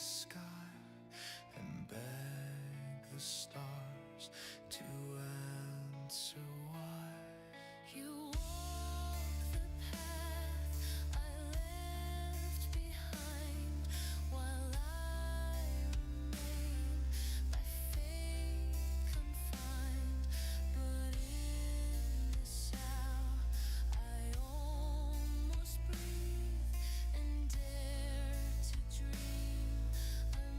sky and beg the stars to answer why. You walk the path I left behind while I remain by fate confined. But in this hour I almost breathe and dare to dream a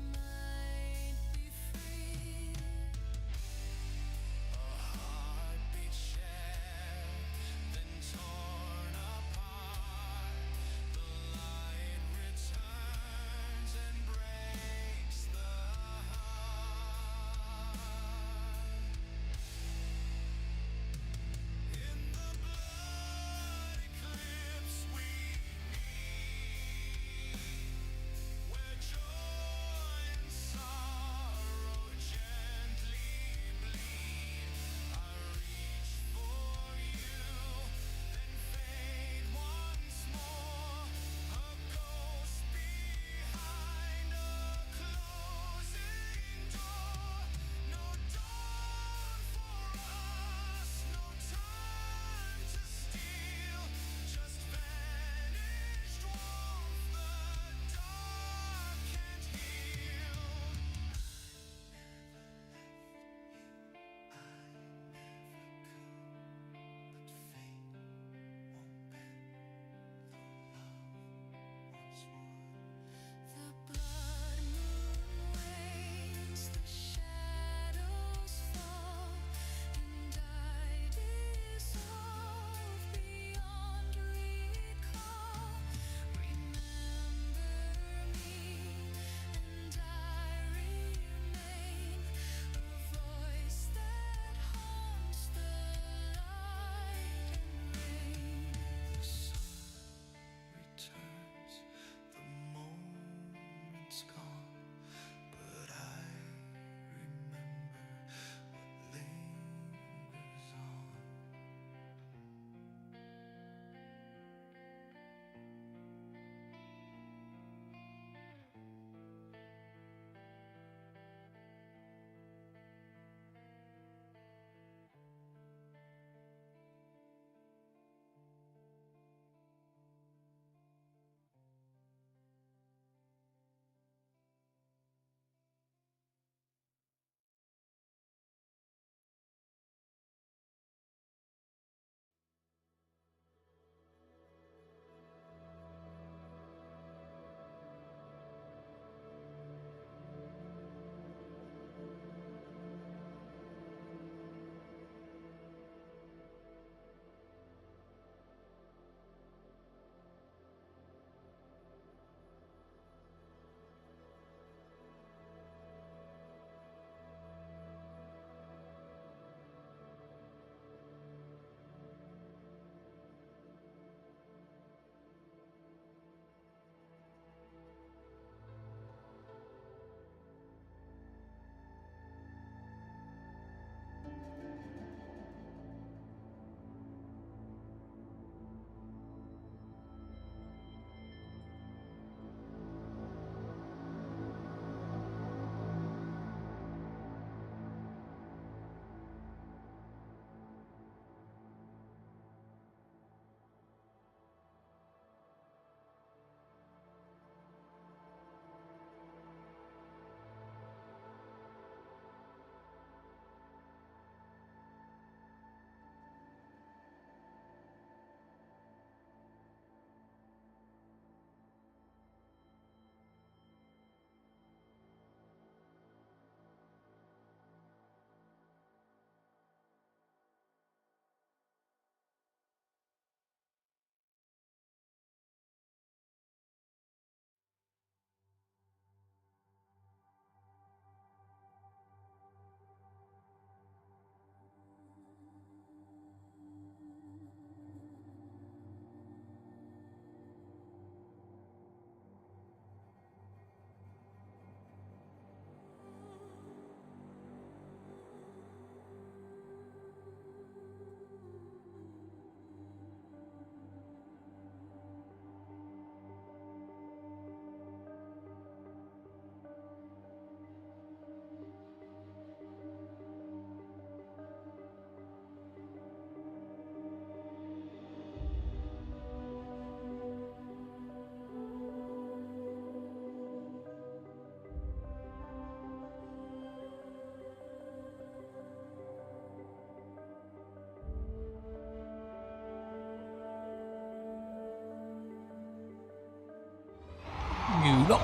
not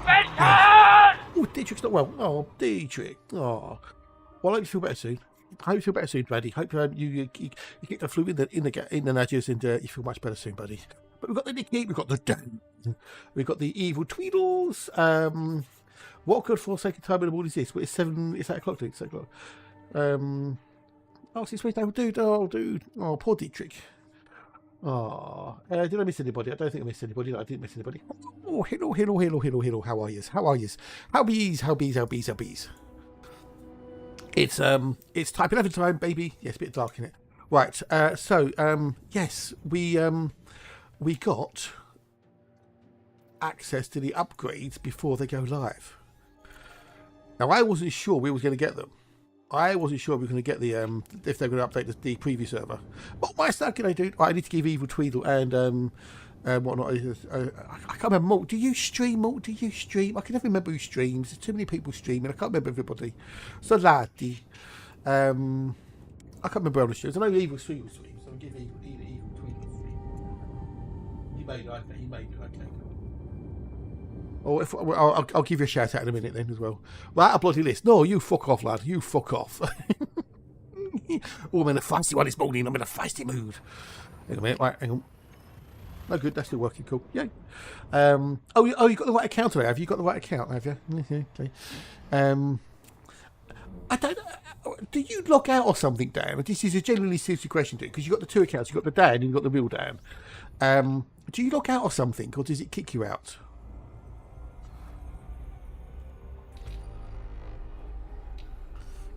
yeah. Oh, Dietrich's not well. Oh, Dietrich. Oh, well, I hope you feel better soon. I hope you feel better soon, buddy. Hope you get the flu in the nudges and you feel much better soon, buddy. But we've got the Nicky, we've got the Dan, we've got the evil Tweedles. What good Forsaken time in the morning is this? Well, it's 8 o'clock, dude. It's 8 o'clock. Oh, 6 weeks now, dude. Oh, dude. Oh, poor Dietrich. Oh, did I miss anybody? I don't think I missed anybody. No, I didn't miss anybody. Oh, hello. How are yous? How bees? It's type 11 time, baby. Yes, a bit dark in it. Right. Yes, we got access to the upgrades before they go live. Now, I wasn't sure we was going to get them. I wasn't sure we were going to get the if they're going to update the preview server. What my stuff can I do? I need to give Evil Tweedle and whatnot. I can't remember. Malt, do you stream? Malt, do you stream? I can never remember who streams. There's too many people streaming. I can't remember everybody. So laddie, I can't remember all the streams. I know Evil streams, so I'll give Evil Tweedle a stream. He made it. Okay. Oh, I'll give you a shout out in a minute then as well. Right, a bloody list. No, you fuck off, lad. You fuck off. Oh, I'm in a feisty one this morning. I'm in a feisty mood. Hang on a minute. Right, hang on. No good. That's still working. Cool. Yay. You got the right account today, have you? Got the right account, have you? Okay. I don't. Do you log out or something, Dan? This is a genuinely serious question, dude. Because you got the two accounts. You got the Dan and you got the real Dan. Do you log out or something, or does it kick you out?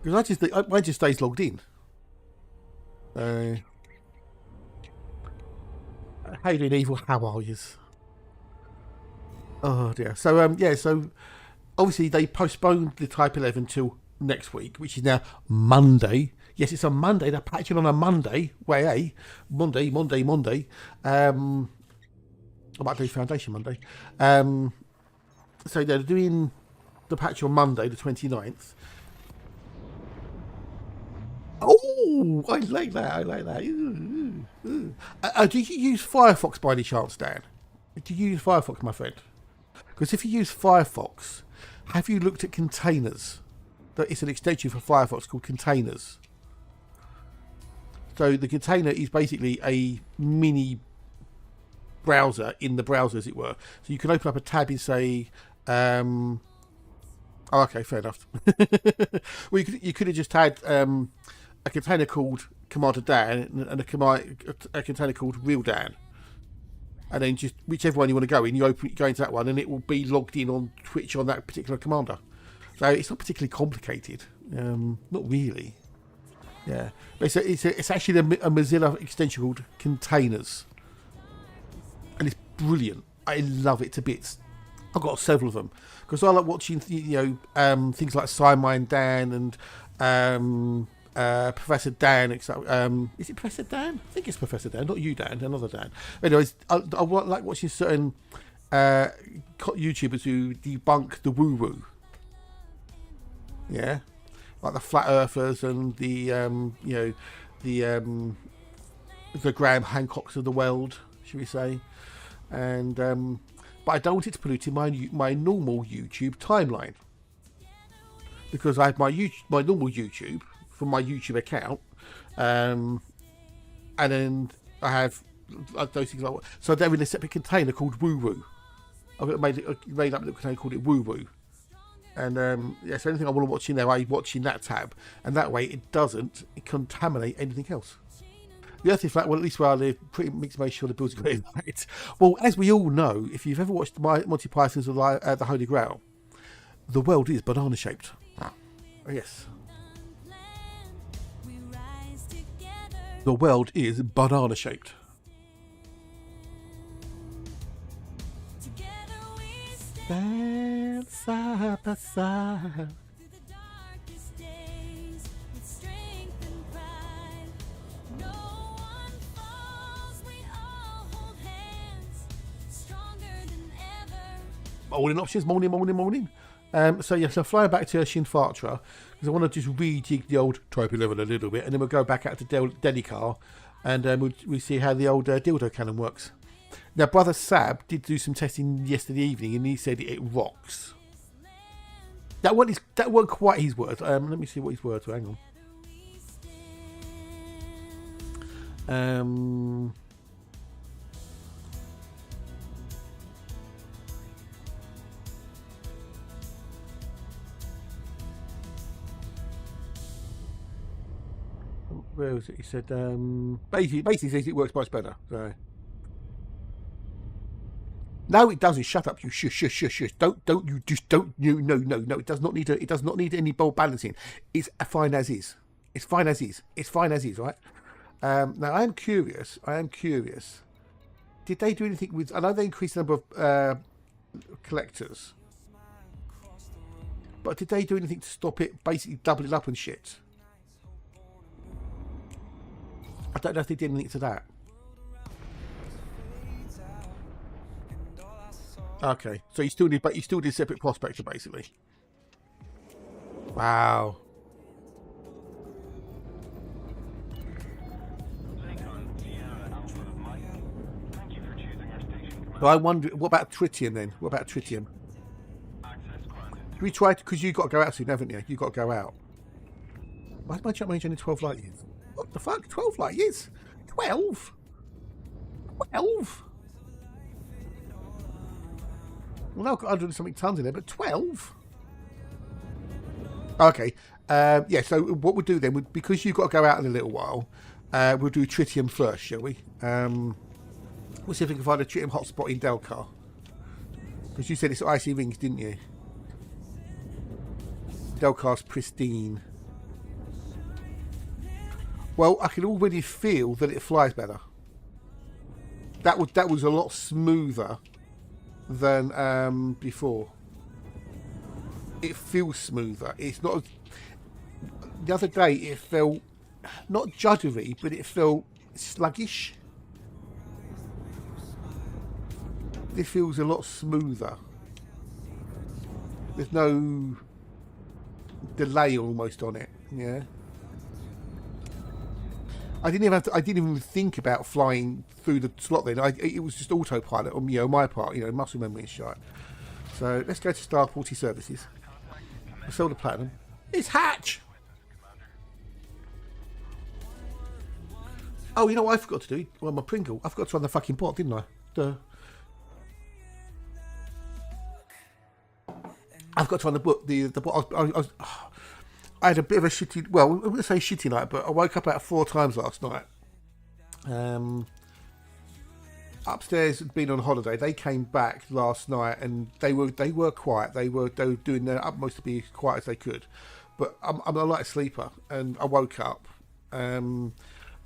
Because mine just stays logged in. How you doing, Evil? How are you? Oh dear. So so obviously they postponed the Type 11 till next week, which is now Monday. Yes, it's on Monday. They're patching on a Monday. Monday. I might do Foundation Monday. So they're doing the patch on Monday, the 29th. Oh, I like that. Do you use Firefox by any chance, Dan? Do you use Firefox, my friend? Because if you use Firefox, have you looked at containers? It's an extension for Firefox called containers. So the container is basically a mini browser in the browser, as it were. So you can open up a tab and say... Oh, okay, fair enough. Well, you could have just had... a container called Commander Dan and a container called Real Dan, and then just whichever one you want to go in, you go into that one, and it will be logged in on Twitch on that particular commander. So it's not particularly complicated, not really. Yeah, but it's actually a Mozilla extension called Containers, and it's brilliant. I love it to bits. I've got several of them because I like watching things like Simon Dan and Professor Dan. Is it Professor Dan? I think it's Professor Dan, not you, Dan. Another Dan. Anyways, I like watching certain YouTubers who debunk the woo-woo. Yeah, like the flat earthers and the Graham Hancocks of the world, should we say? And but I don't want it to pollute my normal YouTube timeline, because I have my normal YouTube from my YouTube account, and then I have those things like, so they're in a separate container called Woo Woo. I've made up a little container called it Woo Woo, and so anything I want to watch in there, I watch in that tab, and that way it doesn't contaminate anything else. The other thing, well, at least where I live, pretty makes make sure the bills are getting right. Well, as we all know, if you've ever watched Monty Python's The Holy Grail, the world is banana shaped. Yes. The world is banana shaped. Stand side by side. Morning options, morning. So flying back to Shinfatra, because I want to just rejig the old Type 11 a little bit, and then we'll go back out to Delicar, and we'll see how the old dildo cannon works. Now, Brother Sab did do some testing yesterday evening, and he said it rocks. That weren't quite his words. Let me see what his words were. Hang on. Where was it? He said, basically says it works much better. So. No, it doesn't. Shut up, you shush. Don't, no. It does not need any ball balancing. It's fine as is. It's fine as is, right? Now, I am curious. Did they do anything with, I know they increased the number of collectors. But did they do anything to stop it basically doubling up and shit? I don't know if they did anything to that. Okay, so you still did separate Prospector basically. Wow. But I wonder, what about Tritium then? What about Tritium? We tried, because you got to go out soon, haven't you? You got to go out. Why is my jump range only 12 light years? What the fuck? 12 light years? 12? 12? Well, I've got 100 and something tons in there, but 12? Okay. Yeah, so what we'll do then, because you've got to go out in a little while, we'll do Tritium first, shall we? We'll see if we can find a Tritium hotspot in Delcar. Because you said it's icy rings, didn't you? Delcar's pristine. Well, I can already feel that it flies better. That was a lot smoother than before. It feels smoother. It's not. The other day it felt not juddery, but it felt sluggish. This feels a lot smoother. There's no delay almost on it. Yeah. I didn't even think about flying through the slot then. It was just autopilot on my part, muscle memory and shit. So let's go to Starporty Services. I sold the platinum. It's Hatch! Oh, you know what I forgot to do? Well, my Pringle. I forgot to run the fucking bot, didn't I? Duh. I've got to run the bot. The bot. I had a bit of a shitty, well, I wouldn't say shitty night, but I woke up about 4 times last night. Upstairs had been on holiday. They came back last night and they were quiet. They were doing their utmost to be as quiet as they could. But I'm a light sleeper, and I woke up. And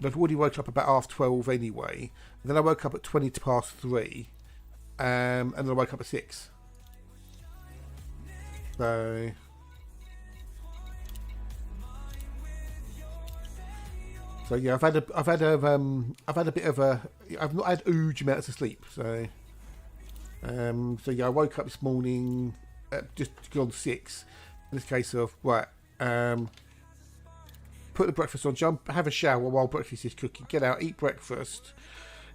I'd already woken up about 12:30 anyway. And then I woke up at 3:20, and then I woke up at 6. So. So yeah, I've had a bit of a. I've not had huge amounts of sleep. So, so yeah, I woke up this morning just gone 6. In this case of right, put the breakfast on, jump, have a shower while breakfast is cooking, get out, eat breakfast,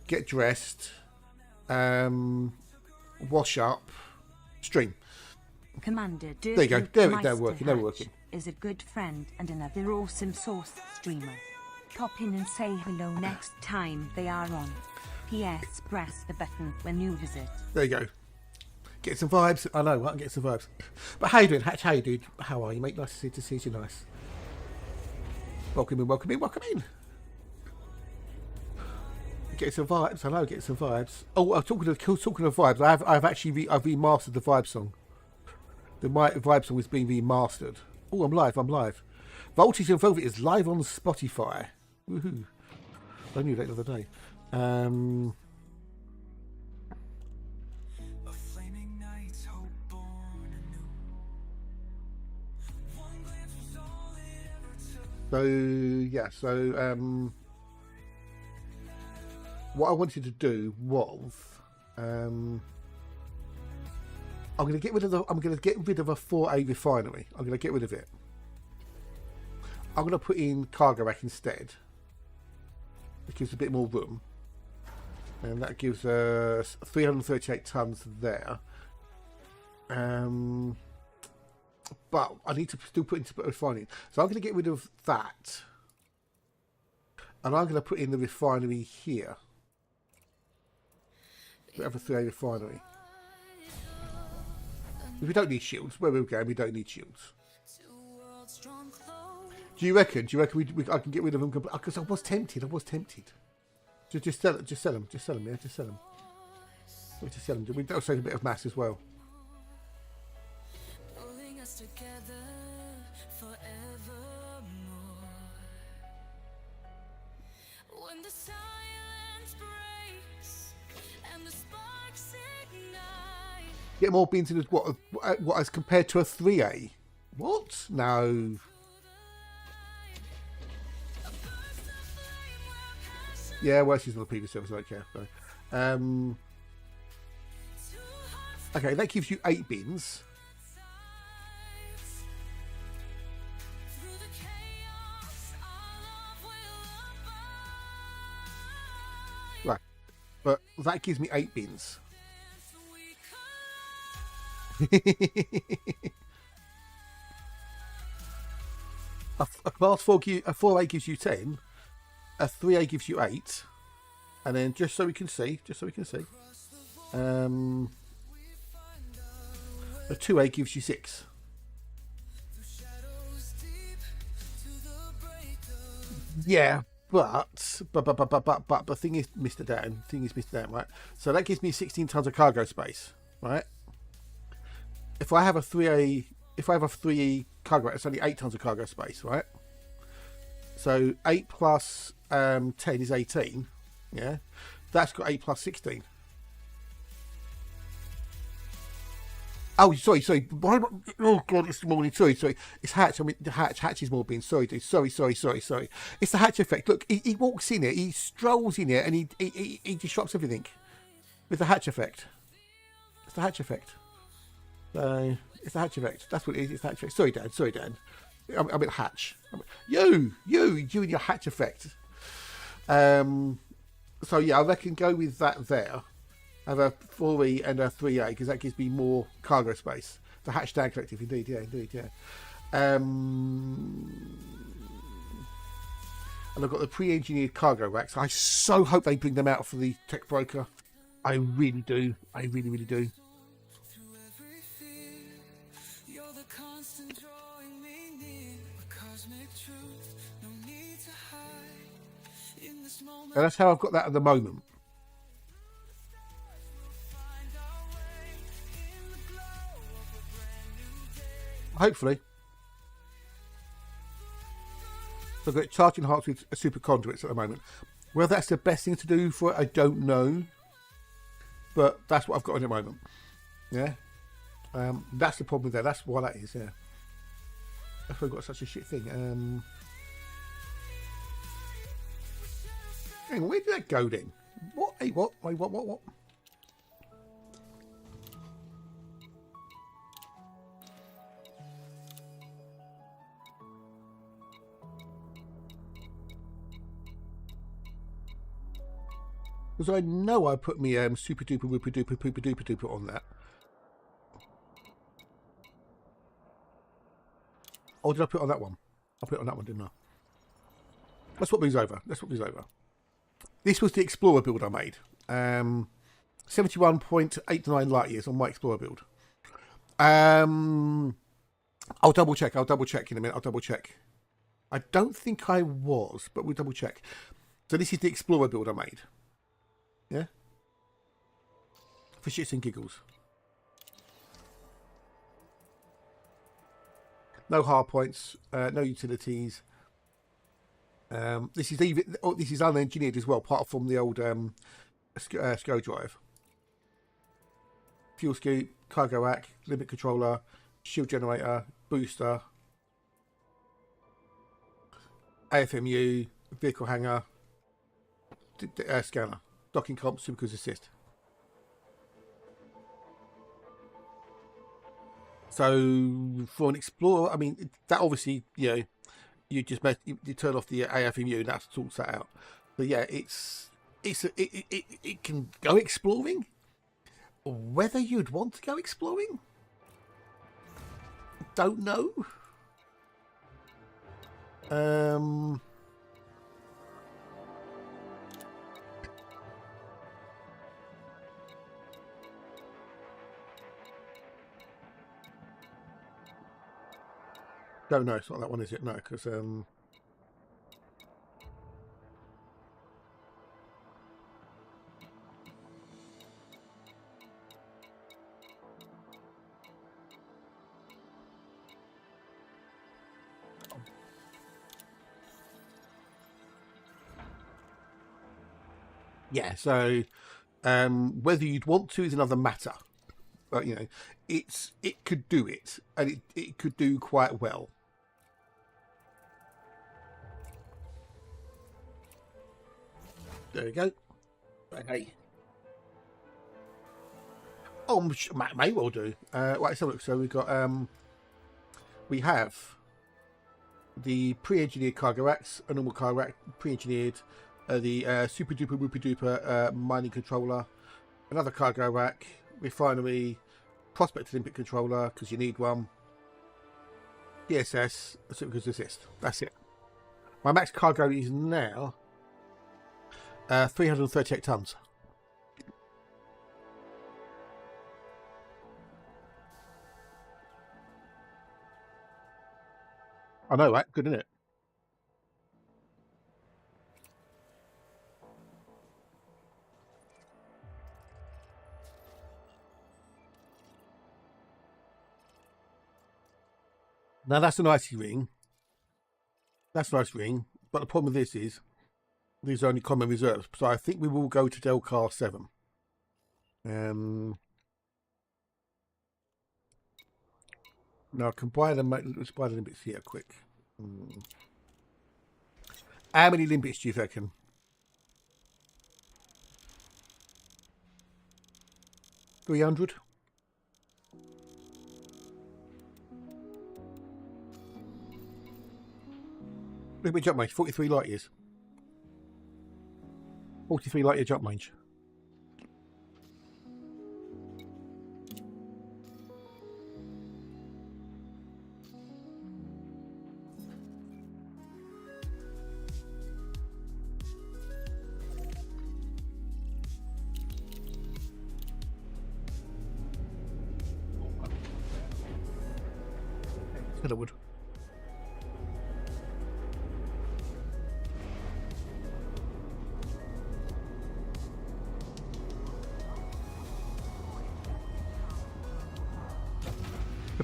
get dressed, wash up, stream. Commander, there you go. There it go. Working. Is a good friend and another awesome source streamer. Pop in and say hello next time they are on. P.S. Press the button when you visit. There you go. Get some vibes. I know, I can get some vibes. But how you doing, Hatch? How you doing? How are you, mate? Nice to see you. Nice. Welcome in. Get some vibes. I know, get some vibes. Oh, talking of vibes, I've actually remastered the vibe song. The vibe song is being remastered. Oh, I'm live. Voltage and Velvet is live on Spotify. Woohoo! I knew that the other day. So yeah, what I wanted to do was I'm going to get rid of a 4A refinery. I'm going to get rid of it. I'm going to put in cargo rack instead. It gives a bit more room. And that gives us 338 tons there. But I need to still put into refining. So I'm going to get rid of that. And I'm going to put in the refinery here. We have a 3A refinery. We don't need shields. Where we're going, we don't need shields. Do you reckon I can get rid of them? Because I was tempted. Just sell them. Yeah, just sell them. Just sell them. That'll save a bit of mass as well. Get more beans in what as compared to a 3A? What? No. Yeah, well, she's on the previous service. I don't care. So. Okay, that gives you 8 bins. Right, but that gives me 8 bins. a class 4 a 4A gives you 10, a 3A gives you 8, and then just so we can see, a 2A gives you 6. Yeah, but the thing is, Mr. Dan, right? So that gives me 16 tons of cargo space, right? If I have a 3A, if I have a 3E cargo, it's only 8 tons of cargo space, right? So 8 plus 10 is 18. Yeah, that's got 8 plus 16. Oh, sorry. Oh God, it's morning. Sorry. It's Hatch. I mean, Hatch is more being. Sorry, dude. Sorry. It's the Hatch effect. Look, he walks in it, he strolls in it, and he disrupts everything with the Hatch effect. It's the Hatch effect. So it's the Hatch effect. That's what it is. It's the Hatch effect. Sorry, Dan. I mean Hatch. You and your Hatch effect. So yeah, I reckon go with that there. Have a 4E and a 3A because that gives me more cargo space. The Hatch Dan Collective, indeed. And I've got the pre-engineered cargo racks. I so hope they bring them out for the tech broker. I really do. I really do. And that's how I've got that at the moment. Hopefully. So I've got charging hearts with super conduits at the moment. Whether that's the best thing to do for it, I don't know. But that's what I've got at the moment. Yeah. That's the problem there. That's why that is, yeah. That's why I've got such a shit thing. Hang on, where did that go then? What? Hey, what? Wait, what? Because I know I put me super duper whooper duper pooper duper duper on that. Or did I put it on that one? I put it on that one, didn't I? Let's swap these over. This was the Explorer build I made. 71.89 light years on my Explorer build. I'll double check in a minute. I'll double check. I don't think I was, but we'll double check. So this is the Explorer build I made. Yeah? For shits and giggles. No hard points, no utilities. This is unengineered as well, apart from the old SCO drive. Fuel scoop, cargo rack, limit controller, shield generator, booster, AFMU, vehicle hanger, scanner, docking comp, supercruise assist. So for an Explorer, I mean, that obviously, you know, you turn off the AFMU and that sorts that out. But yeah, it's it can go exploring. Whether you'd want to go exploring, don't know. Don't know. It's not that one, is it? No, because yeah. So whether you'd want to is another matter. But you know, it could do it, and it could do quite well. There you go. Okay. Oh, may well do. Right, let's have a look. So we've got we have the pre-engineered cargo racks, a normal cargo rack, pre-engineered, the super duper whoopie duper mining controller, another cargo rack, refinery, prospector limpet controller because you need one, DSS, because assist. That's it. My max cargo is now 338 tons. I know, right? Good, isn't it? Now that's a nice ring. That's a nice ring. But the problem with this is these are only common reserves. So I think we will go to Delcar 7. Now I can buy them. Let's buy the limpets here quick. How many limpets do you reckon? $300. Look at my jump range, 43 light years. 43 light year jump range. Said I would.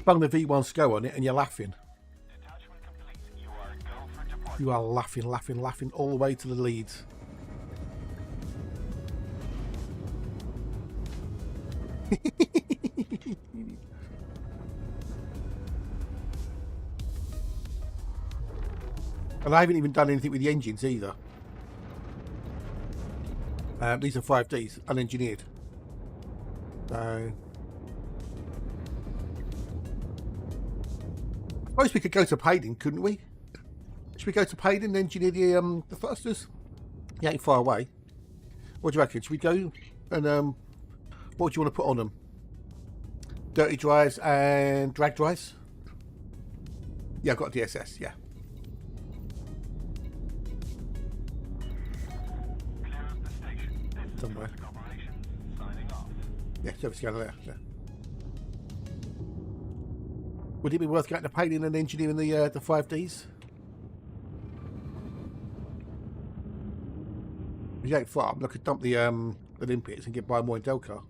Bung the V1 SCO on it and you're laughing. You are laughing all the way to the leads. And I haven't even done anything with the engines either. These are 5Ds, unengineered. So I suppose we could go to Paydon, couldn't we? Should we go to Paydon and engineer the thrusters? He ain't far away. What do you reckon? Should we go and what do you want to put on them? Dirty drives and drag drives? Yeah, I've got DSS, yeah. Somewhere. Yeah, service scanner there. Yeah. Would it be worth going to Paydon and engineering the 5Ds? If you ain't far, I could dump the limpets and get by more in Delcar.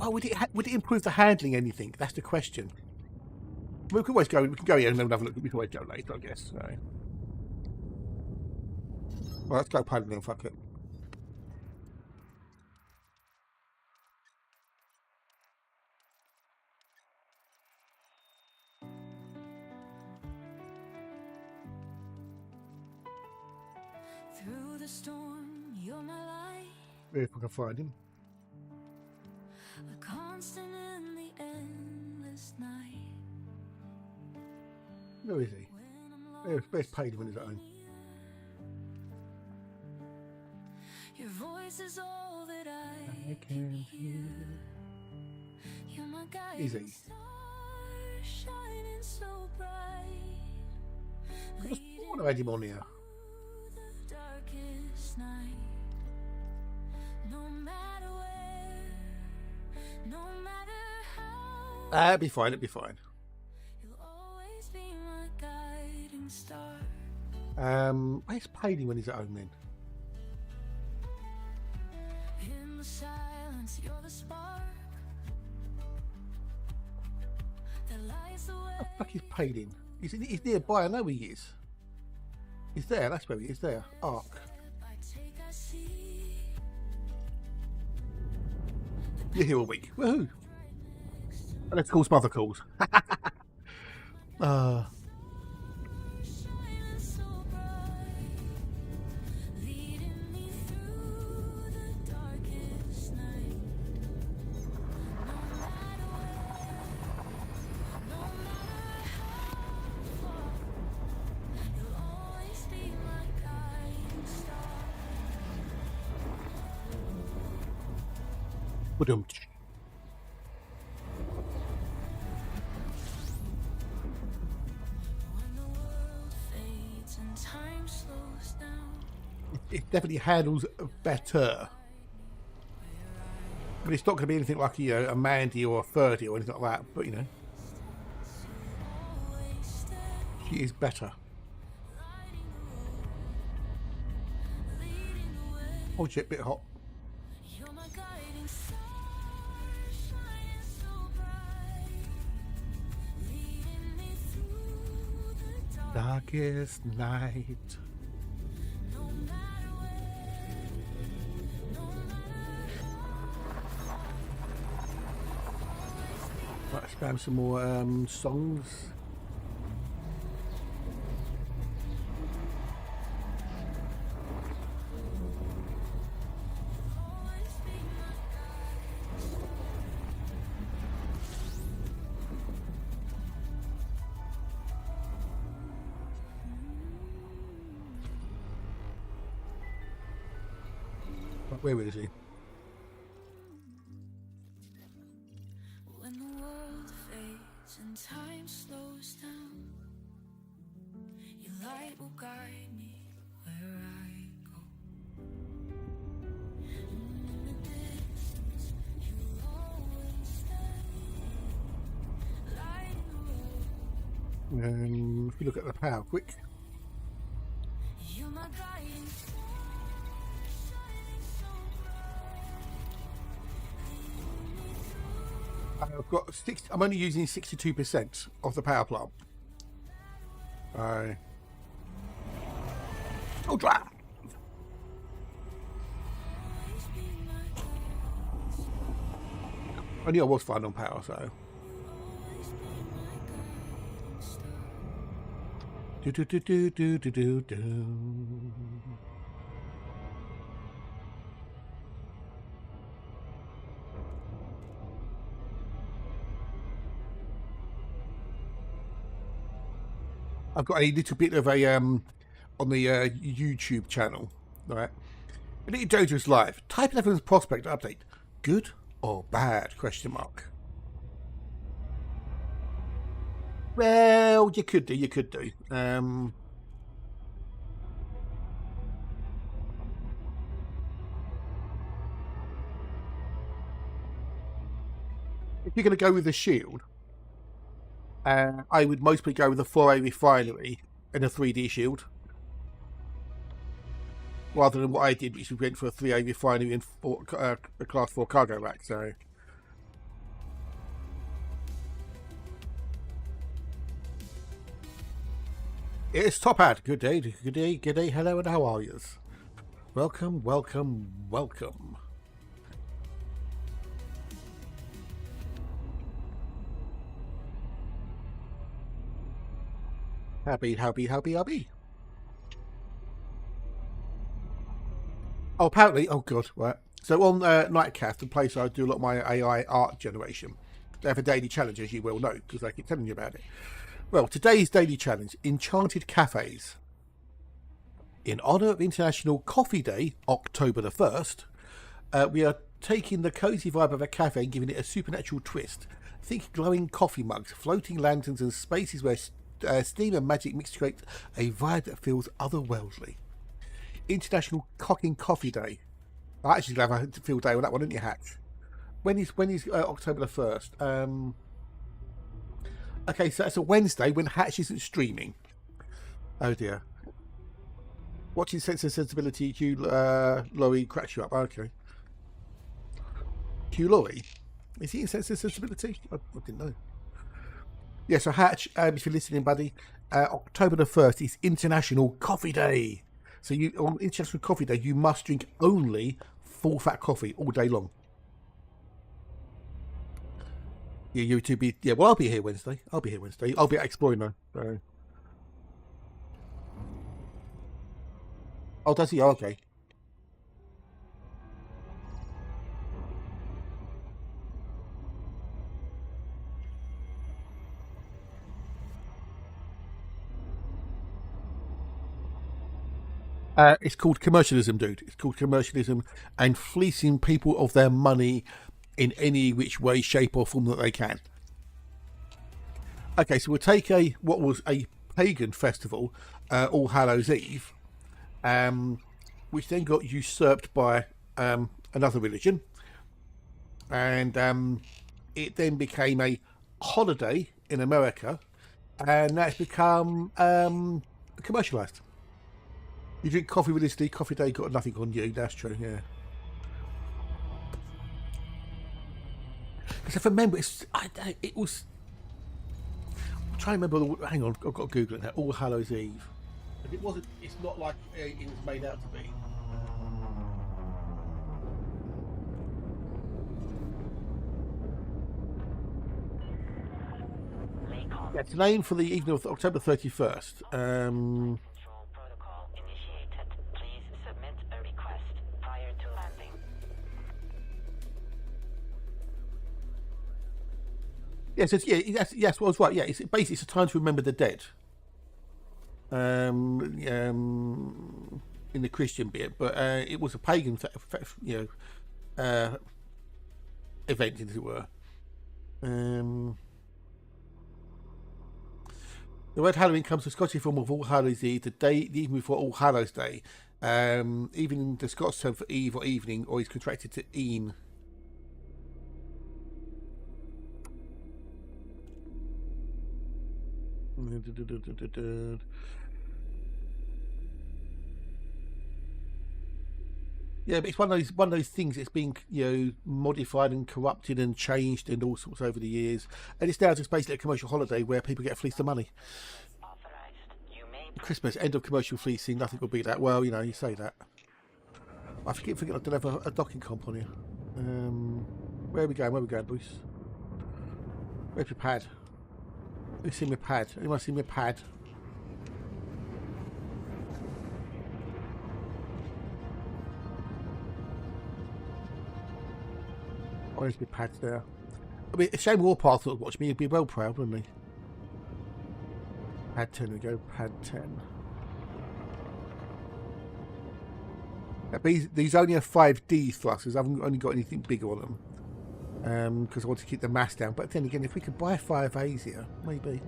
Oh, would it improve the handling anything? That's the question. We can always go. We can go here and have a look. We can always go later, I guess. So. Well, let's go Paydon and fuck it. Through the storm, you're my light. If I can find him. A constant in the endless night. Where is he? Where's Paydon when he's at home? Your voice is all that I can hear. You're my guiding Easy. star, shining so bright. What's what have I had him on here? The darkest night. No matter where, no matter how, It'll be fine, it'll be fine. you'll always be my guiding star. Where's Paley when he's at home then? In the silence, you're the spark that lights the way. Where the fuck is Paley? He's nearby, I know he is. He's there, that's where he is there. Arc. I take, I see. You're here all week. Woohoo! Let's call some other calls. Shining so bright, leading me through the darkest night. No matter where, no matter how far, you'll always be my guiding star. Ba-dum. When the world fades and time slows down, It definitely handles better. But it's not going to be anything like, you know, a Mandy or a 30 or anything like that. But, you know, always stay, she is better. leading the way. Oh shit, bit hot. You're my guiding star, shining so bright, leading me through the dark. Darkest night. No matter where, no matter how, Right, spam some more songs. always be my Right, where is he? When the world fades and time slows down, your light will guide me where I go. And in the distance, you'll always stay, lighting the road. If you look at the power quick. You're my guiding star, shining so bright. I've got 60, I'm only using 62% of the power plant. Oh, drive! I knew I was fine on power, so. Do do do do do do do do. I've got a little bit of a on the YouTube channel, right? Little Jojo's live. Type 11's Prospector update. Good or bad? Question mark. Well, you could do. You could do. If you're going to go with the shield, I would mostly go with a 4A refinery and a 3D shield, rather than what I did, which went for a 3A refinery and a Class 4 cargo rack. So. It's Top Hat. Good day, good day, good day. Hello, and how are you? Welcome, welcome, welcome. Happy. Oh, apparently, oh god, right. So on Nightcast, the place I do a lot of my AI art generation, they have a daily challenge, as you will know, because I keep telling you about it. Well, today's daily challenge, enchanted cafes. In honour of International Coffee Day, October the 1st, we are taking the cosy vibe of a cafe and giving it a supernatural twist. Think glowing coffee mugs, floating lanterns, and spaces where steam and magic mix to create a vibe that feels otherworldly. International Cocking Coffee Day. I actually have a field day on that one, didn't you, Hatch? When is October the 1st? Okay, so that's a Wednesday when Hatch isn't streaming. Oh dear. Watching Sense and Sensibility, Hugh Laurie cracks you up. Okay. Hugh Laurie? Is he in Sense and Sensibility? I didn't know. Yeah, so Hatch, if you're listening, buddy, October the 1st is International Coffee Day. So on International Coffee Day, you must drink only full fat coffee all day long. Yeah, you two be... Yeah, well, I'll be here Wednesday. I'll be at Exploring though. So. Oh, does he? Oh, okay. It's called commercialism, dude. It's called commercialism and fleecing people of their money in any which way, shape, or form that they can. Okay, so we'll take what was a pagan festival, All Hallows Eve, which then got usurped by another religion, and it then became a holiday in America, and that's become commercialised. You drink coffee religiously, coffee day got nothing on you. That's true, yeah. Because if I remember, it was. I'm trying to remember. Hang on, I've got to Google it now. All Hallows Eve. But it wasn't. It's not like it was made out to be. Yeah, it's named for the evening of October 31st. Yes, yes, well, I was right. Yeah, it's basically it's a time to remember the dead. In the Christian bit, but it was a pagan, event, as it were. The word Halloween comes from the Scottish form of All Hallows Eve, the evening before All Hallows Day. Even in the Scots term for eve or evening, or is contracted to een. Yeah, but it's one of those things. It's been modified and corrupted and changed and all sorts over the years, and it's now just basically a commercial holiday where people get fleeced of money. Christmas, end of commercial fleecing. Nothing will beat that. Well, you say that. I forget. I don't have a docking comp on here. Where are we going, Bruce? Where's your pad? Who's seen my pad? Anyone seen my pad? Oh, there's my pads there. I mean, if Shane Warpath would watch me, he'd be well proud, wouldn't he? Pad 10, we go. Pad 10. These only have 5D thrusters. I haven't only got anything bigger on them. Because I want to keep the mass down. But then again, if we could buy 5As here, maybe.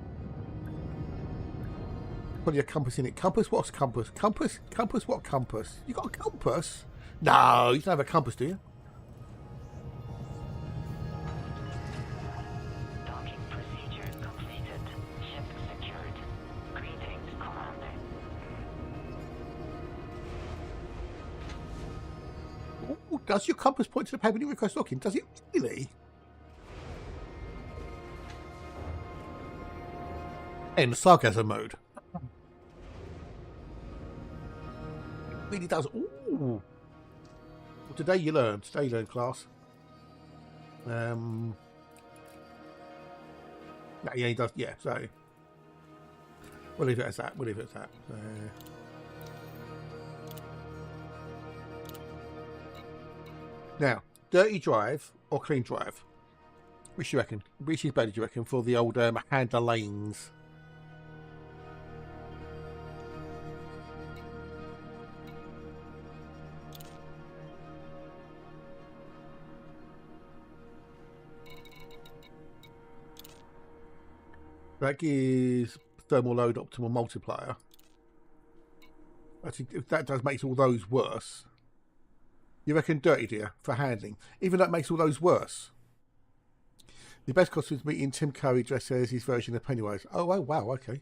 Probably a compass in it. Compass? What's compass? Compass? Compass? What compass? You got a compass? No, you don't have a compass, do you? Docking procedure completed. Ship secured. Greetings, Commander. Ooh, does your compass point to the pad when you request docking? Does it really? In sarcasm mode. Really does. Ooh. Well, today you learn, class. Yeah, he does. Yeah, so we'll leave it as that. Now, dirty drive or clean drive? Which do you reckon? Which is better, do you reckon, for the old handler lanes? That gives thermal load optimal multiplier. Actually, that does make all those worse. You reckon dirty, dear, for handling? Even that makes all those worse. The best costume is meeting Tim Curry dressed as his version of Pennywise. Oh, wow, okay.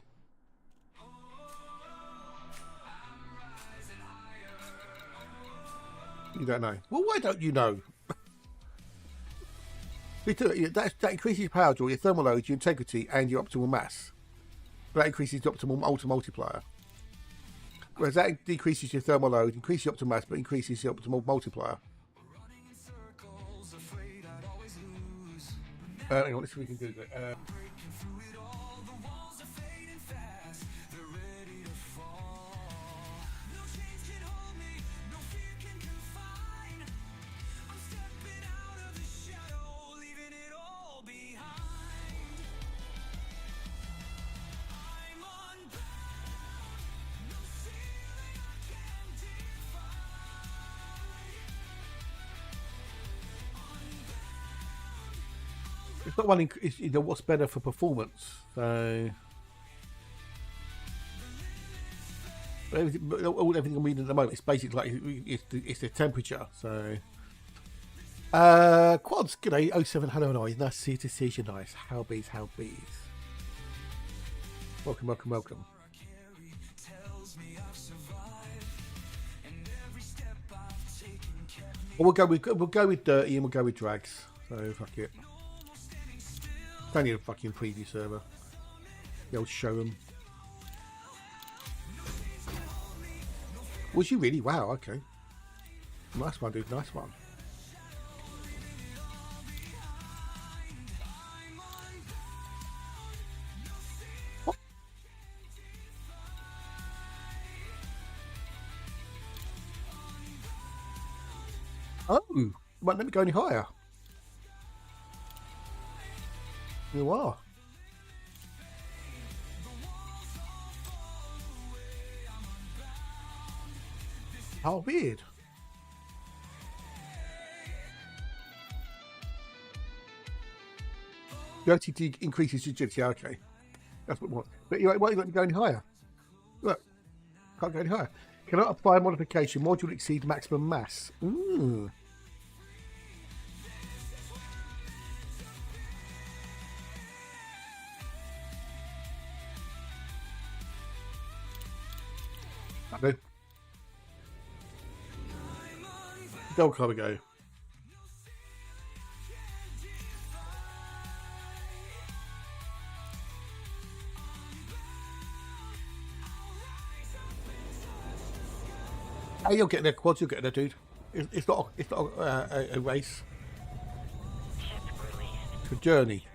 You don't know. Well, why don't you know? That increases your power draw, your thermal load, your integrity, and your optimal mass. That increases the optimal multiplier. Whereas that decreases your thermal load, increases your optimal mass, but increases your optimal multiplier. Hang on, let's see if we can do that. It's not one. It's, you know, what's better for performance. So everything I'm reading at the moment, it's basically like it's the temperature. So quads, good day. 07, hello and I. Nice to see you. Nice. How bees. Welcome. Well, we'll go with dirty and we'll go with drags. So fuck it. It's only a fucking preview server. The old showroom. Was you really? Wow, okay. Nice one, dude. Nice one. What? Oh, won't let me go any higher. You are. How weird. The OTT increases your agility. Okay, that's what we want. But why don't you let me go any higher? Look, can't go any higher. Cannot apply a modification. Module exceed maximum mass. Ooh. I know. Don't come and go. Hey, you'll get there, quads. You'll get there, dude. It's not a race. It's a journey.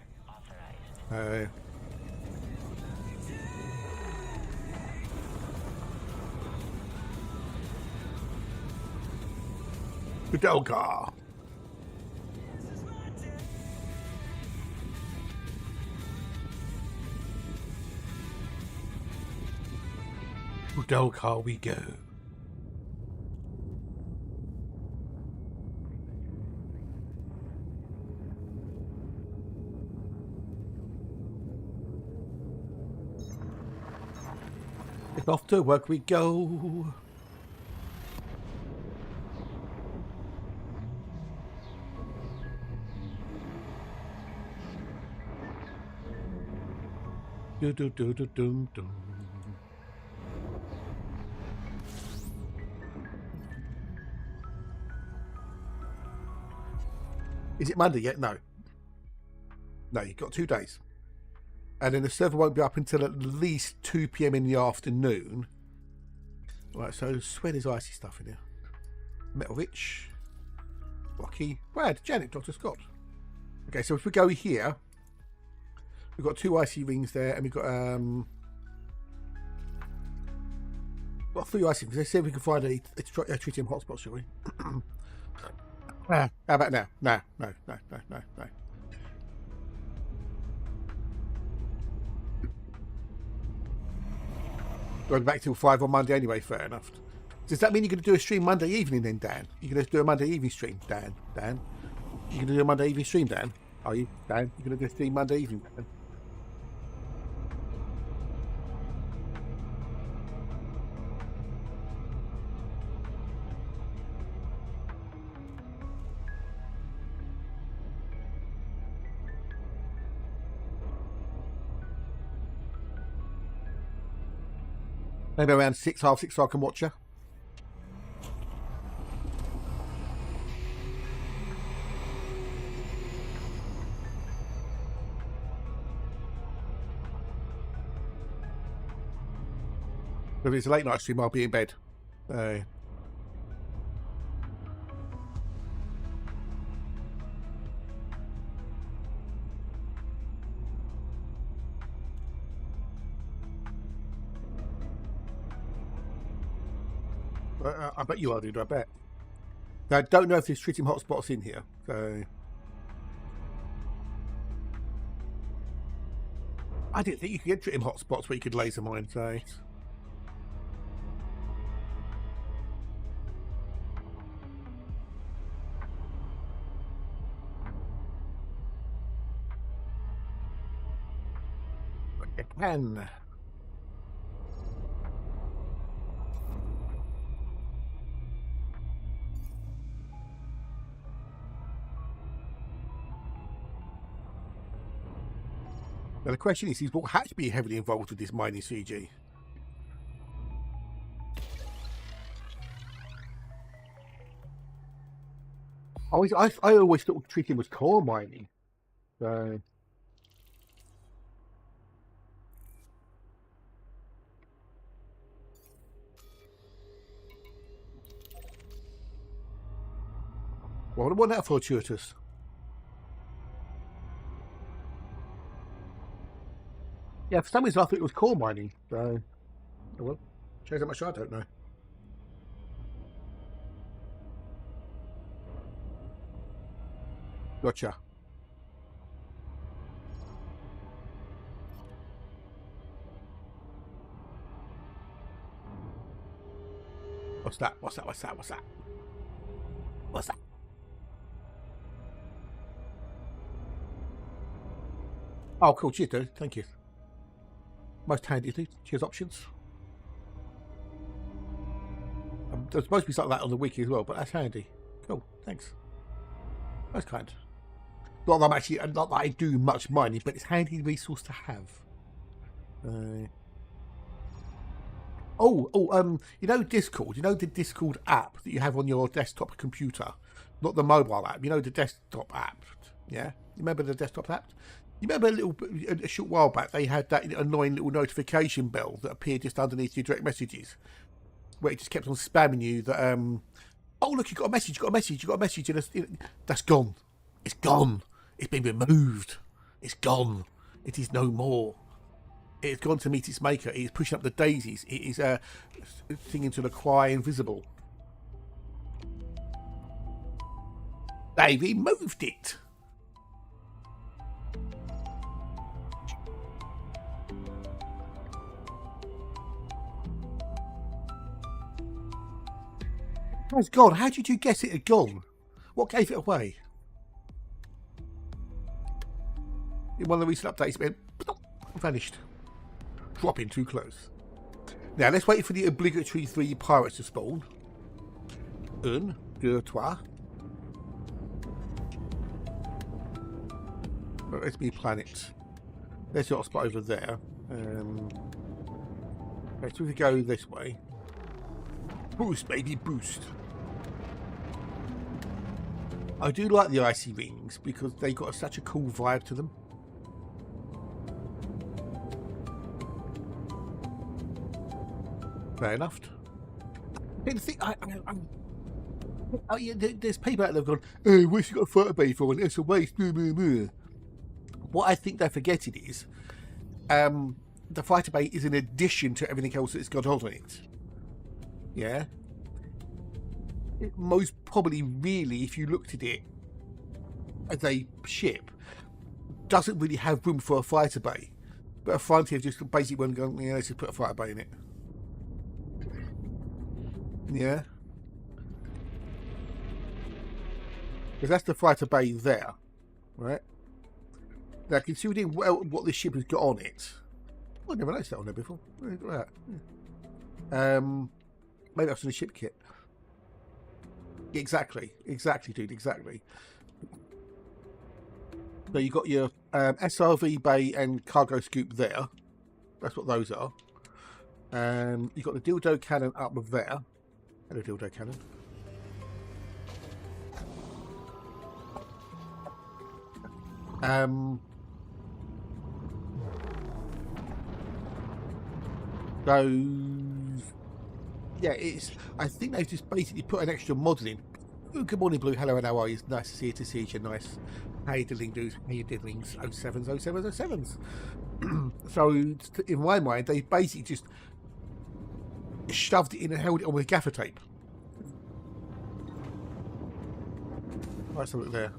Udelka. Udelka we go. It's off to work we go. Dum. Is it Monday yet? No. No, you've got 2 days. And then the server won't be up until at least 2 PM in the afternoon. Right, so swear there's icy stuff in here. Metal Rich, Rocky, Brad, Janet, Dr. Scott. Okay, so if we go here, we've got 2 icy rings there, and we've got 3 icy rings. Let's see if we can find a tritium hotspot, shall we? How about now? No. Going back till 5 on Monday anyway, fair enough. Does that mean you're going to do a stream Monday evening then, Dan? You're going to do a Monday evening stream, Dan? You're going to do a Monday evening stream, Dan? Are you, Dan? You're going to do a stream Monday evening, Dan? Maybe around 6, half 6, so I can watch her. If it's a late night stream, I'll be in bed. I bet you are, dude. I bet. Now, I don't know if there's Tritium hotspots in here. So I didn't think you could get Tritium hotspots where you could laser mine. So you can. Now the question is, he's had to be heavily involved with this mining CG. I always thought Tritium was core mining. So well, wasn't that fortuitous? Yeah, for some reason I thought it was core mining. So, well, shows how much I don't know. Gotcha. What's that? What's that? What's that? What's that? What's that? Oh, cool. Cheers, dude. Thank you. Most handy, dude. Cheers, options. There's supposed to be something like that on the wiki as well, but that's handy. Cool. Thanks. That's kind. Not that I'm actually, not that I do much mining, but it's a handy resource to have. You know Discord? You know the Discord app that you have on your desktop computer? Not the mobile app. You know the desktop app? Yeah? You remember the desktop app? You remember a short while back they had that annoying little notification bell that appeared just underneath your direct messages, where it just kept on spamming you that oh look, you got a message, and that's gone. It's gone. It's been removed. It's gone. It is no more. It's gone to meet its maker. It is pushing up the daisies. It is singing to the choir invisible. They removed it. It's gone. How did you guess it had gone? What gave it away? In one of the recent updates, it went vanished. Dropping too close. Now let's wait for the obligatory 3 pirates to spawn. 1, 2, 3. Let's be planet. There's your spot over there. Okay, so we go this way. Boost, baby, boost. I do like the icy rings because they got such a cool vibe to them. Fair enough. The thing, yeah, there's people out there going, "Oh, what's you got a fighter bay for? And it's a waste." Blah, blah, blah. What I think they're forgetting is, the fighter bay is an addition to everything else that's got on it. Yeah. It most probably, really, if you looked at it as a ship, doesn't really have room for a fighter bay. But a Frontier just basically went going, yeah, let's just put a fighter bay in it. Yeah. Because that's the fighter bay there, right? Now, considering what this ship has got on it, I never noticed that on there before. Look at that. Maybe that's in the ship kit. Exactly, dude, exactly. So you got your SRV bay and cargo scoop there. That's what those are. You've got the dildo cannon up there. Hello, dildo cannon. Those, yeah, it's. I think they've just basically put an extra model in. Oh, good morning, Blue. Hello, and how are you? It's nice to see you. To see you. Nice. How you diddling dudes? How you diddlings? 07s, 07s, 07s. So, in my mind, they basically just shoved it in and held it on with gaffer tape. Let's have a look there.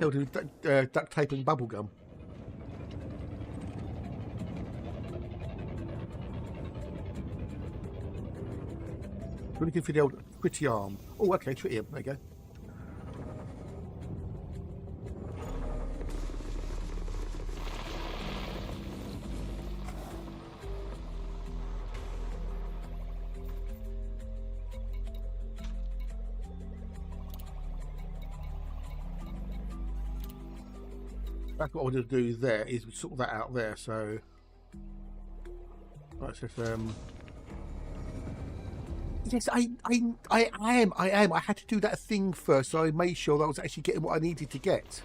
Held it with duct tape and bubble gum. We're looking for the old Tritium. Oh, okay, Tritium. There you go. That's what I wanted to do there, is sort that out there, so... Right, so yes, I am. I had to do that thing first, so I made sure that I was actually getting what I needed to get.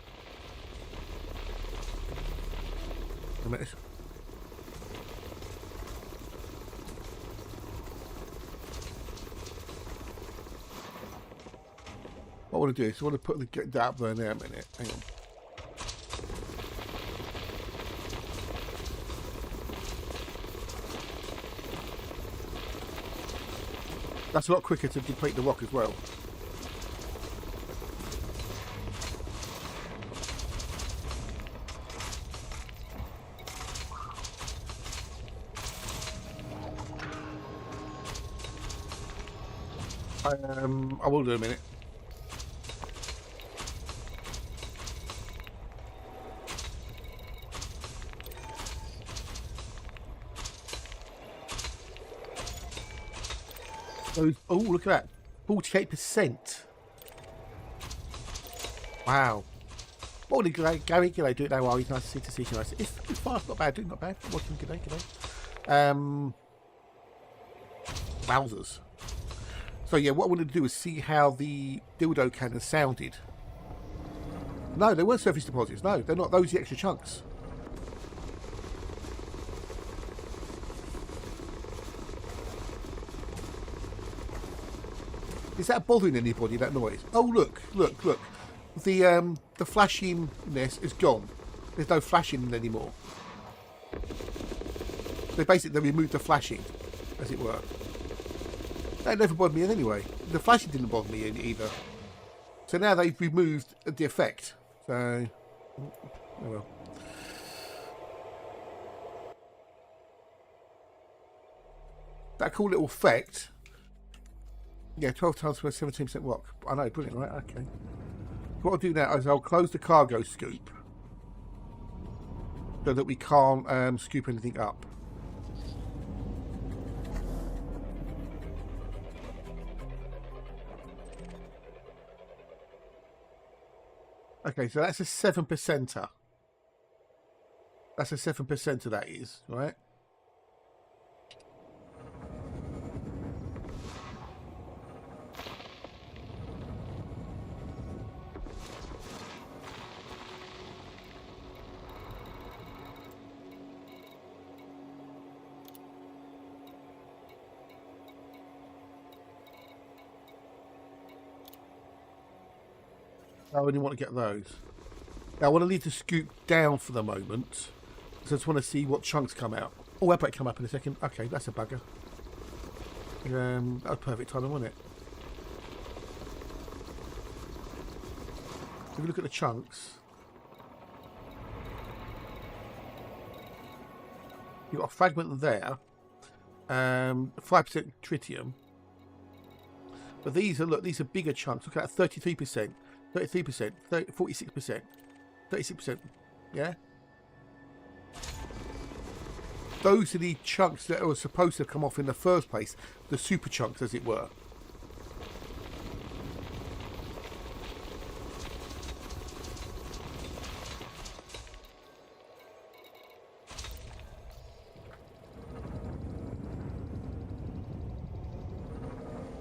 A minute. What I want to do is I want to put get that up there now a minute. Hang on. That's a lot quicker to deplete the rock as well. I will do in a minute. Oh, look at that. 48%. Wow. Morning, G'day, Gary. G'day, do it now while he's nice to see you. Nice. It's fast, not bad, doing not bad. Watching, g'day, g'day. Wowzers. So, yeah, what I wanted to do is see how the dildo cannon sounded. No, they weren't surface deposits. No, they're not. Those are the extra chunks. Is that bothering anybody, that noise? Oh, look. The flashingness is gone. There's no flashing anymore. They basically removed the flashing, as it were. That never bothered me anyway. The flashing didn't bother me either. So now they've removed the effect. So, oh well. That cool little effect. Yeah, 12 times for 17% rock. I know, brilliant, right? Okay. What I'll do now is I'll close the cargo scoop so that we can't scoop anything up. Okay, so that's a 7%er. That's a 7%er, that is, right? I only want to get those. Now I want to leave the scoop down for the moment. So I just want to see what chunks come out. Oh, I bet it come up in a second. Okay, that's a bugger. That was perfect timing, wasn't it? If you look at the chunks, you've got a fragment there, 5% tritium. But these are, look, these are bigger chunks. Look at that, 33%. 33%, 46%, 36%, yeah? Those are the chunks that were supposed to come off in the first place, the super chunks, as it were.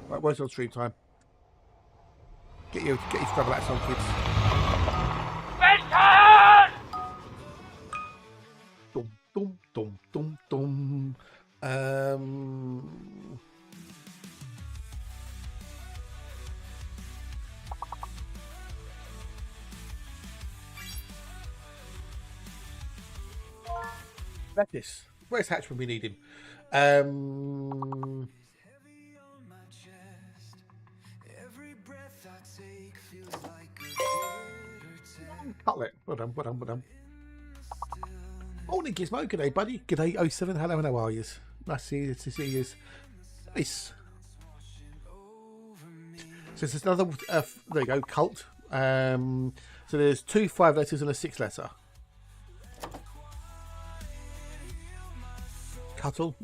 Right, where's on stream time? Get your Scrabble hats on, kids. Dum dum dum dum dum. Lettuce. Where's Hatch when we need him? Cutlet. Well done, well done, well done. Morning, Gizmo. G'day, buddy. G'day, 07. Hello, and how are you? Nice to see you. Nice. So there's another, there you go, cult. So there's 2 5 letters and a 6 letter. Cuttle.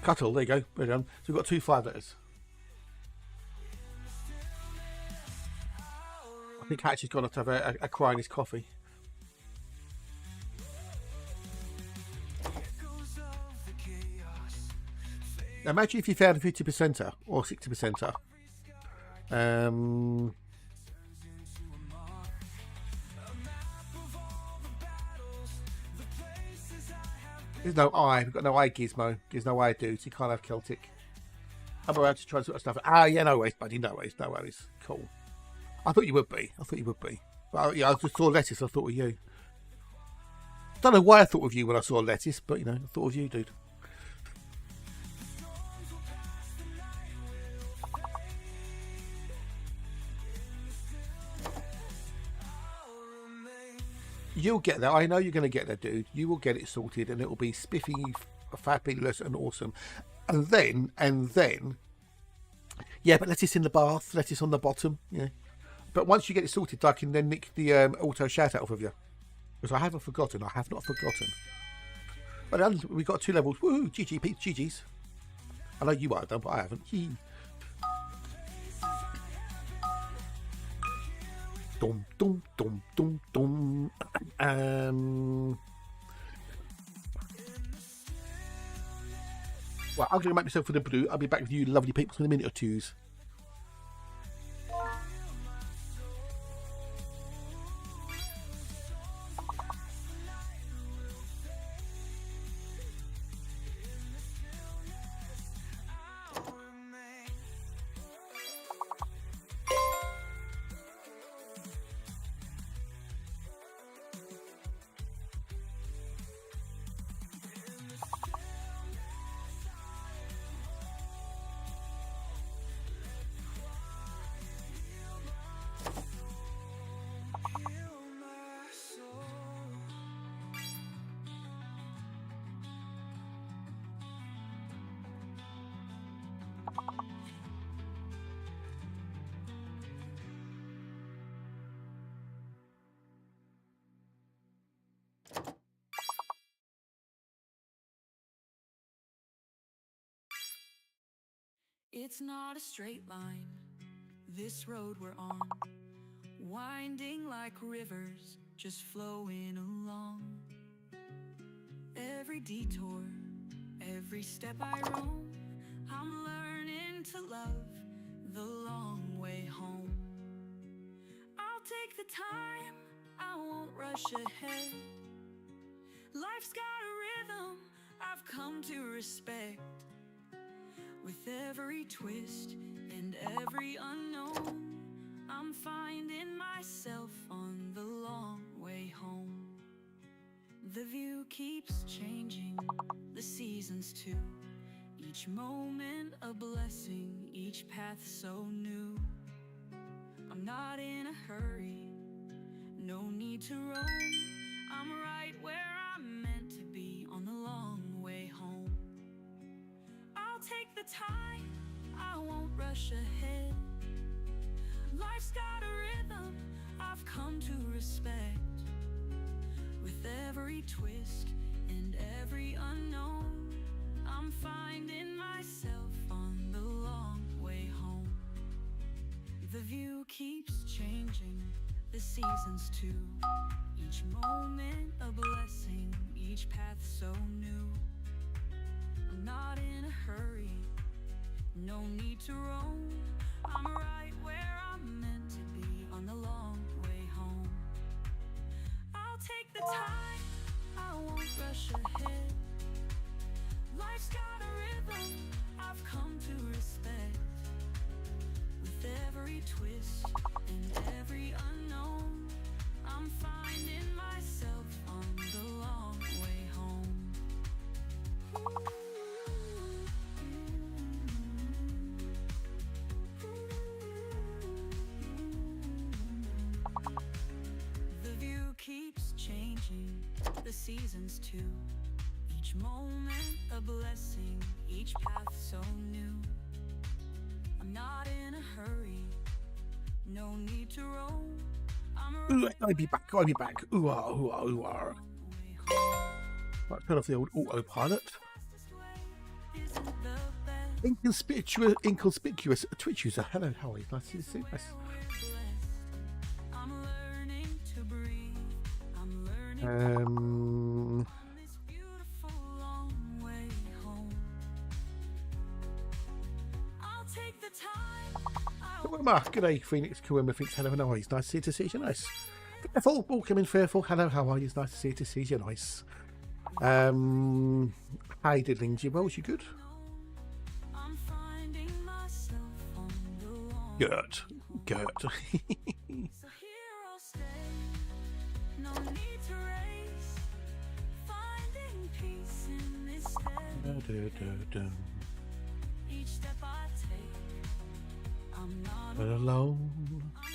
Cuttle, there you go. Well done. So we've got 2 5 letters. I think Hatch has gone off to have a cry in his coffee. Now imagine if you found a 50%er or 60%er. There's no I. We've got no I, Gizmo. There's no I, dude. So you can't have Celtic. I'm around to try and sort of stuff. Ah, yeah, no worries, buddy. No worries. No worries. Cool. I thought you would be. I thought you would be. But yeah, I just saw lettuce. I thought of you. Don't know why I thought of you when I saw lettuce, but you know, I thought of you, dude. You'll get there. I know you're going to get there, dude. You will get it sorted, and it will be spiffy, fabulous, and awesome. And then, yeah. But lettuce in the bath, lettuce on the bottom, yeah. But once you get it sorted, I can then nick the auto shout out off of you, because I haven't forgotten. I have not forgotten. But we got 2 levels. Woohoo! GG, Pete. GG's. I know you might have done, but I haven't. Dum dum dum dum dum. Well, I'm going to make myself for the blue. I'll be back with you, lovely people, in a minute or 2. It's not a straight line, this road we're on, winding like rivers, just flowing along. Every detour, every step I roam, I'm learning to love the long way home. I'll take the time, I won't rush ahead. Life's got a rhythm I've come to respect. With every twist and every unknown, I'm finding myself on the long way home. The view keeps changing, the seasons too. Each moment a blessing, each path so new. I'm not in a hurry, no need to roam. I'm right where I'm meant to be on the long way home. I'll take the time, I won't rush ahead. Life's got a rhythm I've come to respect. With every twist and every unknown, I'm finding myself on the long way home. The view keeps changing, the seasons too. Each moment a blessing, each path so new. I'm not in a hurry, no need to roam. I'm right where I'm meant to be on the long way home. I'll take the time, I won't rush ahead. Life's got a rhythm I've come to respect. With every twist and every unknown, I'm finding myself on the long way home. The view keeps changing, the seasons too. Each moment a blessing, each path so new. I'm not in a hurry, no need to roam. Ooh, I'll be back. I'll be back. Ooh, ah, ooh, ah, ooh, ah. Right, turn off the old autopilot. Inconspicuous Twitch user. Hello, how are you? Nice to see you. Nice. G'day, Phoenix Kawima thinks hello and how are you? Nice to see you. Nice. Fearful, welcome in Fearful. Hello, how are you? It's nice to see you. Nice. Hi, diddling Jibbles, you good? Good. Good. So here I'll stay, no need to race, finding peace in this steady. Each step I take, I'm not Alone, I'm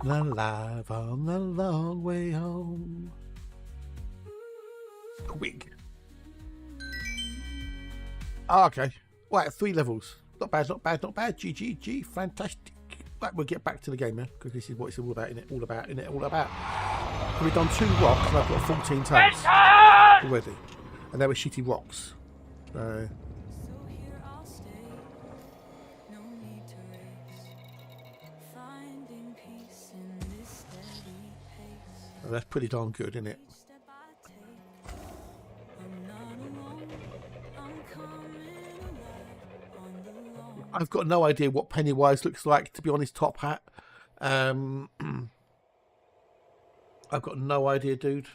coming alive on the long way home. Quick. Oh, okay. Right, 3 levels. Not bad, not bad, not bad. GGG, fantastic. Right, we'll get back to the game now, because this is what it's all about, innit? All about, innit? All about. We've done 2 rocks, and I've got 14 tons already. And they were shitty rocks. So, So here I'll stay, no need to race, finding peace in this steady pace. that's pretty darn good, isn't it? Each step I take, I'm not alone, I'm coming alive on the long. I've got no idea what Pennywise looks like, to be honest, Top Hat. I've got no idea, dude.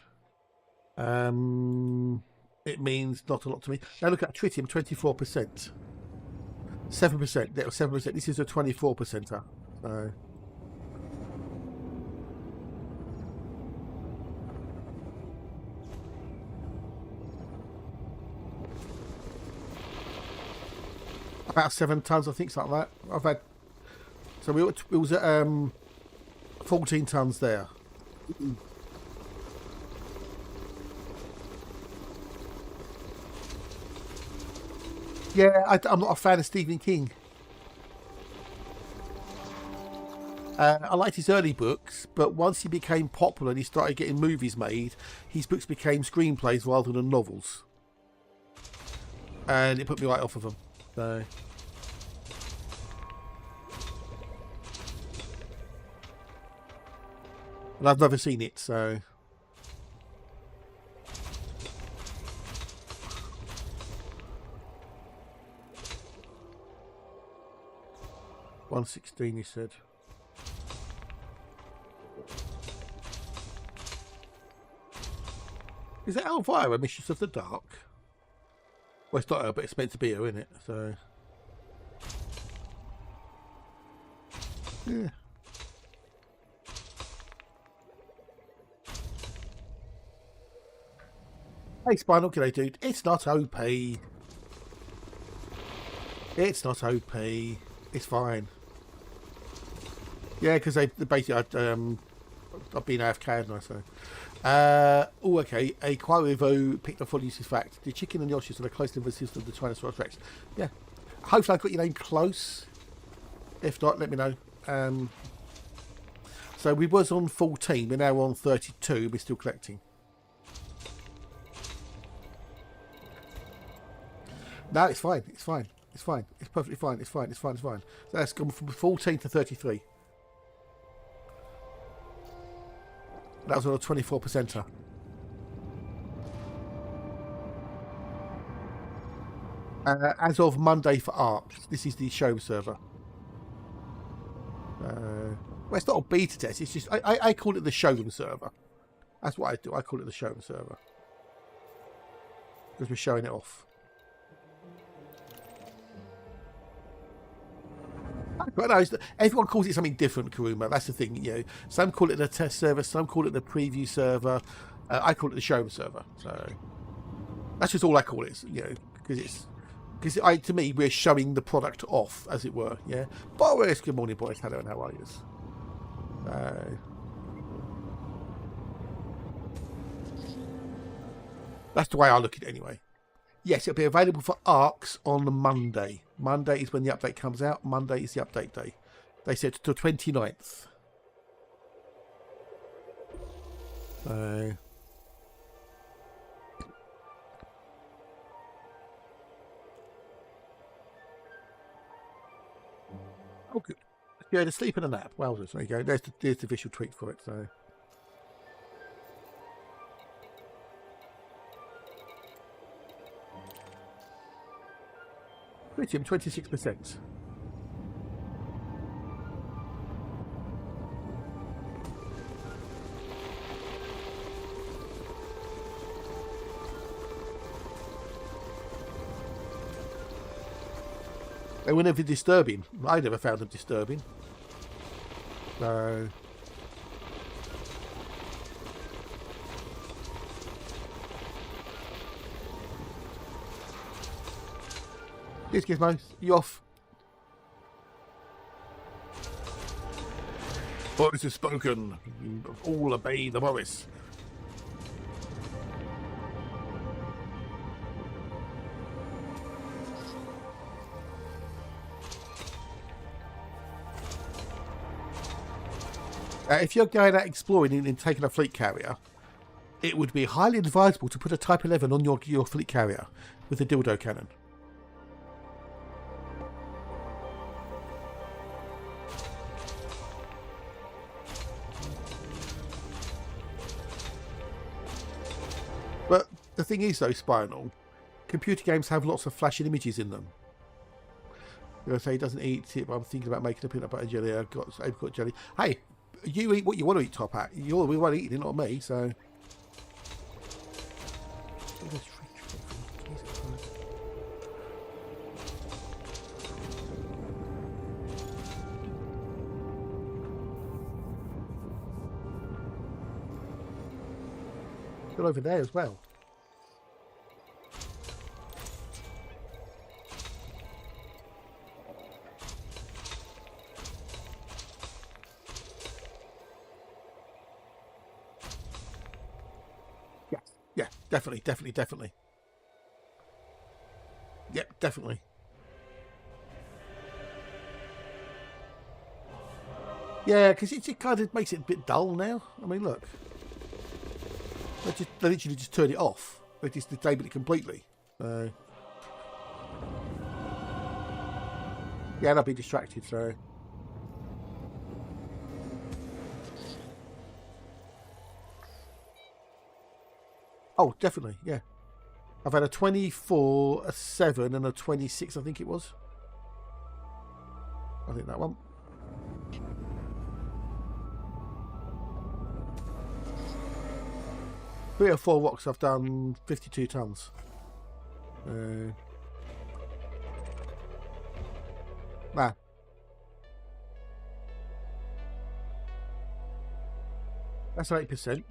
It means not a lot to me. Now look at Tritium, 24%. 7%. That was 7%. This is a 24%er. So. About 7 tons, I think, something like that. I've had. So we was at 14 tons there. Yeah, I'm not a fan of Stephen King. I liked his early books, but once he became popular and he started getting movies made, his books became screenplays rather than novels. And it put me right off of them. So. And I've never seen it, so. $116, he said. Is that Elvira, Mistress of the Dark? Well, it's not her, but it's meant to be her, isn't it? So. Yeah. Hey, Spinal, g'day, dude. It's not OP. It's not OP. It's fine. Yeah, because they basically, I've been AFK, hadn't I? So. Oh, okay. A Quarivo picked up full uses fact. The chicken and Yoshis are close to the system of the Tyrannosaurus Rex. Yeah. Hopefully I've got your name close. If not, let me know. So we was on 14. We're now on 32. We're still collecting. No, it's fine. It's fine. It's fine. It's perfectly fine. It's fine. It's fine. It's fine. So that's gone from 14 to 33. That was on a 24%er. As of Monday for Arc. This is the showroom server. Well, it's not a beta test. It's just I call it the showroom server. That's what I do. I call it the showroom server because we're showing it off. But no, everyone calls it something different, Karuma. That's the thing. You know, some call it the test server, some call it the preview server. I call it the showroom server. So that's just all I call it. You know, because to me we're showing the product off, as it were. Yeah. Boris, good morning, boys. Hello, and how are you? That's the way I look at it, anyway. Yes, it'll be available for ARCs on Monday. Monday is when the update comes out. Monday is the update day. They said to the 29th. Oh, good. Yeah, to sleep and a nap. Wowzers, there you go. There's the visual tweet for it. So. Tritium, 26%. They were never disturbing. I never found them disturbing. No. Yes, Gizmo, you off? Boris has spoken. All obey the Boris. If you're going out exploring and taking a fleet carrier, it would be highly advisable to put a Type 11 on your fleet carrier with a dildo cannon. But the thing is, though, Spinal, computer games have lots of flashing images in them. You know, say he doesn't eat it, but I'm thinking about making a peanut butter jelly. I've got apricot jelly. Hey, you eat what you want to eat, Top Hat. We want to eat it, not me, so... Still over there as well. Yeah, definitely. Yep, definitely. Yeah, because it kind of makes it a bit dull now. I mean, look. They literally just turn it off. They just disable it completely. Yeah, and I'll be distracted, so... Oh, definitely, yeah. I've had a 24, a 7, and a 26, I think it was. I think that one. Three or four rocks, I've done 52 tons. Nah. That's 8%.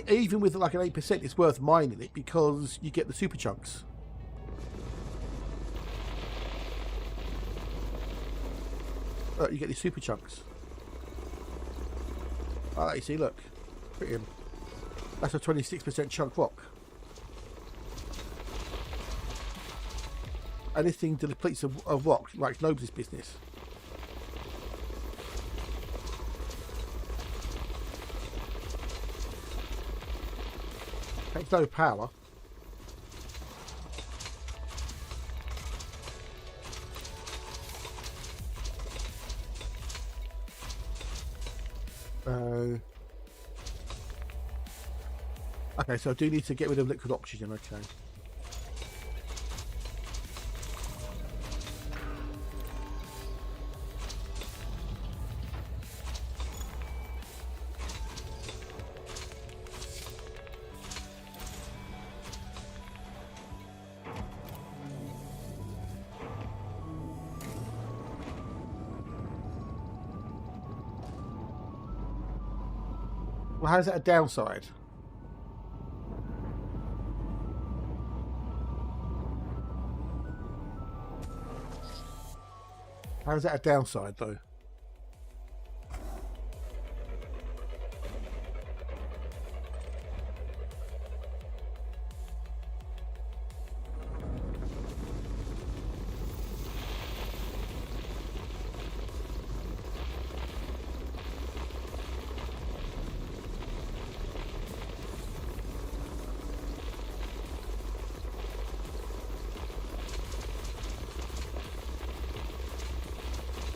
Even with like an 8%, it's worth mining it because you get the super chunks. You get the super chunks. Ah, you see, look. Pretty. That's a 26% chunk rock. Anything that depletes a rock, like nobody's business. Takes no power. Okay, so I do need to get rid of liquid oxygen, okay. Well, how's that a downside? How's that a downside, though?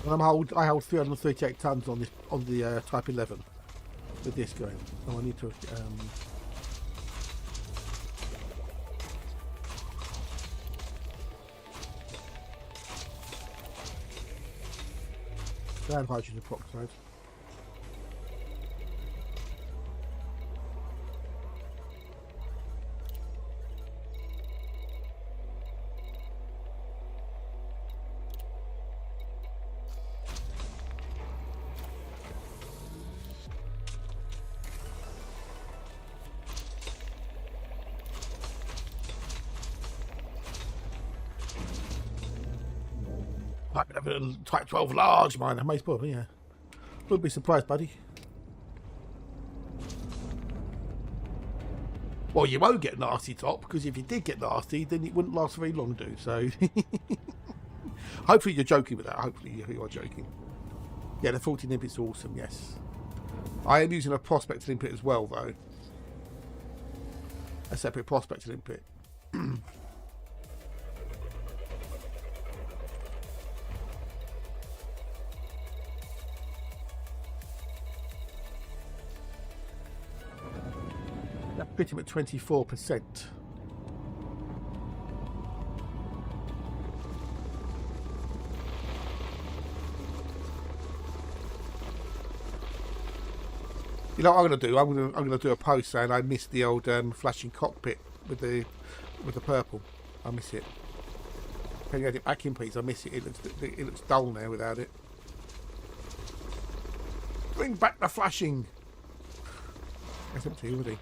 And I hold 338 tons on this on the Type 11 with this going. Oh, I need to. Down hydrogen peroxide. Type 11, Type 12 large miner, most probably, yeah. Wouldn't be surprised, buddy. Well, you won't get nasty top, because if you did get nasty, then it wouldn't last very long, do. So, hopefully you're joking with that. Hopefully you are joking. Yeah, the 14 limpet's awesome, yes. I am using a Prospector limpet as well, though. A separate Prospector limpet. That put him at 24%. You know what I'm going to do? I'm going to do a post saying I missed the old flashing cockpit with the purple. I miss it. Can you add it back in, please? I miss it. It looks dull now without it. Bring back the flashing. That's up to you, buddy.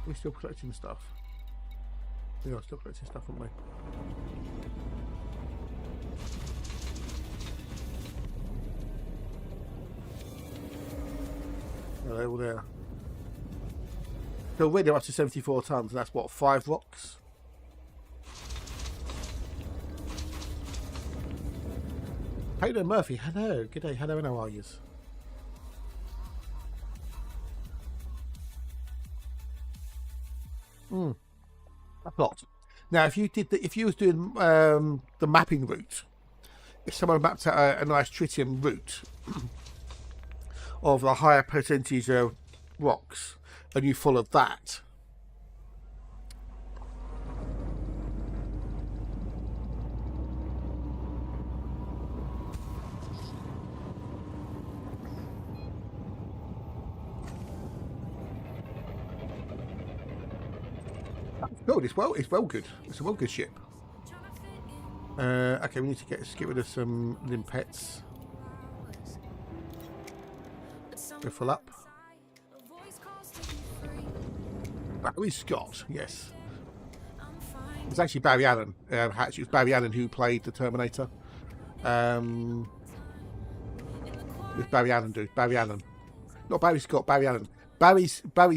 We're still collecting stuff. We are still collecting stuff, aren't we? Oh, they're all there. So we're up to 74 tons, and that's what, 5 rocks? Hello, Murphy. Hello. Good day. Hello, and how are you? A plot. Now, if you was doing the mapping route, if someone mapped out a nice tritium route of a higher percentage of rocks, and you followed that, good. It's well good. It's a well good ship. Okay, we need to get rid of some limpets. We're full up. Barry Scott, yes. It's actually Barry Allen. Hatch. It was Barry Allen who played the Terminator. It was Barry Allen, dude. Barry Allen, not Barry Scott. Barry Allen. Barry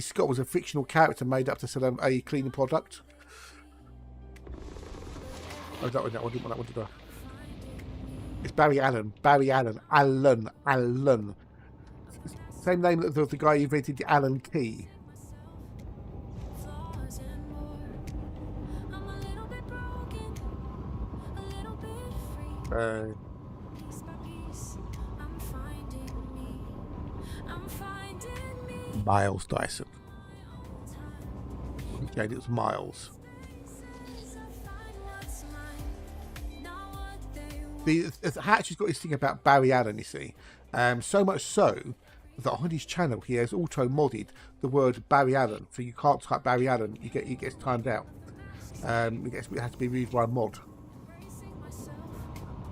Scott was a fictional character made up to sell a cleaning product. Oh, that one didn't want that one to go. It's Barry Allen. Barry Allen. Allen. Same name as the guy who invented the Allen key. Miles Dyson. Okay, it was Miles. The Hatch has got this thing about Barry Allen, you see. So much so that on his channel he has auto modded the word Barry Allen, so you can't type Barry Allen. It gets timed out. It has to be read by a mod.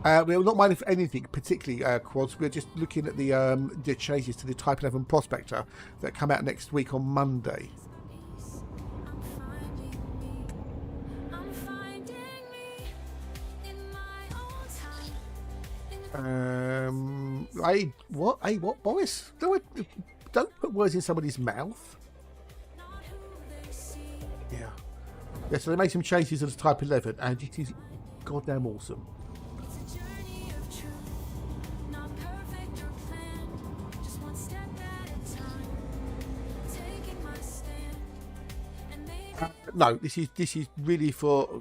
We're not minding for anything particularly, Quads. We're just looking at the changes to the Type 11 Prospector that come out next week on Monday. What, Boris? Don't put words in somebody's mouth. Yeah. Yeah, so they made some changes to the Type 11, and it is goddamn awesome. No, this is really for.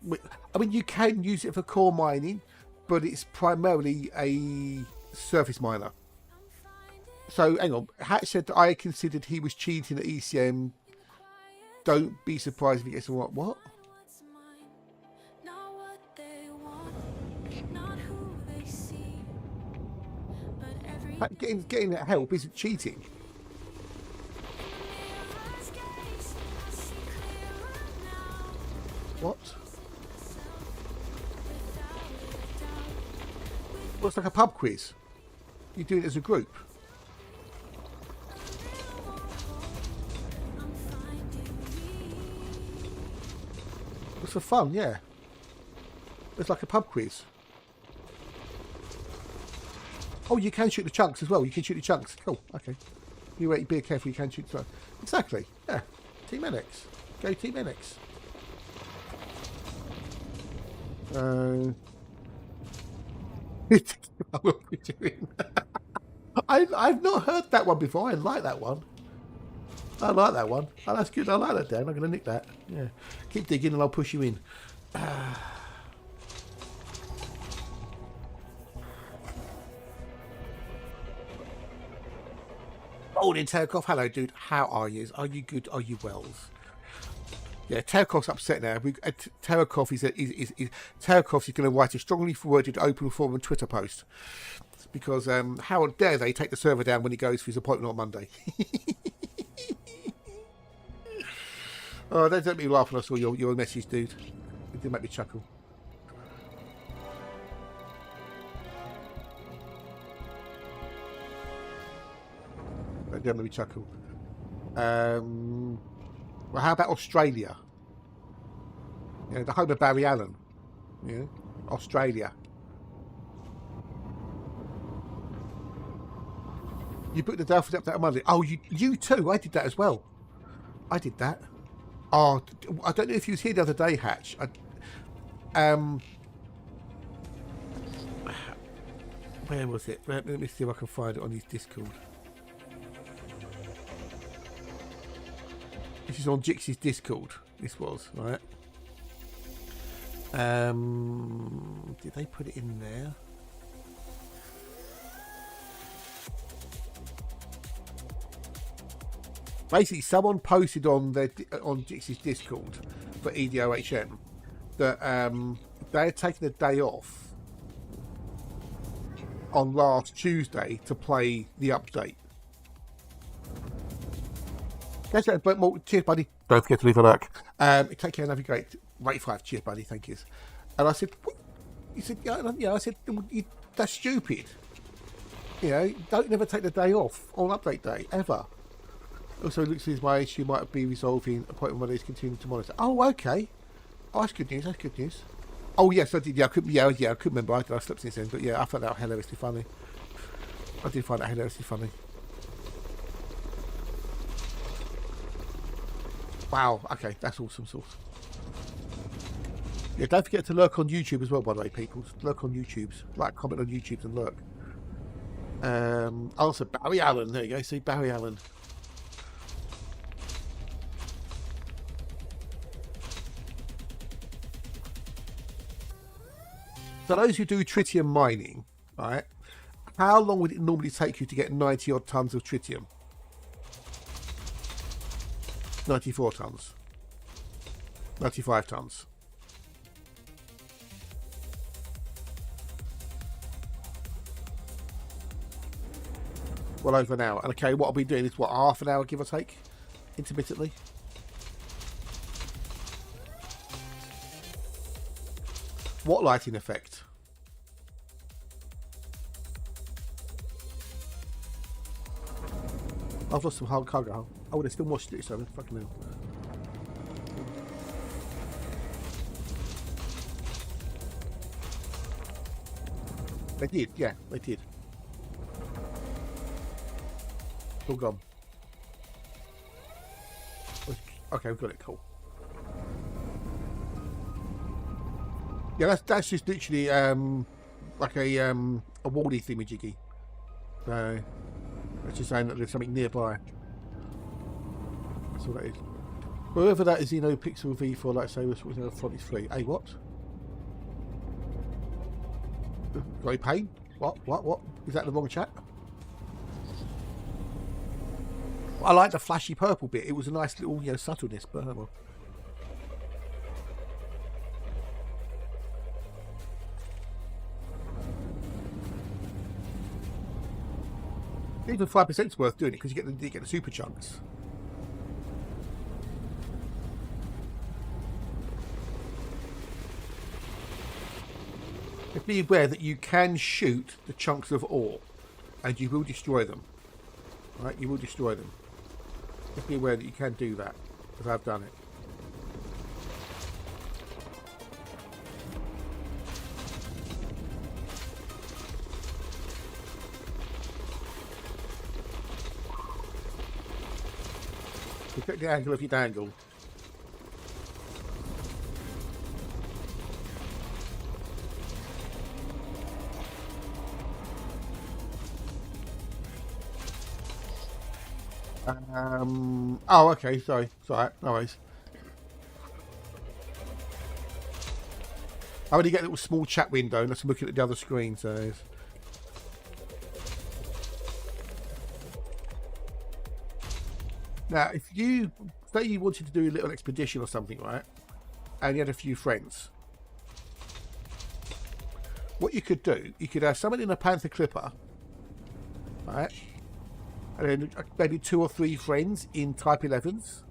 I mean, you can use it for core mining, but it's primarily a surface miner. So, hang on. Hatch said that I considered he was cheating at ECM. Don't be surprised if he gets a what? Getting that help isn't cheating. What? Well, it's like a pub quiz. You do it as a group. It's for fun, yeah. It's like a pub quiz. Oh, you can shoot the chunks as well. You can shoot the chunks. Cool. Okay. You be careful. You can shoot the chunks. Exactly. Yeah. Team NX. Go Team NX. What we're doing. I've not heard that one before. I like that one. I like that one. Oh, that's good. I like that, Dan. I'm going to nick that. Yeah. Keep digging and I'll push you in. Morning, Terkov. Hello, dude. How are you? Are you good? Are you well? Yeah, Terkov's upset now. Terkov is going to write a strongly worded open forum Twitter post because how dare they take the server down when he goes for his appointment on Monday? Oh, don't make me laugh when I saw your message, dude. It did make me chuckle. It did make me chuckle. Well, how about Australia? You know, the home of Barry Allen. You know, Australia. You booked the Delphi up that Monday. Oh, you too. I did that as well. I did that. Oh, I don't know if you was here the other day, Hatch. Where was it? Let me see if I can find it on his Discord. This is on Jix's Discord. This was, right? Did they put it in there? Basically, someone posted on Jix's Discord for EDOHM that they had taken a day off on last Tuesday to play the update. Cheers, buddy. Don't forget to leave a like. Take care and have a great rate 5. Cheers, buddy. Thank you. And I said, what? He said, yeah. I said, that's stupid. You know, don't never take the day off on update day ever. Also, it looks as my issue might be resolving. Appointment Mondays continuing to monitor. Oh, okay. Oh, that's good news. That's good news. Oh yes, I did. Yeah, I couldn't remember. I slept since then, but yeah, I found that hilariously funny. I did find that hilariously funny. Wow, okay, that's awesome sauce. Yeah, don't forget to lurk on YouTube as well, by the way, people. Lurk on YouTube. Like, comment on YouTube and lurk. Also, Barry Allen. There you go. See, Barry Allen. For those who do tritium mining, right, how long would it normally take you to get 90 odd tons of tritium? 94 tons. 95 tons. well over an hour. And okay, what I'll be doing is what, half an hour give or take, intermittently. What lighting effect? I've lost some hard cargo. Oh, they still washed it, so fucking hell. They did, yeah, they did. All gone. Okay, we've got it. Cool. Yeah, that's just literally like a Wally thingamajiggy. So that's just saying that there's something nearby. That's all that is. Whoever that is, you know, Pixel V for, like, say, was front is free. Hey, what? Got pain? What? Is that the wrong chat? I like the flashy purple bit. It was a nice little, you know, subtleness, but well. Even 5% is worth doing it because you get the super chunks. But be aware that you can shoot the chunks of ore, and you will destroy them. Right? You will destroy them. Just be aware that you can do that, because I've done it. Check the angle of your dangle. Oh, okay. Sorry. Sorry. No worries. I already get a little small chat window, and I'm looking at the other screen. So. Now, if you say you wanted to do a little expedition or something, right, and you had a few friends, what you could do, you could have someone in a Panther Clipper, right, and then maybe 2 or 3 friends in Type 11s.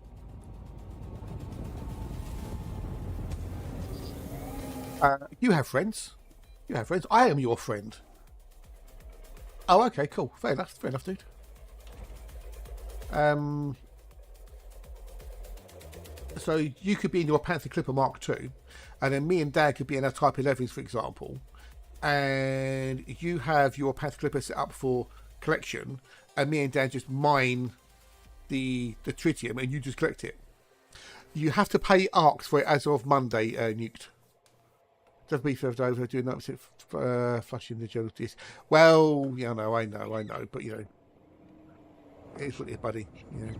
You have friends. You have friends. I am your friend. Oh, okay, cool. Fair enough, dude. So you could be in your Panther Clipper Mark II, and then me and Dad could be in our Type 11s, for example, and you have your Panther Clipper set up for collection, and me and Dad just mine the tritium, and you just collect it. You have to pay ARX for it as of Monday, Nuked. Doesn't be served over doing that, flushing the journal disc. Well, yeah, no, I know, but you know, it's what it is, buddy. You know.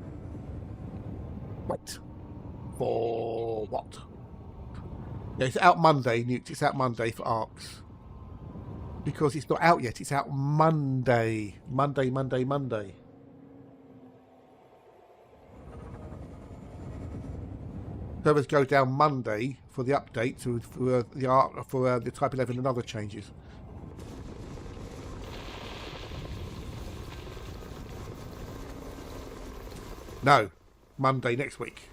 Wait. For what? Yeah, it's out Monday, Nuked. It's out Monday for ARX. Because it's not out yet. It's out Monday. Monday. Servers go down Monday for the update for the Type 11 and other changes. No, Monday next week.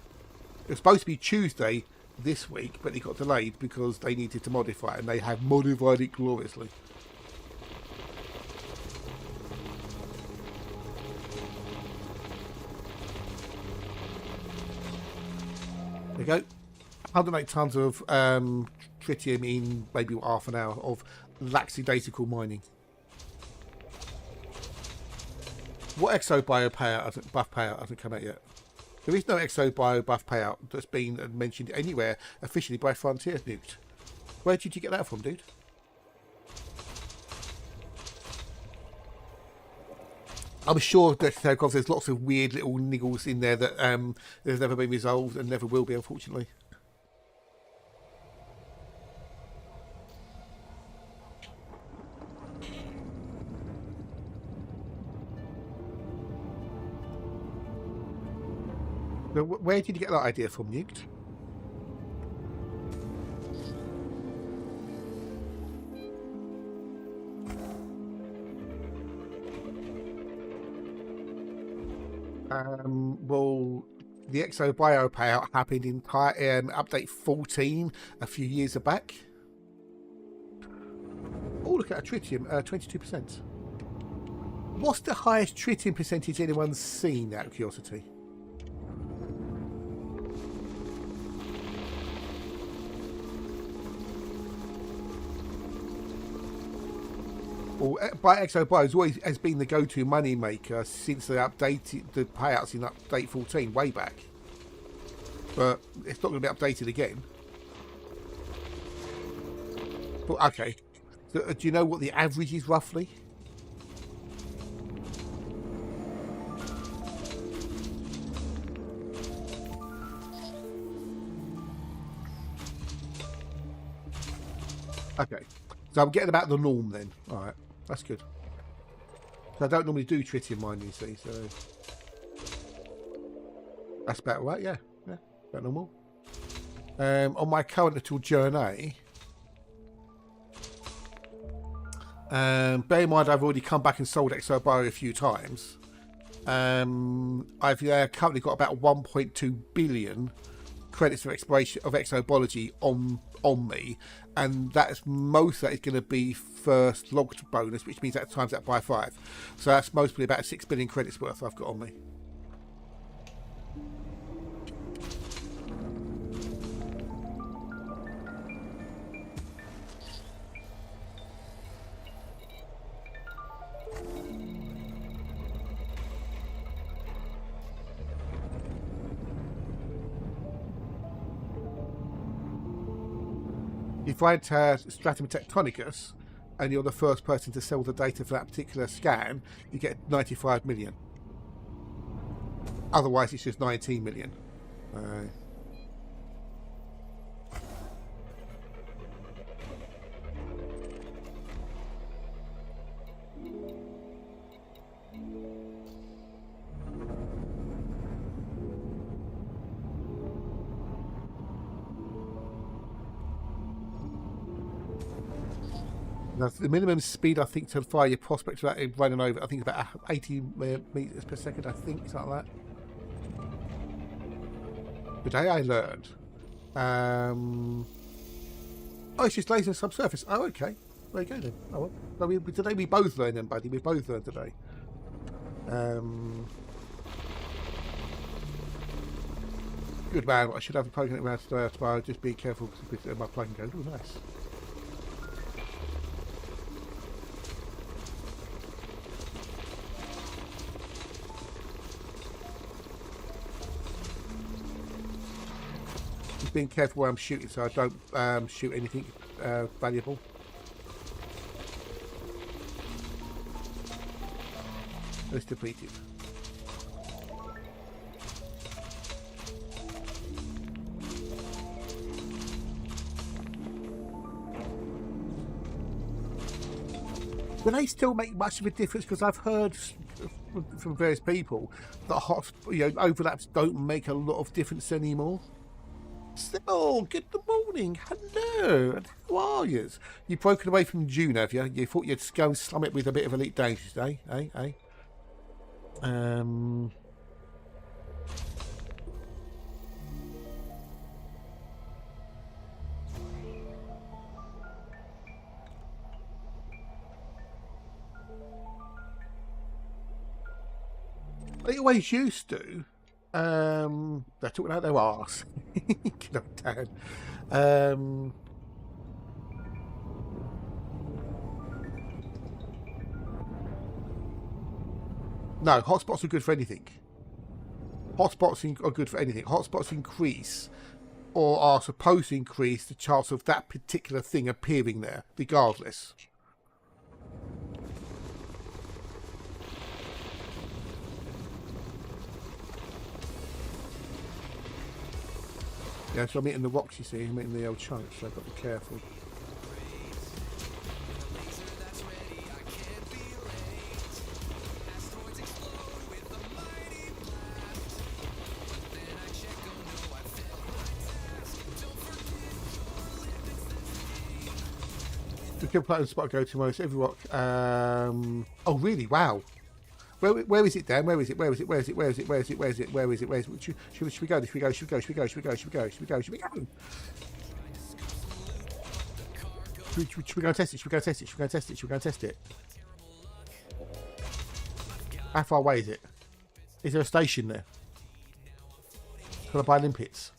It was supposed to be Tuesday this week, but it got delayed because they needed to modify it, and they have modified it gloriously. There you go. 108 tons of tritium in maybe half an hour of lackadaisical mining. What exobio payout, buff payout hasn't come out yet? There is no exobio buff payout that's been mentioned anywhere officially by Frontier, Nuked. Where did you get that from, dude? I'm sure that there's lots of weird little niggles in there that there's never been resolved and never will be, unfortunately. Now, where did you get that idea from, Nuked? Well, the Exo Bio payout happened in update 14 a few years back. Oh, look at a Tritium, 22%. What's the highest Tritium percentage anyone's seen, out of curiosity? Well, Exo Bio has been the go-to money maker since they updated the payouts in update 14 way back. But it's not going to be updated again. But, okay. So, do you know what the average is roughly? Okay. So I'm getting about the norm then. All right. That's good. So I don't normally do tritium mining, you see, so that's about right, yeah. Yeah, about normal. On my current little journey, bear in mind I've already come back and sold Exo Bio a few times. I've currently got about 1.2 billion credits of exploration of exobiology on me, and that's most of that is going to be first logged bonus, which means that times that by 5. So that's mostly about 6 billion credits worth I've got on me. If I had Stratum Tectonicus and you're the first person to sell the data for that particular scan, you get 95 million. Otherwise, it's just 19 million. Now, the minimum speed, I think, to fire your Prospector is running over, I think, about 80 meters per second, I think, something like that. Today I learned. Oh, it's just laser subsurface. Oh, okay. There you go then. Oh, well. Today we both learned then, buddy. We both learned today. Good man. I should have a poking it around tomorrow. Just be careful with my plug and go. Oh, nice. Being careful where I'm shooting so I don't shoot anything valuable. It's depleted. Do they still make much of a difference? Because I've heard from various people that overlaps don't make a lot of difference anymore. Oh, good morning. Hello. And how are you? You've broken away from June, have you? You thought you'd go and slum it with a bit of Elite Dangerous, eh? They always used to. They're talking out their arse. Get up down. No, hotspots are good for anything. Hotspots are good for anything. Hotspots increase or are supposed to increase the chance of that particular thing appearing there, regardless. Yeah, so I'm hitting the rocks, you see, I'm hitting the old chunks, so I've got to be careful. The kill platinum spot I go to most every rock. Oh really? Wow. Where is it, Dan? Where is it? Where is it? Where is it? Where is it? Where is it? Where is it? Where is it? Where is it? Should we go? Should we go? Should we go? Should we go? Should we go? Should we go? Should we go? Should we go? Should we go and test it? Should we go and test it? Should we go and test it? Should we go and test it? How far away is it? Is there a station there? Can I buy limpets?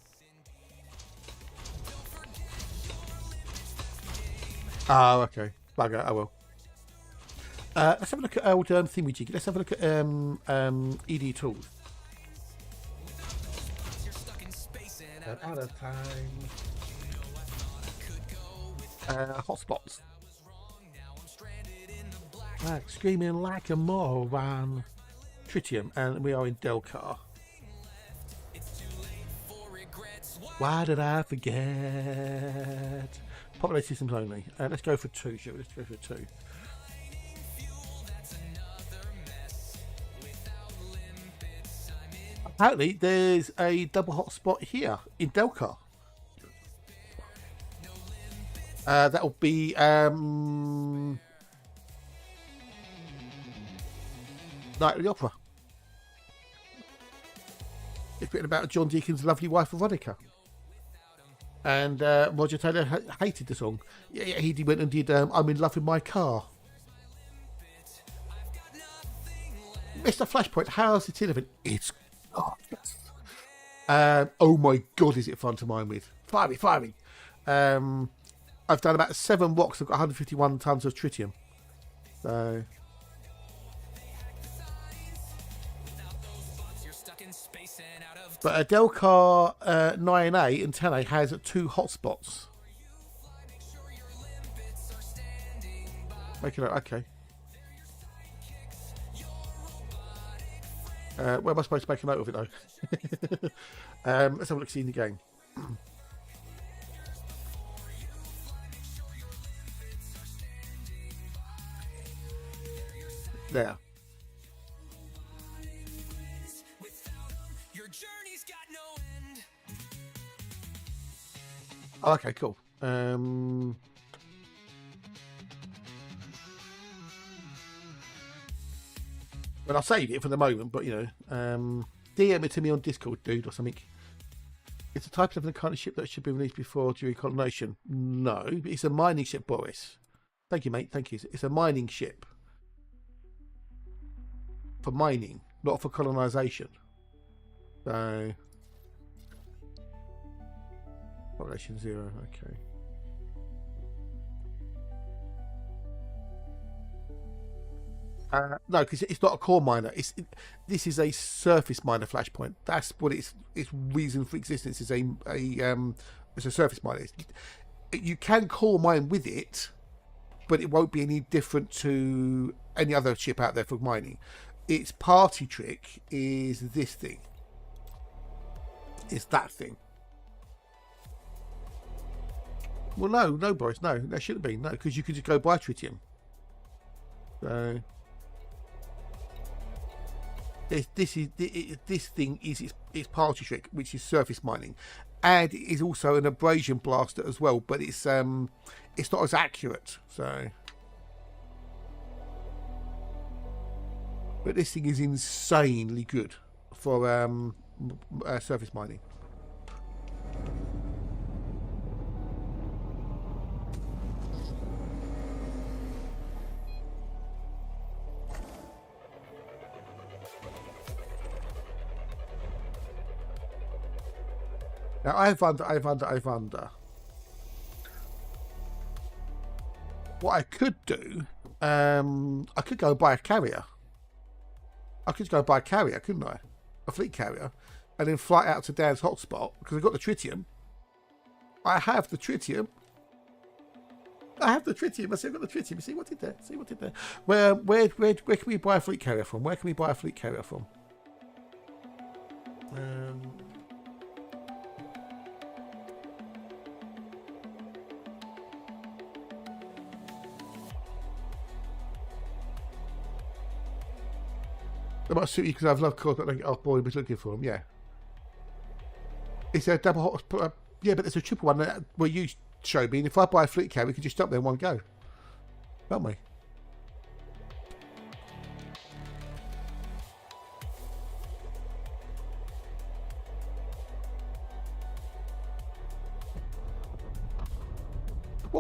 Oh, okay. Bugger. I will. Let's have a look at old thingamajig. Let's have a look at ED tools. Out of time. Hotspots. Like screaming like a moron. Tritium, and we are in Delcar. Why did I forget? Populated systems only. Let's go for 2, shall we? Let's go for 2. Apparently, there's a double hotspot here in Delcar. That'll be Night of the Opera. It's written about John Deacon's lovely wife Veronica. And Roger Taylor hated the song. Yeah, he went and did I'm in Love with My Car. Mr. Flashpoint, how's it in? It's oh my god, is it fun to mine with? Fiery. I've done about 7 rocks. I've got 151 tons of tritium. So but Delcar 9A and 10A has 2 hotspots. Make it okay. Where am I supposed to make a note of it though? Let's have a look see in the game. There. Oh, okay, cool. Well, I'll save it for the moment, but you know, DM it to me on Discord, dude, or something. It's a type of the kind of ship that should be released before during coronation. No, it's a mining ship, Boris. Thank you, mate. Thank you. It's a mining ship for mining, not for colonization. So, population 0. Okay. No, because it's not a core miner. This is a surface miner flashpoint. That's what its reason for existence is. It's a surface miner. You can core mine with it, but it won't be any different to any other ship out there for mining. Its party trick is this thing. It's that thing. Well, no, Boris, no, there shouldn't be, no, because you could just go buy tritium. So. This thing is its party trick, which is surface mining, and it is also an abrasion blaster as well. But it's not as accurate. So, but this thing is insanely good for surface mining. Now, I wonder. What I could do, I could go and buy a carrier. I could go and buy a carrier, couldn't I? A fleet carrier. And then fly out to Dan's hotspot, because I've got the tritium. I have the tritium. I have the tritium. I see, I've got the tritium. You see what did there? See what did there? Where can we buy a fleet carrier from? Where can we buy a fleet carrier from? That might suit you because I've loved cars, but oh boy, we're looking for them. Yeah, it's a double hot. Yeah, but there's a triple one where you showed me. And if I buy a fleet carrier, we can just stop there in one go, can't we?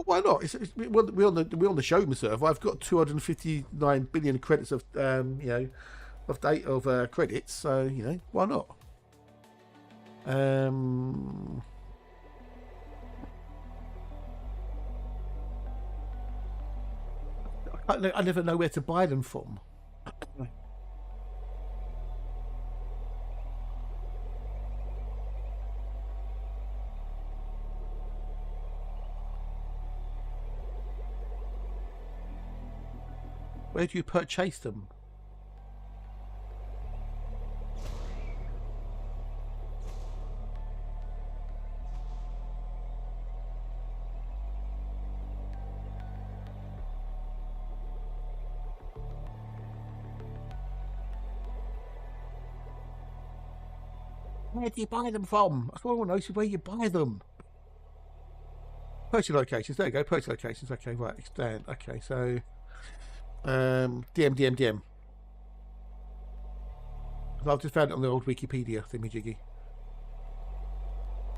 Well, why not? We're on the Showman server. I've got 259 billion credits of credits. So why not? I never know where to buy them from. Where do you purchase them? Where do you buy them from? That's what I want to know, is where you buy them. Purchase locations. There you go. Purchase locations. Okay, right. Extend. Okay, so DM. I've just found it on the old Wikipedia thingy-jiggy.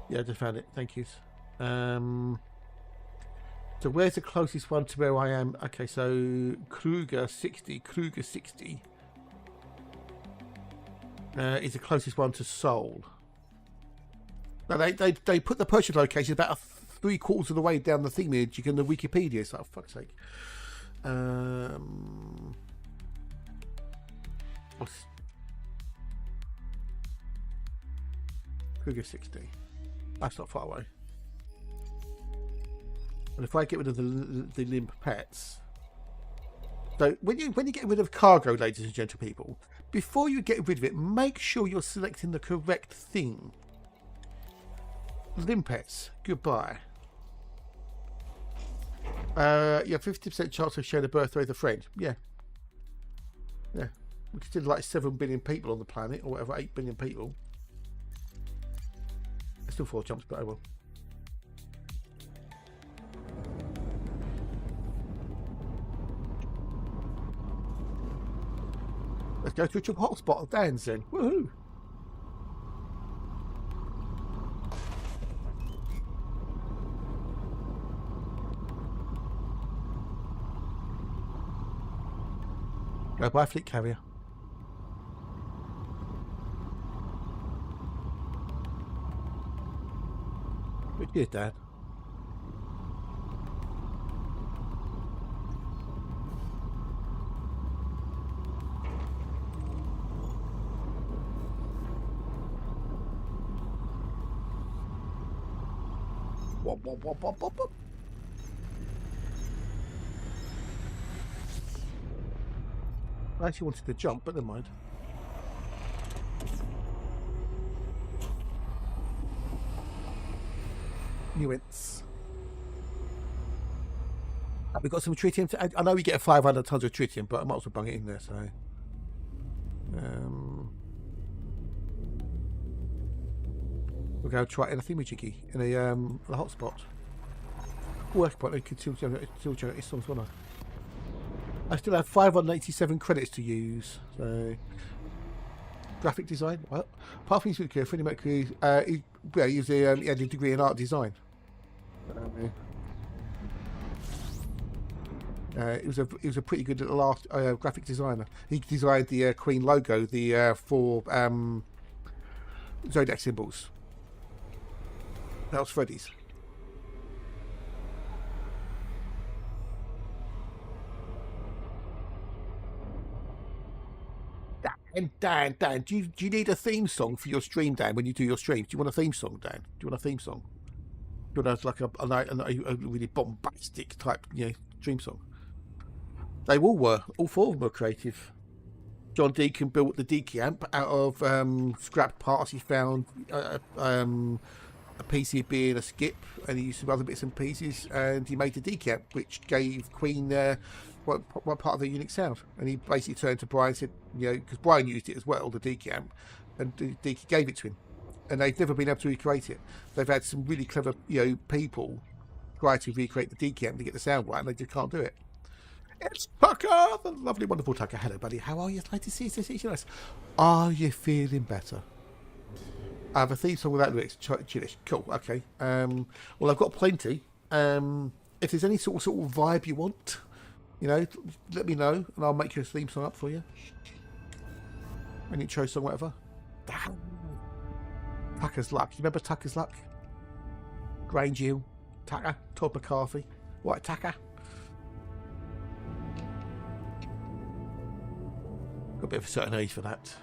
Yeah, I just found it. Thank you. So where's the closest one to where I am? Okay, so Kruger 60 is the closest one to Seoul. Now they put the purchase location about 3/4 of the way down the thingy in the Wikipedia. So, oh, fuck's sake. Kruger 60. That's not far away. And if I get rid of the limpets, so when you get rid of cargo, ladies and gentle people, before you get rid of it, make sure you're selecting the correct thing. Limpets, goodbye. You have 50% chance of sharing the birthday with a friend. Yeah. We consider like 7 billion people on the planet, or whatever, 8 billion people. There's still 4 jumps, but I will. Let's go to a trip hotspot of Dan's then. Woohoo! Go by fleet carrier. Good, Dan. Wop. I actually wanted to jump, but never mind. Nuance. We've got some tritium to add. I know we get 500 tons of tritium, but I might as well bung it in there. So, we'll go try anything with Jiggy in a hotspot. Work point. I can still generate this songs, won't I still have 587 credits to use. So, graphic design. Well, apart from his career, Freddie Mercury, he had a degree in art design. He was a pretty good little graphic designer. He designed the Queen logo, the 4 zodiac symbols. That was Freddie's. And Dan, do you need a theme song for your stream, Dan, when you do your streams? Do you want a theme song, Dan? Do you want a theme song? Do you want like a really bombastic type, stream song? They all were. All 4 of them were creative. John Deacon built the decamp out of scrapped parts he found, a PCB and a skip, and he used some other bits and pieces, and he made the decamp, which gave Queen one part of the unique sound. And he basically turned to Brian and said, because Brian used it as well, the decamp, and Deaky gave it to him. And they've never been able to recreate it. They've had some really clever, people try to recreate the decamp to get the sound right, and they just can't do it. It's Tucker, the lovely, wonderful Tucker. Hello, buddy. How are you? It's nice to see you. Nice. Are you feeling better? I have a theme song without lyrics. Chillish. Cool. Okay. Well, I've got plenty. if there's any sort of vibe you want, you know, let me know and I'll make your theme song up for you. An intro song, whatever. Tucker's Luck. You remember Tucker's Luck? Grange Hill, Tucker, Todd McCarthy, White Tucker. Got a bit of a certain age for that.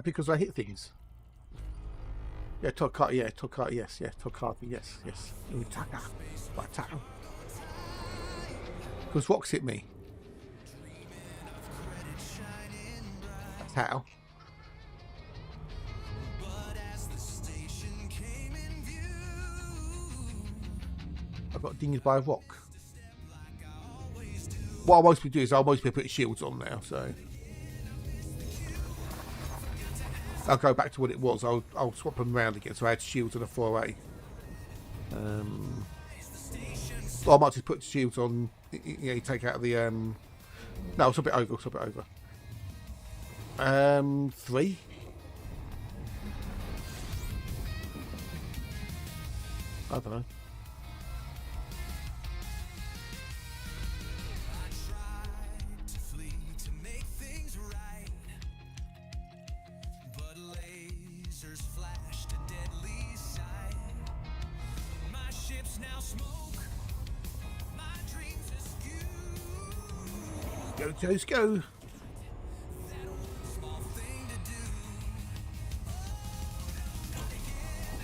Because I hit things. Yeah, Todd Carter, yes, Todd Carter, yes. Ooh, Tucker. Like Tucker. Because rocks hit me. That's how. I got dinged by a rock. What I'll mostly do is I'll mostly put shields on now, so. I'll go back to what it was. I'll swap them around again. So I had shields and a 4A. Well, I might just put shields on. You take out the. No, I'll swap it over. 3. I don't know. Let's go.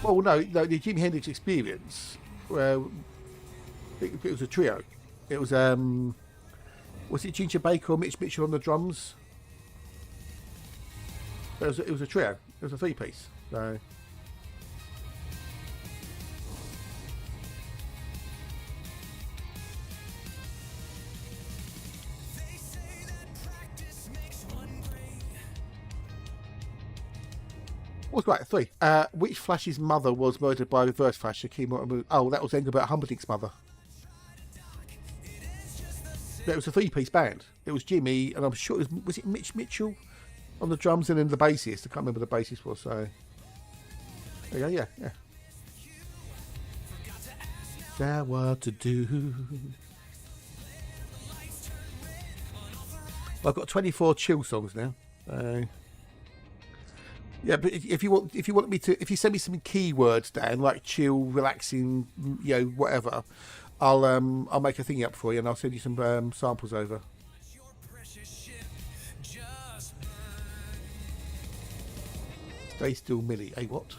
Well, no, the Jimi Hendrix Experience, it was a trio. It was was it Ginger Baker or Mitch Mitchell on the drums? It was a trio. It was a 3-piece. So. What's right? 3. Which Flash's mother was murdered by Reverse Flash? Oh, that was Engelbert Humperdinck's mother. It was a 3-piece band. It was Jimmy, and I'm sure was it Mitch Mitchell on the drums, and then the bassist. I can't remember the bassist was. So yeah. Now what to do? Well, I've got 24 chill songs now. Yeah, but if you want me to, if you send me some keywords, Dan, like chill, relaxing, you know, whatever, I'll make a thingy up for you, and I'll send you some samples over. Stay still, Millie. Hey, what?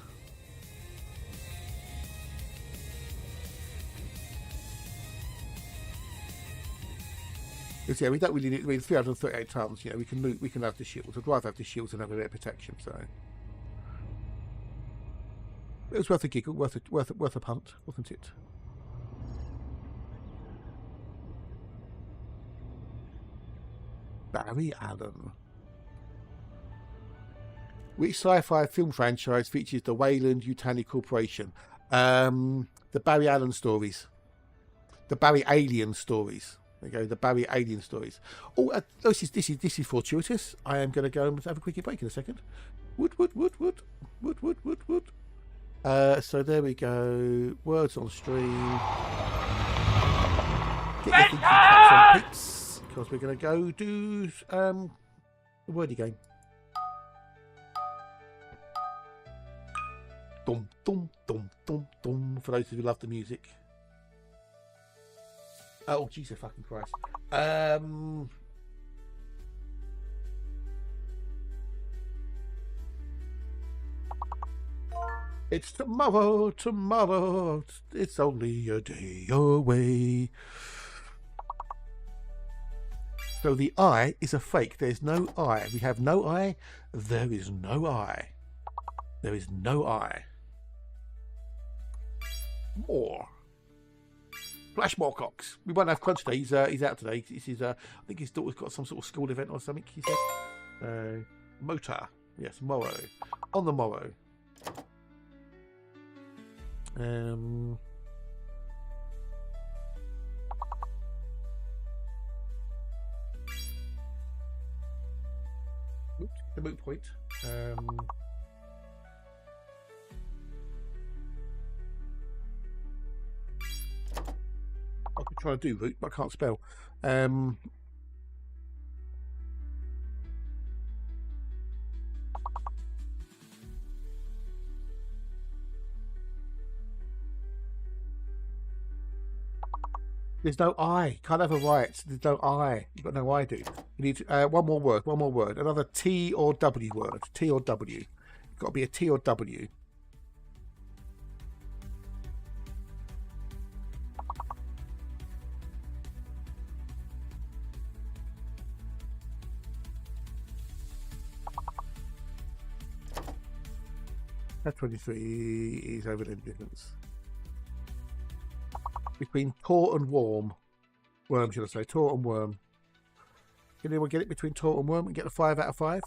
Because, yeah, we don't really need. I mean, 338 tons. You know, we can have the shields. I'd rather have the shields and have a bit of protection. So. It was worth a giggle, worth a punt, wasn't it? Barry Allen. Which sci-fi film franchise features the Weyland-Yutani Corporation? The Barry Allen stories. The Barry Alien stories. There you go, the Barry Alien stories. Oh, this is fortuitous. I am going to go and have a quickie break in a second. Wood. So there we go. Words on stream. Get your some peeps, because we're going to go do the wordy game. Dum dum dum dum dum. For those who love the music. Oh, Jesus fucking Christ. It's tomorrow. It's only a day away. So the eye is a fake. There's no eye. We have no eye. There is no eye. There is no eye. More. Flash Moorcox. We won't have Crunch today. He's out today. This is I think his daughter's got some sort of school event or something. He said. Motor. Yes, morrow. On the morrow. Oops, the moot point. I could try to do root, but I can't spell. There's no I. Can't have a right. There's no I. You've got no I, do. You need one more word. One more word. Another T or W word. T or W. It's got to be a T or W. That 23 is over the distance. Between taut and warm. Worm, should I say. Taut and worm. Can anyone get it between taut and worm and get a 5 out of 5?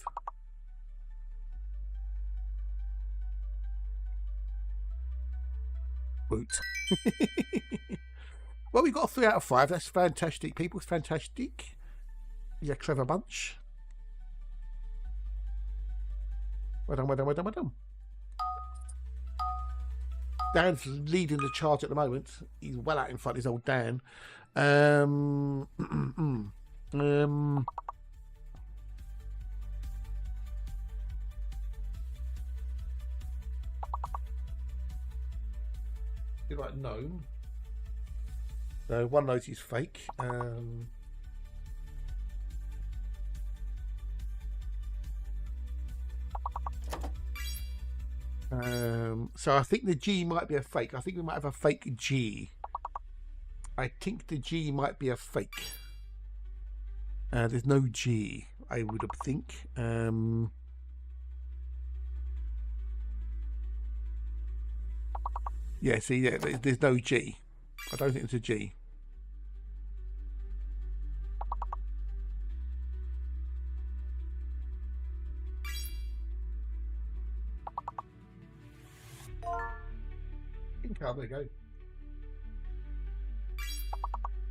Boot. Well, we got a 3 out of 5. That's fantastic, people. It's fantastic. You're a clever bunch. Well done, well done, well done, well done. Dan's leading the charge at the moment. He's well out in front, his old Dan. You're like gnome. So one knows he's fake. So I think the G might be a fake. I think we might have a fake G. I think the G might be a fake. There's no G, I would think. Yeah, see, yeah, there's no G. I don't think it's a G. There we go.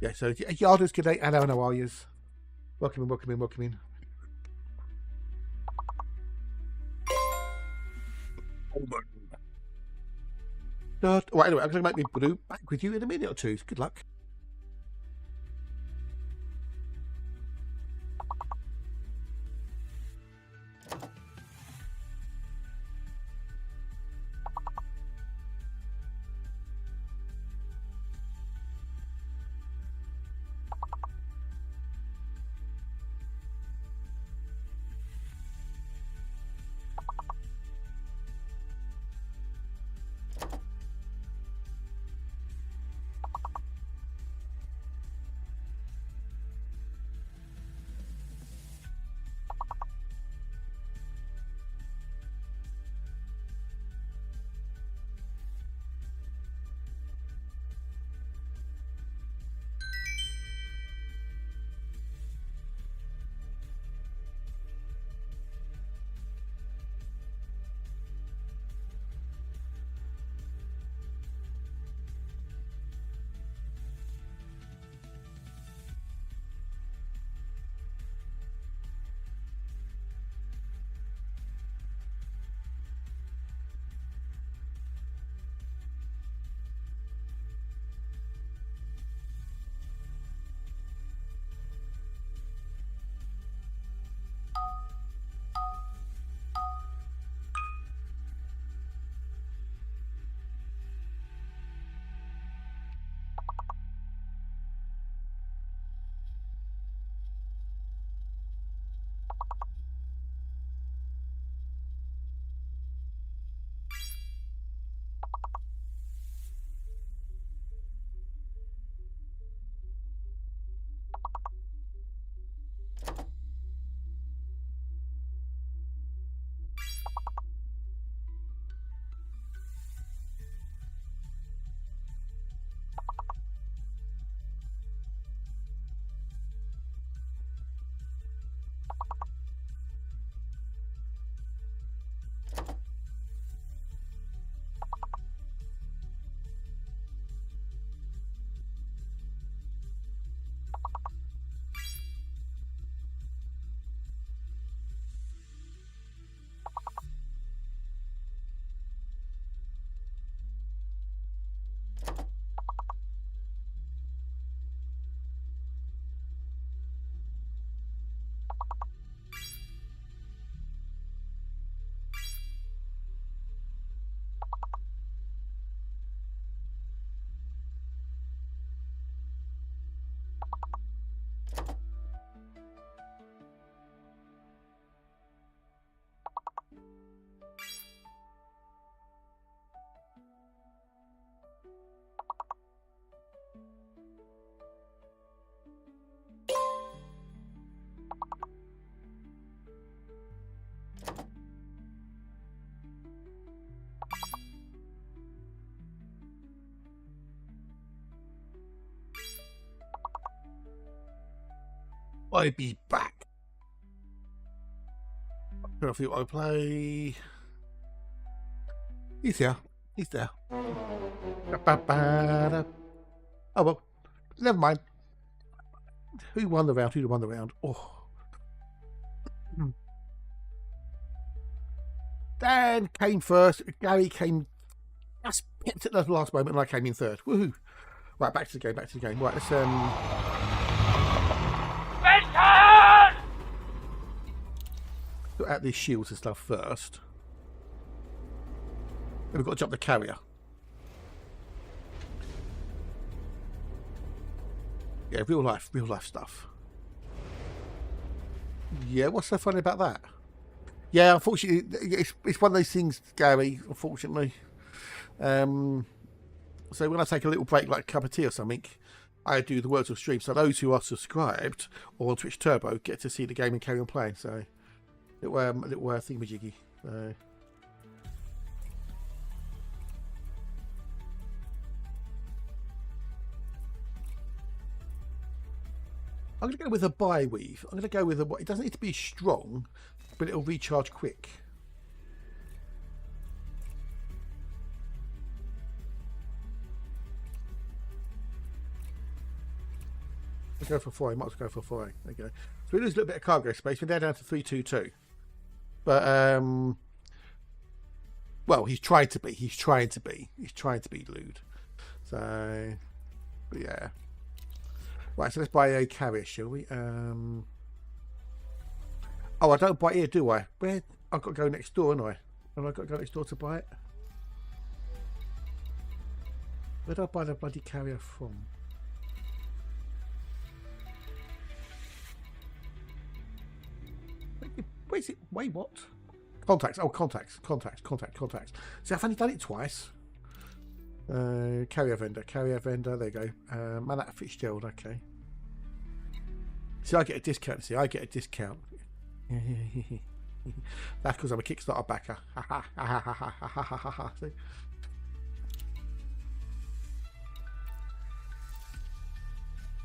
Yeah, so Yarders, good day. Hello, how are yous? Welcome in, welcome in, welcome in. Right, anyway, I'm going to make me blue back with you in a minute or two. Good luck. I'll be back. Turn off the autoplay. He's here. He's there. Ba-ba-ba-da. Oh well, never mind. Who won the round? Who won the round? Oh. Dan came first. Gary came just picked at the last moment, and I came in third. Woohoo! Right, back to the game. Back to the game. Right, let's sort out these shields and stuff first. Then we've got to jump the carrier. Yeah, real life stuff. Yeah, what's so funny about that? Yeah, unfortunately, it's one of those things, Gary. Unfortunately, so when I take a little break, like a cup of tea or something, I do the words of stream. So those who are subscribed or on Twitch Turbo get to see the game and carry on playing. So little thingamajiggy. So. I'm going to go with a buy weave. I'm going to go with it doesn't need to be strong, but it'll recharge quick. I'll go for 4. I might as well go for 4. There you go. So we lose a little bit of cargo space. We're now down to 322. But well, he's trying to be lewd. So, but yeah. Right, so let's buy a carrier, shall we? Oh, I don't buy it here, do I? Where? I've got to go next door, haven't I? And I've got to go next door to buy it. Where do I buy the bloody carrier from? Where's it? Wait, what? Contacts. Oh, contacts. See, I've only done it twice. Carrier vendor. There you go. Manat Fitzgerald. Okay. See, I get a discount. That's because I'm a Kickstarter backer. See?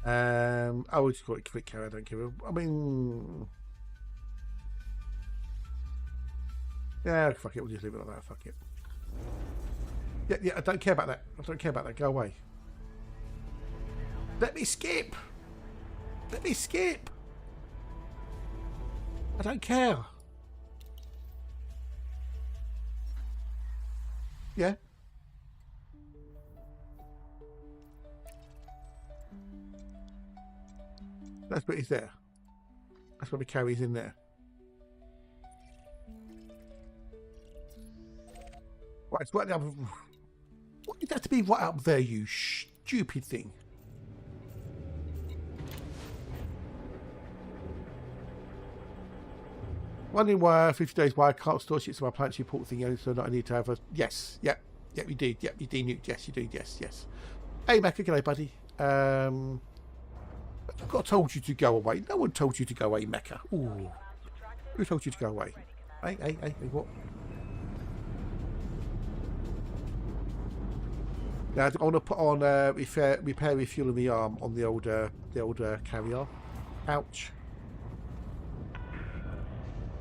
I would just call it quick carrier. I don't care. I mean, yeah, fuck it. We'll just leave it like that. Fuck it. Yeah, I don't care about that. Go away. Let me skip. I don't care. Yeah. That's what is there. That's what the carry's in there. Right, it's right up. What did that to be right up there, you stupid thing? Wondering why 50 days why I can't store shit to my plants report thing, so that I need to have a yes, yep, you did, yep, you did, yes, you do, yes. Hey Macca, g'day buddy. I've got told you to go away. No one told you to go away, Macca. Ooh. Who told you to go away? Hey, what? Now I want to put on repair refueling the arm on the old carrier. Ouch.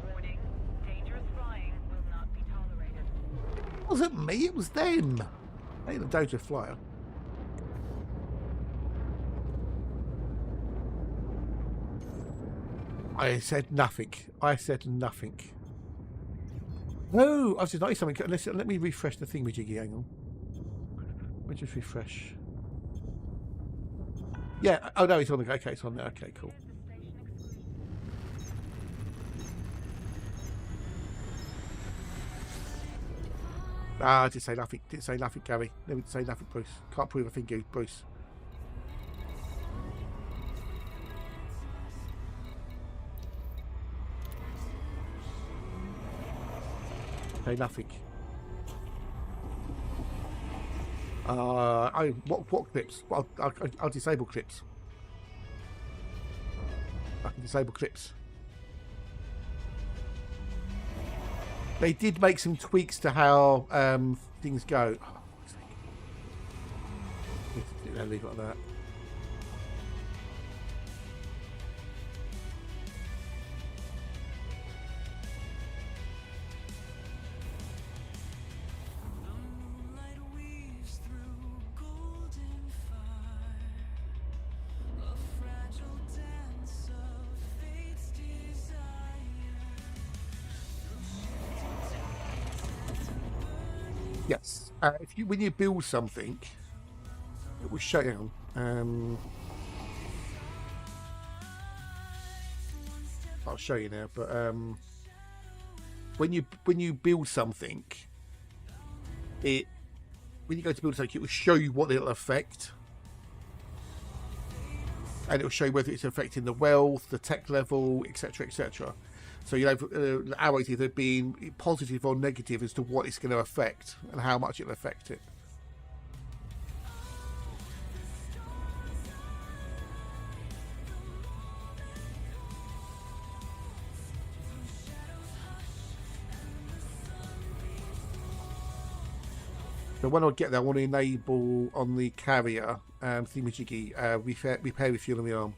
Warning, dangerous flying will not be tolerated. It wasn't me, it was them. They ain't a dangerous flyer. I said nothing. No, I've just noticed something. Let me refresh the thing with Jiggy. Hang on. Let me just refresh. Yeah. Oh no, it's on. Okay, it's on there. Okay, cool. I didn't say nothing. Gary. Didn't say nothing, Bruce. Can't prove a thing, you, Bruce. Say nothing. What clips? Well, I'll disable clips. I can disable clips. They did make some tweaks to how things go. Oh, leave it like that. Yes. If you when you build something, it will show you. I'll show you now. But when you build something, when you go to build something, it will show you what it'll affect, and it will show you whether it's affecting the wealth, the tech level, etc., etc. So you know, the arrows either being positive or negative as to what it's going to affect and how much it'll affect it. So when I get there, I want to enable on the carrier thingamajiggy repair refuel on the arm.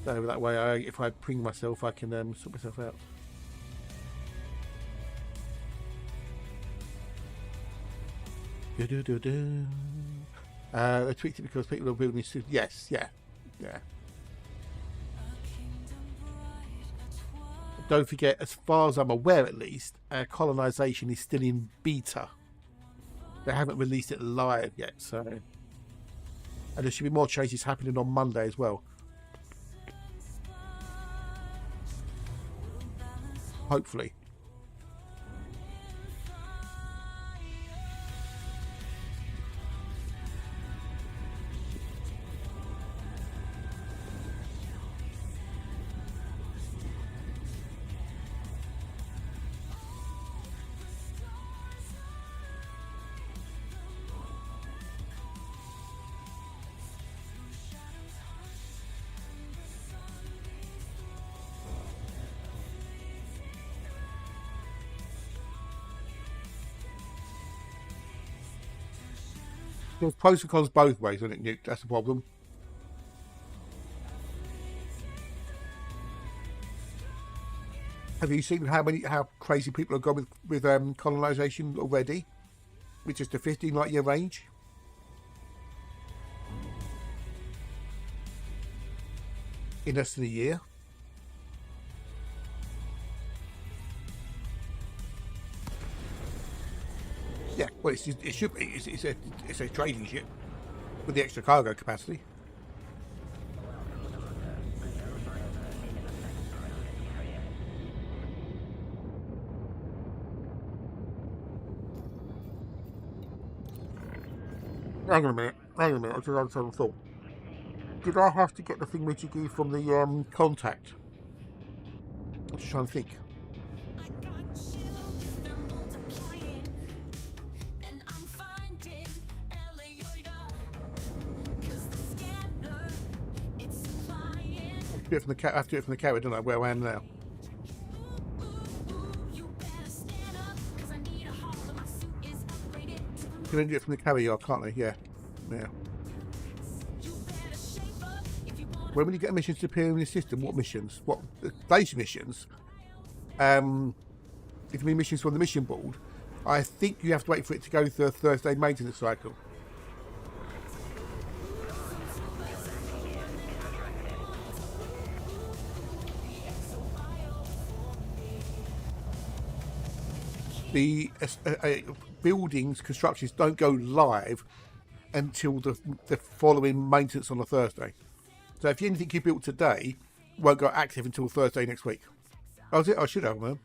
So that way, if I ping myself, I can sort myself out. They tweaked it because people are building this. Yes, yeah. Don't forget, as far as I'm aware at least, colonization is still in beta. They haven't released it live yet, so... And there should be more changes happening on Monday as well. Hopefully. There's pros and cons both ways, isn't it, Newt? That's the problem. Have you seen how crazy people have gone with colonization already? With just a 15 light year range? In less than a year? Yeah, well, it should be. It's a trading ship with the extra cargo capacity. Hang on a minute. I just had some thought. Did I have to get the thingamajiggy from the contact? I'm just trying to think. I have to do it from the carrier, don't I? Where I am now. Can I do it from the carrier, can't I? Yeah. When will you get missions to appear in the system? What missions? What base missions? If you mean missions from the mission board, I think you have to wait for it to go through a Thursday maintenance cycle. The buildings, constructions don't go live until the following maintenance on a Thursday. So if anything you built today won't go active until Thursday next week. Oh, is it? I should have, man.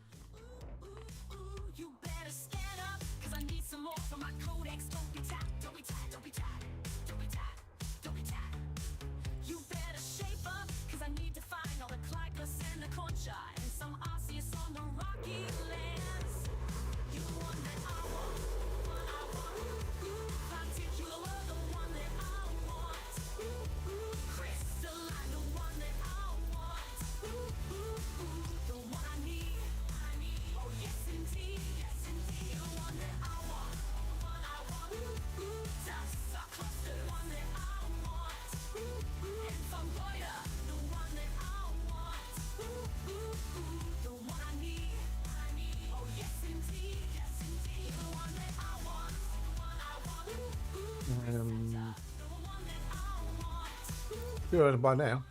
Good by now,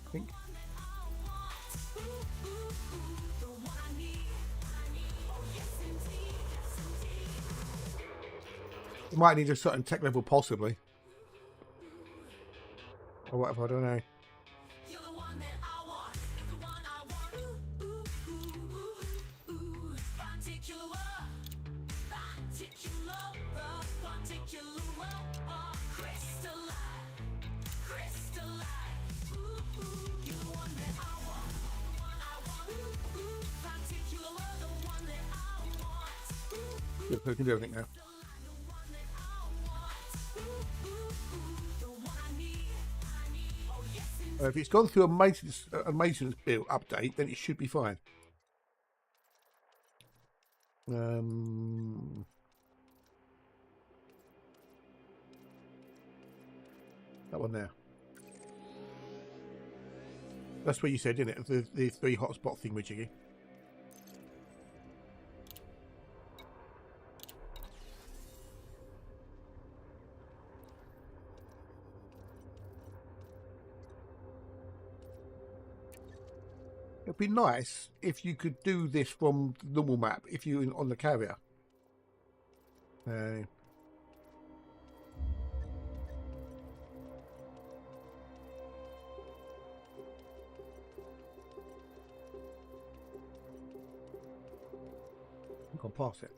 I think. You might need a certain tech level, possibly. Or whatever, I don't know. You're the one that I want, the one I want. Ooh, ooh, ooh, ooh, ooh. Particular, crystalline, crystalline. Ooh, ooh. You're the one that I want, the one I want. Ooh, ooh. Particular, the one that I want. Ooh, ooh. Yeah, we can do everything now. The one that I want. Ooh, ooh, ooh. The one I need, I need. Oh yes, indeed. If it's gone through a maintenance build update, then it should be fine. That one there. That's what you said, didn't it? The 3 hotspot thing, Jiggy. It'd be nice if you could do this from the normal map if you're on the carrier. I've gone past it.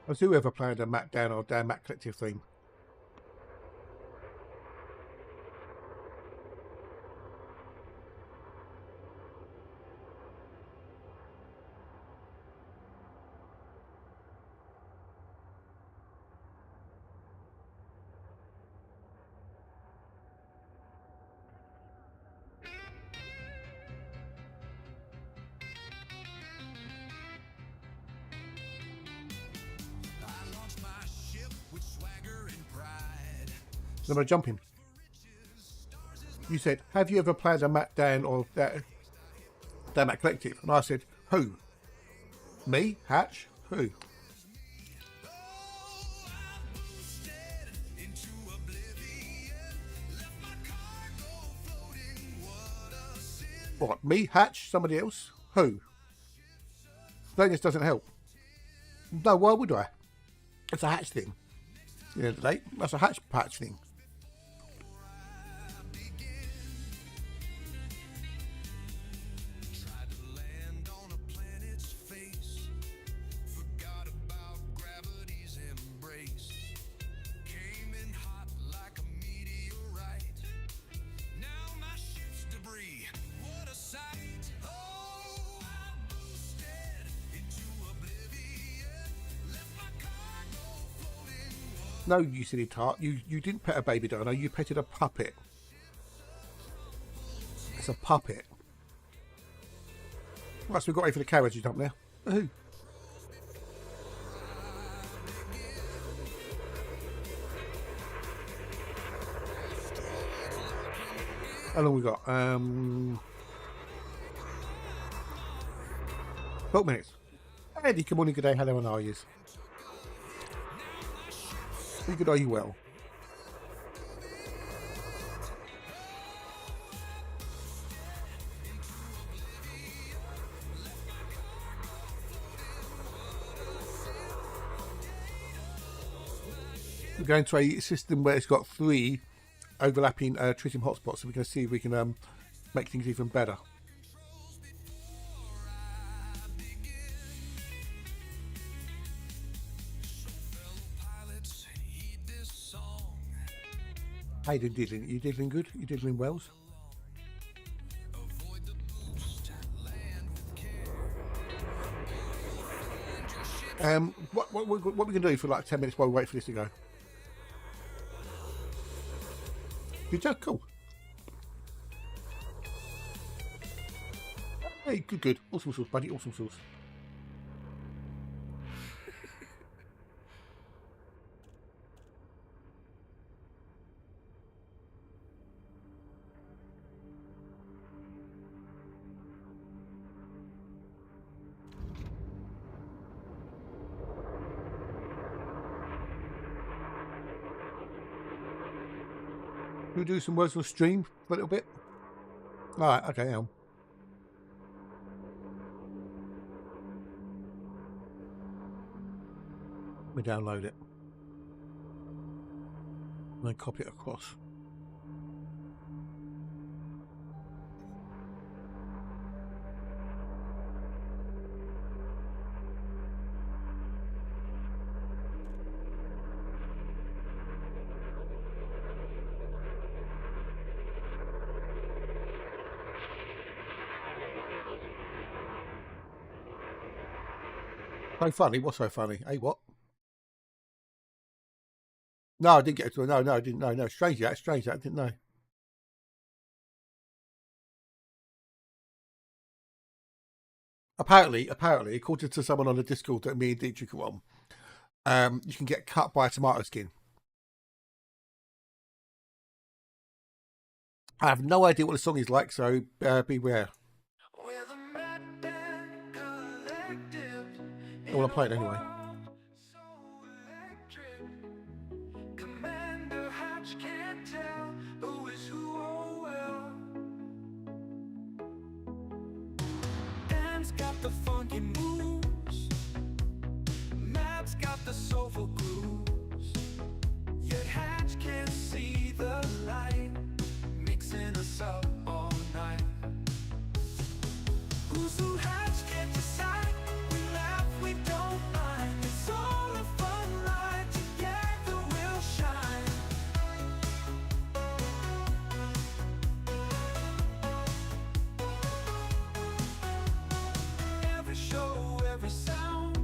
Has whoever planned a Mac Down or Dan Mac Collective theme? Then I jump in. You said, have you ever played a Mac Dan or Dan Mac Collective? And I said, who? Me? Hatch? Who? What? Me? Hatch? Somebody else? Who? Saying this doesn't help. No, why would I? It's a Hatch thing. You know, that's a Hatch patch thing. No, you silly tart. You didn't pet a baby dino. You petted a puppet. It's a puppet. Right, so we've got ready for the carriage jump now. Woohoo. How long we got? 12 minutes. Eddie, good morning, good day, hello, and how are you? Good, are you well? We're going to a system where it's got 3 overlapping Tritium hotspots, so we can see if we can make things even better. How you doing, diddling? You diddling good? You diddling wells? What we can do for like 10 minutes while we wait for this to go? Good job, cool. Hey, good. Awesome sauce, buddy. Awesome sauce. we do some words on stream for a little bit? All right, okay, hang on. Let me download it. And then copy it across. So funny. What's so funny? Hey, what? No, I didn't get to it. No, I didn't know. No, strange that. Strange that. I didn't know. Apparently, according to someone on the Discord that me and Dietrich are on, you can get cut by a tomato skin. I have no idea what the song is like, so beware. I want to play it anyway. Got the funky moves, Map's got the soulful grooves, yet Hatch can't see the light, mixing us up all night. Who's who Hatch can't decide, we laugh, we don't mind, it's all a fun ride, together we'll shine. Every show, every sound,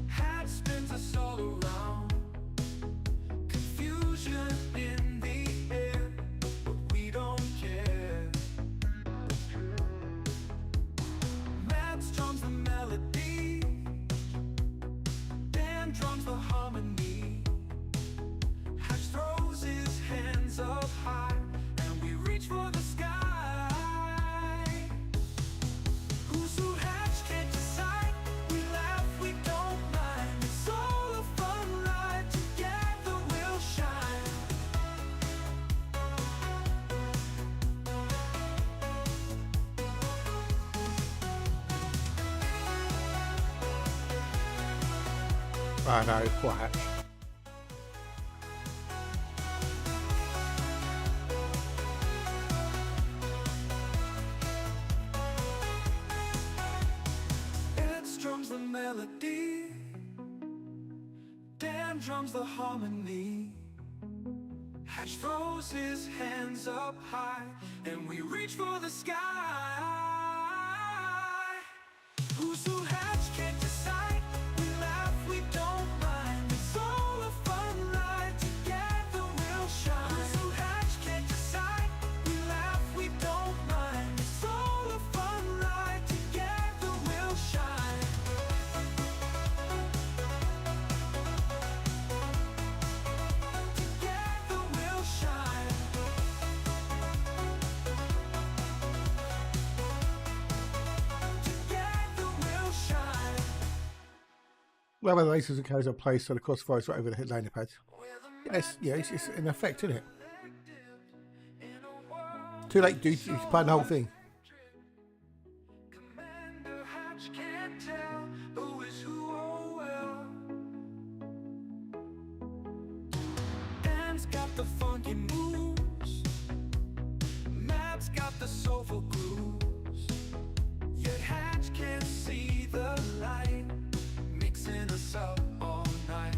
Hat spins us all around. Confusion in the air, but we don't care. Matt strums the melody, Dan drums the harmony. Hatch throws his hands up high, and we reach for the sky. Who's who Hatch can't decide, we laugh, we don't mind, it's all a fun ride, together we'll shine. I know, poor Hatch. Ed strums the melody, Dan drums the harmony. Hatch throws his hands up high, and we reach for the sky. Who's who Hatch can't decide, we laugh, we don't mind, it's all a fun ride, together we'll shine. Who's who Hatch can't decide, we laugh, we don't mind, it's all a fun ride, together we'll shine. Together we'll shine. Together we'll shine. Well, the races and carries are placed so the crossfire is right over the head landing pad. It's in effect, isn't it? Too late, dude. You can play the whole thing. Commander Hatch can't tell who is who, oh well. Dan's got the funky moves, Map's got the soulful grooves, yet Hatch can't see the light, mixing us up all night.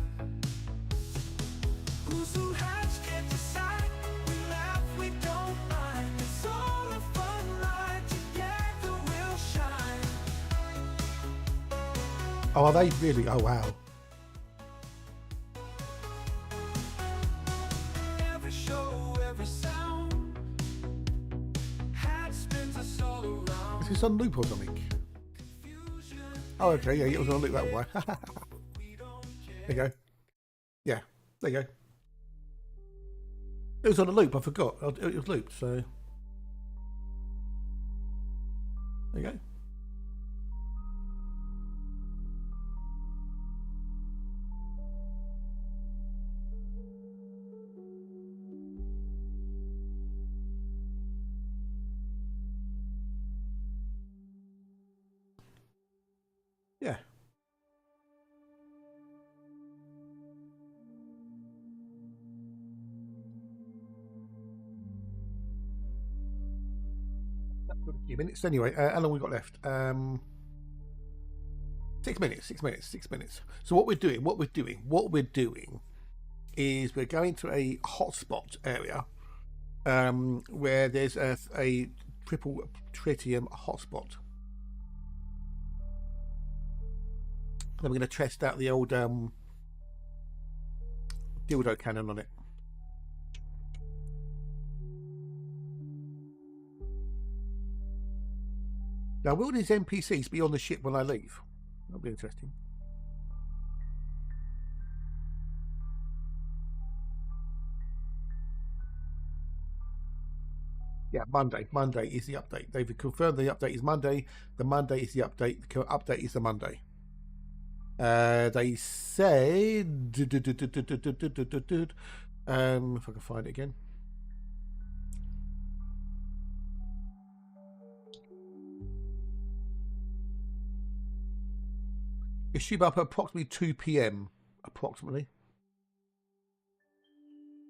Who's who Hatch can't decide, we laugh, we don't mind, it's all a fun ride, together we'll shine. Oh, are they really? Oh, wow. Every show, every sound, Hatch spins us all around. Is this on loop or something? Confusion, Oh, okay. Yeah, it was on loop that way. we don't care. There you go. Yeah, there you go. It was on a loop. I forgot. It was looped, so there you go. Got a few minutes anyway. How long we got left? 6 minutes. 6 minutes. 6 minutes. So what we're doing is we're going to a hotspot area where there's a triple tritium hotspot. Then we're going to test out the old dildo cannon on it. Now, will these NPCs be on the ship when I leave? That'll be interesting. Yeah, Monday. Monday is the update. They've confirmed the update is Monday. The Monday is the update. The update is the Monday. They said... if I can find it again. It should be up at approximately 2 p.m. Approximately.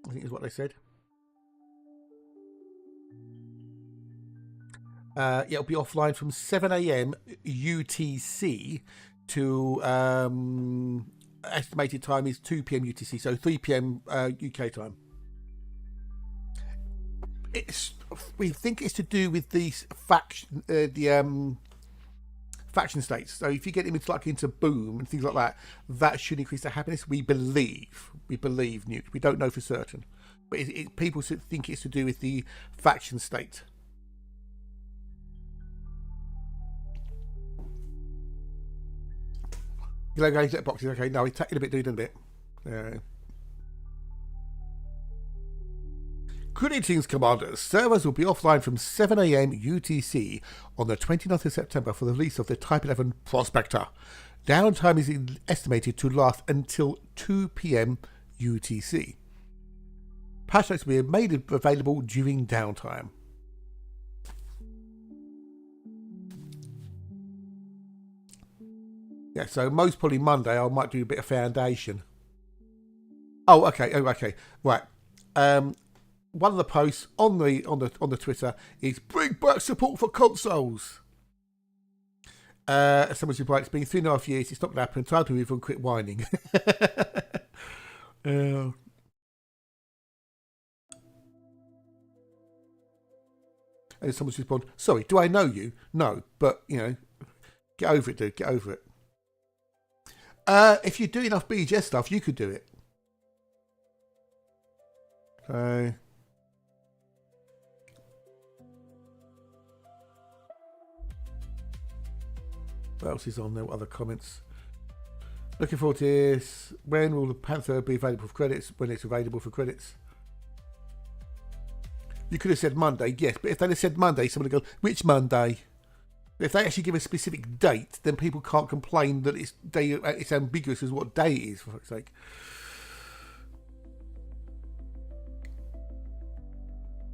I think is what they said. Yeah, it'll be offline from 7 a.m. UTC to estimated time is 2 p.m. UTC, so 3 p.m. UK time. We think it's to do with these faction, faction states. So if you get them into boom and things like that, that should increase their happiness. We believe, Newt. We don't know for certain, but people think it's to do with the faction state. You know, guys, let boxes. Okay, no, he's taking a bit, doing a bit. Greetings, commanders. Servers will be offline from 7 a.m. UTC on the 29th of September for the release of the Type 11 Prospector. Downtime is estimated to last until 2 p.m. UTC. Patch notes will be made available during downtime. Yeah, so most probably Monday I might do a bit of foundation. Oh, okay, right. One of the posts on the Twitter is bring back support for consoles. Someone's replied, it's been 3.5 years, it's not going to happen. Time to move on, quit whining. And someone's responded, sorry, do I know you? No, but you know, get over it, dude. Get over it. If you do enough BGS stuff, you could do it. So, what else is on there? What other comments? Looking forward to this. When will the Panther be available for credits? When it's available for credits. You could have said Monday, yes, but if they'd have said Monday, someone would go, which Monday? If they actually give a specific date, then people can't complain that it's ambiguous as what day it is, for fuck's sake.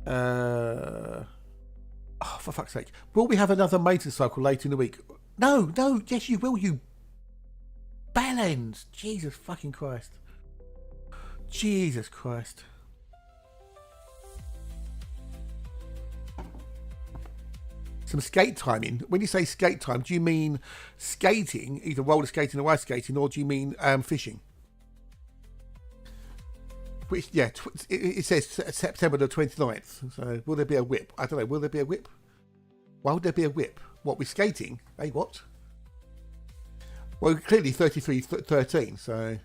Oh, for fuck's sake. Will we have another maintenance cycle later in the week? No, yes you will, you bellends. Jesus fucking Christ. Jesus Christ. Some skate timing. When you say skate time, do you mean skating, either roller skating or ice skating, or do you mean fishing? Which, yeah, it says September the 29th. So will there be a whip? I don't know. Will there be a whip? Why would there be a whip? What, with skating? Hey, what? Well, clearly 33-13, so...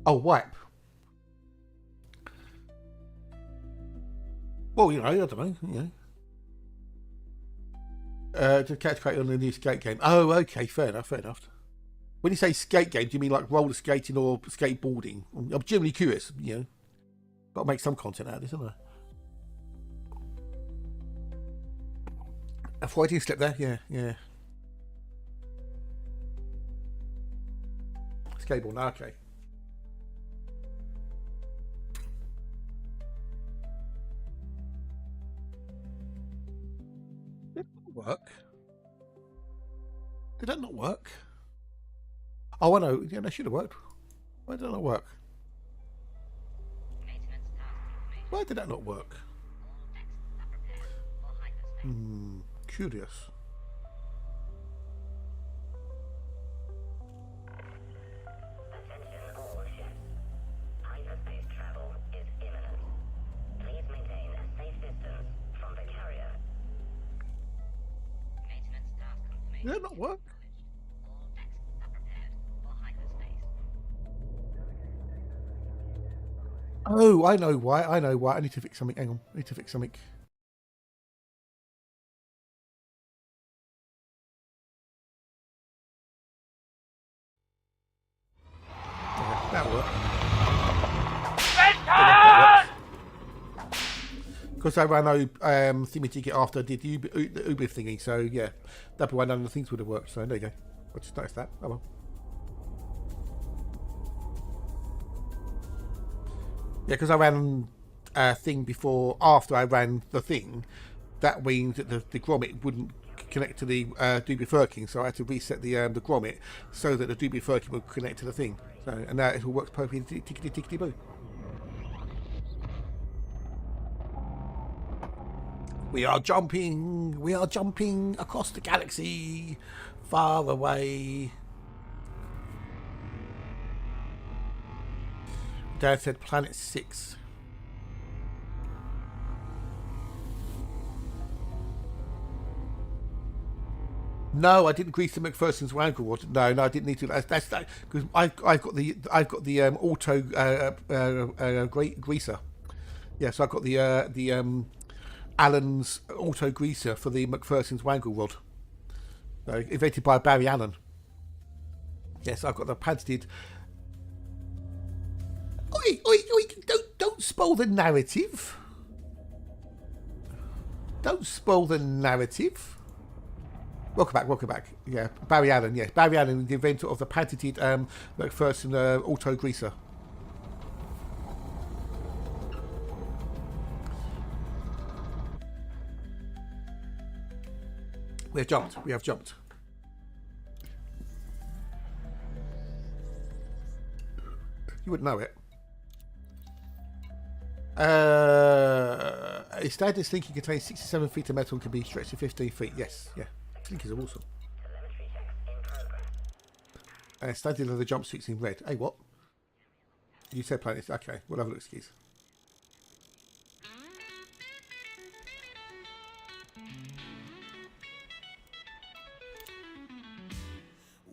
Oh, wipe. Well, you know, I don't know, you know. To catch crate on the new skate game. Oh, okay, fair enough. When you say skate game, do you mean like roller skating or skateboarding? I'm genuinely curious, you know. Got to make some content out of this, haven't I? A Freudian slip there, yeah. Skateboard, no, okay. work? Did that not work? Oh, I know. Yeah, that should have worked. Why did that not work? Why did that not work? Curious. Attention all ships. Hyperspace travel is imminent. Please maintain a safe distance from the carrier. Maintenance task confirmation. Did that not work? All decks are prepared for hyperspace. Oh, I know why. I know why. I need to fix something. Hang on. I need to fix something. Yeah, that'll work. Because I ran thingy ticket after I did the Uber thingy, so yeah, that's why none of the things would have worked. So there you go. I just noticed that. Oh well. Yeah, because I ran a thing before, after I ran the thing, that means that the grommet wouldn't connect to the Doobie Firking, so I had to reset the grommet so that the Doobie Firking would connect to the thing. So, and now it all works perfectly, tickety boo. We are jumping across the galaxy, far away. Dad said planet 6. No, I didn't grease the McPherson's wangle rod. No, I didn't need to. That's that because I've got the auto greaser. Yeah, so I've got the Allen's auto greaser for the McPherson's wangle rod, invented by Barry Allen. Yes, I've got the patented. Oi, don't spoil the narrative. Don't spoil the narrative. Welcome back. Yeah, Barry Allen. Yes, Barry Allen, the inventor of the patented McPherson auto greaser. We have jumped. You wouldn't know it. A standard slinky contains 67 feet of metal and can be stretched to 15 feet. Yes, yeah. Slinkies are awesome. Telemetry checks in progress. Standard leather jumpsuits in red. Hey, what? You said planet. Okay, we'll have a look, skis.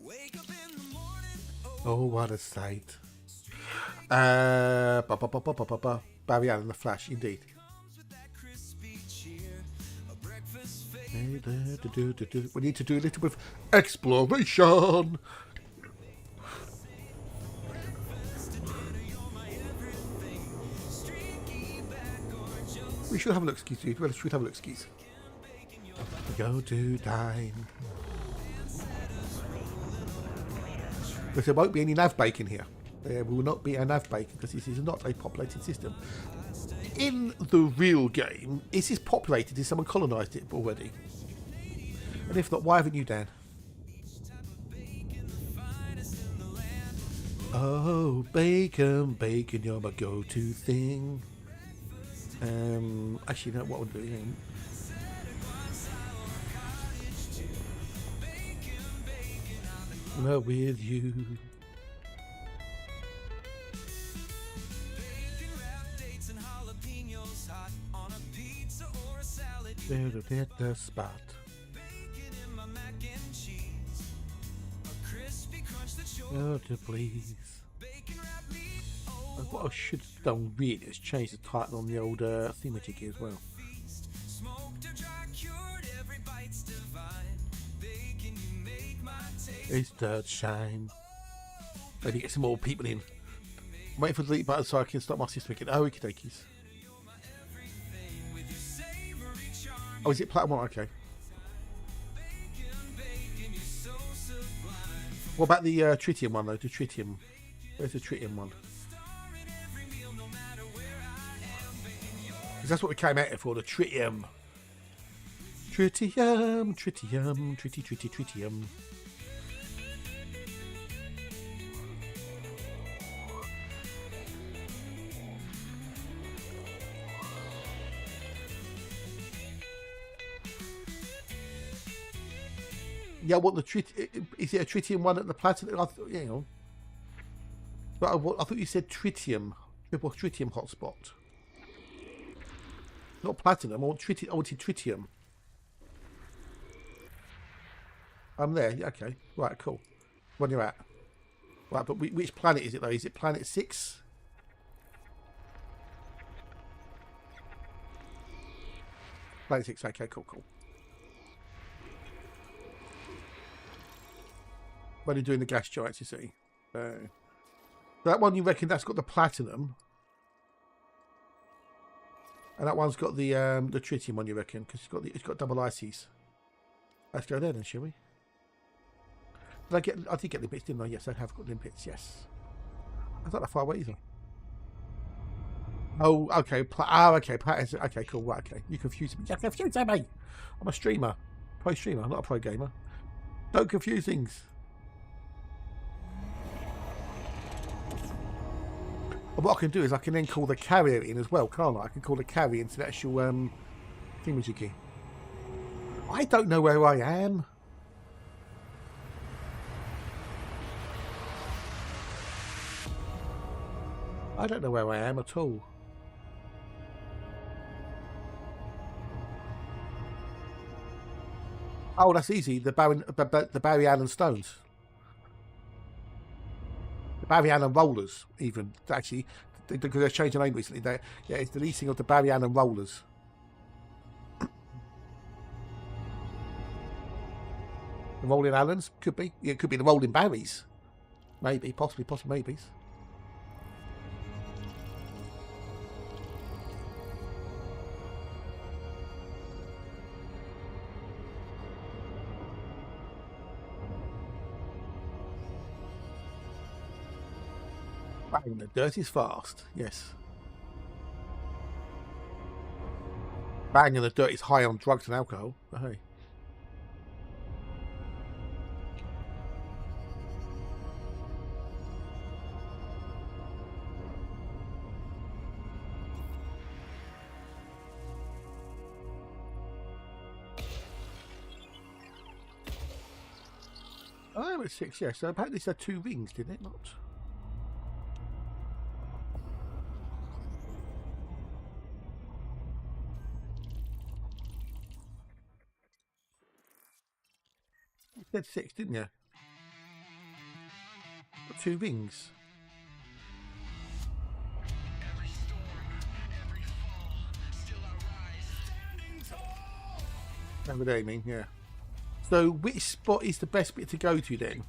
Wake up in the morning, Oh, what a sight. Barry Allen, The Flash, indeed. comes with that crispy cheer, a breakfast fake. We need to do a little bit of exploration. We should have a look, skis, dude. We should have a look, skis. Go to dine. But there won't be any nav bacon here. There will not be a nav bacon because this is not a populated system. In the real game, is this populated? Has someone colonised it already? And if not, why haven't you, Dan? Oh, bacon, you're my go-to thing. Actually, you know what we'll do? We're with you. There to hit the spot. Oh, to please. What I should have done really is change the title on the old thematic as well. It's dirt shine. Maybe get some more people in. I'm waiting for the delete button so I can stop my system again. Oh, okie dokies. Oh, is it platinum one? Okay. What about the tritium one though? The tritium. Where's the tritium one? Because that's what we came out here for, the tritium. Tritium, tritium, tritium. Yeah, what the is it a tritium one at the platinum? Hang on. But I thought you said tritium, triple tritium hotspot. Not platinum. I wanted tritium. I'm there. Yeah, okay. Right. Cool. When you're at. Right. But which planet is it though? Is it planet 6? Planet 6. Okay. Cool. When you're doing the gas giants, you see. That one, you reckon that's got the platinum, and that one's got the tritium one, you reckon, because it's got double ices. Let's go there then, shall we? I did get limpets, didn't I? Yes, I have got limpets. Yes, I thought that far away either. Oh, okay. Okay. Okay, cool. Right, okay. You confused me. You confused me. I'm a streamer, pro streamer. I'm not a pro gamer. Don't confuse things. What I can do is I can then call the carrier in as well, can't I? I can call the carrier into the actual thingamajiggy. I don't know where I am. I don't know where I am at all. Oh, that's easy. The Barry Allen stones. Barry Allen rollers, even actually, because they've changed the name recently. Yeah, it's the leasing of the Barry Allen rollers. The rolling Allens could be. Yeah, it could be the rolling Barrys. Maybe, possibly maybes. Bang, the dirt is fast. Yes. Bang, and the dirt is high on drugs and alcohol. But hey. Oh, it's 6, yes. So apparently it's had 2 rings, didn't it? Not. You said 6, didn't you? Got 2 rings. Every storm, every fall, still I rise, standing tall. Over there, you mean? Yeah. So, which spot is the best bit to go to then?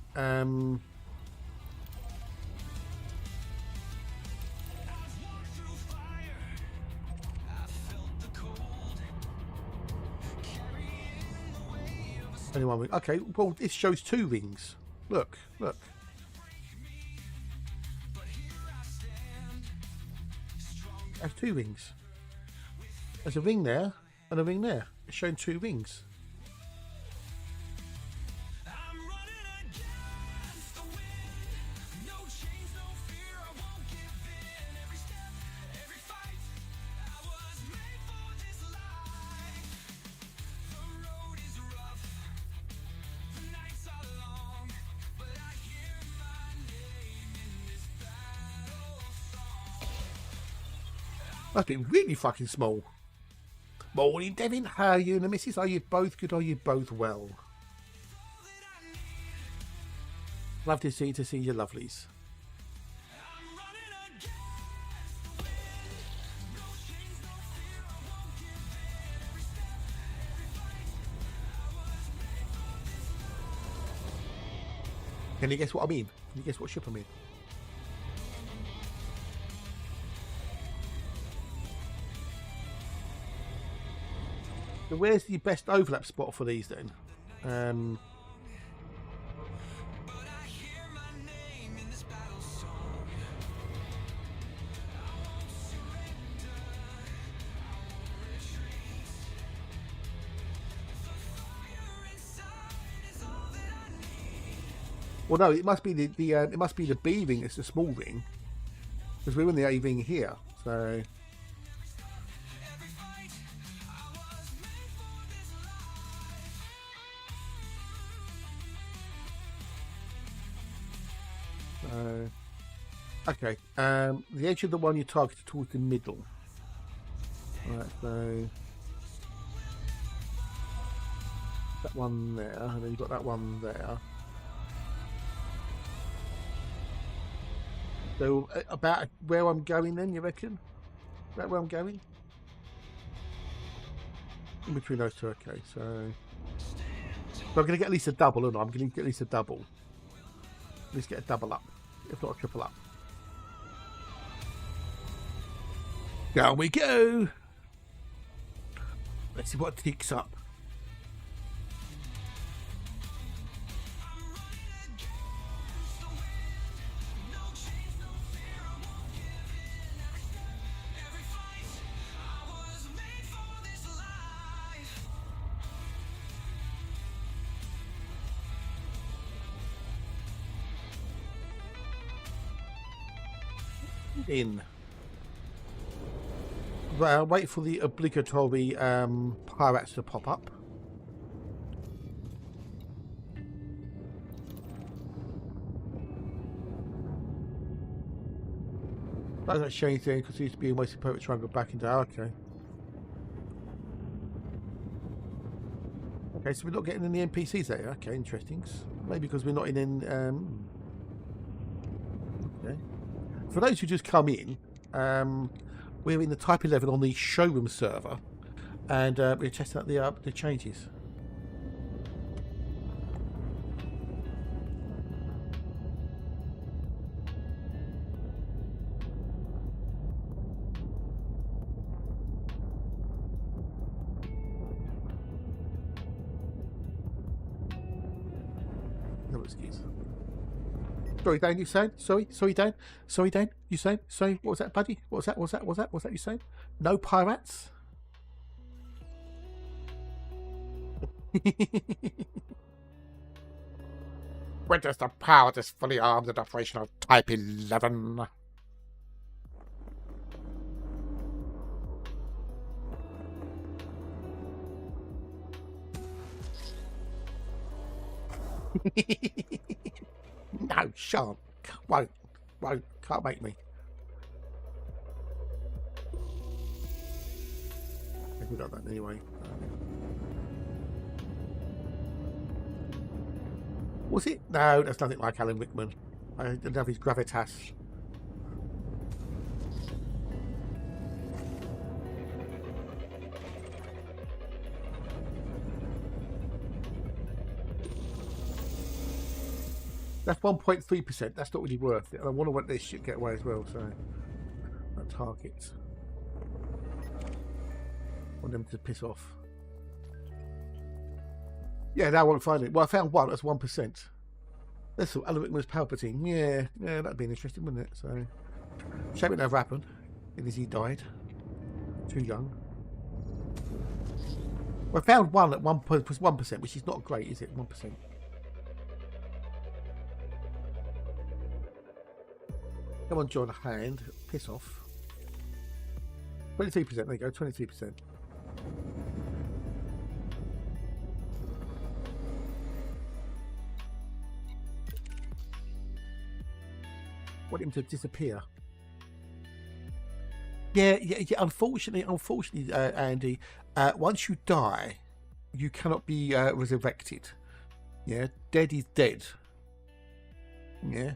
Only 1 ring. Okay, well, this shows 2 rings. Look. There's 2 rings. There's a ring there and a ring there. It's showing 2 rings. That's been really fucking small. Morning, Devin. How are you and the missus? Are you both good? Are you both well? Love to see your lovelies. Can you guess what I mean? Can you guess what ship I'm in? So where's the best overlap spot for these then? Well, no, it must be it must be the B ring. It's the small ring, because we're in the A ring here. So okay. The edge of the one you targeted towards the middle. Right, so that one there, and then you've got that one there. So about where I'm going then, you reckon? About where I'm going? In between those two, okay, so I'm going to get at least a double, aren't I? I'm going to get at least a double. At least get a double up, if not a triple up. Down we go! Let's see what ticks up. In. Well, wait for the obligatory pirates to pop up. That's a shame thing because it used to be a wasted poet trying to go back into. Okay. Okay, so we're not getting any NPCs there. Okay, interesting. Maybe because we're not in. Okay. For those who just come in, we're in the Type 11 on the showroom server, and we're testing out the changes. No excuse. Sorry, Dan, you saying? Sorry, Dan. Sorry, Dan, you saying? Sorry, what was that, buddy? What was that? What was that you saying? No pirates? Witness the power of this fully armed and operational Type 11. No, shan't. Won't. Can't make me. I think we got that anyway. Was it? No, that's nothing like Alan Rickman. I didn't have his gravitas. That's 1.3%. That's not really worth it. I want to let this shit get away as well, so that targets. I want them to piss off. Yeah, now I won't find it. Well, I found one. That's 1%. That's all. Alan Rickman's Palpatine. Yeah, that'd be interesting, wouldn't it? So, shame it never happened. Because he died too young. Well, I found one at 1%, which is not great, is it? 1%. Come on, John Hand. Piss off. 23%. There you go. 23%. Want him to disappear. Yeah. Unfortunately, Andy, once you die, you cannot be resurrected. Yeah, dead is dead. Yeah.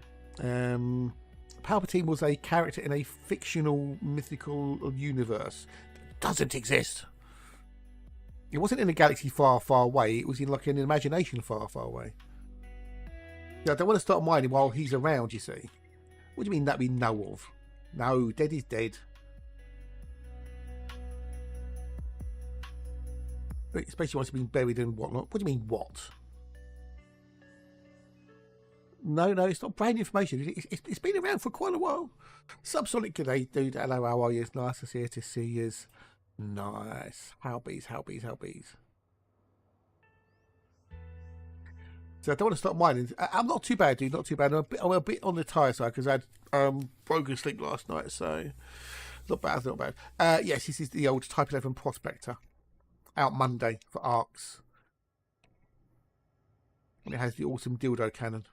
Palpatine was a character in a fictional, mythical universe that doesn't exist. It wasn't in a galaxy far, far away. It was in like an imagination far, far away. Yeah, I don't want to start mining while he's around, you see. What do you mean that we know of? No, dead is dead. Especially once it's been buried and whatnot. What do you mean, what? No, it's not brand new information. It's been around for quite a while. Subsonic, good day, dude. Hello, how are you? It's nice to see you. Nice. How bees. So I don't want to start mining. I'm not too bad, dude. Not too bad. I'm a bit on the tired side because I had broken sleep last night, so not bad. Not bad. Yes, this is the old Type 11 Prospector, out Monday for ARX, and it has the awesome dildo cannon,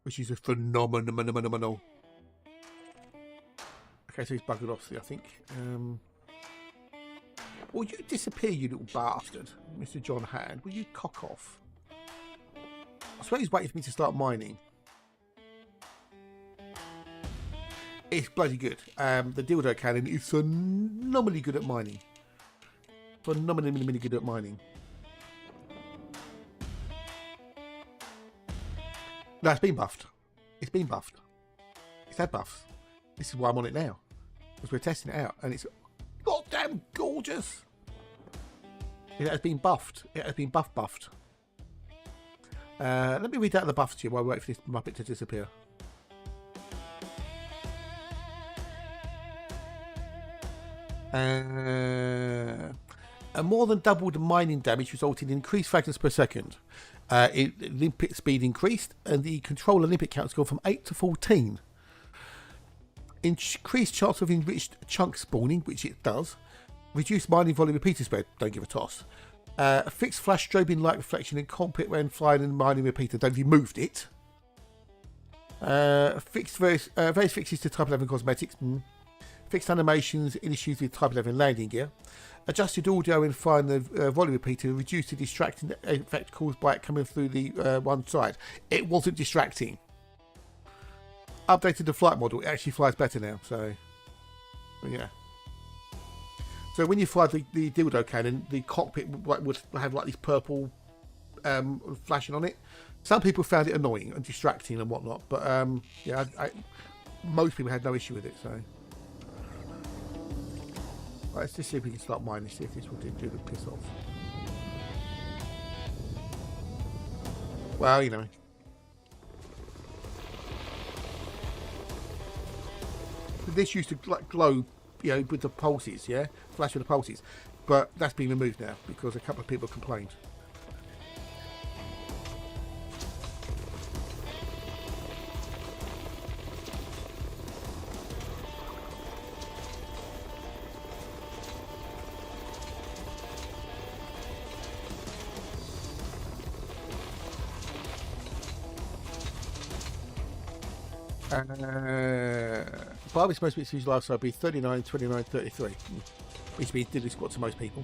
which is a phenomenal. Okay, so he's buggered off, I think. Will you disappear, you little bastard, Mr. John Hand? Will you cock off? I swear he's waiting for me to start mining. It's bloody good. The dildo cannon is phenomenally good at mining. Phenomenally good at mining. No, it's been buffed. It's been buffed. It's had buffs. This is why I'm on it now. Because we're testing it out. And it's goddamn gorgeous. It has been buffed. It has been buffed. Let me read out the buffs to you while I wait for this Muppet to disappear. A more than doubled mining damage resulting in increased fragments per second. Limpet speed increased, and the controller limpet count's gone from 8 to 14. Increased chance of enriched chunk spawning, which it does. Reduced mining volley repeater spread, don't give a toss. Fixed flash strobing light reflection in cockpit when flying and mining repeater, they've removed it. Fixed various fixes to Type 11 cosmetics. Fixed animations in issues with Type 11 landing gear. Adjusted audio in flying the volley repeater, reduced the distracting effect caused by it coming through the one side. It wasn't distracting. Updated the flight model, it actually flies better now, so yeah. So when you fly the dildo cannon, the cockpit would have like this purple flashing on it. Some people found it annoying and distracting and whatnot, but yeah, most people had no issue with it. So right, let's just see if we can start mining. See if this will do the piss off. Well, you know. This used to like glow, you know, with the pulses, yeah, flash with the pulses, but that's been removed now because a couple of people complained. Barbie supposed to be its life, so it'd be 39, 29, 33. Which means diddly squat to most people.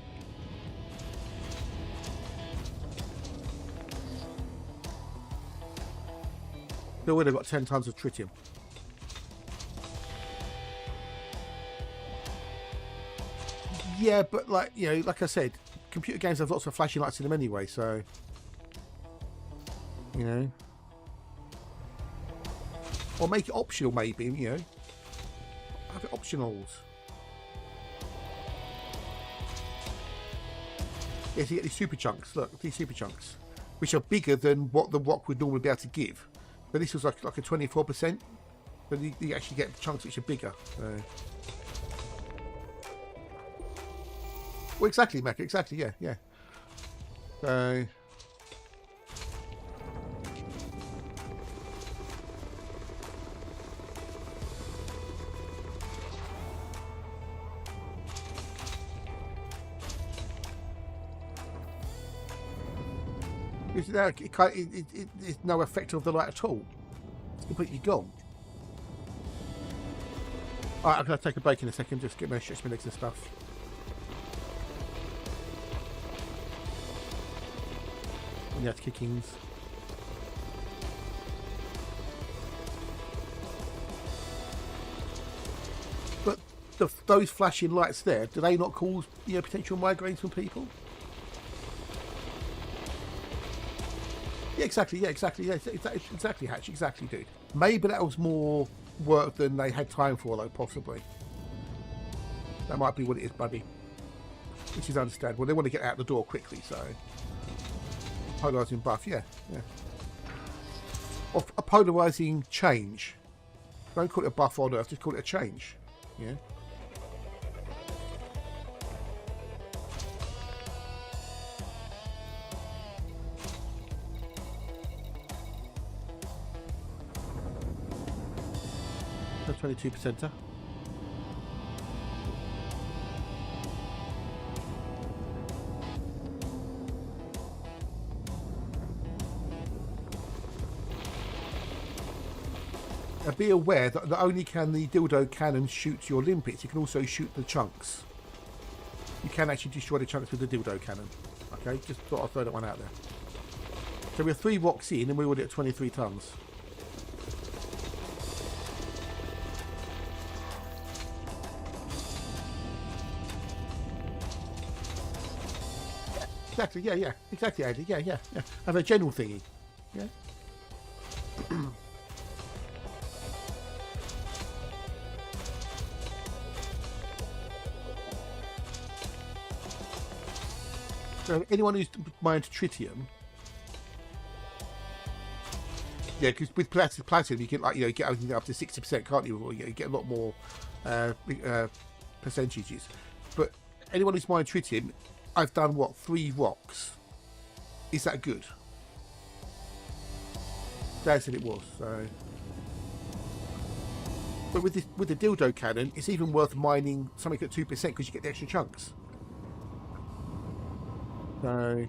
Still would have got 10 tons of tritium. Yeah, but like, you know, like I said, computer games have lots of flashing lights in them anyway, so you know. Or make it optional, maybe, you know. Have it optionals. Yes, you get these super chunks. Look, these super chunks, which are bigger than what the rock would normally be able to give. But this was like a 24%. But you actually get chunks which are bigger. So. Well, exactly, Mac. Exactly, yeah, yeah. So. There's no effect of the light at all. It's completely gone. Alright, I'm going to take a break in a second, just get my stretch my legs and stuff. And that's kickings. But those flashing lights there, do they not cause, you know, potential migraines from people? Yeah, exactly. Yeah, exactly. Yeah, exactly, Hatch. Exactly, dude. Maybe that was more work than they had time for, though. Possibly. That might be what it is, buddy. Which is understandable. They want to get out the door quickly, so polarizing buff. Yeah, yeah. Or a polarizing change. Don't call it a buff on Earth. Just call it a change. Yeah. 22%er. Now be aware that not only can the dildo cannon shoot your limpets, it can also shoot the chunks. You can actually destroy the chunks with the dildo cannon. Okay, just thought I'd throw that one out there. So we have 3 rocks in and we're already at 23 tons. Exactly, yeah, exactly, Andy, yeah. Have a general thingy, yeah. So anyone who's mined tritium, yeah, because with platinum you can, like, you get everything up to 60%, can't you? Or you get a lot more percentages. But anyone who's mined tritium, I've done what, 3 rocks. Is that good? Dad said it was. So, but with the dildo cannon, it's even worth mining something at 2% because you get the extra chunks. So,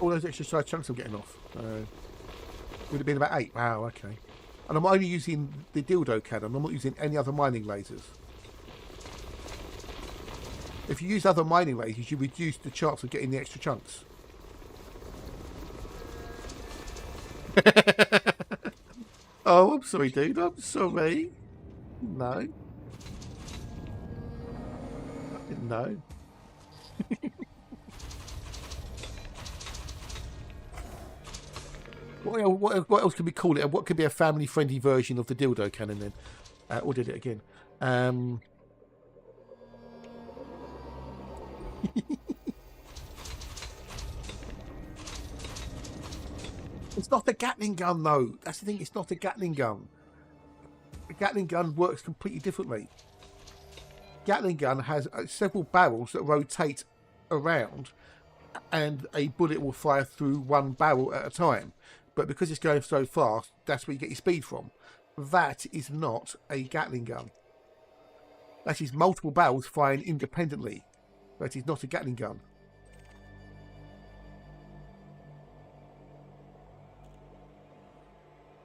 all those extra side chunks I'm getting off. Would have been about 8. Wow, okay. And I'm only using the dildo cannon. I'm not using any other mining lasers. If you use other mining lasers, you reduce the chance of getting the extra chunks. Oh, I'm sorry, dude. I'm sorry. No. I didn't know. What else can we call it? What could be a family-friendly version of the dildo cannon then? Or did it again? It's not a Gatling gun, though. That's the thing. It's not a Gatling gun. A Gatling gun works completely differently. Gatling gun has several barrels that rotate around, and a bullet will fire through one barrel at a time. But because it's going so fast, that's where you get your speed from. That is not a Gatling gun. That is multiple barrels firing independently. That is not a Gatling gun.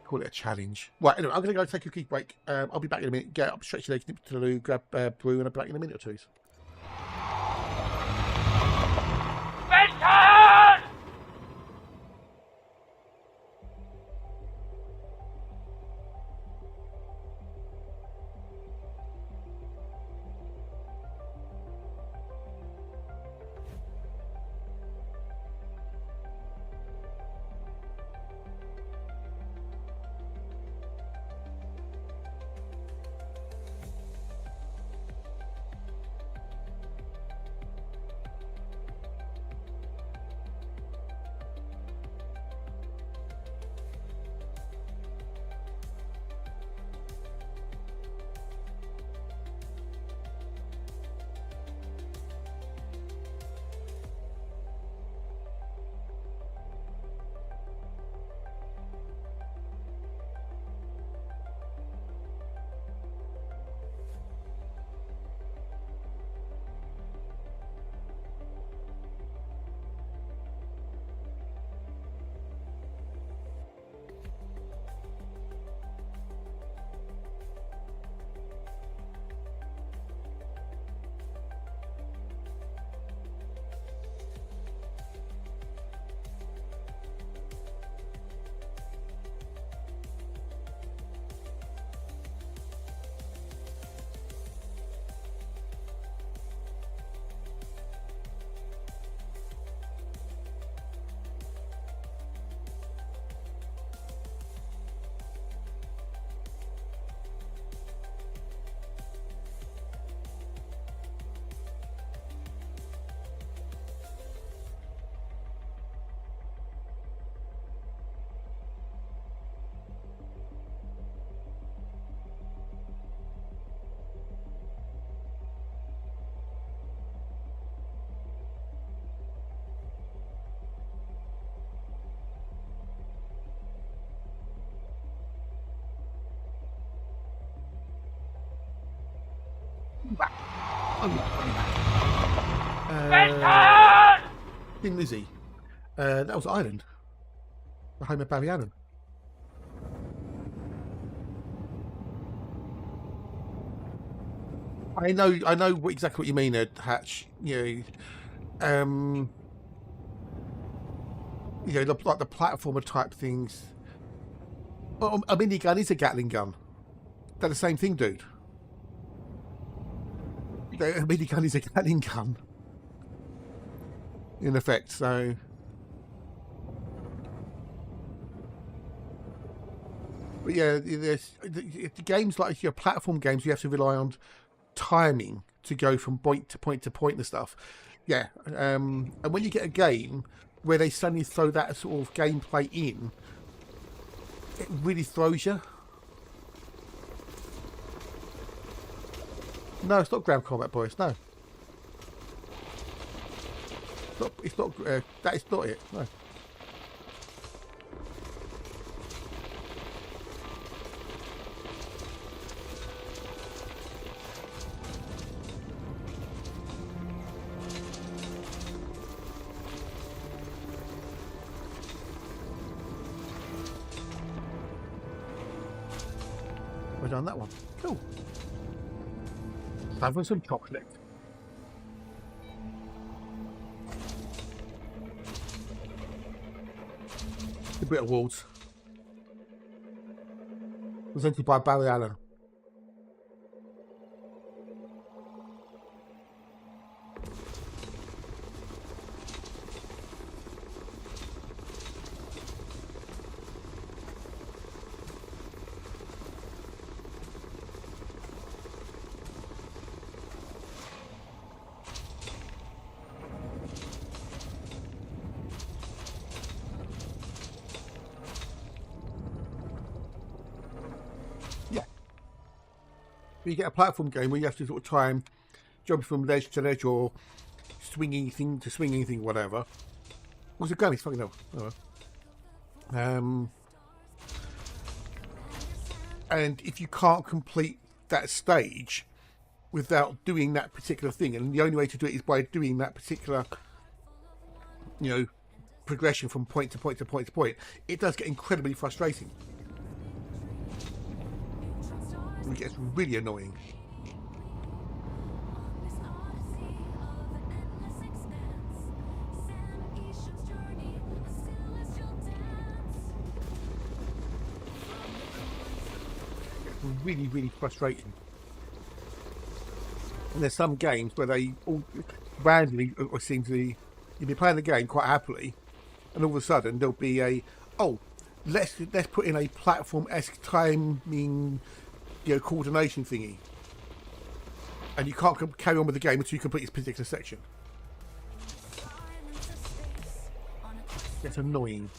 Call it a challenge. Right, anyway, I'm going to go take a quick break. I'll be back in a minute. Get up, stretch your legs, nip to the loo, grab brew, and I'll be back in a minute or two. back. I'm back. King Lizzie. That was Ireland. The home of Barry Allen. I know exactly what you mean, Hatch. You know, like the platformer type things. Well, a minigun is a Gatling gun. They're the same thing, dude. You know, a minigun is a Gatling gun, in effect. So, but yeah, the games like your platform games, you have to rely on timing to go from point to point to point and stuff. Yeah, and when you get a game where they suddenly throw that sort of gameplay in, it really throws you. No, it's not ground combat, boys. No, it's not. That is not it. No. We're done that one. Cool. Time for some chocolate. A bit of Awards. Presented by Barry Allen. You get a platform game where you have to sort of try and jump from ledge to ledge or swing anything to swing anything, whatever. What's it going? It's fucking hell. Oh well. And if you can't complete that stage without doing that particular thing, and the only way to do it is by doing that particular, you know, progression from point to point to point to point, it does get incredibly frustrating. It gets really annoying. It's really, really frustrating. And there's some games where they all randomly seem to be, you'll be playing the game quite happily, and all of a sudden there'll be a, oh, let's put in a platform-esque timing, you know, coordination thingy, and you can't carry on with the game until you complete this particular section. It's annoying.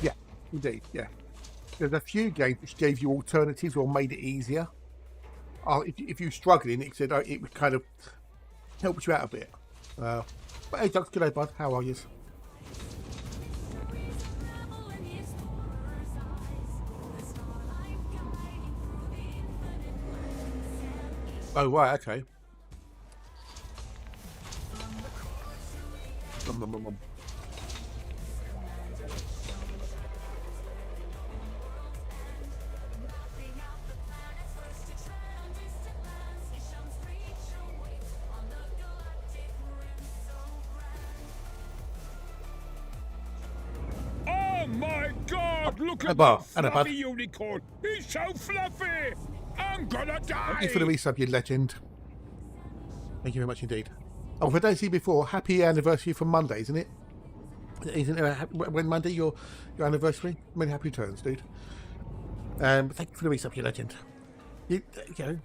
Yeah, indeed, yeah. There's a few games which gave you alternatives or made it easier. If you're struggling, it said it would kind of help you out a bit. But hey, Doug, good day, bud. How are you? Oh, right, okay. Oh my God! Look at Bar, that and a fluffy bud. unicorn! He's so fluffy! I'm gonna die! Thank you for the resub, you legend. Thank you very much indeed. Oh, if I don't see you before, happy anniversary from Monday, isn't it? Isn't it when Monday your anniversary? Many happy returns, dude. Thank you for the resub, you legend. You know,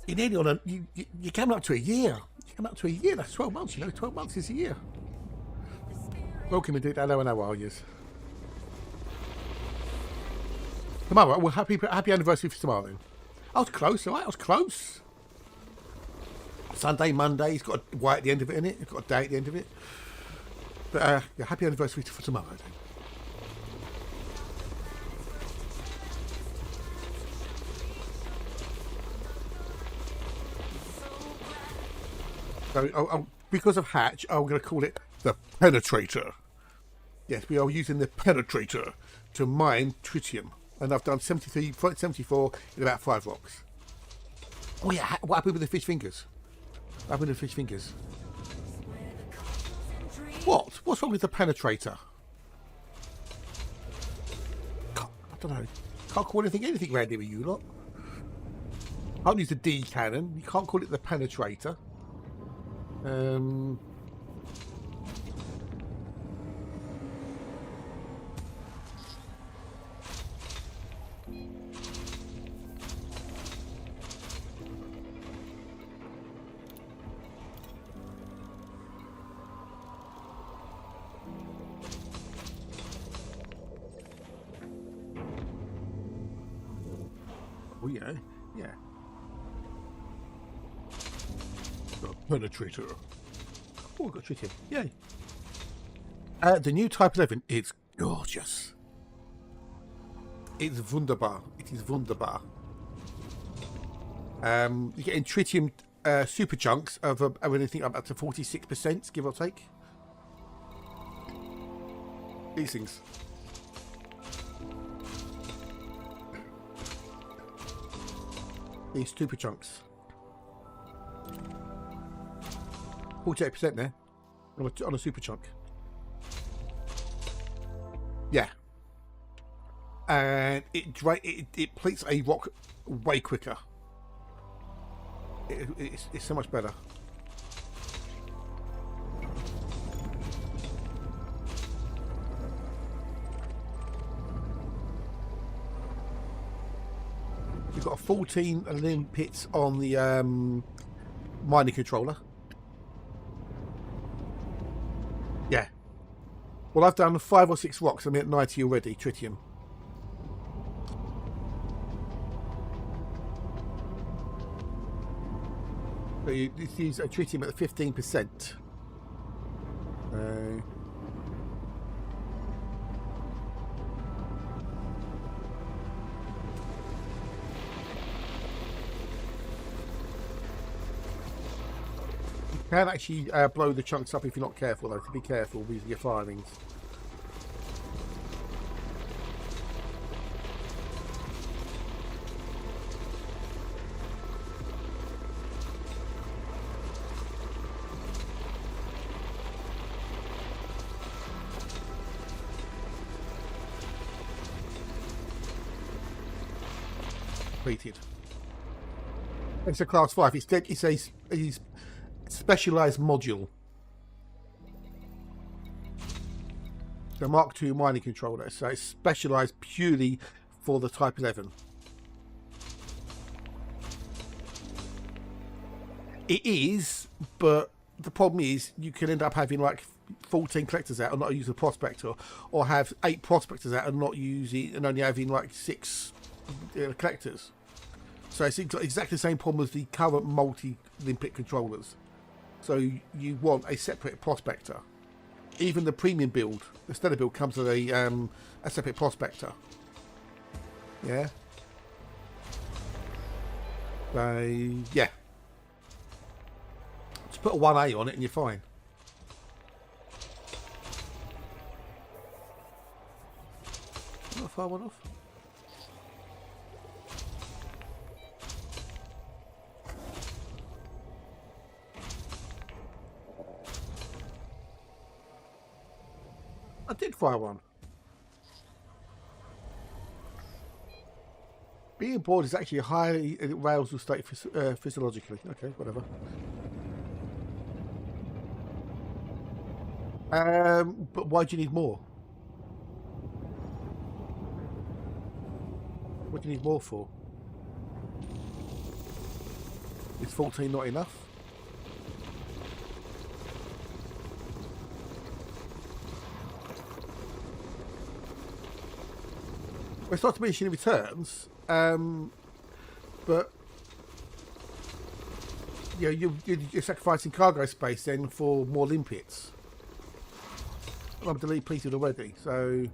you're nearly on you're coming up to a year. You're coming up to a year. That's 12 months. You know, 12 months is a year. Welcome indeed. Hello and how are you? Tomorrow. Well, happy anniversary for tomorrow then. I was close, all right? I was close. Sunday, Monday. It's got a Y at the end of it, innit? It's got a day at the end of it. But yeah, happy anniversary for tomorrow then. So, because of Hatch, I'm going to call it the Penetrator. Yes, we are using the Penetrator to mine Tritium. And I've done 74 in about 5 rocks. Oh yeah, what happened with the fish fingers? What happened with the fish fingers? What? What's wrong with the Penetrator? I don't know. Can't call anything around here with you lot. Can't use the D cannon. You can't call it the Penetrator. Oh yeah, yeah. The Penetrator. Oh, I've got Tritium. Yay. The new Type 11 is gorgeous. It's wunderbar. It is wunderbar. You're getting Tritium super chunks of anything up to 46%, give or take. These things. These super chunks. 48% there on a super chunk. Yeah, and it plates a rock way quicker. It's so much better. You've got a 14 limpets on the mining controller. Yeah. Well, I've done 5 or 6 rocks. I'm at 90 already, Tritium. So this is a Tritium at 15%. You can actually blow the chunks up if you're not careful, though. So be careful with your firings. Completed. It's a class 5. It's a specialized module. The Mark II mining controller. So it's specialized purely for the Type 11. It is, but the problem is you can end up having like 14 collectors out and not use a prospector, or have 8 prospectors out and not use it and only having like 6 collectors. So it's exactly the same problem as the current multi-limpet controllers. So you want a separate prospector. Even the premium build, the standard build, comes with a separate prospector. Yeah. Yeah. Just put a 1A on it and you're fine. Not far one off. I did fire one. Being bored is actually a highly arousal state physiologically. Okay, whatever. But why do you need more? What do you need more for? Is 14 not enough? It's not diminishing returns, but you know, you're sacrificing cargo space then for more limpets. I'm depleted already, so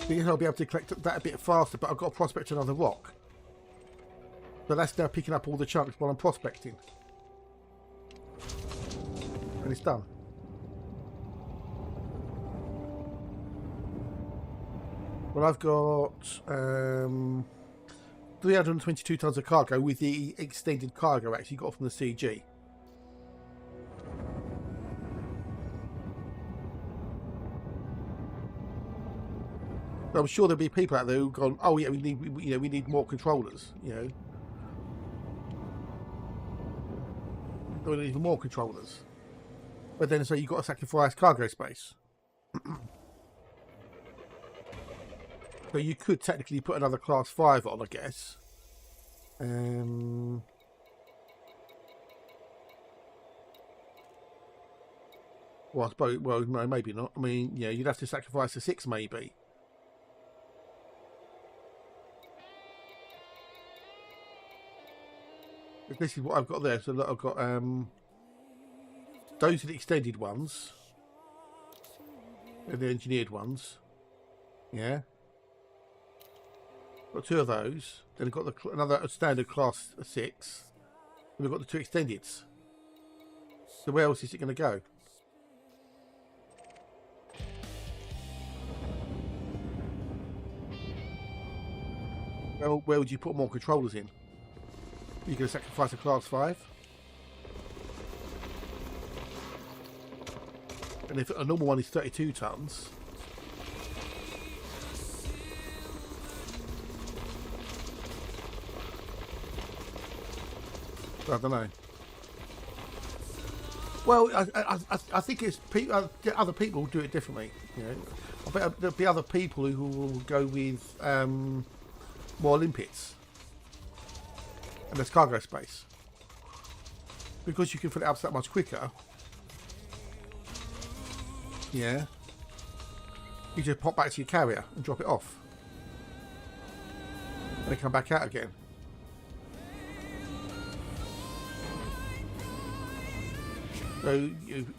I'll be able to collect that a bit faster. But I've got to prospect another rock, so that's now picking up all the chunks while I'm prospecting, and it's done. Well, I've got 322 tons of cargo with the extended cargo actually got from the CG. I'm sure there'll be people out there who've gone, oh yeah, we need more controllers. We need even more controllers. But then so you've got to sacrifice cargo space. So you could technically put another class 5 on, I guess. Well, I suppose, well, no, maybe not. I mean, yeah, you'd have to sacrifice a 6, maybe. But this is what I've got there. So look, I've got those are the extended ones, and the engineered ones. Yeah. Got 2 of those. Then I've got another standard class 6. And we've got the 2 extendeds. So where else is it going to go? Well, where would you put more controllers in? You're going to sacrifice a class 5? And if a normal one is 32 tons... I don't know. Well, I think it's other people do it differently. I bet there'll be other people who will go with more limpets and there's cargo space because you can fill it up that much quicker. Yeah, you just pop back to your carrier and drop it off, and they come back out again. So,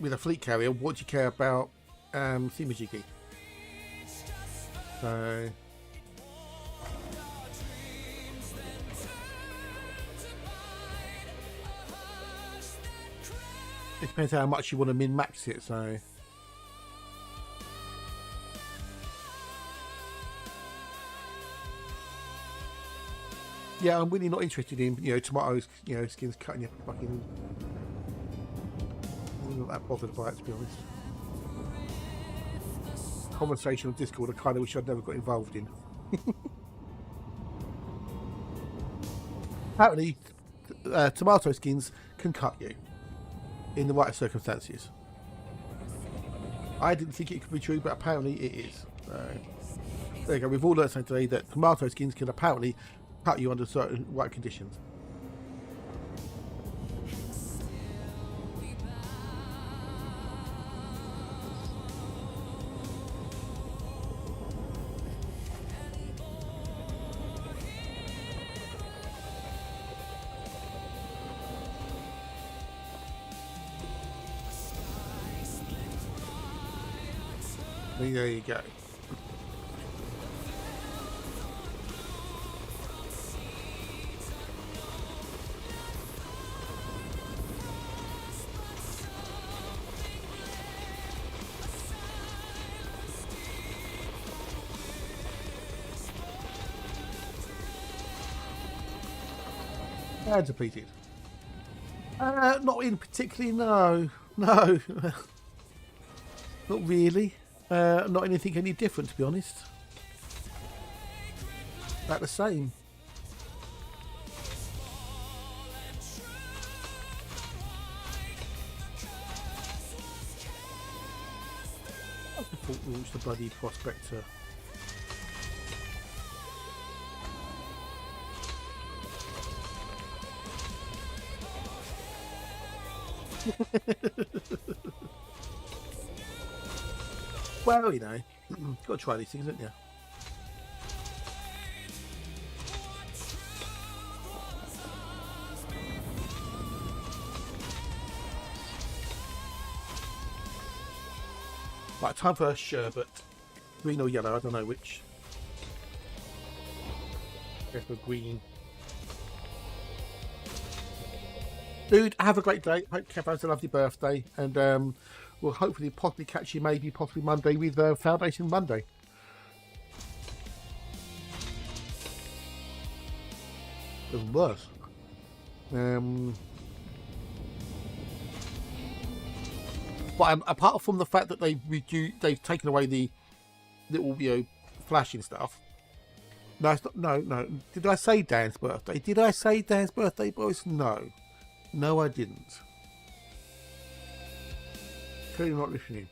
with a fleet carrier, what do you care about Themajiggy? So... it depends how much you want to min-max it, so... yeah, I'm really not interested in, tomatoes, skins cutting your fucking... I'm not that bothered by it, to be honest. Conversation on Discord, I kind of wish I'd never got involved in. Apparently, tomato skins can cut you in the right circumstances. I didn't think it could be true, but apparently it is. So, there you go. We've all learned something today that tomato skins can apparently cut you under certain right conditions. There you go. Depleted. Not in particularly, no. Not really. Not anything any different, to be honest. About the same. I thought we launched the bloody Prospector. Well, you know, got to try these things, haven't you? Right, time for a sherbet. Green or yellow, I don't know which. Go for green. Dude, have a great day. Hope Kev has a lovely birthday. And we'll hopefully possibly catch you possibly Monday with Foundation Monday. Even worse. But apart from the fact that they've taken away the little, you know, flashing stuff. No, it's not, no. Did I say Dan's birthday? Did I say Dan's birthday, boys? No. No, I didn't. Clearly not listening.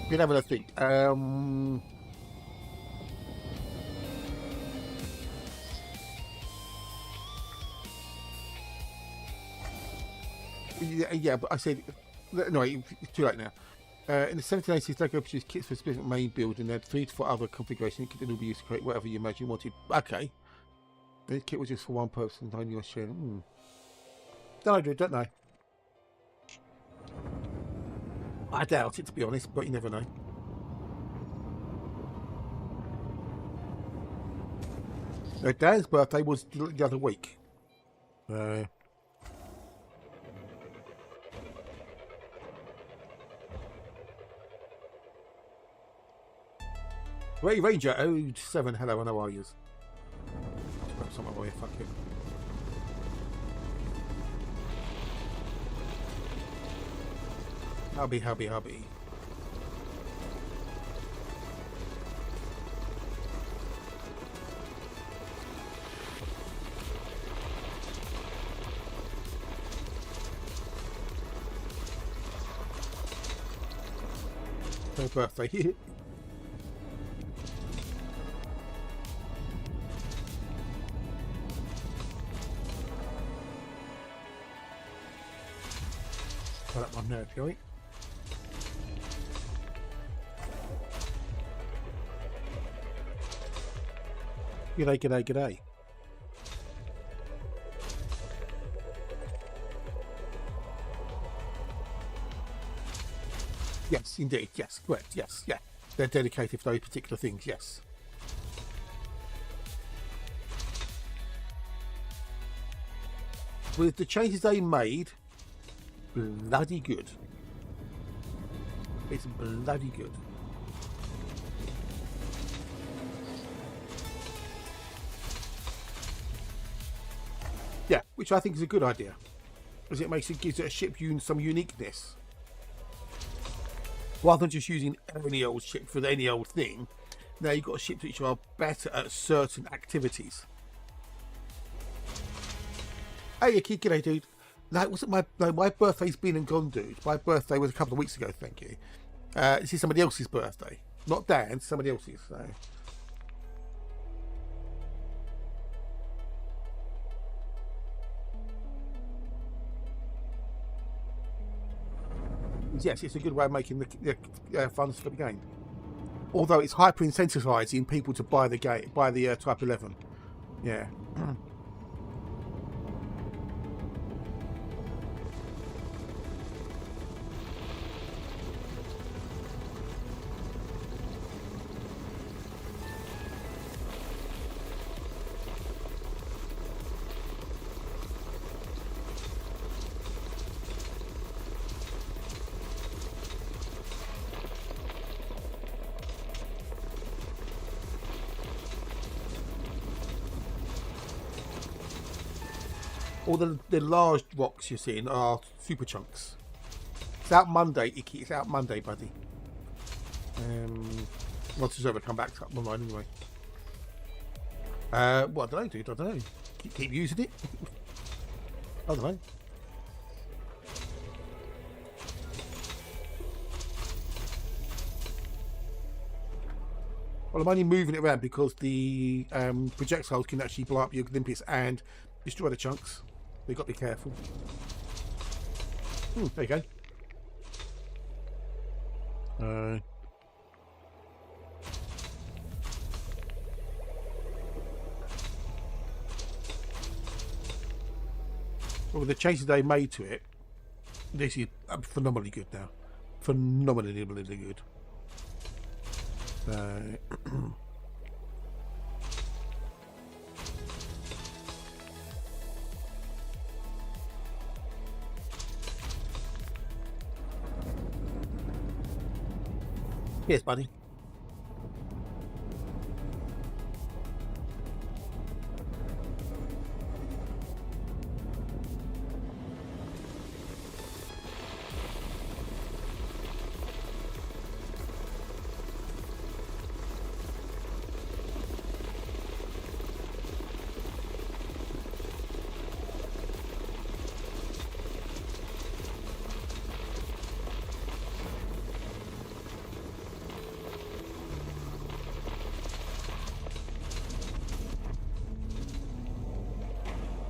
We'll have a think. Yeah, but I said, no, it's too late now. In the 1780s, Lego produced kits for a specific main build and they had 3 to 4 other configurations. It could all be used to create whatever you imagine you wanted. Okay. The kit was just for one person, only Australian. Don't I, dude? Don't I? I doubt it, to be honest, but you never know. Dan's birthday was the other week. Ray Ranger 07, hello, and how are you? Grab some away, fuck you. Hubby. Her birthday. Got up my nerve, shall we? G'day. Yes, indeed. Yes, correct. Yes, yeah. They're dedicated for those particular things. Yes. With the changes they made, bloody good. It's bloody good. Yeah, which I think is a good idea, because it gives it a ship some uniqueness. Rather than just using any old ship for any old thing, now you've got ships which are better at certain activities. Hey, you kid, g'day, dude. That wasn't my birthday's been and gone, dude. My birthday was a couple of weeks ago, thank you. This is somebody else's birthday. Not Dan's, somebody else's. So. Yes, it's a good way of making the funds for the game. Although it's hyper incentivizing people to buy the Type 11. Yeah. All the large rocks you're seeing are super chunks. It's out Monday, Icky. It's out Monday, buddy. Once it's over, come back up online anyway. Well, I don't know, dude. I don't know. Keep using it. I don't know. Well, I'm only moving it around because the projectiles can actually blow up your limpets and destroy the chunks. You've got to be careful. There you go. Well, with the changes they made to it, this is phenomenally good now. Phenomenally good. Yes, buddy.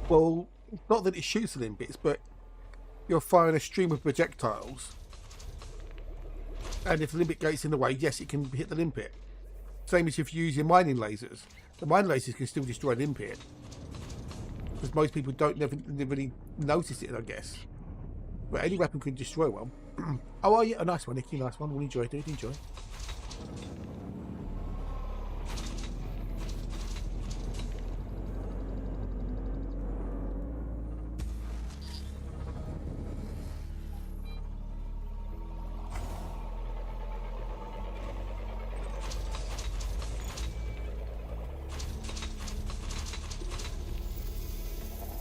Well, not that it shoots the limpets, but you're firing a stream of projectiles, and if the limpet gets in the way, yes, it can hit the limpet. Same as if you use your mining lasers. The mining lasers can still destroy a limpet, because most people don't never really notice it, I guess. But any weapon can destroy one. Oh, yeah, a nice one, Nicky, nice one. We'll enjoy, dude, enjoy.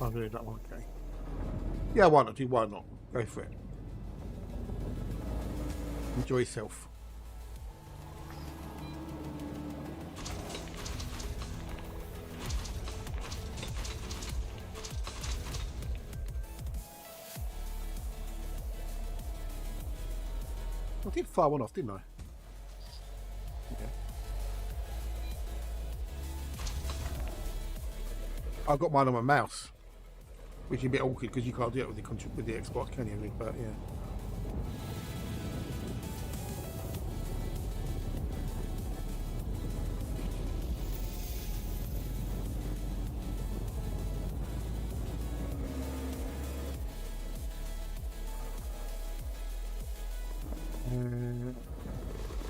I'll do that one, okay. Yeah, why not, dude? Why not? Go for it. Enjoy yourself. I did fire one off, didn't I? Okay. I've got mine on my mouse, which is a bit awkward because you can't do it with the Xbox, can you? But yeah.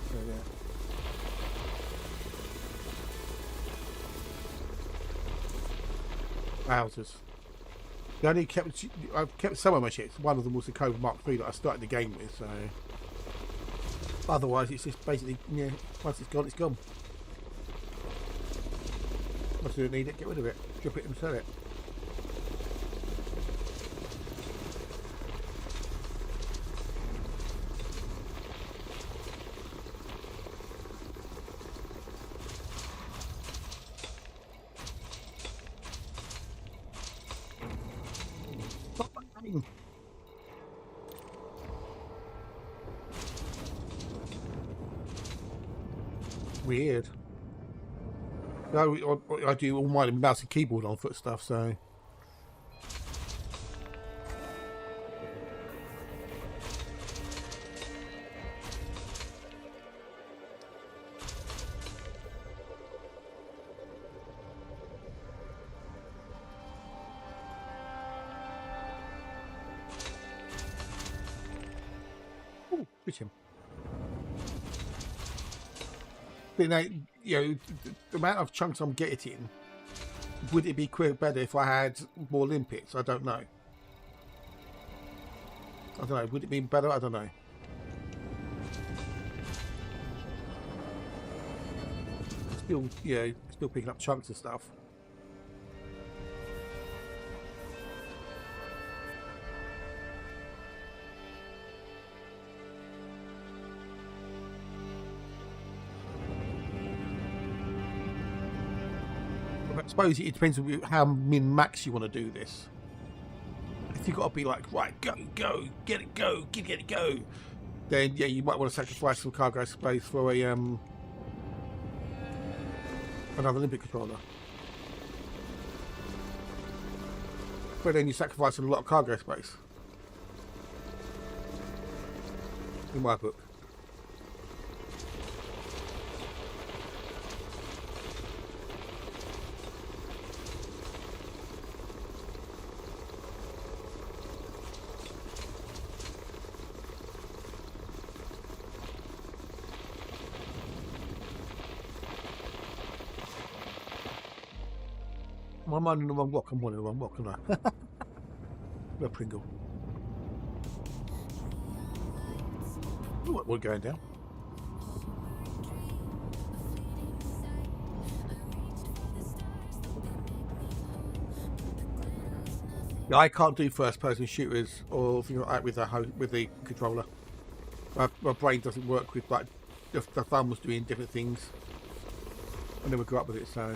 So yeah. Wowzers. I've kept some of my ships. One of them was the Cobra Mark III that I started the game with, so otherwise it's just basically, yeah, once it's gone, it's gone. Once you don't need it, get rid of it. Drop it and sell it. Weird. No, I do all my mouse and keyboard on foot stuff, so. Ooh, Tritium. But now, you know, the amount of chunks I'm getting, would it be better if I had more limpets? I don't know. I don't know. Would it be better? I don't know. Still, you know, still picking up chunks of stuff. I suppose it depends on how min-max you want to do this. If you've got to be like, right, go, get it, go, get it, go, then yeah, you might want to sacrifice some cargo space for a another limpet controller. But then you sacrifice a lot of cargo space. In my book. Am I minding the wrong block? I'm minding the wrong block, am I? No Pringle. We're going down. Yeah, I can't do first-person shooters or things like that with the controller. My brain doesn't work with like the thumb was doing different things. I never grew up with it, so.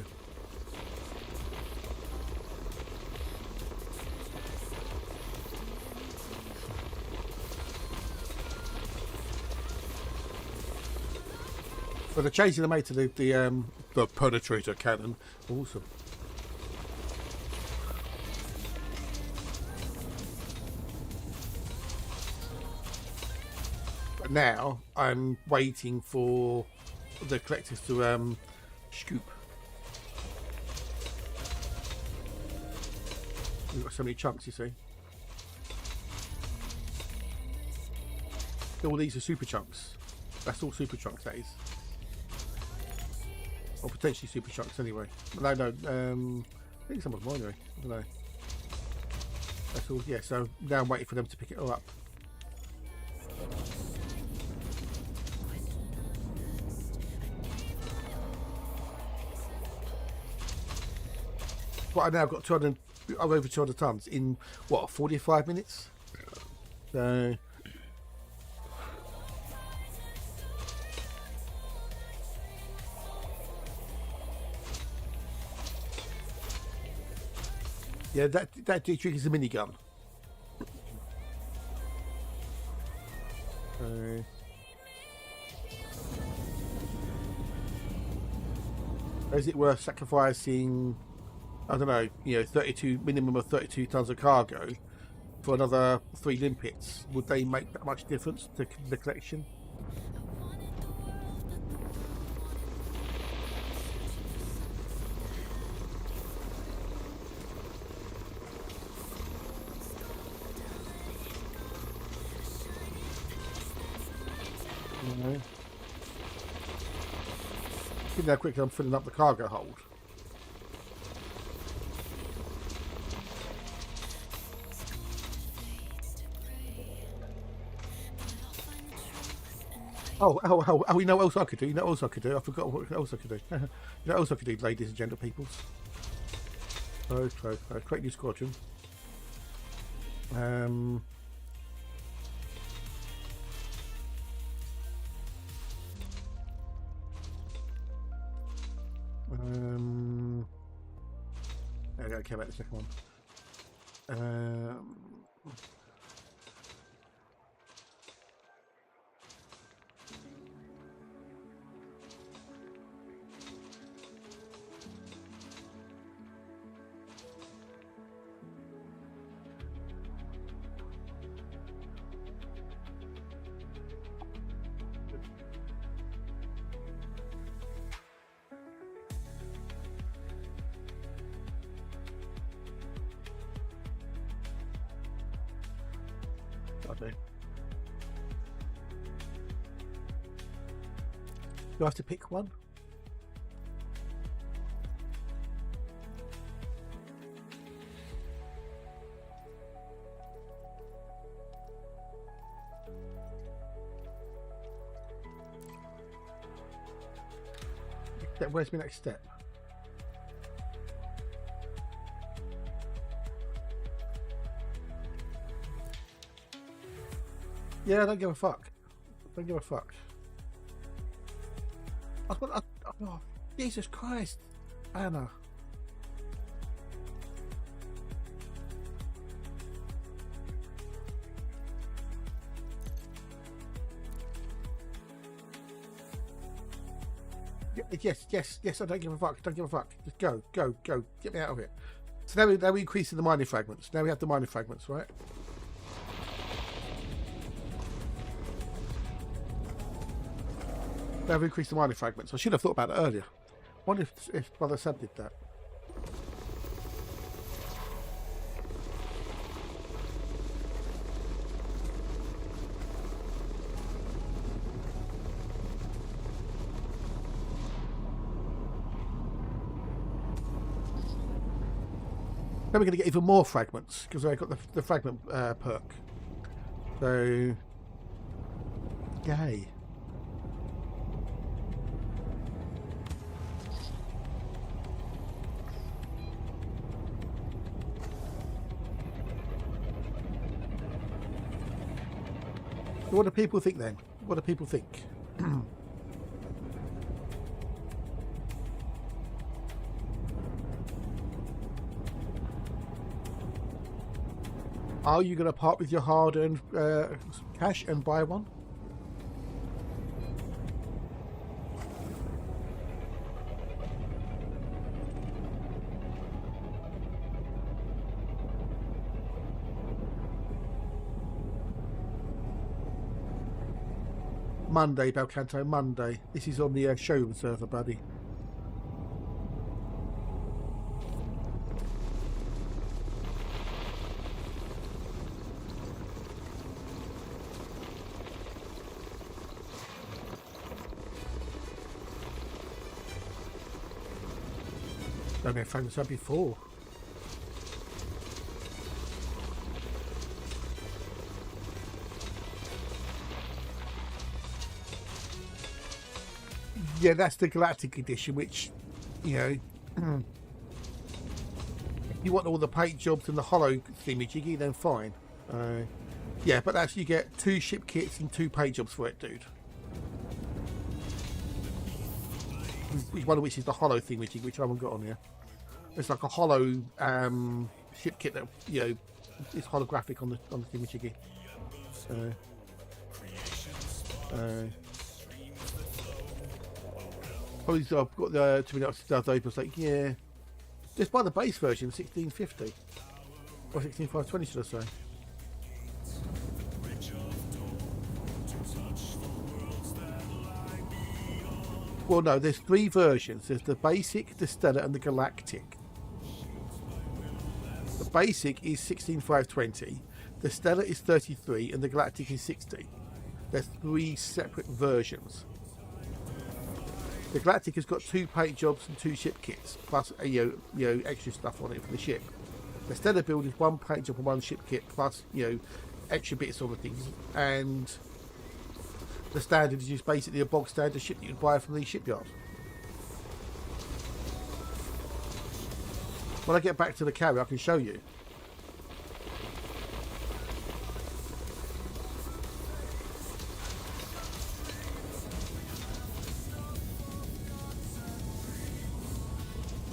But the changes they made to the penetrator cannon, awesome. But now I'm waiting for the collectors to scoop. We've got so many chunks, you see. All these are super chunks. That's all super chunks, that is. Or potentially super chunks anyway. No, I think some of them anyway. I don't know. That's all, yeah, so now I'm waiting for them to pick it all up. But I now got 200, over 200 tons in what, 45 minutes? So. Yeah, that triggers a minigun. Is it worth sacrificing, I don't know, 32 minimum of 32 tons of cargo for another 3 limpets? Would they make that much difference to the collection? See how quickly I'm filling up the cargo hold. Oh, you know what else I could do? I forgot what else I could do. You know what else I could do, ladies and gentle peoples? Create new squadron. I don't care about the second one. Do I have to pick one? Where's my next step? Yeah, I don't give a fuck. Don't give a fuck. Oh, Jesus Christ, Anna. Yes, I don't give a fuck. Don't give a fuck. Just go. Get me out of here. So now we're increasing the mining fragments. Now we have the mining fragments, right? Now we've increased the mining fragments. I should have thought about it earlier. I wonder if Brother Sam did that. Then we're going to get even more fragments because I got the fragment perk. So, yay! So what do people think then? What do people think? Are you going to part with your hard-earned cash and buy one? Monday, Belcanto, Monday. This is on the showroom server, buddy. Don't know if I found this out before. Yeah, that's the Galactic edition, which, you know, if you want all the paint jobs and the hollow thingy, then fine. Yeah, but that's, you get 2 ship kits and 2 paint jobs for it, dude. One of which is the hollow thingy, which I haven't got on here. It's like a hollow ship kit that, you know, is holographic on the thingy. Probably I've got the 2 minutes stuff open. It's like, yeah, just buy the base version, 1650 or 16520, should I say? Well, no, there's 3 versions. There's the basic, the stellar, and the galactic. The basic is 16520, the stellar is 33, and the galactic is 60. There's 3 separate versions. The galactic has got 2 paint jobs and 2 ship kits, plus you know extra stuff on it for the ship. The stellar build is 1 paint job and 1 ship kit, plus extra bits on the things, and the standard is just basically a bog standard ship that you can buy from the shipyard. When I get back to the carrier, I can show you.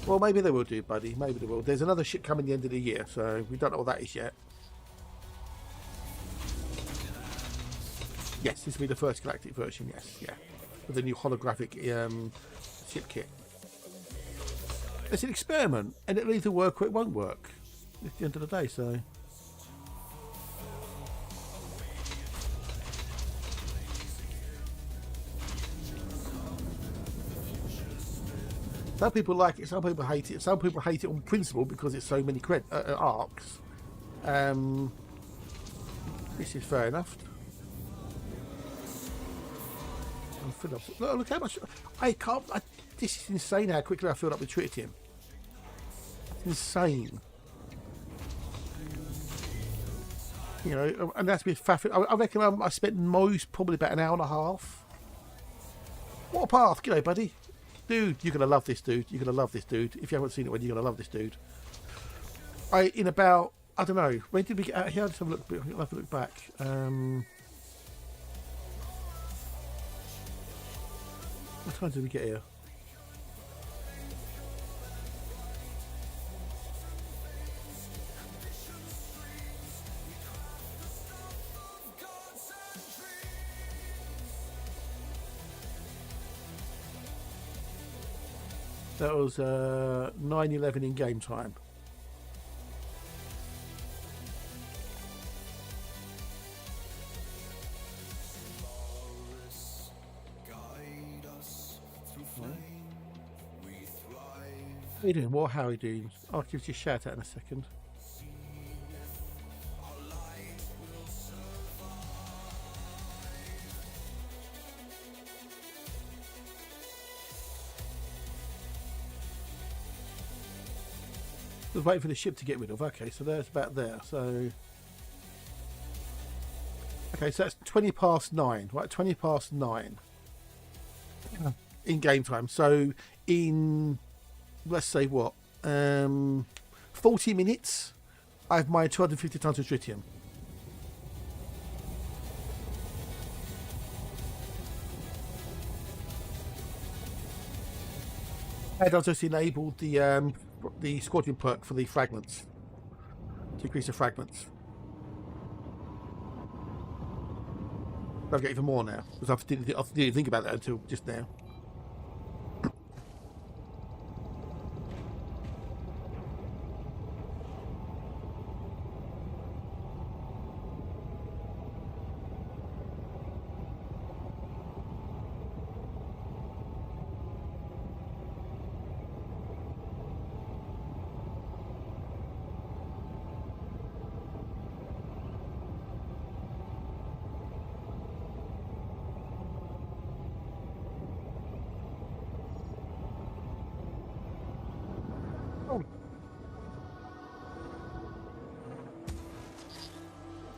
Well, maybe they will do, buddy. Maybe they will. There's another ship coming the end of the year, so we don't know what that is yet. Yes, this will be the first galactic version, yes, yeah. With the new holographic ship kit. It's an experiment, and it'll either work or it won't work. At the end of the day, so... Some people like it, some people hate it. Some people hate it on principle because it's so many arcs. This is fair enough. Look how much I can't. This is insane how quickly I filled up with tritium. It's insane. You know, and that's with faff. I reckon I spent probably about an hour and a half. What a path, g'day, buddy. Dude, you're gonna love this dude. You're gonna love this dude. If you haven't seen it, when you're gonna love this dude. In about, I don't know, when did we get out here? Let's have a look. I'll have to look back. What time did we get here? That was 9:11 in game time. How you doing? What how are you doing? I'll give you a shout out in a second. Just waiting for the ship to get rid of. Okay, so there's about there. So okay, so that's 20 past 9, right? 20 past 9 in game time. So in, let's say what, 40 minutes, I have my 250 tons of tritium. And I've just enabled the squadron perk for the fragments to increase the fragments. I'll get even more now because I didn't think about that until just now.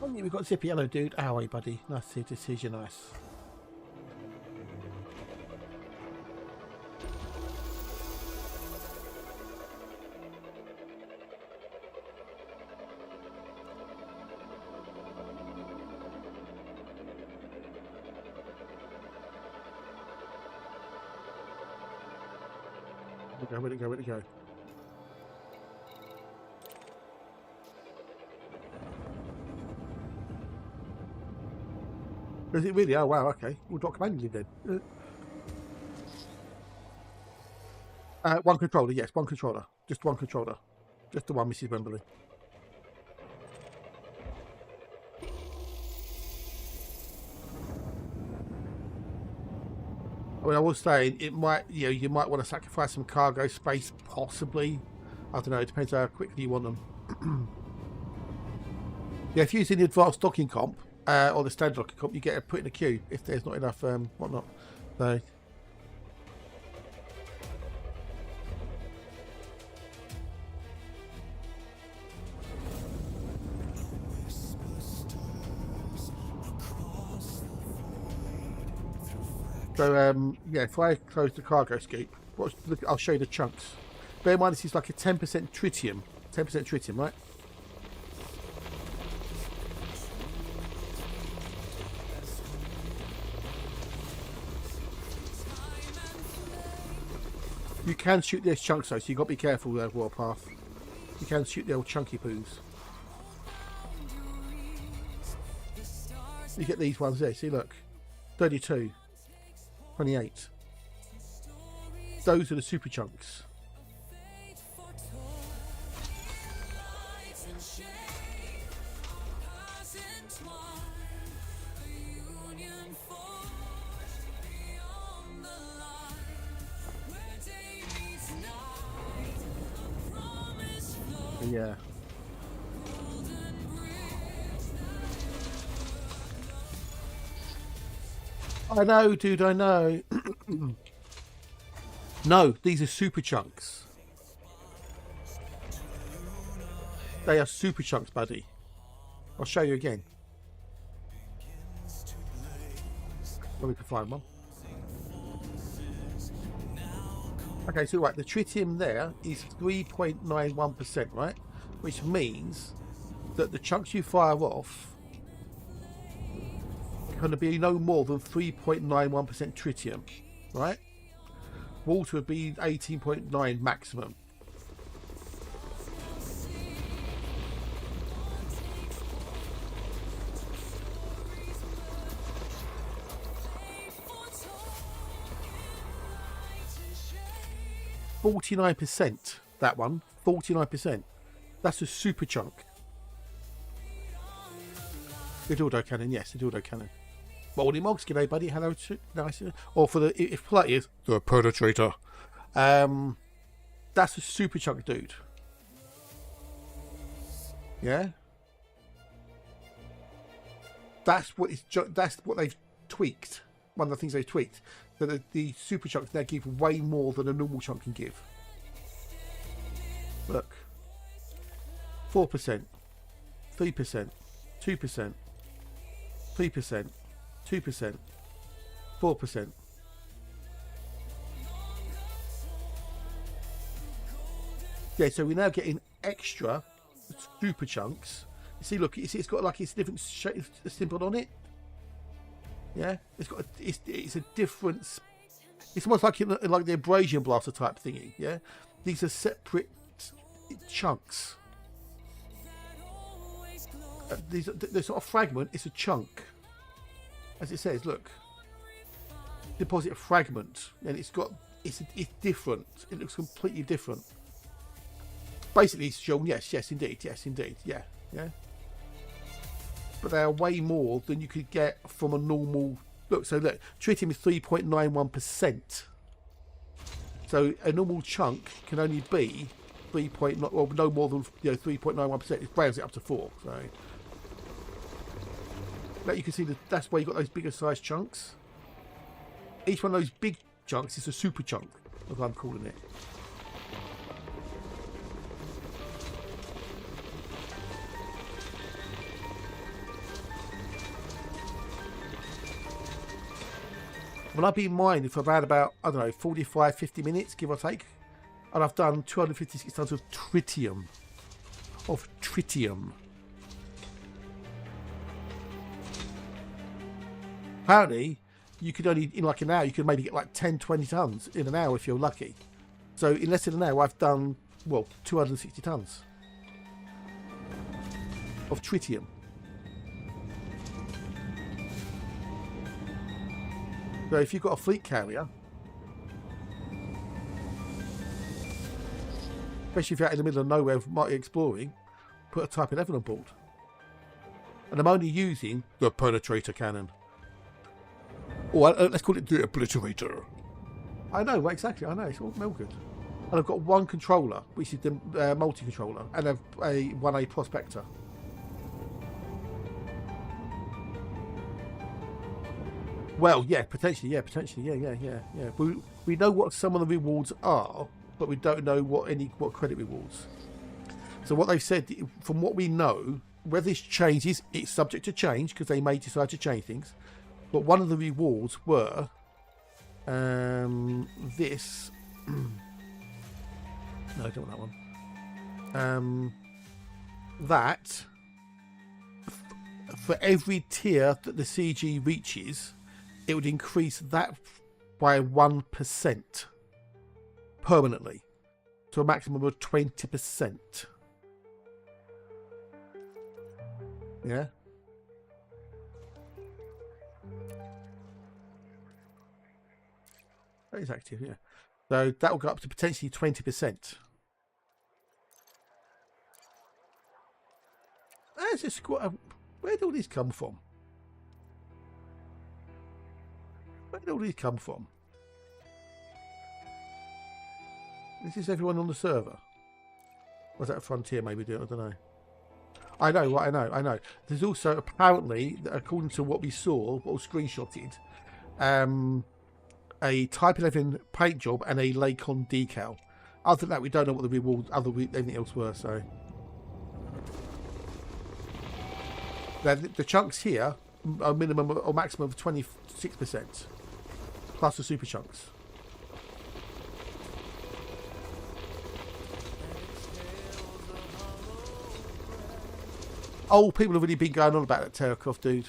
Oh, we've got Zippy. Hello, dude. How are you, buddy? Nice to see you. Nice. Where'd it go? Where'd it go? Is it really? Oh wow, okay. We'll dock manually then. One controller, yes, one controller. Just one controller. Just the one, Mrs. Wembley. I mean, I was saying it might, you might want to sacrifice some cargo space, possibly. I don't know. It depends how quickly you want them. Yeah, if you're using the advanced docking comp or the standard docking comp, you get put in a queue if there's not enough whatnot. So. So yeah, if I close the cargo scoop, I'll show you the chunks. Bear in mind this is like a 10% tritium. 10% tritium, right? You can shoot these chunks though, so you've got to be careful with Warpath. You can shoot the old chunky poos. You get these ones there, see look. 32. 28. Those are the super chunks. Yeah. I know, dude, I know. No, these are super chunks. They are super chunks, buddy. I'll show you again. Well, we can find one. Okay, so right, the tritium there is 3.91%, right? Which means that the chunks you fire off are going to be no more than 3.91% tritium, right? Water would be 18.9 maximum. %, that one, 49%. That's a super chunk. The dildo cannon, yes, the dildo cannon. Morning Mogs, g'day buddy, hello, nice. Or for the, if polite is, the perpetrator. That That's a super chunk, dude. Yeah. That's what they've tweaked. One of the things they've tweaked. That the super chunks now give way more than a normal chunk can give. Look. 4%, 3%, 2%, 3%, 2%, 4%. Yeah, so we're now getting extra super chunks. You see, look, it's got like it's different shape, symbol on it. Yeah, it's a different. It's almost like like the abrasion blaster type thingy. Yeah, these are separate chunks. They're not a fragment; it's a chunk. As it says, look, deposit a fragment, and it's different. It looks completely different. Basically, it's shown. Yes, indeed, yeah. But they are way more than you could get from a normal. Look, so look, tritium is 3.91%. So a normal chunk can only be no more than 3.91%. It brings it up to 4. So now you can see that's where you got those bigger size chunks. Each one of those big chunks is a super chunk, as I'm calling it. Well, I've been mining for about, I don't know, 45, 50 minutes, give or take. And I've done 256 tons of tritium. Apparently, you could only, in like an hour, you could maybe get like 10, 20 tons in an hour if you're lucky. So in less than an hour, I've done, well, 260 tons of tritium. So if you've got a fleet carrier, especially if you're out in the middle of nowhere might be exploring, put a Type 11 on board. And I'm only using the penetrator cannon. Or let's call it the obliterator. I know, exactly, I know, it's all good. And I've got one controller, which is the multi-controller, and a 1A Prospector. Well, yeah, potentially. We know what some of the rewards are, but we don't know what credit rewards. So what they've said, from what we know, whether this changes, it's subject to change because they may decide to change things. But one of the rewards were this. No, I don't want that one. That for every tier that the CG reaches, it would increase that by 1% permanently to a maximum of 20%. Yeah. That is active, yeah. So that will go up to potentially 20%. That's just where did all these come from? Where did all these come from? Is this everyone on the server? Was that a Frontier maybe doing? I don't know. I know. There's also apparently, according to what we saw, what was screenshotted, a Type 11 paint job and a Lakon decal. Other than that, we don't know what the rewards, anything else were. So the chunks here are minimum or maximum of 26%, plus the super chunks. Oh, people have really been going on about that Terracroft, dude.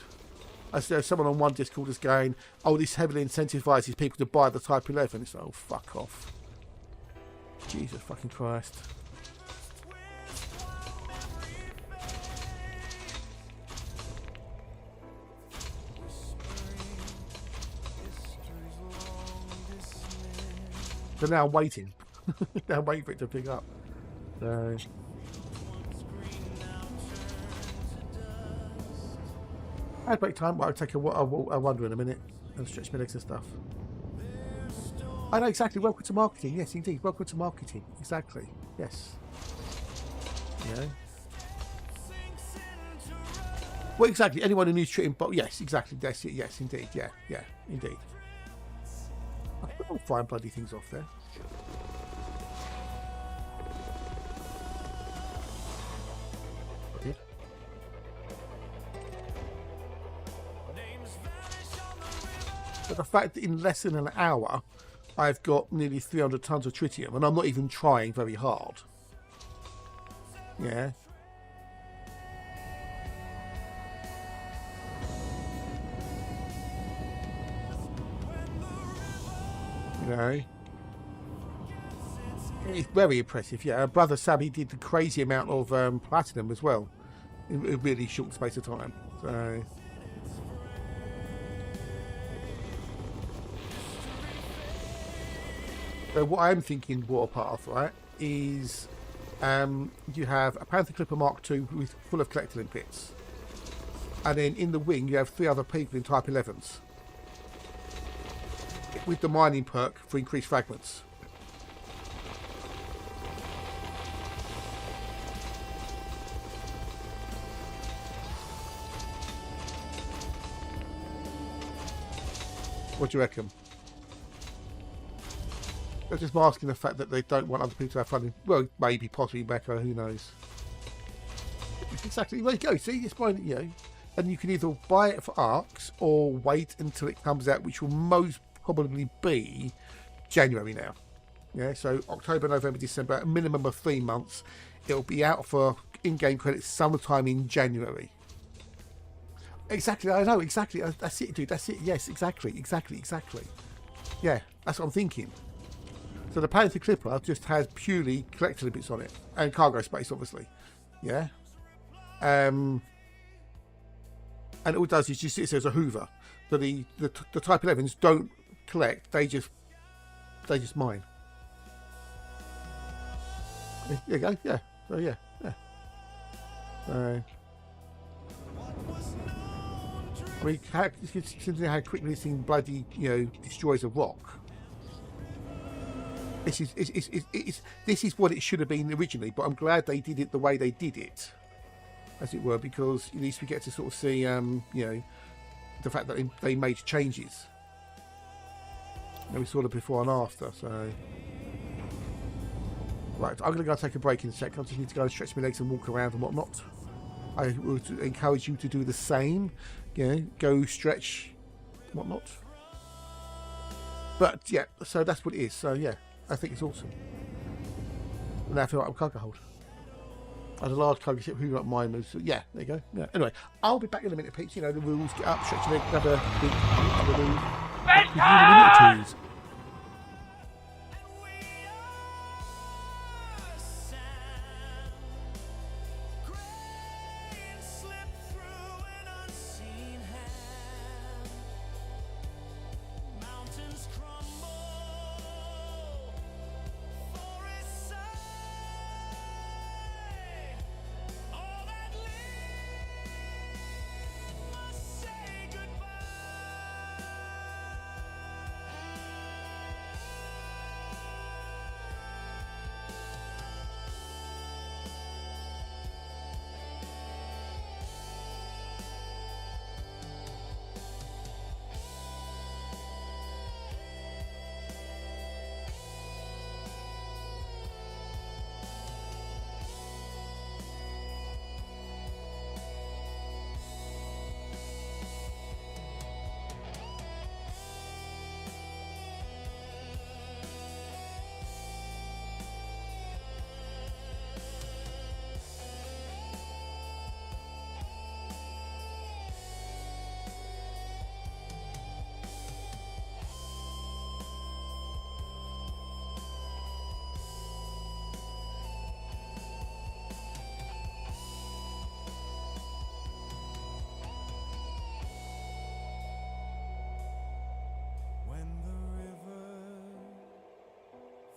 There's someone on one Discord is going, oh, this heavily incentivizes people to buy the Type 11. It's like, oh, fuck off. Jesus fucking Christ. So now I'm waiting. Now I'm waiting for it to pick up. So... I'd break time, but I'll take a wander in a minute and stretch my legs and stuff. I know exactly. Welcome to marketing. Yes, indeed. Welcome to marketing. Exactly. Yes. Yeah. Well, exactly. Anyone who needs Tritium, but yes, exactly. That's it. Yes, indeed. Yeah, yeah, indeed. I'll find bloody things off there. I did. But the fact that in less than an hour, I've got nearly 300 tons of tritium, and I'm not even trying very hard. Yeah. You know. It's very impressive. Yeah, brother Sabby did the crazy amount of platinum as well in a really short space of time. So what I'm thinking Warpath, right, is you have a Panther Clipper Mark II with full of collector limpets, and then in the wing you have 3 other people in Type 11s with the mining perk for increased fragments. What do you reckon? They're just masking the fact that they don't want other people to have fun. Well, maybe, possibly Becca, who knows? Exactly. There you go. See, it's fine, you know. And you can either buy it for arcs or wait until it comes out, which will most probably be January now. Yeah, so October, November, December, a minimum of 3 months. It'll be out for in-game credits sometime in January. Exactly, I know, exactly. That's it, dude. That's it. Yes, exactly. Yeah, that's what I'm thinking. So the Panther Clipper just has purely collector bits on it and cargo space, obviously. Yeah. And all it does is just sits there as a Hoover. So the Type 11s don't collect; they just mine. There you go. Yeah. So yeah. I mean, considering how quickly this thing bloody, destroys a rock. This is what it should have been originally, but I'm glad they did it the way they did it, as it were, because at least we get to sort of see, the fact that they made changes. And we saw the before and after. So, right, I'm going to go take a break in a sec. I just need to go and stretch my legs and walk around and whatnot. I would encourage you to do the same. Go stretch, whatnot. But yeah, so that's what it is. So yeah. I think it's awesome. And now I feel like I'm cargo hold. I had a large cargo ship, who got mine moves. So yeah, there you go. Yeah. Anyway, I'll be back in a minute, peeps. You know the rules. Get up, stretch your leg, grab a big move.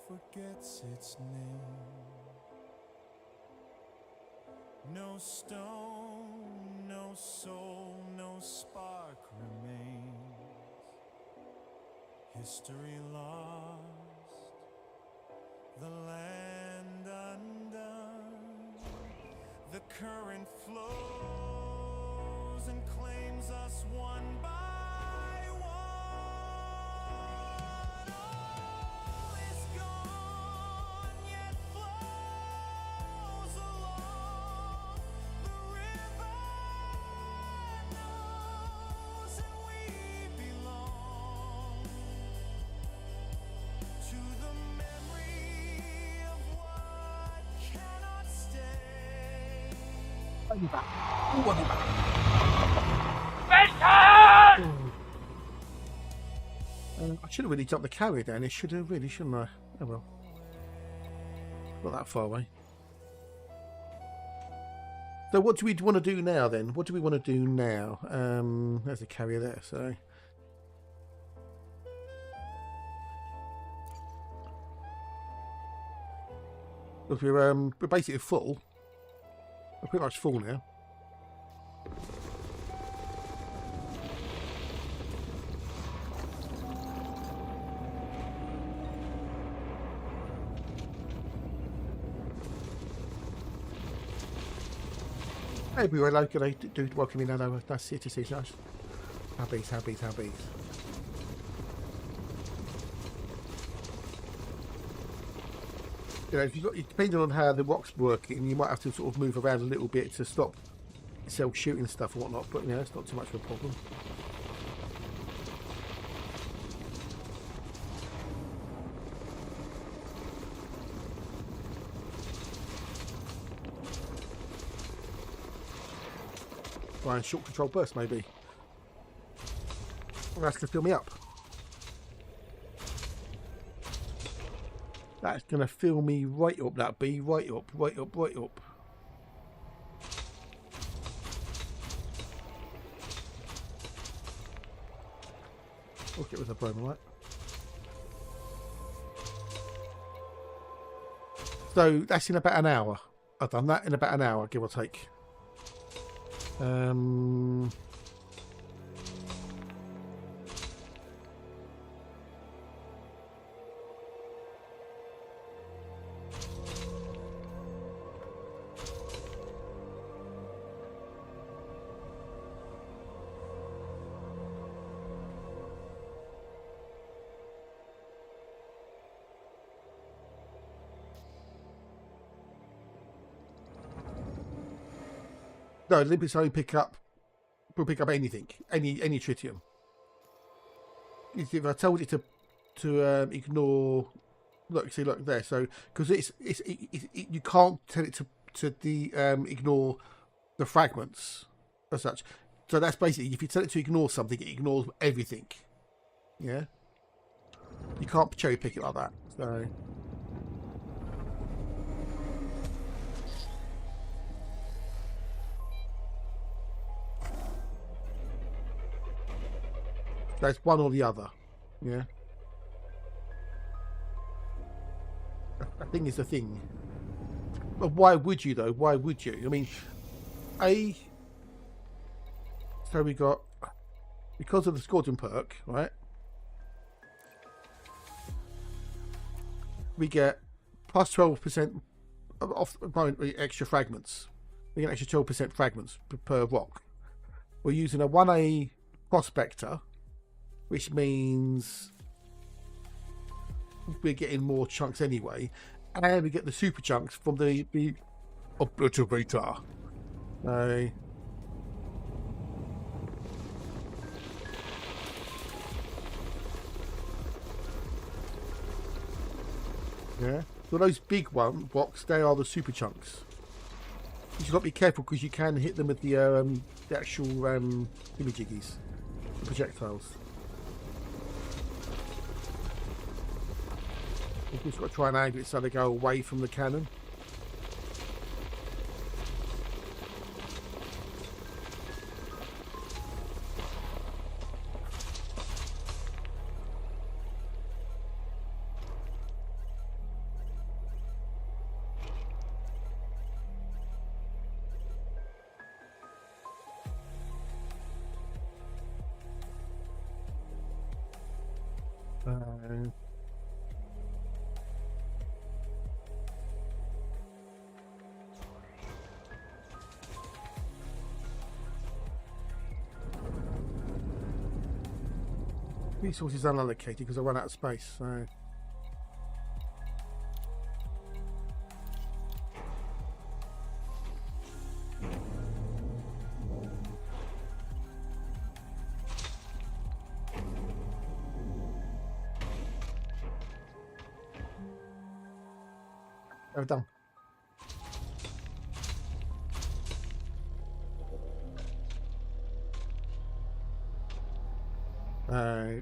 Forgets its name. No stone, no soul, no spark remains. history lost, the land undone. The current flows and claims us one by one. All is gone, yet flows along. The river knows, and we belong to the memory of what cannot stay. I'll be back. Oh, I'll be back. I should have really jumped the carrier down. It should have really, shouldn't I? Oh well. Not that far away. So what do we want to do now then? What do we want to do now? There's a carrier there, so. Look, we're basically full. We're pretty much full now. Hey, we were local. Do welcome in. Hello, nice to see you. Nice. Habbies. You know, if you got, depending on how the rock's working, you might have to sort of move around a little bit to stop yourself shooting stuff and whatnot. But you know, it's not too much of a problem. Try and short control burst, maybe. Well, that's going to fill me up. That's going to fill me right up, that bee. Right up. I'll get with the bromo, right? So that's in about an hour. I've done that in about an hour, give or take. No, limpets only will pick up anything, any tritium. If I told it to ignore, look there. So because you can't tell it to ignore the fragments as such. So that's basically, if you tell it to ignore something, it ignores everything. Yeah, you can't cherry pick it like that. So. That's one or the other, yeah. I think it's the thing. But why would you though? Why would you? I mean, so we got, because of the Squadron perk, right? We get plus 12% off extra fragments. We get extra 12% fragments per rock. We're using a 1A Prospector, which means we're getting more chunks anyway, and we get the super chunks from the obliterator. Yeah, so those big blocks, they are the super chunks. You've got to be careful because you can hit them with the actual thingamajiggies, the projectiles. You've just got to try and angle it so they go away from the cannon. Resources unallocated because I run out of space. So. We're done.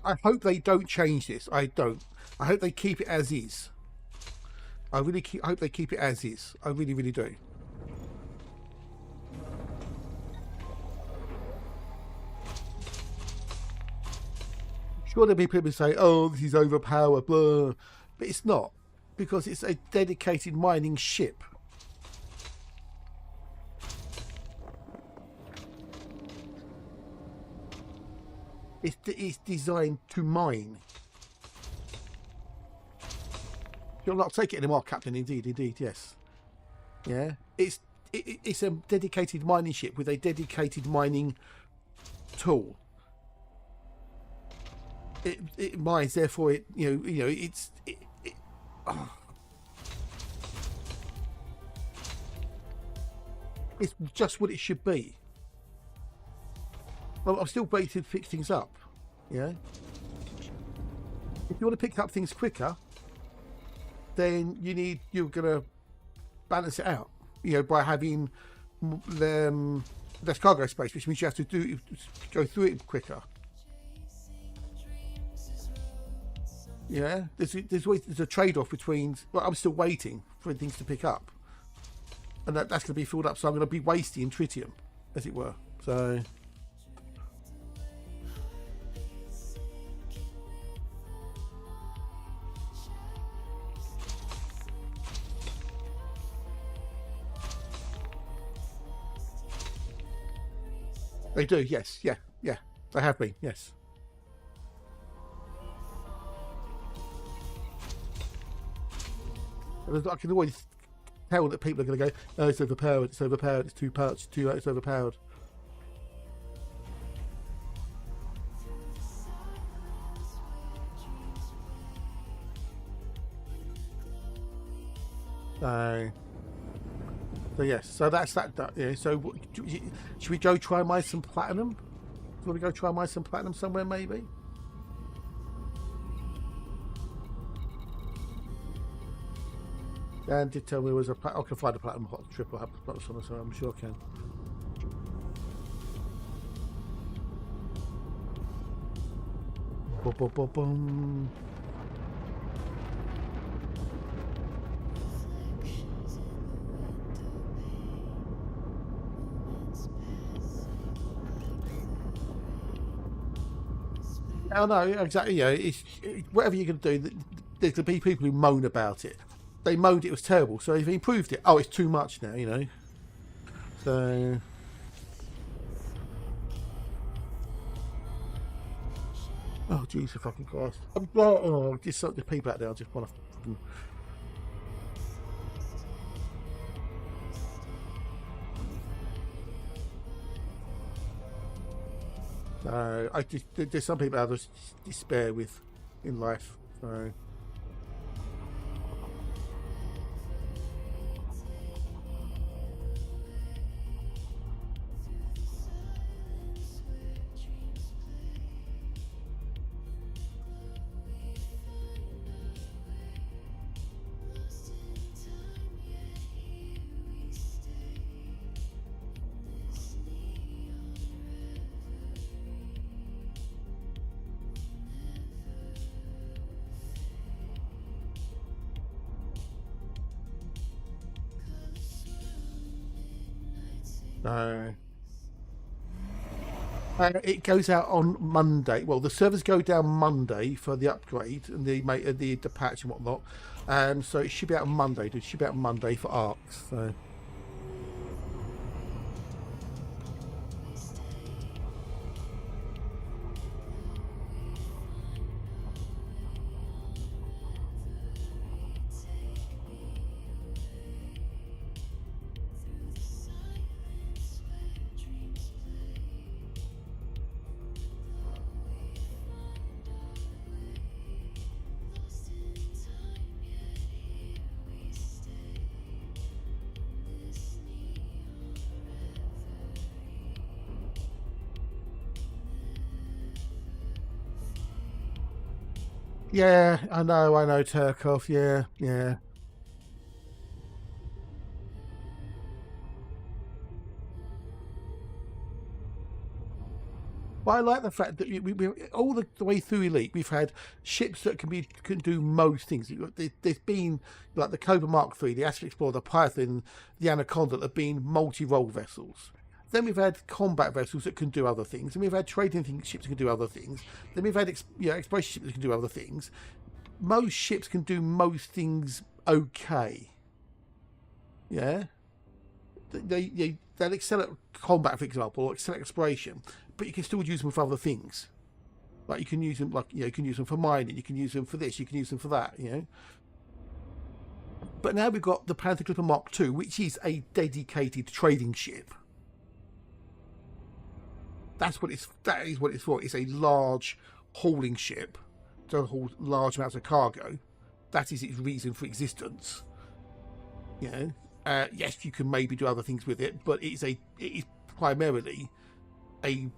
I hope they don't change this. I don't. I hope they keep it as is. I really hope they keep it as is. I really, really do. Sure, there'll be people who say, "Oh, this is overpowered," blah, but it's not, because it's a dedicated mining ship. It's designed to mine. You'll not take it anymore, Captain. Indeed, yes. Yeah, it's a dedicated mining ship with a dedicated mining tool. It mines, therefore it it's it's just what it should be. Well, I'm still waiting to fix things up. Yeah. If you want to pick up things quicker, then you're gonna balance it out. By having less cargo space, which means you have to go through it quicker. Yeah, there's a trade-off between. Well, I'm still waiting for things to pick up, and that's going to be filled up. So I'm going to be wasting tritium, as it were. So. They do, yes, yeah, they have been, yes. I can always tell that people are going to go, "Oh, it's overpowered, it's overpowered, it's too much, it's overpowered." So yes, so that's that. Yeah. So should we go try mine some platinum? Do you want to go try mine some platinum somewhere, maybe? Dan did tell me there was I can find a platinum hot triple hot on, so I'm sure I can. Boom, boom, boom, boom. Oh no, exactly. Yeah, whatever you're going to do, there's going to be people who moan about it. They moaned it was terrible, so if they improved it, oh, it's too much now, So. Oh, Jesus fucking Christ. Just the people out there, I just want to. There's some people I just despair with in life. So. It goes out on Monday. Well, the servers go down Monday for the upgrade and the patch and whatnot. So it should be out on Monday. It should be out on Monday for ARCs. So. Yeah, I know, Turkov. Yeah, yeah. But I like the fact that we all the way through Elite, we've had ships that can do most things. There's been like the Cobra Mark III, the Astral Explorer, the Python, the Anaconda that have been multi-role vessels. Then we've had combat vessels that can do other things, and we've had trading ships that can do other things. Then we've had exploration ships that can do other things. Most ships can do most things okay. Yeah, they'll excel at combat, for example, or excel at exploration, but you can still use them for other things. Like you can use them, you can use them for mining, you can use them for this, you can use them for that, But now we've got the Panther Clipper Mark II, which is a dedicated trading ship. That is what it's for. It's a large hauling ship to haul large amounts of cargo. That is its reason for existence. Yes, you can maybe do other things with it, but it is primarily a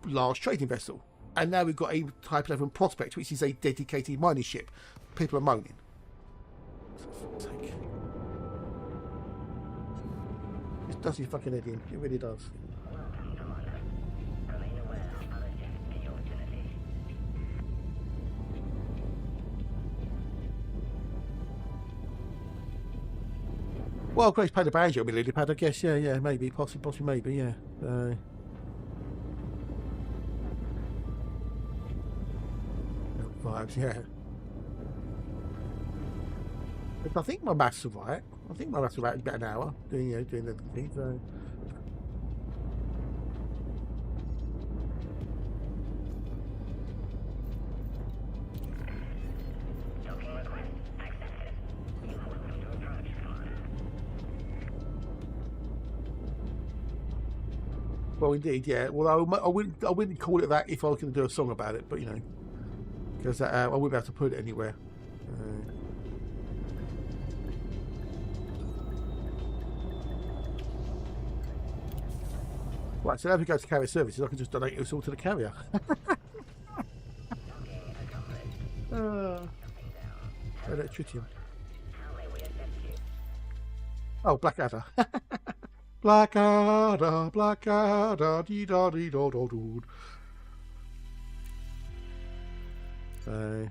large trading vessel. And now we've got a Type 11 Prospector, which is a dedicated mining ship. People are moaning. It does your fucking head in. It really does. Well, Grace played a banjo with lily pad, I guess. Yeah, maybe, possibly, maybe, yeah. Vibes, yeah. But I think my maths are right. I think my maths are right in about an hour doing everything. So. Docking request accepted. You are welcome to approach, Commander. Well, indeed, yeah. Well, I wouldn't call it that if I was going to do a song about it, but because I wouldn't be able to put it anywhere. Right, so now if we go to carrier services, I can just donate this all to the carrier. Tritium. Oh, Blackadder. Blackadder, dee da dee da da doo. So.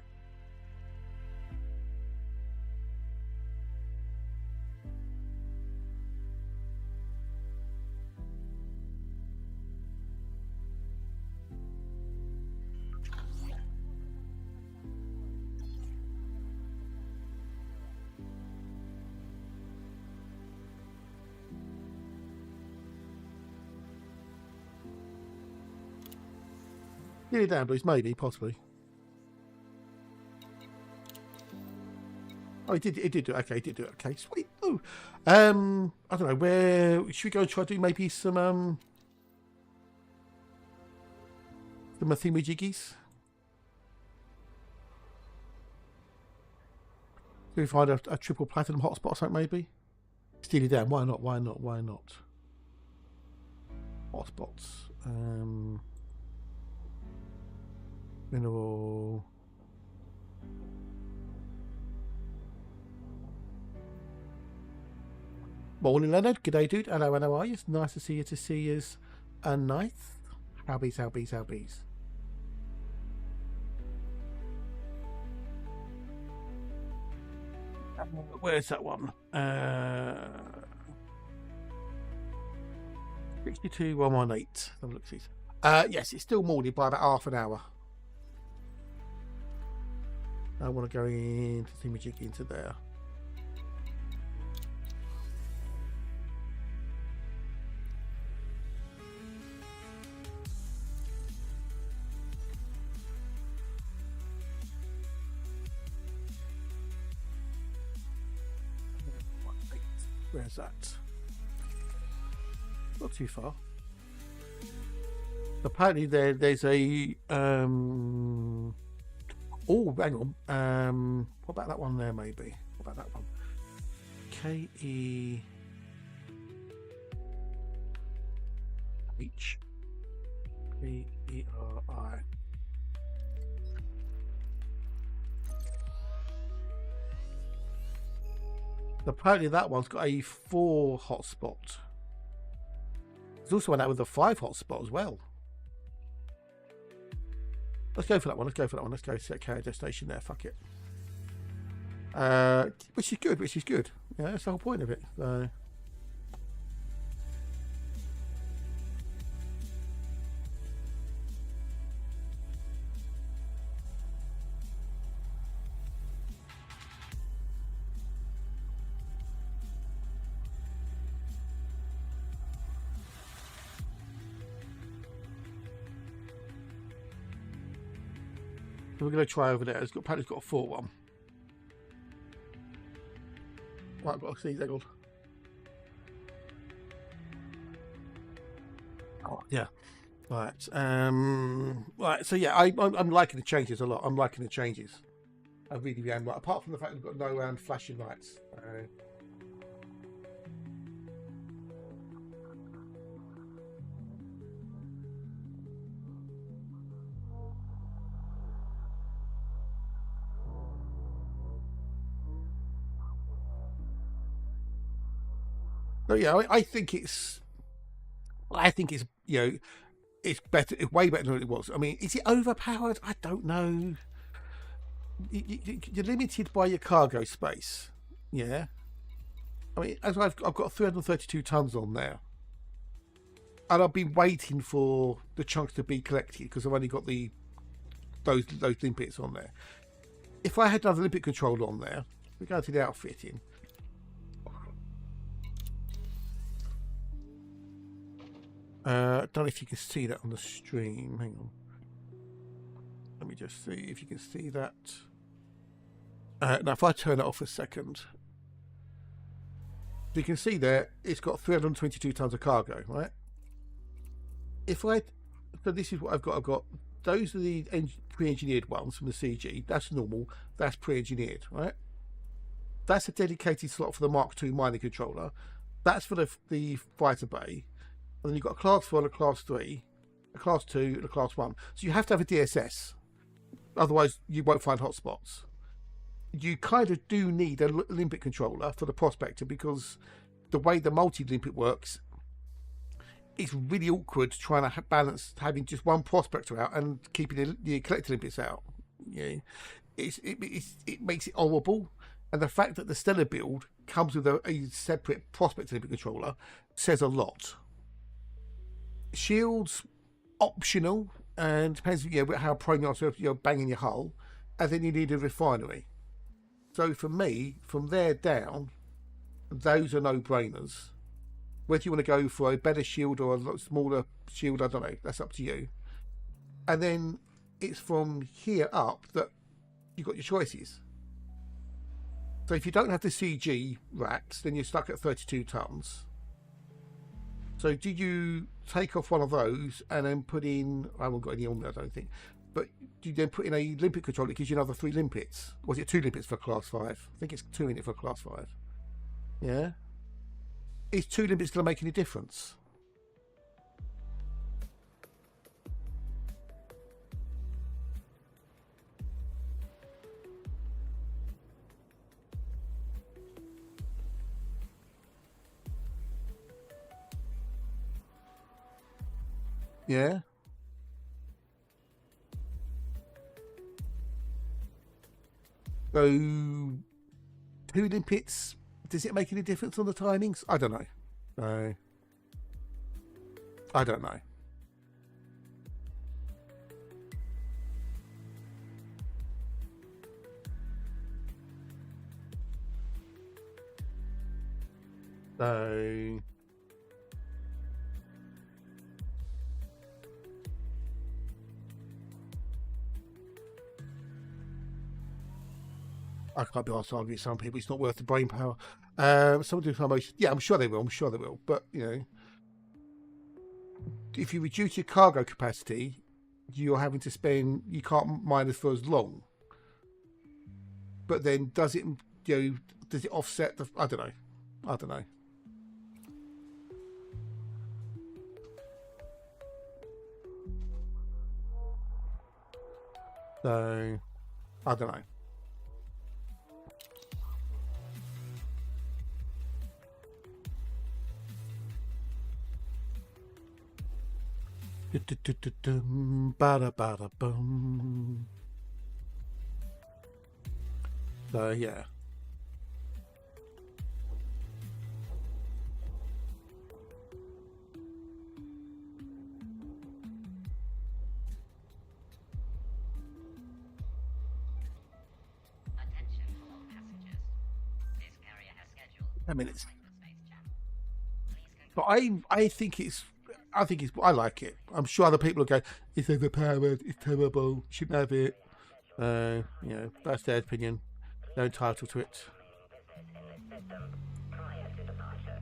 Yeah, down, Blues, maybe, possibly. Oh, it did do it. Okay, it did do it. Okay, sweet. Oh, I don't know, where should we go and try to do maybe some Mathema jiggies? Do we find a triple platinum hotspot or something maybe? Steal it down. Why not? Hotspots. Mineral. Morning, Leonard. G'day, dude. Hello, how are you? It's nice to see you. Nice. How bees. Where's that one? 62,118. Have a look, please. Yes, it's still morning by about half an hour. I want to go into Thingamajig into there. Where's that? Not too far. Apparently there's a oh, hang on. What about that one there? Maybe. What about that one? KEHPERI. Apparently that one's got a 4 hotspot. There's also one out with a 5 hotspot as well. Let's go for that one. Let's go for that one. Let's go set carrier destination there. Fuck it. Which is good. Which is good. Yeah, that's the whole point of it. So. We're going to try over there. Apparently it's got a 4 one. Right, I've got to see that gold. Oh, yeah. Right. Right. So yeah, I'm liking the changes a lot. I'm liking the changes. I really am. Right. Apart from the fact we've got no flashing lights. So yeah, I think it's it's better. It's way better than it was. I mean, is it overpowered? I don't know. You're limited by your cargo space. Yeah. I mean, as I've got 332 tons on there, and I've been waiting for the chunks to be collected because I've only got those limpets on there. If I had another limpet controller on there, we go to the outfitting. Don't know if you can see that on the stream. Hang on. Let me just see if you can see that. Now, if I turn it off a second, you can see there it's got 322 tons of cargo, right? So this is what I've got. I've got those are the pre-engineered ones from the CG. That's normal. That's pre-engineered, right? That's a dedicated slot for the Mark II mining controller. That's for the fighter bay. And then you've got a class 4 and a class 3, a class 2 and a class 1. So you have to have a DSS. Otherwise, you won't find hotspots. You kind of do need a limpet controller for the Prospector because the way the multi-limpet works, it's really awkward trying to balance having just one Prospector out and keeping the collector limpets out. Yeah, it makes it horrible. And the fact that the Stellar build comes with a separate Prospector limpet controller says a lot. Shields optional, and depends how prone you are to you're banging your hull, and then you need a refinery. So for me, from there down, those are no-brainers. Whether you want to go for a better shield or a smaller shield, I don't know. That's up to you. And then it's from here up that you've got your choices. So if you don't have the CG racks, then you're stuck at 32 tons. So do you take off one of those and then put in, I haven't got any on there, I don't think, but do you then put in a limpet controller that gives you another 3 limpets? Or is it 2 limpets for class 5? I think it's 2 in it for class 5. Yeah? Is 2 limpets going to make any difference? Yeah. So 2 limpets, does it make any difference on the timings? I don't know. I don't know. So I can't be asked to argue with some people. It's not worth the brain power. Someone do some motion. Yeah, I'm sure they will. I'm sure they will. But if you reduce your cargo capacity, you're having to spend. You can't mine for as long. But then, does it offset the? I don't know. So, I don't know. Du-du-du-du-dum, ba-da-ba-da-bum. So yeah. Attention all passengers. This carrier has scheduled 10 minutes. hyperspace jam. Please But I think it's I like it. I'm sure other people will go, it's overpowered, it's terrible, shouldn't have it. You know, that's their opinion. They're entitled to it. business in this system prior to departure.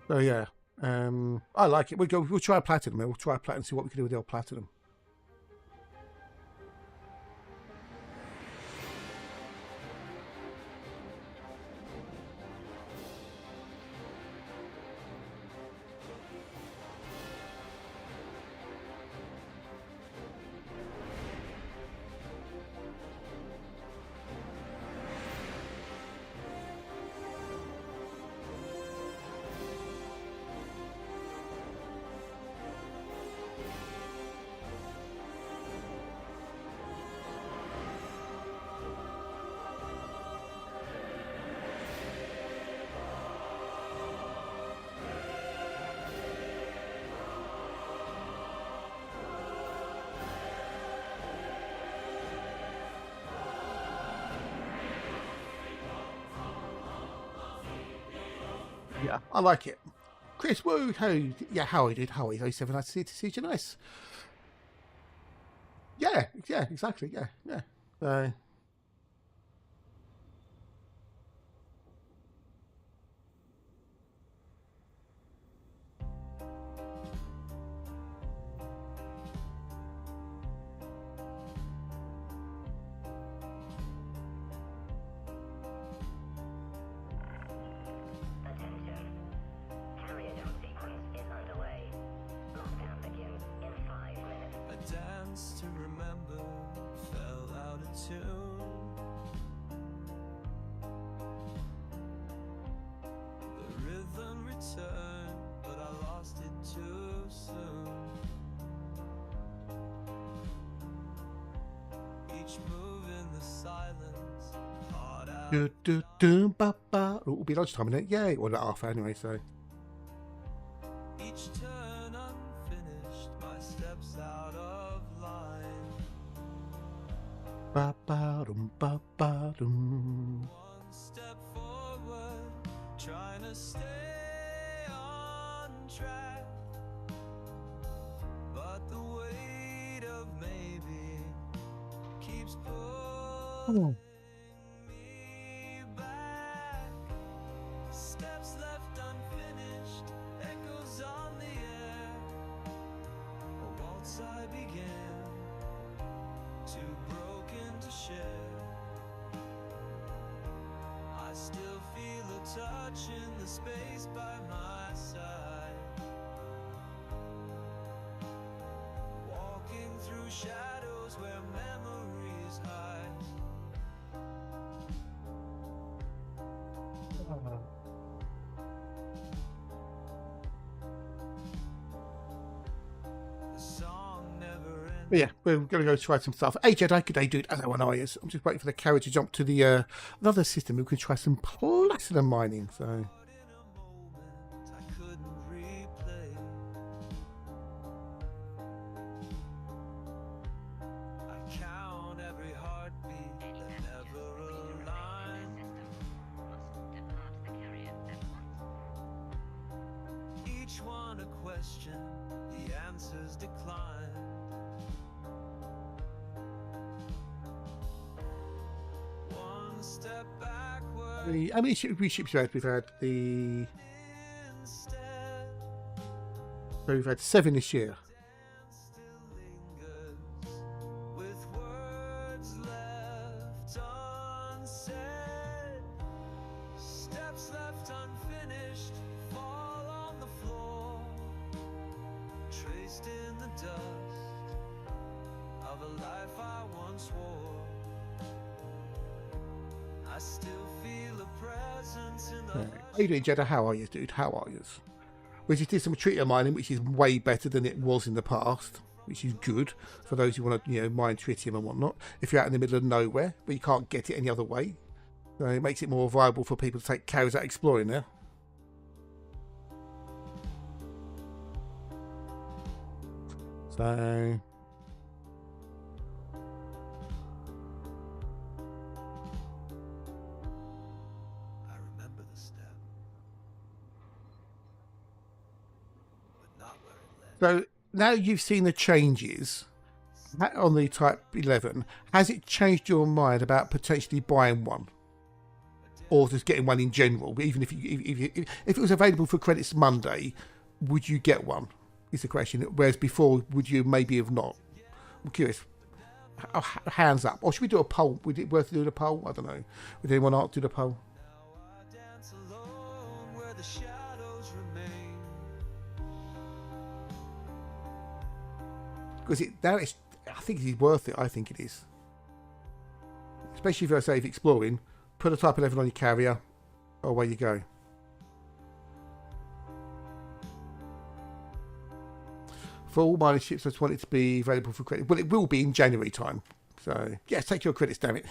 So yeah, I like it. We'll try platinum. We'll try platinum, see what we can do with the old platinum. Yeah, I like it. Chris, woo, how? Yeah, Howie did. Howie, 07, nice to see you. Nice. Yeah, exactly. Yeah. Attention. Carrier jump sequence is underway. Lockdown begins in 5 minutes. A dance to remember fell out of tune. The rhythm returned, but I lost it too soon. Each move in the silence, hard out. Ba-ba. It'll be lunchtime, isn't it? Yeah, well, not half anyway. So Each turn unfinished, my steps out of line. ba-ba-dum, ba-ba-dum. One step forward, trying to stay on track. But the weight of maybe keeps pulling me back. Steps left unfinished, echoes on the air. A waltz I began, too broken to share. I still feel a touch in the space by my side. Walking through shadows where memories hide. The song never ends. But yeah, we're going to go try some stuff. Hey Jedi, good day, dude. As I is. I'm just waiting for the carriage to jump to the another system. We can try some platinum mining. So In a moment I couldn't replay. I count every heartbeat Any that passengers never wishing to remain in aligned. this system must depart the carrier at once. Each one a question, the answers decline. One step backward how many reships we've had? instead. We've had 7 this year. life I once wore. I still feel a presence in the How you doing, Jeddah? How are you, dude? How are you? We just did some tritium mining, which is way better than it was in the past, which is good for those who want to, you know, mine tritium and whatnot. If you're out in the middle of nowhere, but you can't get it any other way, so it makes it more viable for people to take carriers out exploring now. So I remember the step, but not where it led. So now you've seen the changes on the Type 11, has it changed your mind about potentially buying one? Or just getting one in general? But even if it was available for credits Monday, would you get one? Is the question. Whereas before, would you maybe have not? I'm curious. Hands up. Or should we do a poll? Would it worth doing a poll? I don't know. Would anyone not do the poll? I dance alone where the shadows remain. Because I think it is worth it. I think it is. Especially if you're safe exploring. Put a Type 11 on your carrier. Away you go. For all mining ships, I just want it to be available for credit. Well, it will be in January time. So, yes, take your credits, damn it.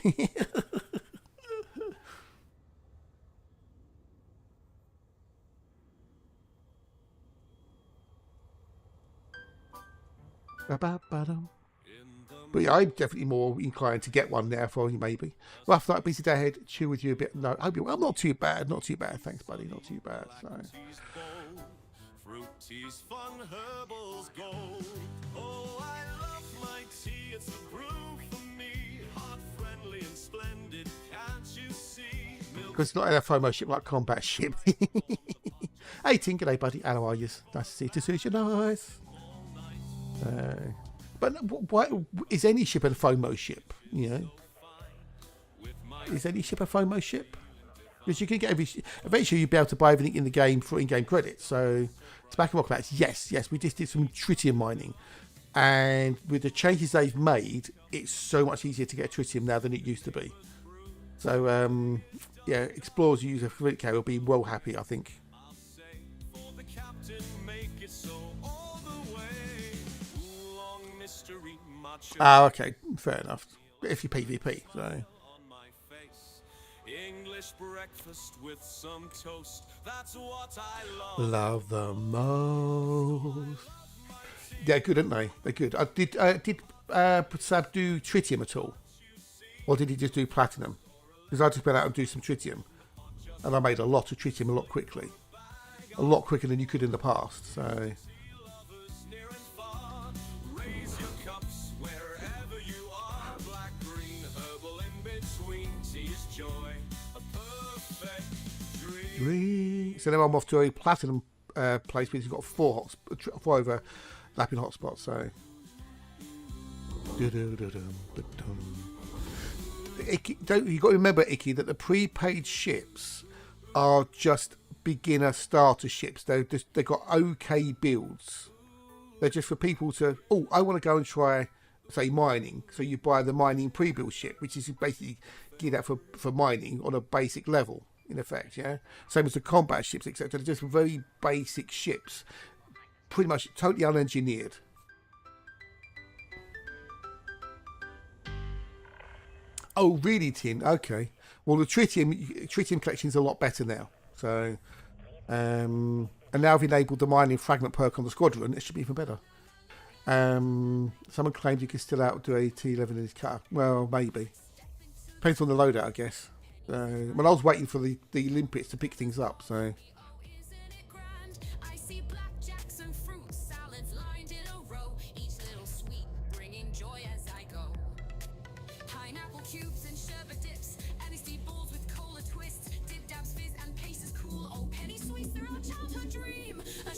But yeah, I'm definitely more inclined to get one now for you, maybe. Rough night, busy day ahead. Chill with you a bit. No, I'm not too bad. Not too bad. Thanks, buddy. Not too bad. So. Fruity's fun herbals gold. Oh, I love my tea. It's a brew for me. Hot, friendly, and splendid. Can't you see? Because it's not in a FOMO ship like combat ship. Hey, Tim, g'day, buddy. How are you? Nice to see you. To see you. Nice. But why is any ship a FOMO ship? You know, is any ship a FOMO ship? Because you can get eventually you'll be able to buy everything in the game for in-game credits. So tobacco rock bats, yes, we just did some tritium mining, and with the changes they've made, it's so much easier to get tritium now than it used to be. So yeah, explorers who use a credit carrier will be well happy, I think. Ah, okay, fair enough. If you PvP, so. English breakfast with some toast. That's what I love the most. Yeah, good, aren't they? They're good. Did Sab do tritium at all, or did he just do platinum? Because I just went out and do some tritium, and I made a lot of tritium a lot quicker than you could in the past. So. So now I'm off to a platinum place because you've got four overlapping hotspots. So, you got to remember, Icky, that the prepaid ships are just beginner starter ships. They've got okay builds. They're just for people to. Oh, I want to go and try, say, mining. So you buy the mining pre-built ship, which is basically geared out for mining on a basic level. In effect, yeah. Same as the combat ships, etc. They're just very basic ships, pretty much totally unengineered. Oh, really, Tin? Okay. Well, the tritium collection is a lot better now. So, and now I've enabled the mining fragment perk on the squadron. It should be even better. Someone claimed you could still outdo a T11 in his car. Well, maybe. Depends on the loadout, I guess. When I was waiting for the limpets to pick things up, so.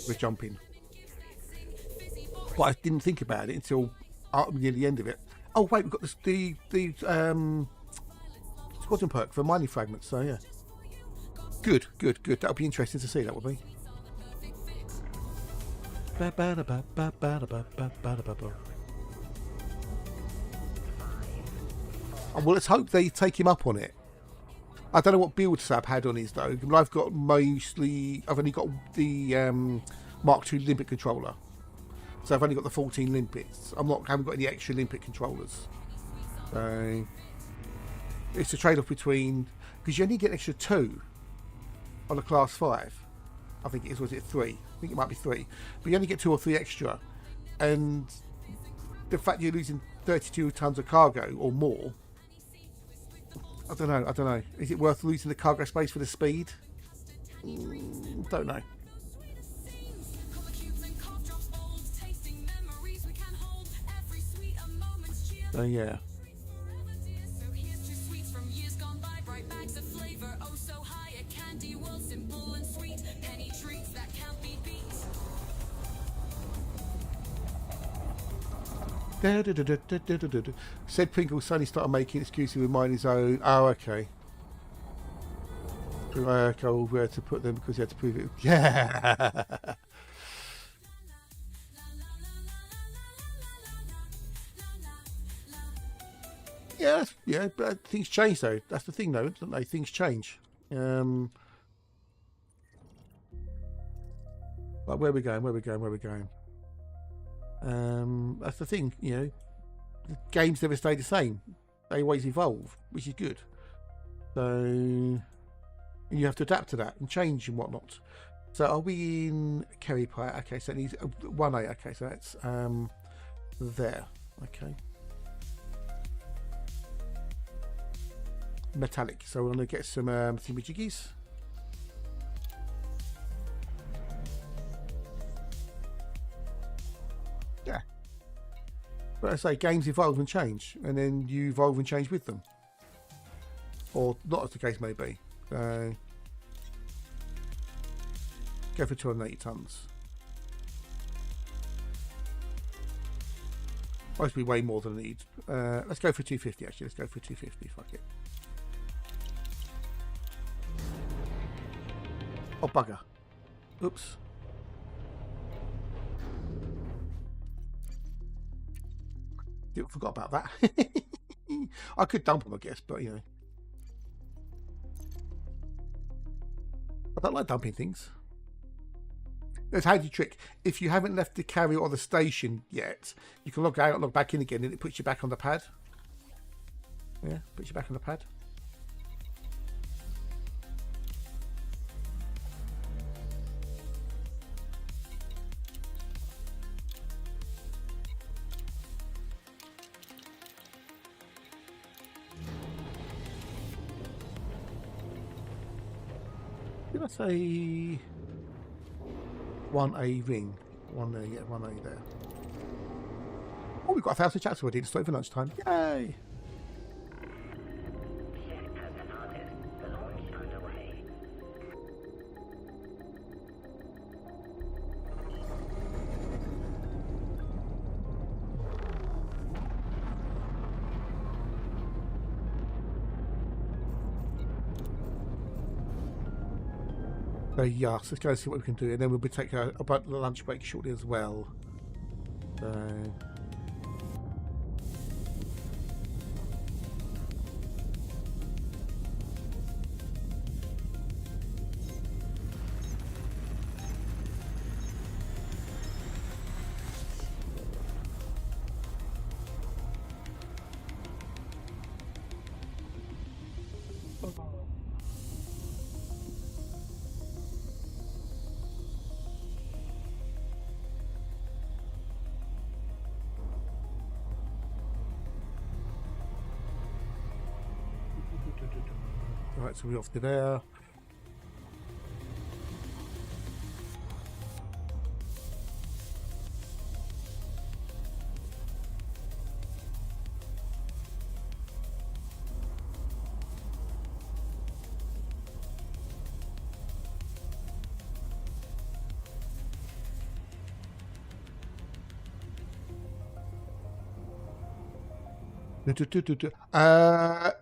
We're jumping. But I didn't think about it until near the end of it. Oh wait, we've got the squadron perk for mining fragments, so yeah. Good. That'll be interesting to see, that will be. Well, let's hope they take him up on it. I don't know what build Sab had on his though. I've got I've only got the Mark II limpet controller, so I've only got the 14 limpets. I haven't got any extra limpet controllers. So it's a trade-off between, because you only get an extra 2 on a class 5. I think it is. Was it 3? I think it might be 3, but you only get 2 or 3 extra, and the fact you're losing 32 tons of cargo or more. I don't know. Is it worth losing the cargo space for the speed? Don't know. So yeah. Said Pringle suddenly started making excuses with mining his own. Oh, okay. Told where to put them because he had to prove it. Yeah. Yeah, but things change though. That's the thing though, don't they? Things change. Like where are we going? That's the thing, you know. The games never stay the same. They always evolve, which is good. So you have to adapt to that and change and whatnot. So are we in Kerry Pie? Okay, so it needs 1A. Okay, so that's there. Okay. Metallic. So we're going to get some thingamajiggies. Yeah. But I say games evolve and change, and then you evolve and change with them. Or not, as the case may be. Go for 280 tons. Must be way more than I need. Let's go for 250 actually. Let's go for 250. Fuck it. Oh, bugger. Oops. Forgot about that. I could dump them, I guess, but you know. I don't like dumping things. There's a handy trick. If you haven't left the carrier or the station yet, you can log out, log back in again, and it puts you back on the pad. Yeah, puts you back on the pad. Did I say 1A ring? 1A, yeah, 1A there. Oh, we've got 1,000 chats already. It's not even lunchtime. Yay! Ship has departed. The launch underway. So yes, let's go and see what we can do, and then we'll be taking a lunch break shortly as well. So. Right, so we're off to there.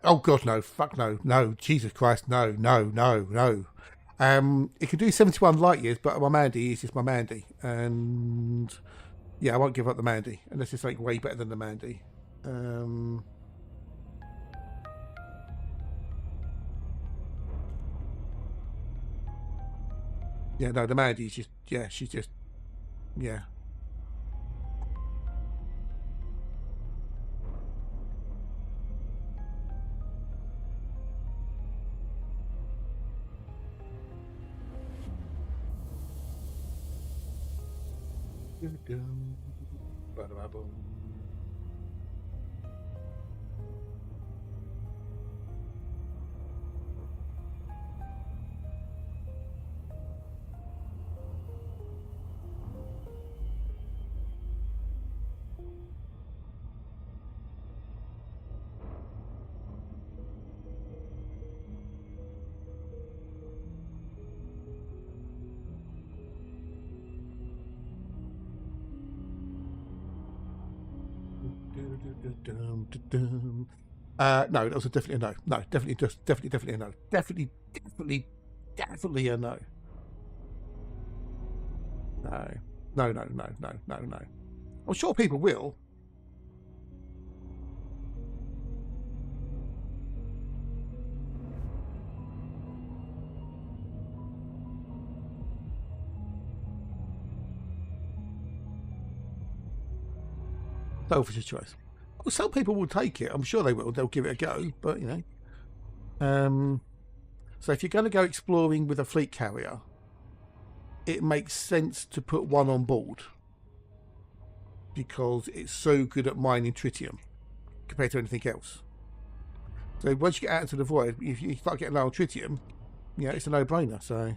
Oh god, no, fuck no, Jesus Christ, no. It can do 71 light years, but my Mandy is just my Mandy, and yeah, I won't give up the Mandy unless it's like way better than the Mandy. Yeah, no, the Mandy's just, yeah, she's just, yeah. No, that was definitely a no. No, definitely a no. Definitely a no. No. I'm sure people will. Selfish choice. Well, some people will take it. I'm sure they will. They'll give it a go. But you know, so if you're going to go exploring with a fleet carrier, it makes sense to put one on board because it's so good at mining tritium compared to anything else. So once you get out into the void, if you start getting low on tritium, yeah, it's a no-brainer. So.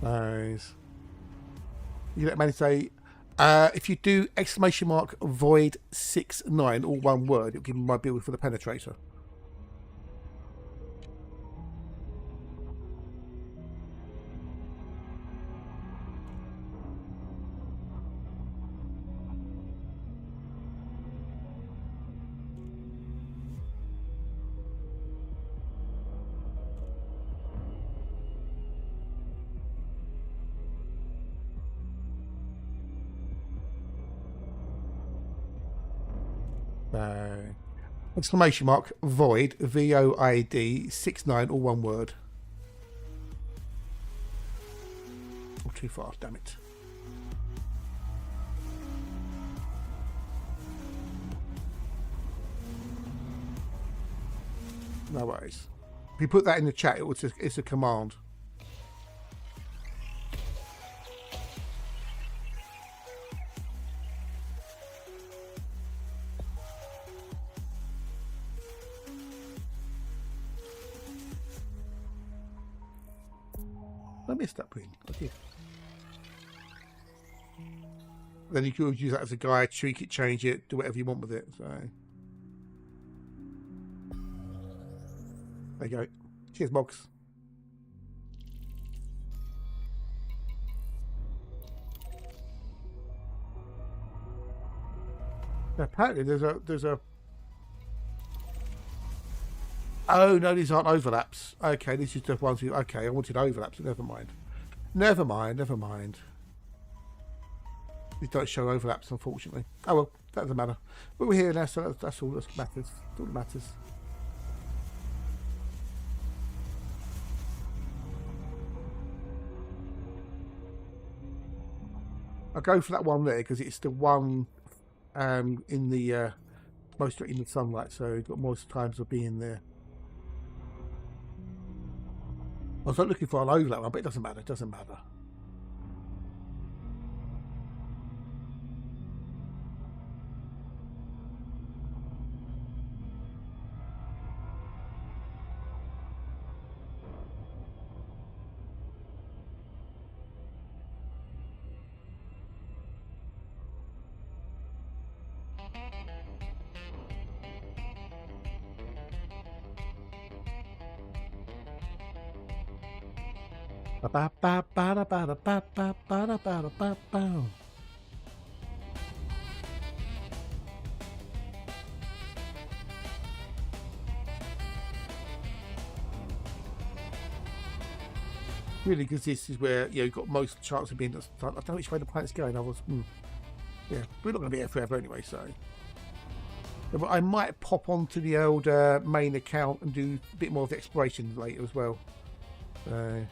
Nice. You let Manny say, if you do !void 69, all one word, it'll give me my build for the penetrator. !void VOID 69, all one word. Oh, too far, damn it. No worries. If you put that in the chat, it's a command. I missed that print. I did. Then you could use that as a guide, tweak it, change it, do whatever you want with it. So there you go. Cheers, Mogs. Apparently there's a oh no, these aren't overlaps. Okay, this is the ones you okay, I wanted overlaps, never mind. Never mind. These don't show overlaps, unfortunately. Oh well, that doesn't matter. But we're here now, so that's all that matters. That's all that matters. I'll go for that one there because it's the one in the most in the sunlight, so you've got most times of being there. I was not looking for an overlap one, but it doesn't matter. It doesn't matter. Really, because this is where you've got most chance of being. I don't know which way the planet's going. Yeah, we're not going to be here forever anyway, so. Yeah, but I might pop onto the old main account and do a bit more of the exploration later as well. I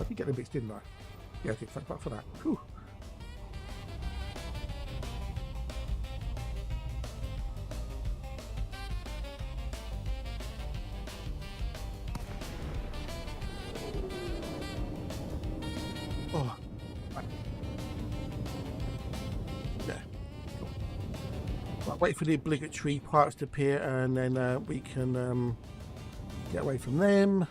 did get the bits, didn't I? Yeah, I did. Thank God for that. Whew. Oh, right. Yeah. Cool. Right, wait for the obligatory parts to appear, and then we can get away from them.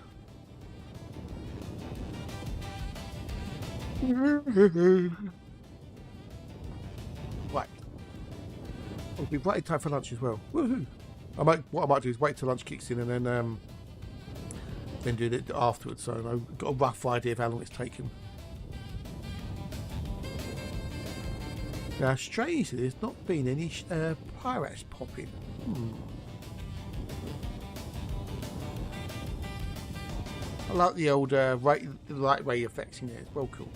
Right. It'll be right in time for lunch as well. Woohoo! What I might do is wait till lunch kicks in, and then do it afterwards. So I've got a rough idea of how long it's taken. Now, strangely, there's not been any pirates popping. I like the old light ray effects in there. It's well cool.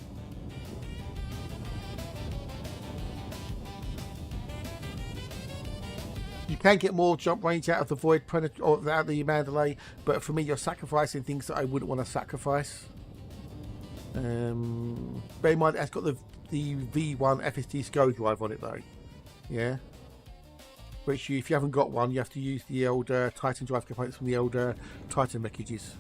You can get more jump range out of the Void Predator or out of the Mandalay, but for me, you're sacrificing things that I wouldn't want to sacrifice. Bear in mind, it's got the V1 FSD SCO drive on it though. Yeah. Which, if you haven't got one, you have to use the old Titan drive components from the old Titan wreckages.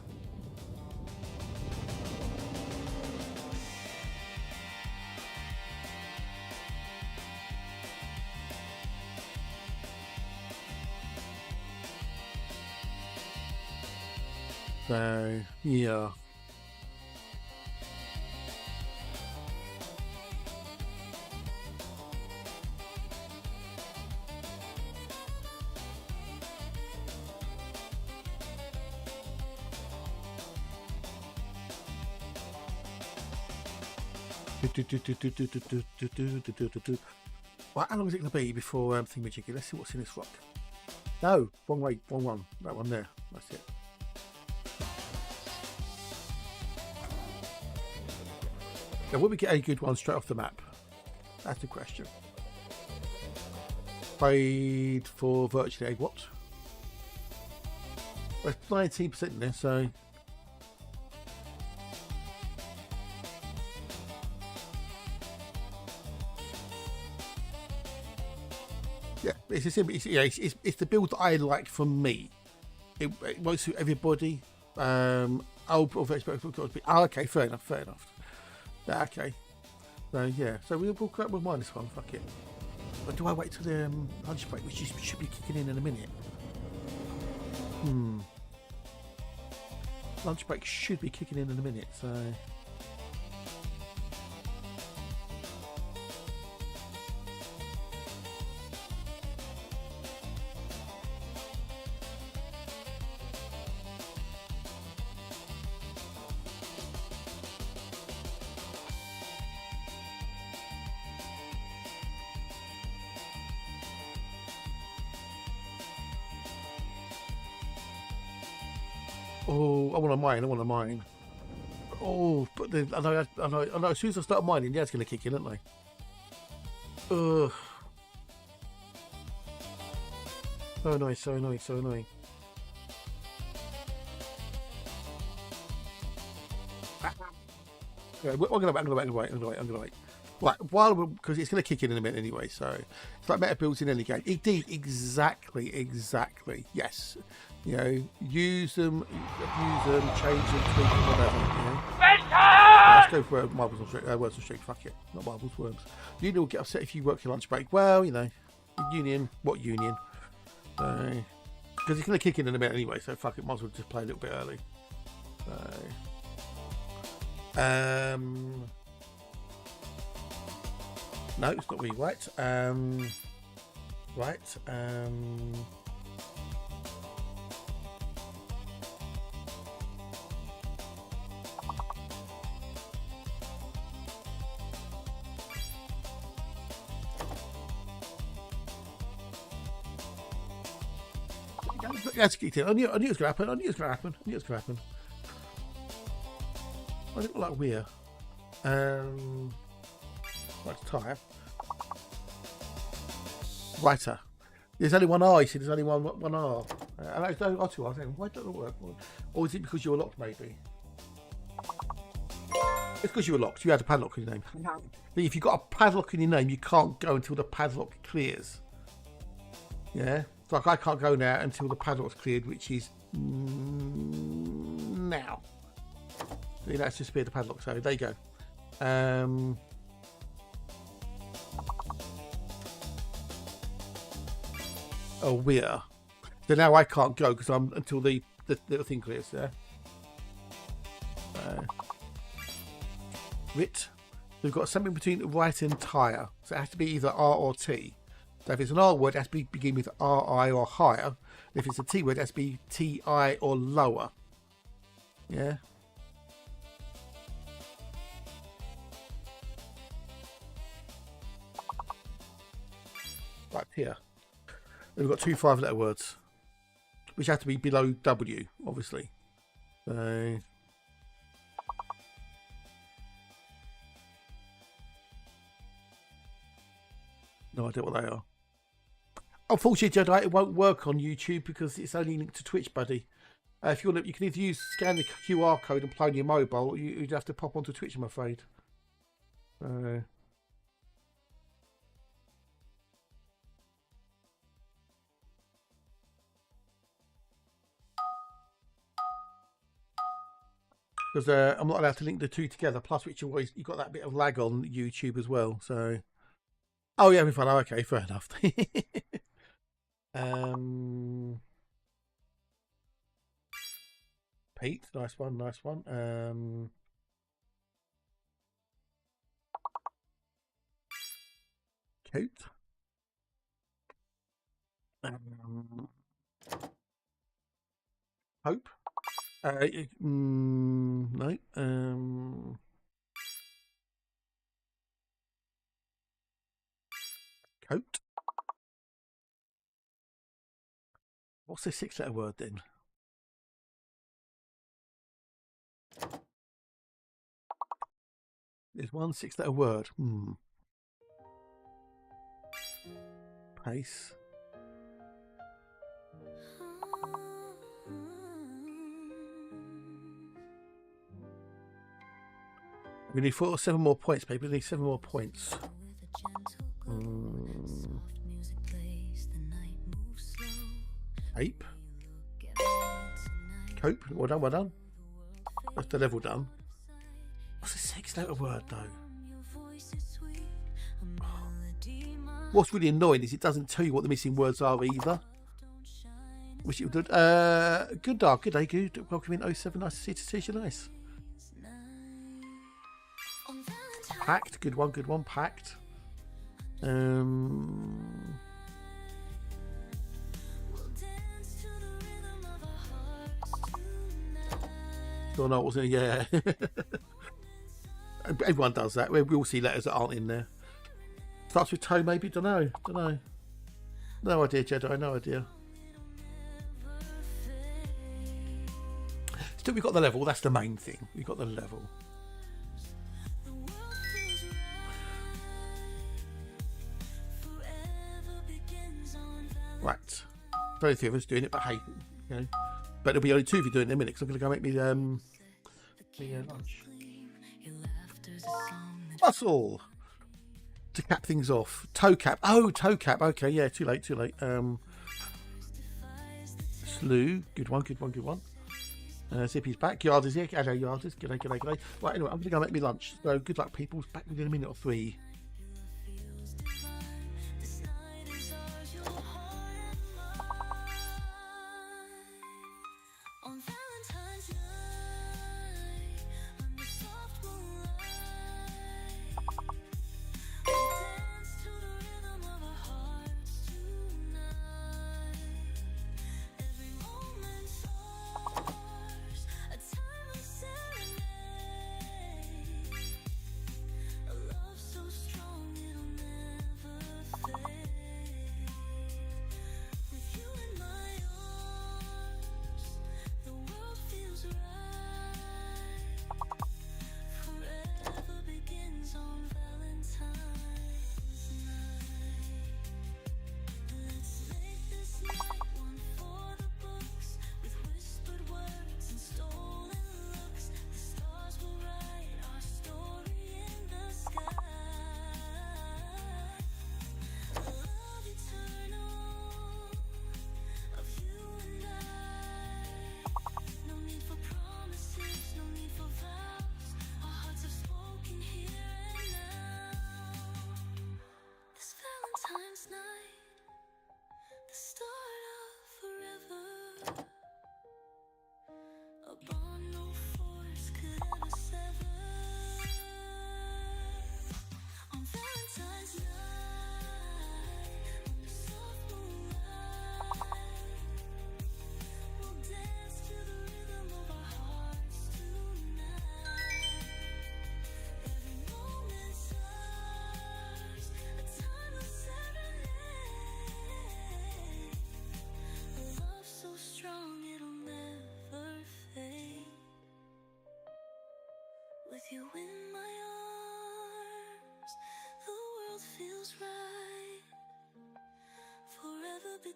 So, yeah. Right, how long is it going to be before thingamajiggy? Let's see what's in this rock. No, wrong way, wrong one. That one there. That's it. Now, will we get a good one straight off the map? That's the question. Paid for virtually a what? Well, it's 19% in there, so. Yeah, it's the build that I like for me. It won't suit everybody. Okay, fair enough. Okay. So yeah, so we'll mind this one. Fuck it. But do I wait till the lunch break, which should be kicking in a minute? Lunch break should be kicking in a minute. So. Oh, I want to mine. Oh, but then, I know. As soon as I start mining, yeah, it's going to kick in, isn't they? Ugh. So annoying. Yeah, I'm gonna wait. Right, because it's going to kick in a minute anyway, so it's like meta builds in any game. Indeed, exactly. Yes, use them, change them, tweak them, whatever. Let's go for marbles on street. Worms on street. Fuck it, not marbles, worms. Union will get upset if you work your lunch break. Well, union. What union? Because it's going to kick in a minute anyway, so fuck it. Might as well just play a little bit early. No, it's not really right. That's kicked in. I knew it was going to happen. I knew it was going to happen. I knew it was going to happen. I look like we're. Right, tyre. Writer. There's only one R. You see, there's only one R. And there's no R, 2 R's. Why don't it work? Or is it because you're locked, maybe? It's because you were locked. You had a padlock in your name. But if you've got a padlock in your name, you can't go until the padlock clears. Yeah? It's like I can't go now until the padlock's cleared, which is now. So that's just the padlock. So there you go. Oh, we're. So now I can't go because I'm until the little thing clears. Yeah. Writ. We've got something between right and tyre. So it has to be either R or T. So if it's an R word, it has to begin with RI or higher. If it's a T word, it has to be TI or lower. Yeah. Right here. We've got 2 5-letter words, which have to be below W, obviously. So. No idea what they are. Unfortunately, Jedi, it won't work on YouTube because it's only linked to Twitch, buddy. If you want, you can either scan the QR code and play on your mobile, or you'd have to pop onto Twitch, I'm afraid. Because I'm not allowed to link the two together. Plus, which always you've got that bit of lag on YouTube as well. So. Oh, yeah, having fun. Oh, okay, fair enough. Pete, nice one, nice one. Coat. Hope. No. Coat. What's the 6-letter word then? There's one 6-letter word. Pace. We need 4 or 7 more points, people. We need 7 more points. Ape. Cope. Well done, well done. That's the level done. What's the 6-letter word, though? What's really annoying is it doesn't tell you what the missing words are either. Wish it would. Good dog. Good day. Good. Welcome in 07. Nice to see you. To nice. Packed. Good one. Good one. Packed. Oh no, it wasn't. Yeah. Everyone does that. We all see letters that aren't in there. Starts with toe, maybe. Don't know. No idea, Jedi. No idea. Still, we got the level. That's the main thing. We got the level. Right. Very few of us doing it, but hey, you know. But there'll be only 2 of you doing it in a minute because I'm going to go make me lunch. Muscle! To cap things off. Toe cap. Oh, toe cap. Okay, yeah, too late. Slew. Good one. Zippy's back. Yard is here. Hello, Yarders. G'day. Right, anyway, I'm going to go make me lunch. So good luck, people. Back within a minute or 3.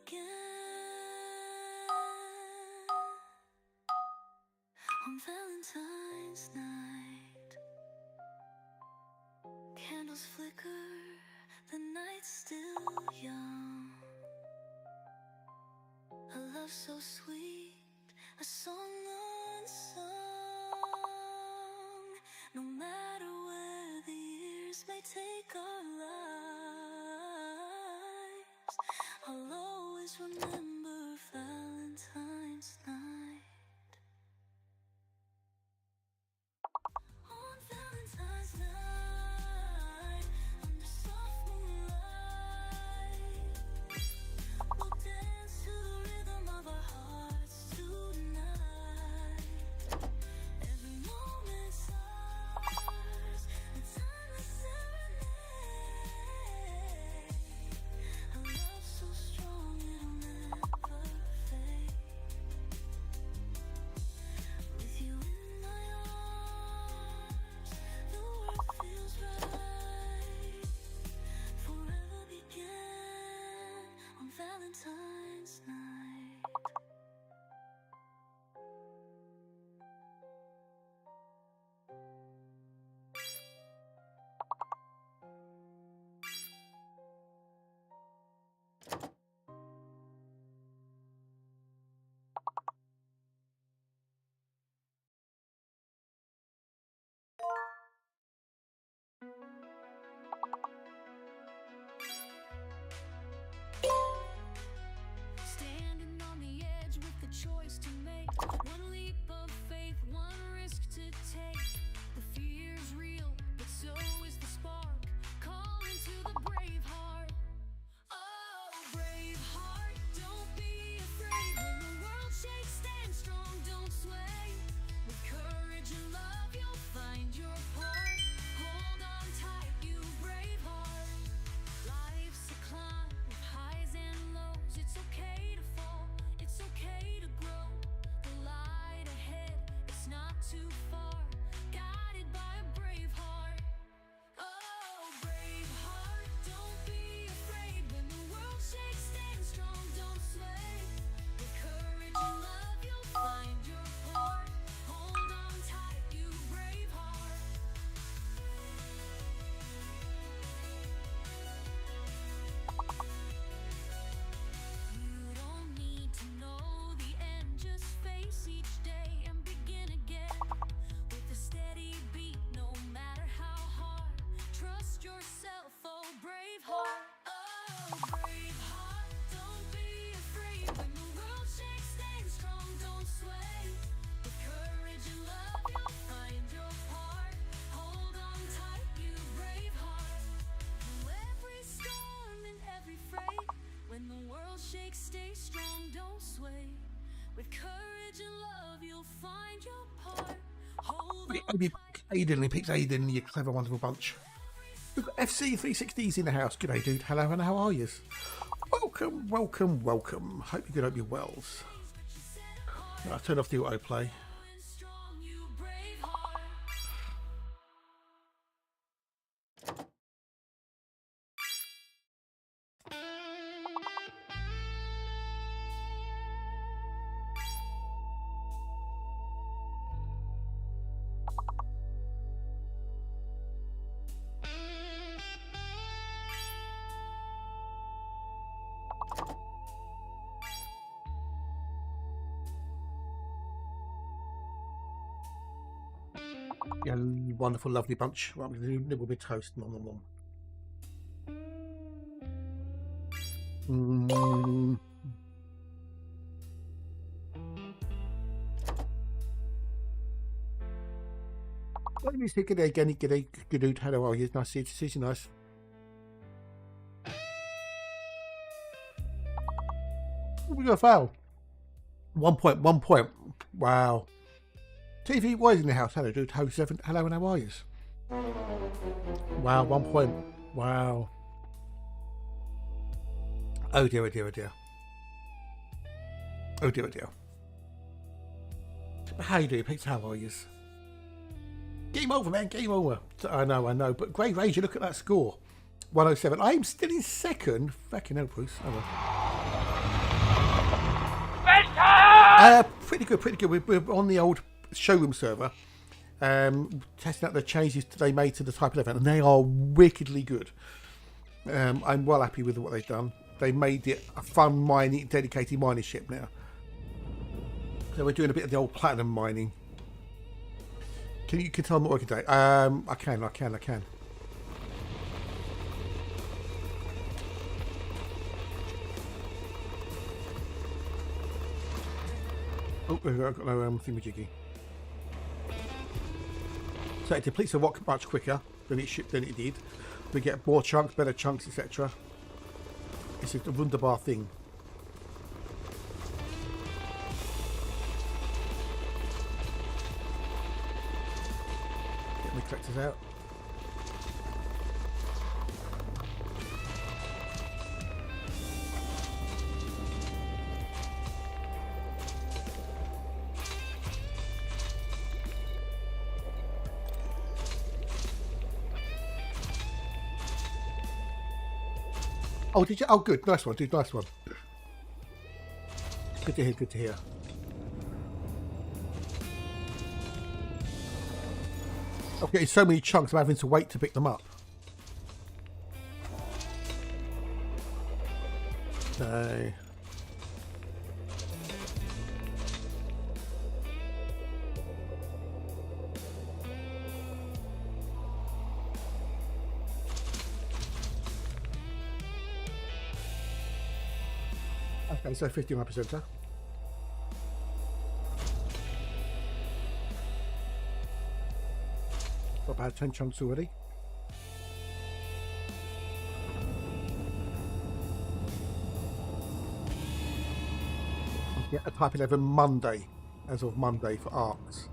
again on Valentine's night. Candles flicker, the night's still young. A love so sweet, a song unsung. No matter where the years may take our lives, I'll always remember Valentine's night. On Valentine's night, under soft moonlight, we'll dance to the rhythm of our hearts tonight. Every moment's ours, a timeless serenade. A love so strong it'll never fade. With you in my arms, the world feels right. Forever began on Valentine's night. Standing on the edge with the choice to make. One leap of faith, one risk to take. The fear's real, but so is the spark. Calling to the brave heart. Oh, brave heart, don't be afraid. When the world shakes, stand strong, don't sway. With courage and love, you'll find your part. Hold on tight, you brave heart. Life's a climb with highs and lows. It's okay to fall, it's okay to grow. The light ahead, it's not too far. Guided by a brave heart. Oh, brave heart, don't be afraid. When the world shakes, stand strong, don't sway. With courage and love, you'll find your part. Hold on tight, you brave heart. You don't need to know the end, just face each day and begin again. With a steady beat, no matter how hard. Trust yourself, oh brave heart. Oh, brave heart, don't be afraid. When the world shakes, stand strong, don't sway. With courage and love, you'll find your part. Hold on tight, you brave heart. Through every storm and every freight, when the world shakes, stay strong, don't sway. With courage and love, you'll find your part. Hold on tight. Aiden, he picks Aiden, you clever, wonderful bunch. We've got FC360s in the house. G'day, dude. Hello, and how are yous? Welcome, welcome, welcome. Hope you're good, hope you're wells. I turned off the autoplay. And strong, you brave heart. Yeah, wonderful, lovely bunch. Right, I'm going to nibble my toast. Nom, nom, nom. Let me say good day, Genny, good dude. Hello, how are you? Nice to see you, nice. We got a foul. 1 point, 1 point. Wow. TV Wise in the house. Hello, dude. Host 7. Hello, and how are you? Wow, 1 point. Wow. Oh dear, oh dear, oh dear. Oh dear, oh dear. But how you doing, Pete? How are you? Game over, man. Game over. I know. But great range. You look at that score. 107. I'm still in second. Fucking hell, Bruce. Oh well. Pretty good, pretty good. We're on the old showroom server, testing out the changes they made to the Type 11, and they are wickedly good. I'm well happy with what they've done. They made it a fun mining, dedicated mining ship now. So we're doing a bit of the old platinum mining. Can you tell me what I can do? I can. Oh, I've got no thingamajiggy. So it depletes the rock much quicker than it did. We get more chunks, better chunks, etc. It's a wunderbar thing. Get the collectors out. Oh, did you? Oh, good. Nice one, dude. Nice one. Good to hear. Good to hear. I'm getting so many chunks, I'm having to wait to pick them up. No. Okay, so 51%. Huh? Got about 10 chunks already. Yeah, a Type 11 Monday, as of Monday for arcs.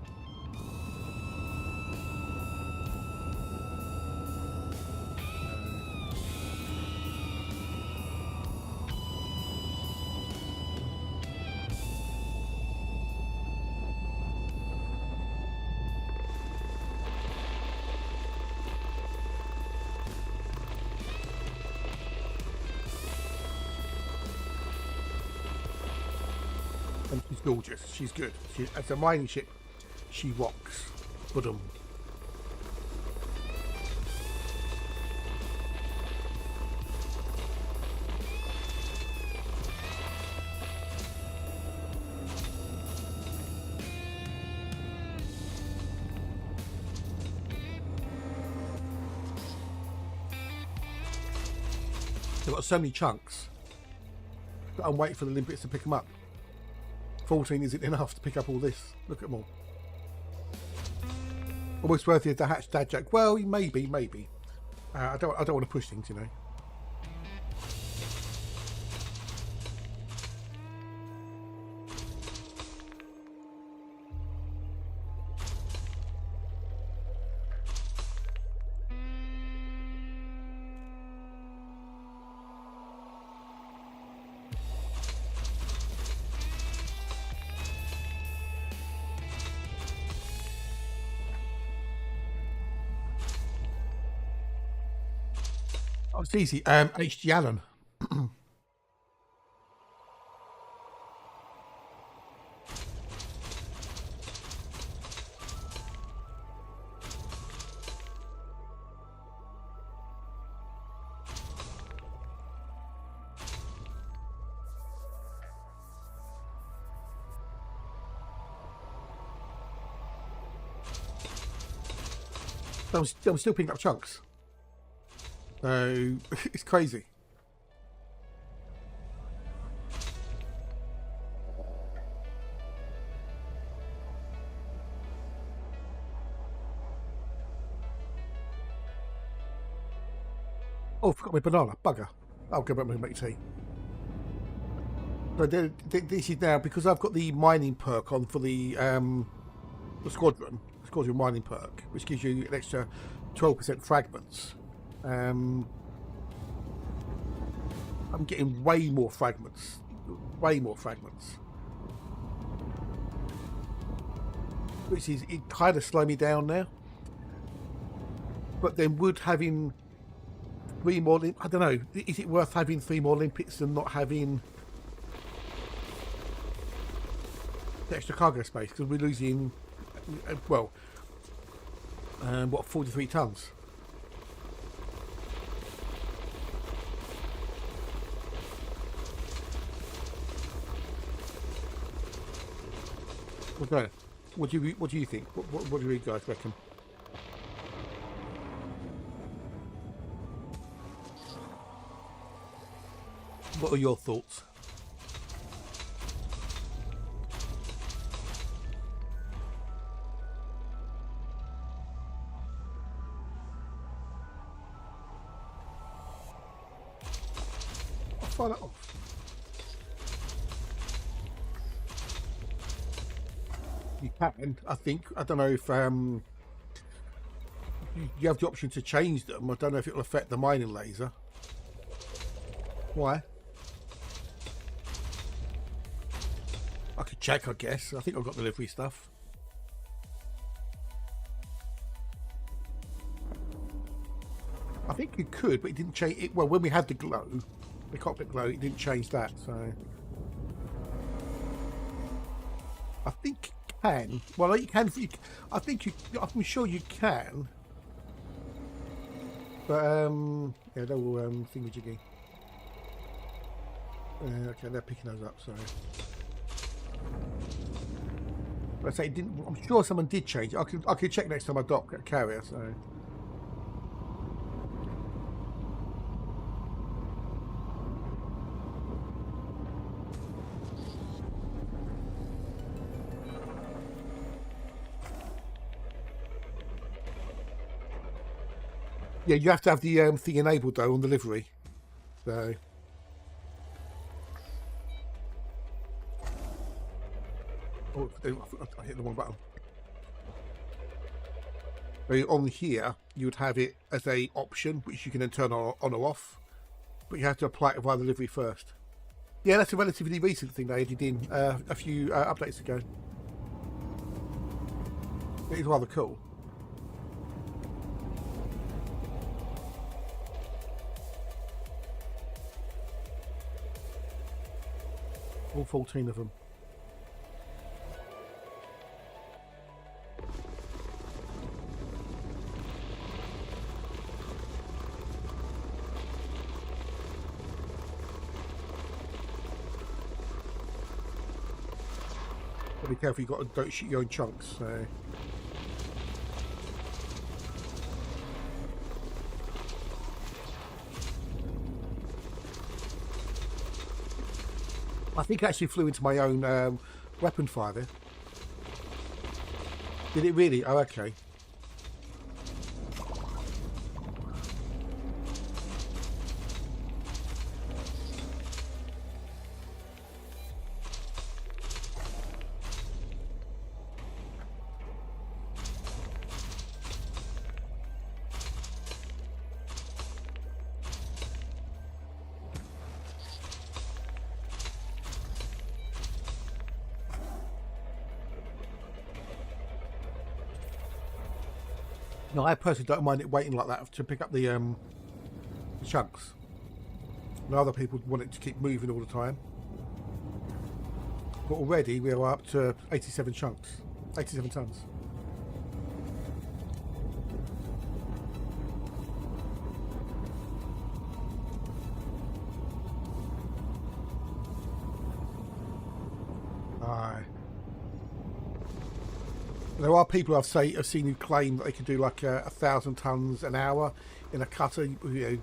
And she's gorgeous. She's good. As a mining ship, she rocks. Budum. They've got so many chunks that I'm waiting for the limpets to pick them up. 14 isn't enough to pick up all this. Look at them all. Almost worthy of the hatch dad joke. Well, maybe. I don't want to push things, you know. Oh, it's easy. H.G. Allen. I'm still picking up chunks. So it's crazy. Oh, I forgot my banana. Bugger. I'll go back and make tea. So this is now because I've got the mining perk on for the squadron mining perk, which gives you an extra 12% fragments. I'm getting way more fragments, which is it kind of slow me down now. But then would having 3 more, I don't know, is it worth having 3 more limpets than not having the extra cargo space because we're losing, well, what, 43 tons. Okay. What do you think? What do you guys reckon? What are your thoughts? I'll fire that off. You can, I think. I don't know if you have the option to change them. I don't know if it will affect the mining laser. Why? I could check, I guess. I think I've got delivery stuff. I think you could, but it didn't change it. Well, when we had the glow, the cockpit glow, it didn't change that. So I think you can. Well, you can. I think you. I'm sure you can. But yeah, they're all thingy-jiggy. Okay, they're picking those up. Sorry. But I say it didn't. I'm sure someone did change it. I could check next time I dock at a carrier. So. Yeah, you have to have the thing enabled though on delivery. So. Oh, I hit the wrong button. So on here, you would have it as a option, which you can then turn on or off. But you have to apply it via delivery first. Yeah, that's a relatively recent thing they added in a few updates ago. It is rather cool. All 14 of them. But be careful, you don't shoot your own chunks. So. I think it actually flew into my own weapon fire there. Did it really? Oh, okay. No, I personally don't mind it waiting like that to pick up the chunks. And other people want it to keep moving all the time. But already we are up to 87 chunks, 87 tons. Aye. There are people I've seen who claim that they can do like 1,000 tons an hour in a cutter, you know,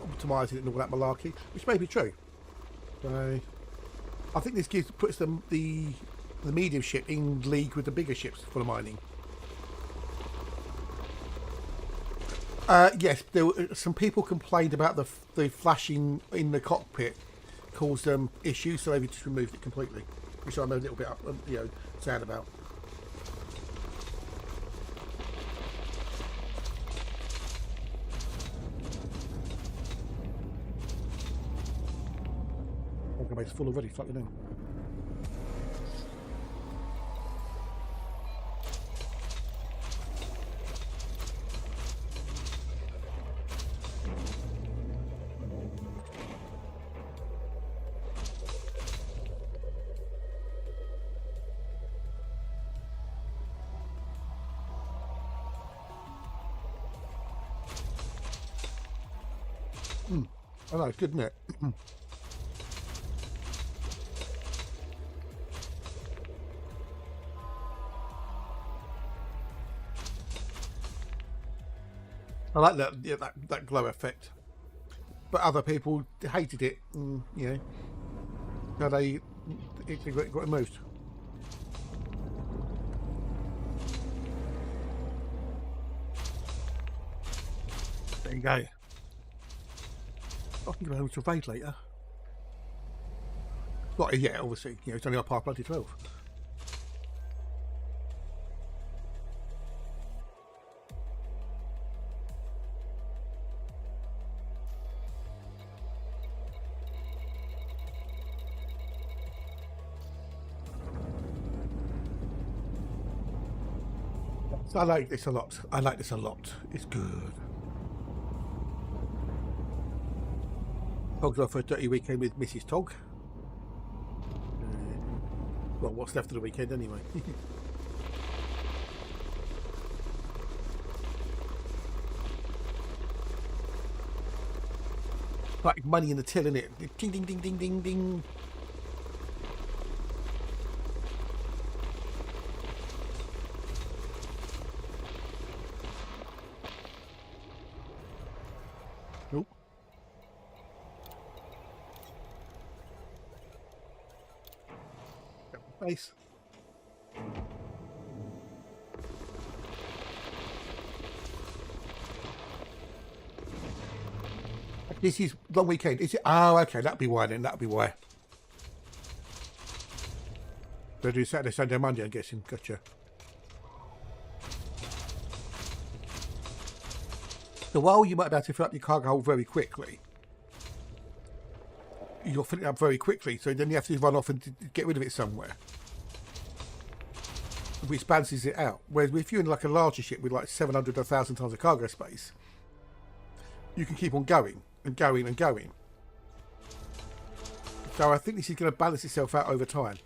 optimising it and all that malarkey, which may be true. So I think this puts them the medium ship in league with the bigger ships for the mining. Yes, some people complained about the flashing in the cockpit caused them issues, so they've just removed it completely, which I'm a little bit sad about. It's full already, fucking in. I know, it's good, isn't it? I like that, yeah, that glow effect. But other people hated it. You know, now it got removed. There you go. I think I'll to raid later. Not yet, obviously. You know, it's only up half bloody 12. So I like this a lot. I like this a lot. It's good. Tog's off for a dirty weekend with Mrs. Tog. Well, what's left of the weekend anyway. Like money in the till, innit? Ding, ding, ding, ding, ding, ding. Nope. Face. This is long weekend. Is it? Oh, okay. That'd be why then. That'd be why. They'll do Saturday, Sunday, Monday, I'm guessing. Gotcha. So while you might be able to fill up your cargo hold very quickly, you'll fill it up very quickly. So then you have to run off and get rid of it somewhere, which balances it out. Whereas if you're in like a larger ship with like 700 or 1,000 tons of cargo space, you can keep on going and going and going. So I think this is going to balance itself out over time.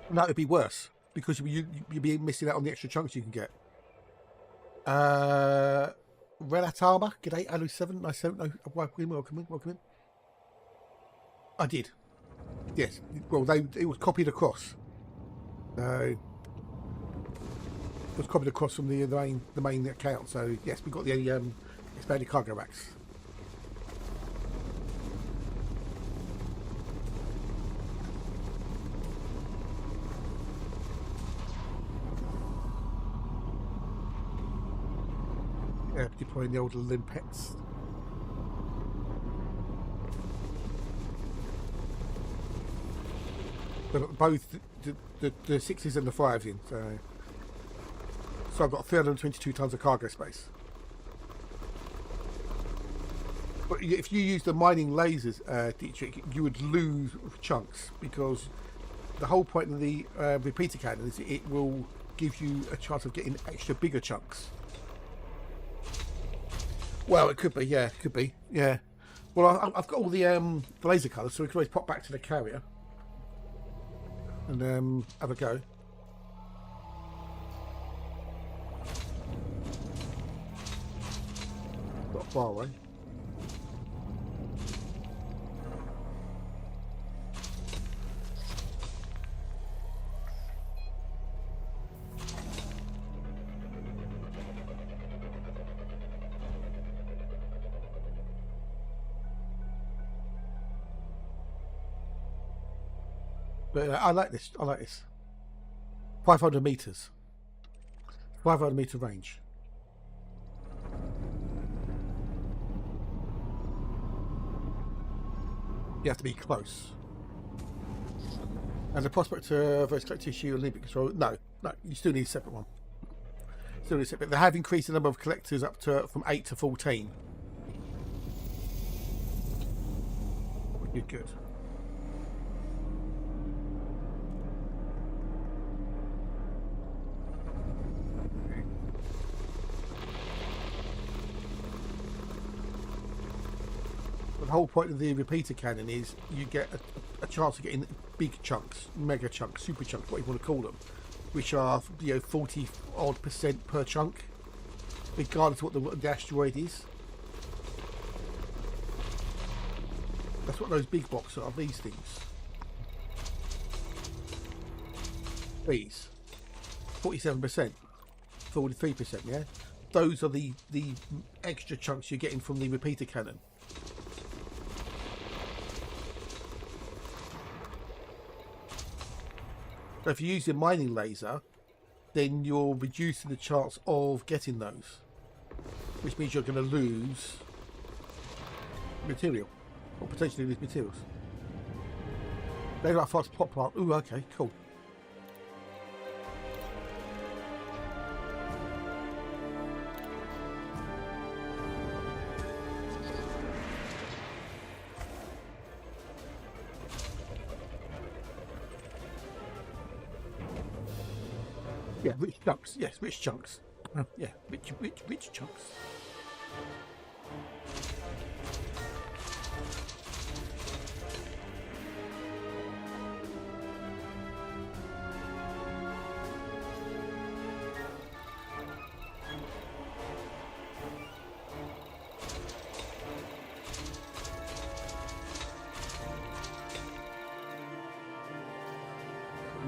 No, it'd be worse because you'd be missing out on the extra chunks you can get. Relatama, g'day, Alu7. Nice, no, welcome in. I did. Yes. Well, it was copied across. It was copied across from the main account. So yes, we got the expanded cargo racks. Deploying the old limpets. But both the 6s and the 5s in, so I've got 322 tons of cargo space. But if you use the mining lasers, Dietrich, you would lose chunks because the whole point of the repeater cannon is it will give you a chance of getting extra bigger chunks. Well, it could be, yeah, it could be, yeah. Well, I've got all the laser colours, so we can always pop back to the carrier and have a go. Not far away. But I like this. 500 meters. 500 meter range. You have to be close. And the Prospector versus collective issue Olympic control. No, you still need a separate one. Still need a separate. They have increased the number of collectors up to from 8 to 14. Which is good. the whole point of the repeater cannon is you get a chance of getting big chunks, mega chunks, super chunks, what you want to call them, which are 40 odd % per chunk, regardless of what the asteroid is. That's what those big blocks are. These things. These 47%, 43%. Yeah, those are the extra chunks you're getting from the repeater cannon. So if you use your mining laser, then you're reducing the chance of getting those, which means you're going to lose material, or potentially lose materials. They're like fast pop plant. Ooh, okay, cool. Yeah, rich chunks. Yes, rich chunks. Yeah, rich chunks.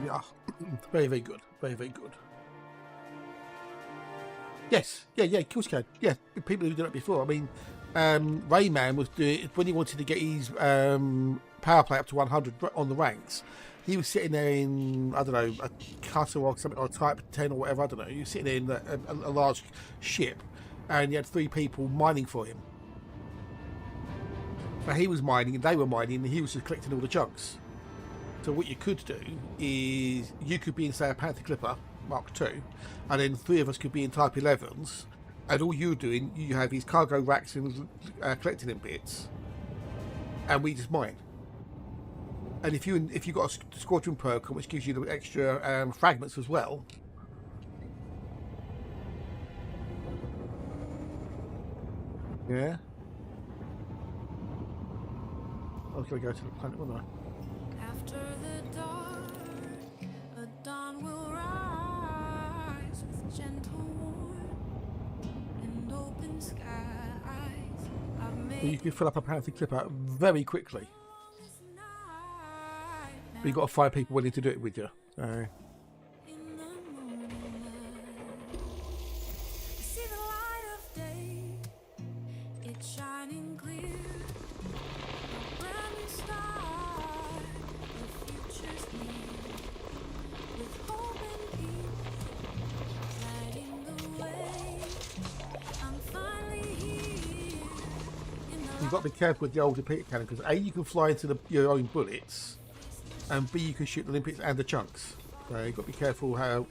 Yeah, very, very good. Very, very good. Yes, yeah, of course you can. Yeah, people who've done it before. I mean, Rayman was doing it when he wanted to get his power play up to 100 on the ranks. He was sitting there in, I don't know, a cutter or something, or a Type 10 or whatever, I don't know. He was sitting there in a large ship, and he had 3 people mining for him. So he was mining, and they were mining, and he was just collecting all the chunks. So what you could do is, you could be in, say, a Panther Clipper Mark II, and then 3 of us could be in Type 11s, and all you're doing, you have these cargo racks and collecting them bits, and we just mine. And if you got a squadron perk, which gives you the extra fragments as well. Yeah. I was going to go to the planet, wasn't I? After the dark, a dawn will rise with gentle warmth and open skies. I've made You can fill up a Panther Clipper very quickly. this night But you've got to find people willing to do it with you. So, in the morning light. I see the light of day, it's shining clear. A brand new start, the future's near. With hope and peace, lighting the way. I'm finally here in the you've got to be careful with the old repeater cannon, because A, you can fly into your own bullets, and B, you can shoot the limpets and the chunks. So you've got to be careful how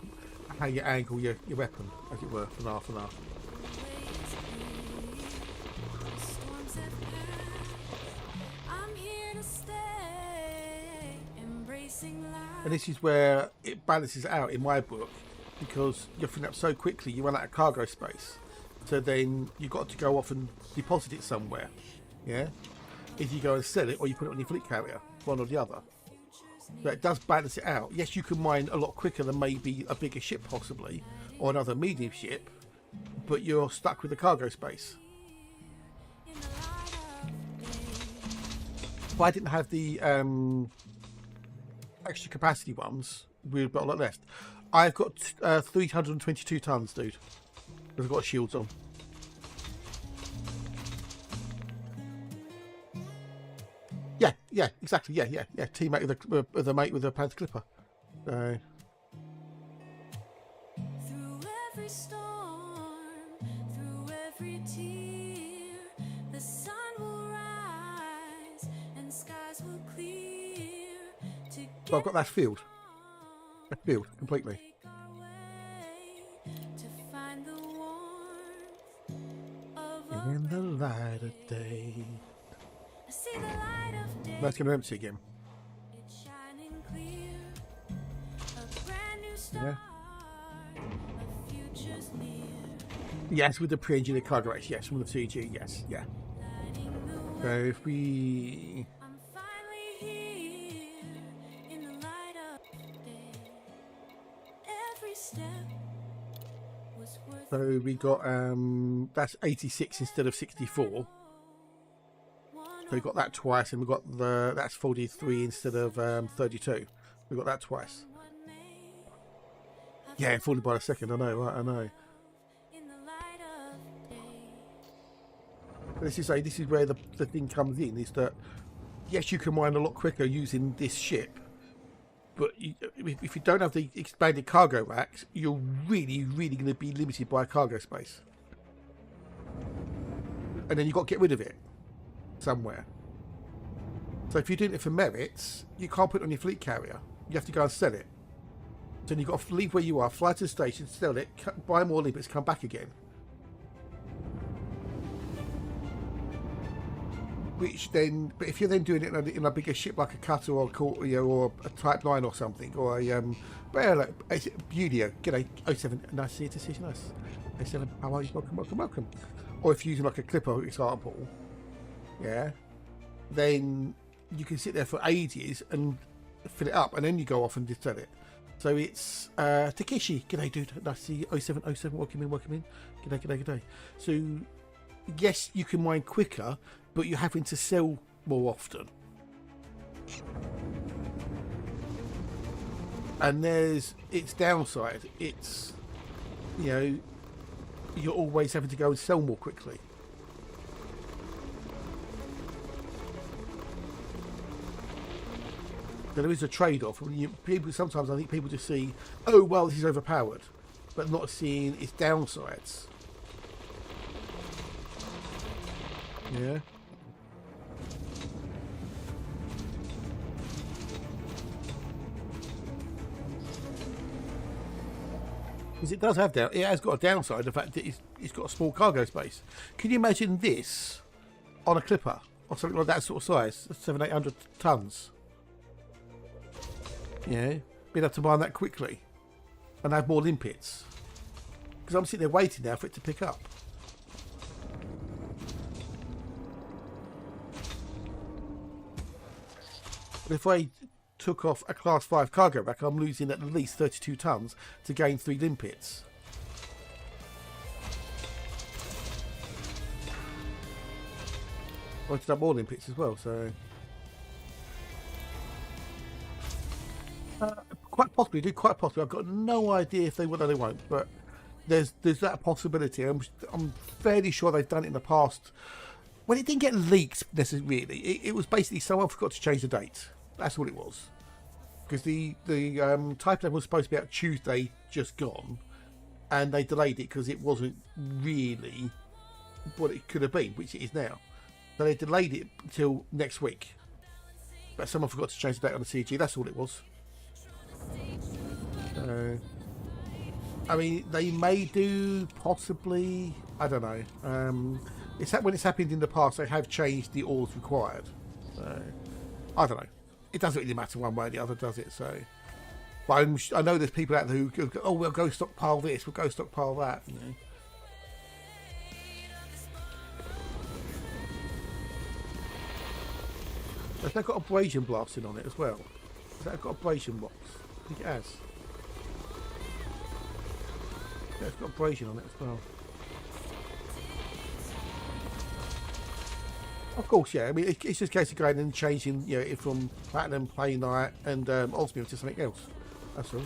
you angle your weapon, as it were, from half and half. storms have passed. I'm here to stay, embracing life. And this is where it balances out in my book, because you're filling up so quickly, you run out of cargo space. So then you've got to go off and deposit it somewhere. Yeah? If you go and sell it, or you put it on your fleet carrier, one or the other. But it does balance it out. Yes, you can mine a lot quicker than maybe a bigger ship possibly, or another medium ship, but you're stuck with the cargo space. If I didn't have the extra capacity ones, we've got a lot less. I've got 322 tons, dude. I've got shields on. Yeah, exactly. Yeah. Teammate with a mate with a Panther Clipper. So. Through every storm, through every tear, the sun will rise and skies will clear. So I've got that field. That field completely. Take our way to find the warmth of a In the light of day. I see the light of day. That's going to empty again. It's shining clear. A brand new start. A future's near. Yes, with the pre-engineered cargo race. Yes, from the CG. Yes, yeah. Lighting the So if we... I'm finally here in the light of day. Every step was worth So we got, that's 86 instead of 64. So we got that twice, and we got that's 43 instead of 32. We got that twice. Yeah, 40 by a second. I know, right? I know. in the light of day. But this is where the thing comes in. Is that yes, you can mine a lot quicker using this ship, but if you don't have the expanded cargo racks, you're really going to be limited by cargo space, and then you've got to get rid of it somewhere. So if you're doing it for merits, you can't put it on your fleet carrier. You have to go and sell it. So then you've got to leave where you are, fly to the station, sell it, buy more limpets, come back again. Which then, but if you're then doing it in a bigger ship like a cutter or a Type 9 or something, or a Budio, g'day, 07, nice to see you, to see you, nice. 07, how are you? Welcome. Or if you're using like a clipper, for example, yeah, then you can sit there for ages and fill it up, and then you go off and just sell it. So it's Takeshi, g'day dude, nice to see you, 07, welcome in. G'day. So yes, you can mine quicker, but you're having to sell more often. And there's its downside. It's, you're always having to go and sell more quickly. So there is a trade-off. Sometimes I think people just see, oh well, this is overpowered, but not seeing its downsides. Yeah. Because it does have it has got a downside, the fact that it's got a small cargo space. Can you imagine this on a clipper or something like that sort of size, 700-800 tons? Yeah, being able to mine that quickly and have more limpets. Because I'm sitting there waiting now for it to pick up. But if I took off a class 5 cargo rack, I'm losing at least 32 tons to gain 3 limpets. I wanted to have more limpets as well, so quite possibly. I've got no idea if they will or they won't, but there's that possibility. I'm fairly sure they've done it in the past. When it didn't get leaked necessarily, it was basically someone forgot to change the date. That's what it was. Because the Type 11 was supposed to be out Tuesday, just gone, and they delayed it because it wasn't really what it could have been, which it is now. So they delayed it until next week. But someone forgot to change the date on the CG. That's all it was. I mean, they may do, possibly. I don't know. When it's happened in the past, they have changed the orders required. I don't know. It doesn't really matter one way or the other, does it? So, but I know there's people out there who go, oh, we'll go stockpile this, we'll go stockpile that. You know. Has that got abrasion blasting on it as well? Has that got abrasion blocks? I think it has. Yeah, it's got abrasion on it as well. Of course, yeah. I mean, it's just a case of going and changing, it from platinum, plainite, and osmium to something else. That's all.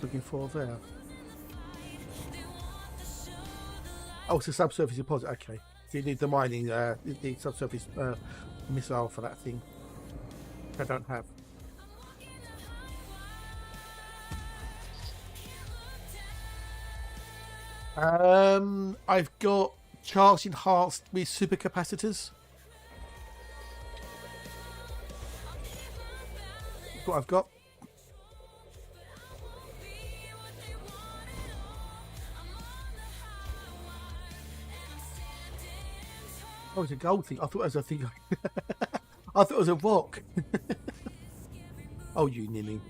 Looking for there. Oh, it's a subsurface deposit. Okay, so you need the mining, the subsurface missile for that thing. I don't have. I've got charge enhanced with supercapacitors. what I've got. Oh, it's a gold thing. I thought it was a thing. I thought it was a rock. Oh, you ninny.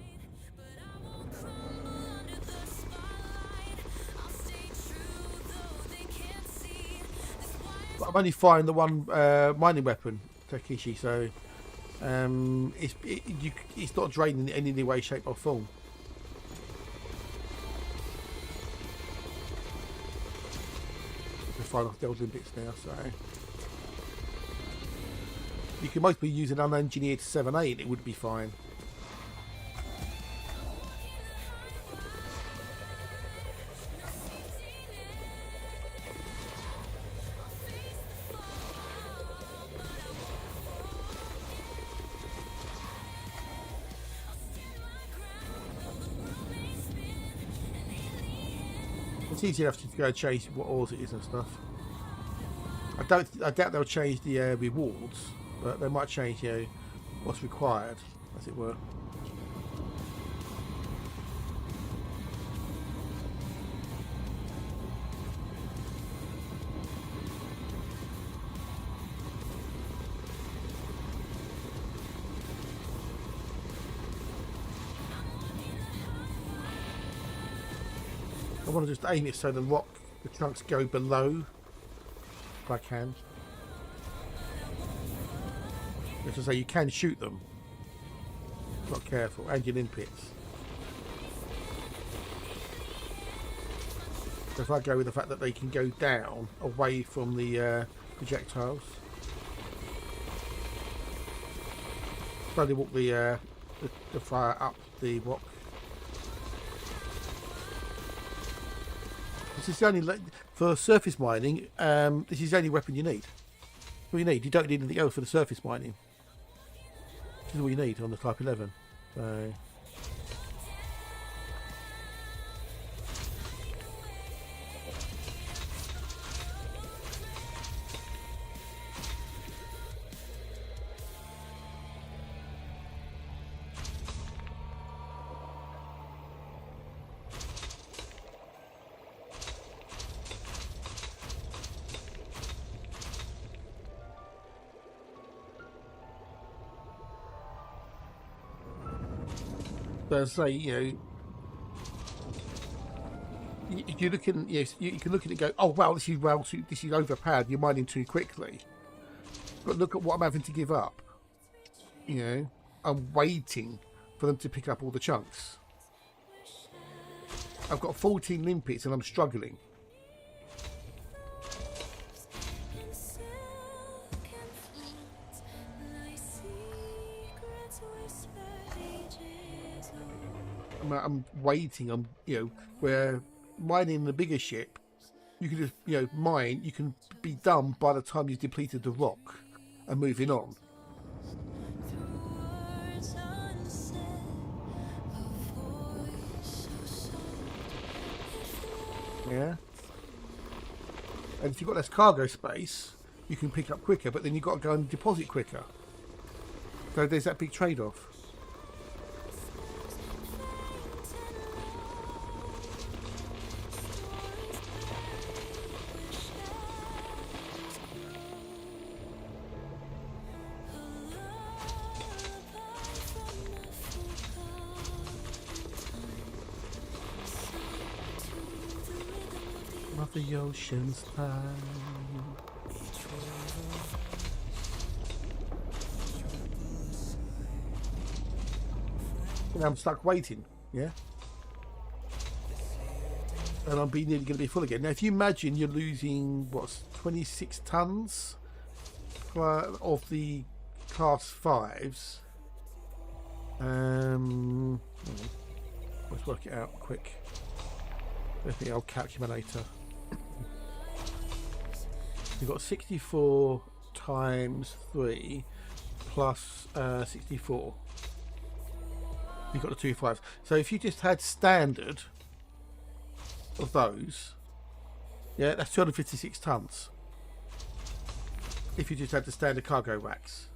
But I'm only firing the one mining weapon, Takeshi, so it's not draining in any way, shape or form. Just firing off the old limpets now, so you can mostly use an unengineered 7A and it would be fine. It's easy enough to go chase what ores it is and stuff. I doubt they'll change the rewards, but they might change, you know, what's required, as it were. I want to just aim it so the chunks go below, if I can. As I say, you can shoot them. Not careful, and your limpets. So if I go with the fact that they can go down away from the projectiles, slowly walk the fire up the rock. This is the only for surface mining. This is the only weapon you need. All you need. You don't need anything else for the surface mining. This is all you need on the Type 11. So. But as I say, you know, you're looking, yes, you can look at it and go, oh wow, this is overpowered. You're mining too quickly. But look at what I'm having to give up. You know, I'm waiting for them to pick up all the chunks. I've got 14 limpets and I'm struggling. I'm waiting. I'm, you know, where mining the bigger ship, you can just, you know, mine. You can be done by the time you've depleted the rock and moving on. Yeah. And if you've got less cargo space, you can pick up quicker. But then you've got to go and deposit quicker. So there's that big trade-off. Of the ocean's time. And I'm stuck waiting, yeah? And I'm nearly going to be full again. Now, if you imagine you're losing, what's 26 tons of the class 5s. Let's work it out quick. With the old calculator. You've got 64 times 3 plus 64. You've got the 2 5s. So if you just had standard of those, yeah, that's 256 tons. If you just had the standard cargo racks.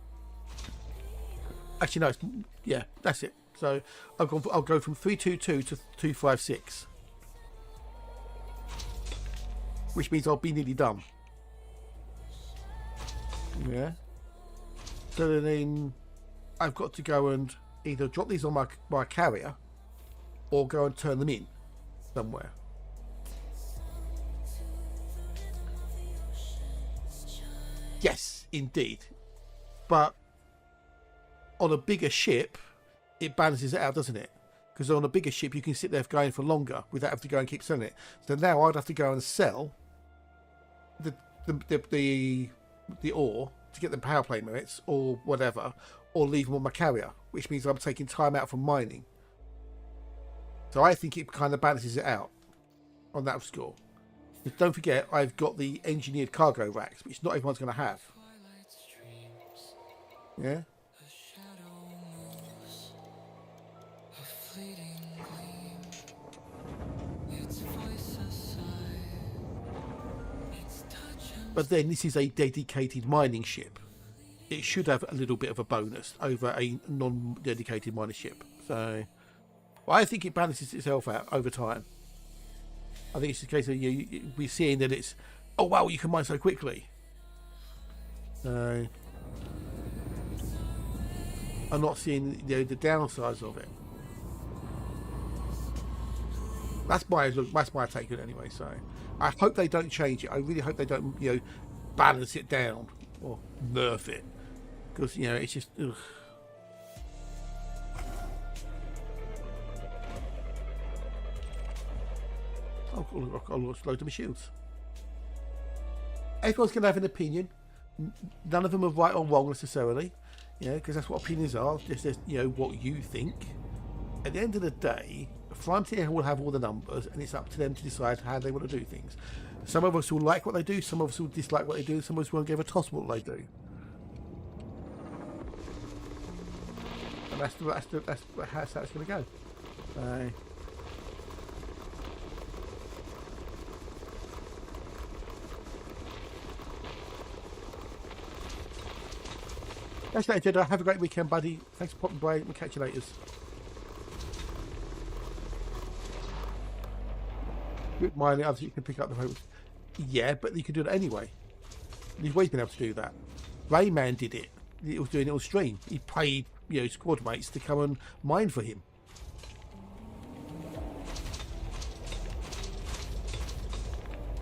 Actually, no, yeah, that's it. So I'll go from 322 to 256, which means I'll be nearly done. Yeah. So then I've got to go and either drop these on my carrier or go and turn them in somewhere. Yes, indeed. But on a bigger ship, it balances it out, doesn't it? Because on a bigger ship, you can sit there going for longer without having to go and keep selling it. So now I'd have to go and sell the ore to get the power play merits or whatever, or leave them on my carrier, which means I'm taking time out from mining. So I think it kind of balances it out on that score. But don't forget, I've got the engineered cargo racks, which not everyone's going to have. Yeah. But then this is a dedicated mining ship. It should have a little bit of a bonus over a non-dedicated mining ship. So I think it balances itself out over time. I think it's the case of we're seeing that it's, oh wow, you can mine so quickly. So I'm not seeing the downsides of it. That's my take on it anyway. So I hope they don't change it. I really hope they don't balance it down or nerf it, because it's just ugh. I'll launch loads of my shields. Everyone's going to have an opinion. None of them are right or wrong necessarily, because that's what opinions are. Just what you think. At the end of the day, Frontier will have all the numbers, and it's up to them to decide how they want to do things. Some of us will like what they do, some of us will dislike what they do, and some of us won't give a toss what they do. And that's how it's going to go. That's it, Jedi. Have a great weekend, buddy. Thanks for popping by. We'll catch you later. With mine, obviously you can pick up the phone. Yeah, but you can do it anyway. You've always been able to do that. Rayman did it. He was doing it on stream. He paid squad mates to come and mine for him.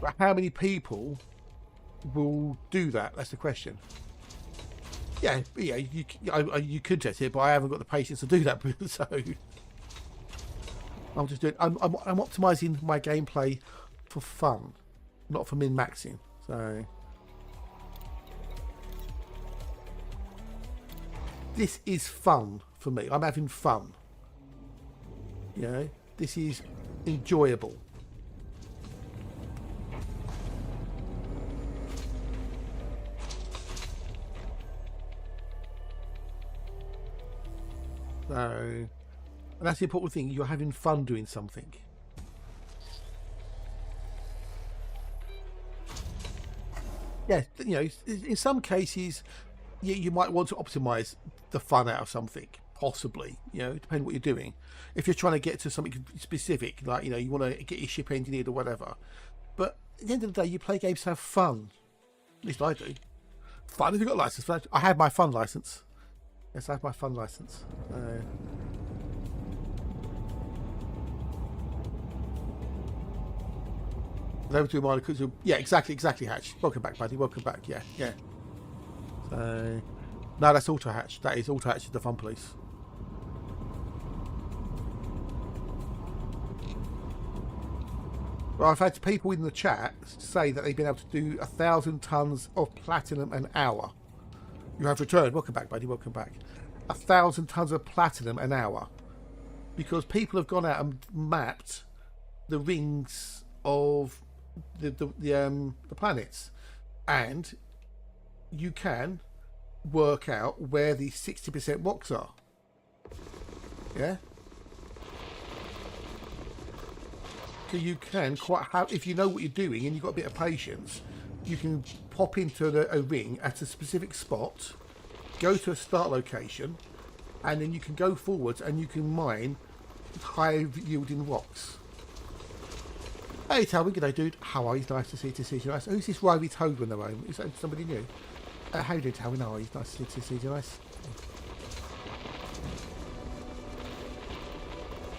But how many people will do that? That's the question. Yeah, you could test it, but I haven't got the patience to do that. So I'm just doing. I'm optimizing my gameplay for fun, not for min-maxing. So this is fun for me. I'm having fun. This is enjoyable. So, and that's the important thing. You're having fun doing something. Yeah, in some cases, you might want to optimize the fun out of something, possibly. Depending what you're doing. If you're trying to get to something specific, like you want to get your ship engineered or whatever. But at the end of the day, you play games to have fun. At least I do. Fun. Have you got a license for that? I have my fun license. Yes, I have my fun license. They were doing mine because yeah, exactly, Hatch. Welcome back, buddy. Welcome back. Yeah. So no, that's Auto Hatch. That is Auto Hatch is the fun police. Well, I've had people in the chat say that they've been able to do 1,000 tons of platinum an hour. You have returned. Welcome back, buddy. Welcome back. 1,000 tons of platinum an hour, because people have gone out and mapped the rings of the planets, and you can work out where the 60% rocks are. Yeah. So you can if you know what you're doing and you've got a bit of patience, you can pop into a ring at a specific spot, go to a start location, and then you can go forwards and you can mine high yielding rocks. Hey, tell me, g'day, dude. How are you? Nice to see you. Nice. Who's this Riley Toad in the room? Is that somebody new? How you doing, Talwyn? How are you? Nice to see you. Nice.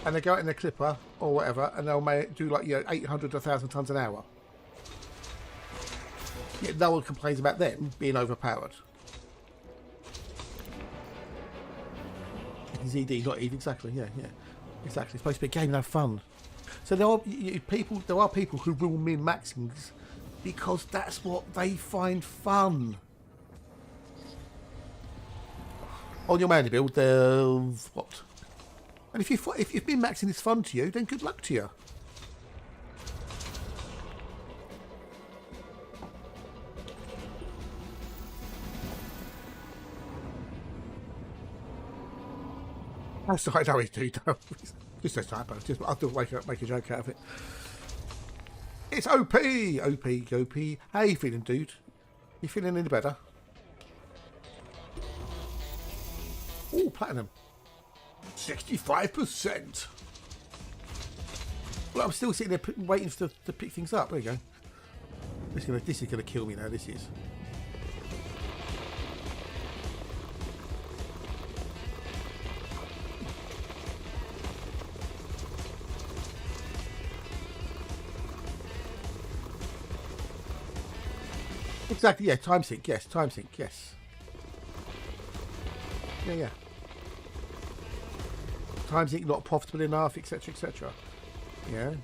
And they go out in their clipper or whatever, and they'll do like 800 to 1,000 tons an hour. Yet no one complains about them being overpowered. ZD, not even exactly. Yeah, exactly. It's supposed to be a game and have fun. So there are people who will min maxings because that's what they find fun. On your Mandy build, there's what? And if min maxing is fun to you, then good luck to you. That's right, no, he's too dumb. Just a typo. I'll just make a joke out of it. It's OP! OP. How you feeling, dude? You feeling any better? Oh, platinum. 65%. Well, I'm still sitting there waiting to pick things up. There you go. This is gonna kill me now. This is. Exactly, yeah, time sync, yes. Yeah. Time sync not profitable enough, etc. Yeah.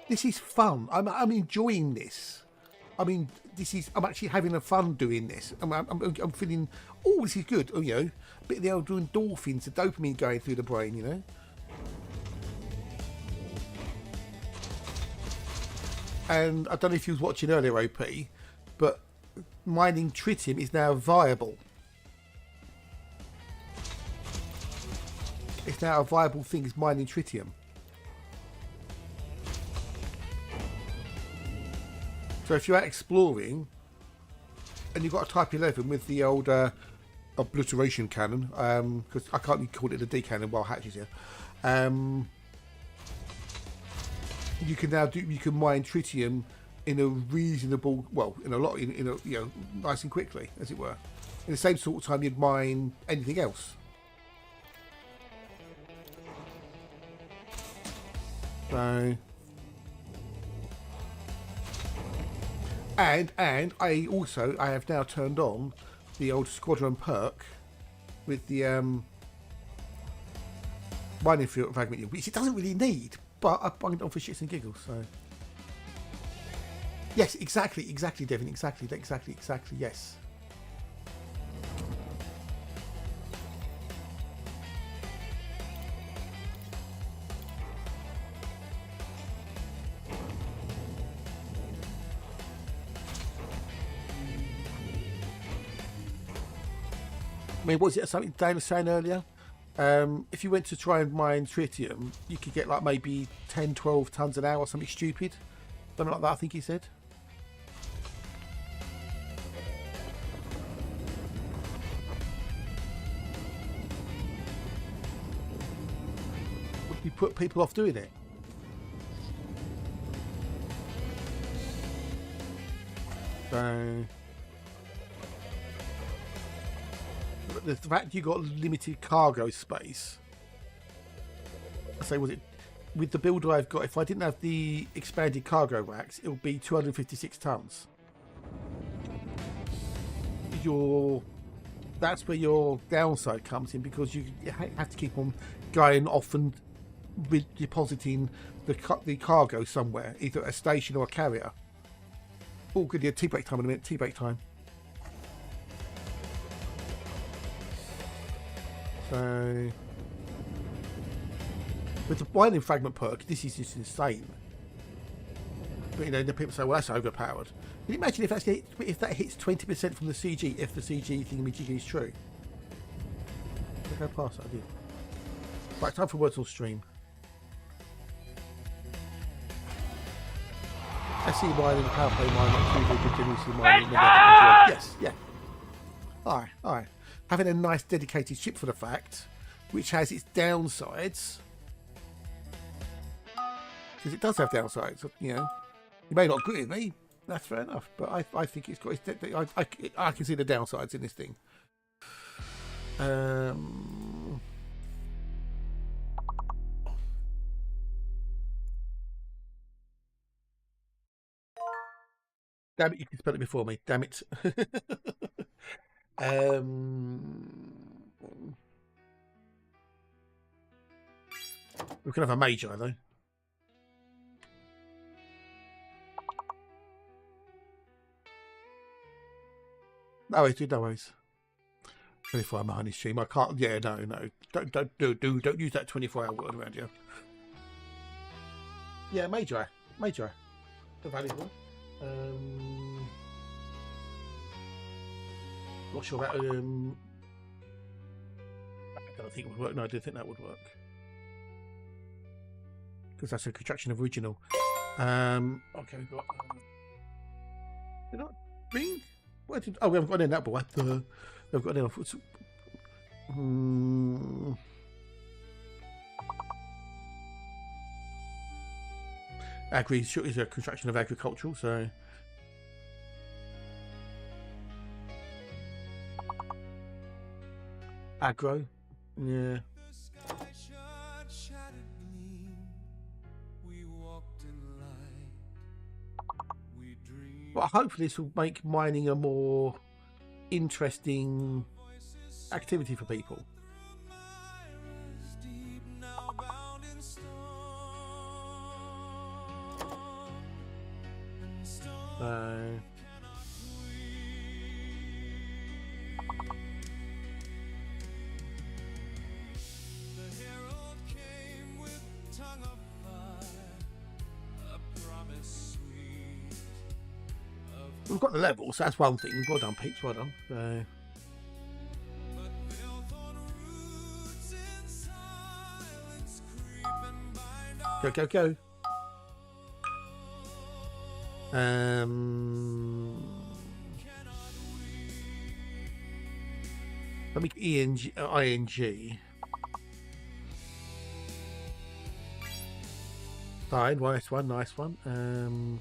This is fun. I'm enjoying this. I mean, I'm actually having a fun doing this. I'm feeling, oh, this is good. Oh, a bit of the old endorphins, the dopamine going through the brain, And I don't know if you was watching earlier, OP, but mining tritium is now viable. It's now a viable thing, is mining tritium. So if you're out exploring and you've got a Type 11 with the old obliteration cannon, because I can't call it a D cannon while Hatch is here, you can mine tritium in a reasonable, nice and quickly, as it were. In the same sort of time you'd mine anything else. So, and I have now turned on the old squadron perk with the mining field fragment, which it doesn't really need. But I bunged it on for shits and giggles, so... Yes, exactly, Devin, exactly, yes. I mean, was it something Dan was saying earlier? If you went to try and mine tritium, you could get like maybe 10, 12 tons an hour or something stupid. Something like that, I think he said. Would you put people off doing it? So... the fact you got limited cargo space. I say, was it with the builder I've got? If I didn't have the expanded cargo racks, it would be 256 tons. That's where your downside comes in, because you have to keep on going off and depositing the cargo somewhere, either at a station or a carrier. Oh, good, yeah. Tea break time in a minute. Tea break time. So, with the mining fragment perk, this is just insane. But the people say, well, that's overpowered. Can you imagine if that hits 20% from the CG, if the CG thingamajiggy is true? Look how past that I did. Right, time for words on stream. I see mining, power play mining, 2D continuously mining. Yes, yeah. Aye. Having a nice dedicated ship for the fact, which has its downsides, because it does have downsides. You know, you may not agree with me. That's fair enough, but I think it's got its. I can see the downsides in this thing. Damn it! You can spell it before me. Damn it. We can have a Magi though. No worries, dude, no worries. 24-hour honey stream. I can't. Yeah, no. Don't use that 24-hour word around you. Yeah, Magi. The valuable. Not sure about. I don't think it would work. No, I didn't think that would work because that's a contraction of original. Okay, we've got. Did I ring? Where did? Oh, we haven't got in that boy. We've got in. Agri is a contraction of agricultural, so. Aggro, yeah. Well, hopefully this will make mining a more interesting activity for people. We've got the level, so that's one thing. Well done, Peach. Well done. Go. Let me ing. Fine, nice one.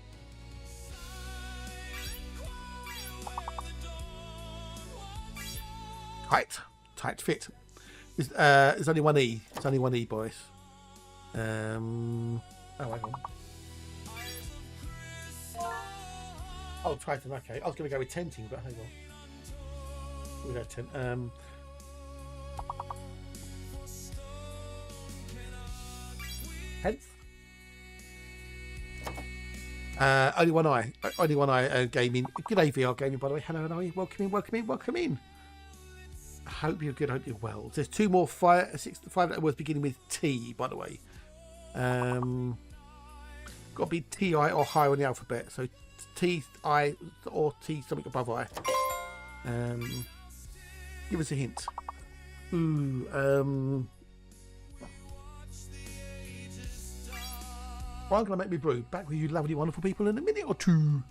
Tight fit. There's only one E. It's only one E, boys. Oh, hang on. Oh, Triton. Okay, I was going to go with tenting, but hang on. We go tent. Tenth. Only one eye. Gaming. G'day, VR gaming. By the way, hello, welcome in. I hope you're good. I hope you're well. There's two more five letter words beginning with T, by the way. Got to be T I or higher on the alphabet. So T I or T something above I. Give us a hint. Well, I'm gonna make me brew. Back with you, lovely, wonderful people, in a minute or two.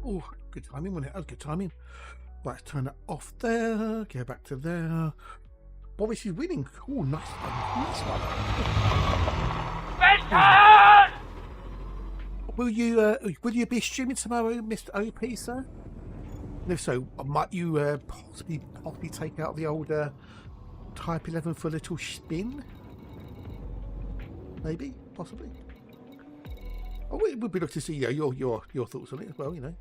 Oh, good timing, wasn't it? That was good timing. Right, let's turn that off there. Go back to there. Boris is winning. Oh, nice one. Nice one. Will you be streaming tomorrow, Mr. OP, sir? And if so, might you possibly take out the old Type 11 for a little spin? Maybe, possibly. Oh, it would be good to see your thoughts on it as well. You know.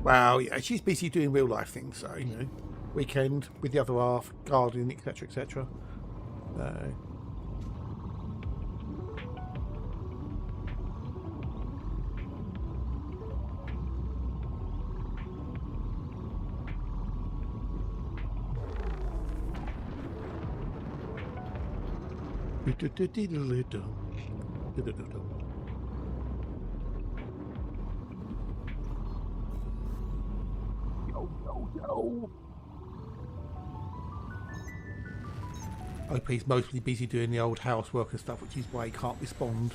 Well, yeah, she's busy doing real life things, so you know, weekend with the other half, gardening, etc., etc. OP's mostly busy doing the old housework and stuff, which is why he can't respond.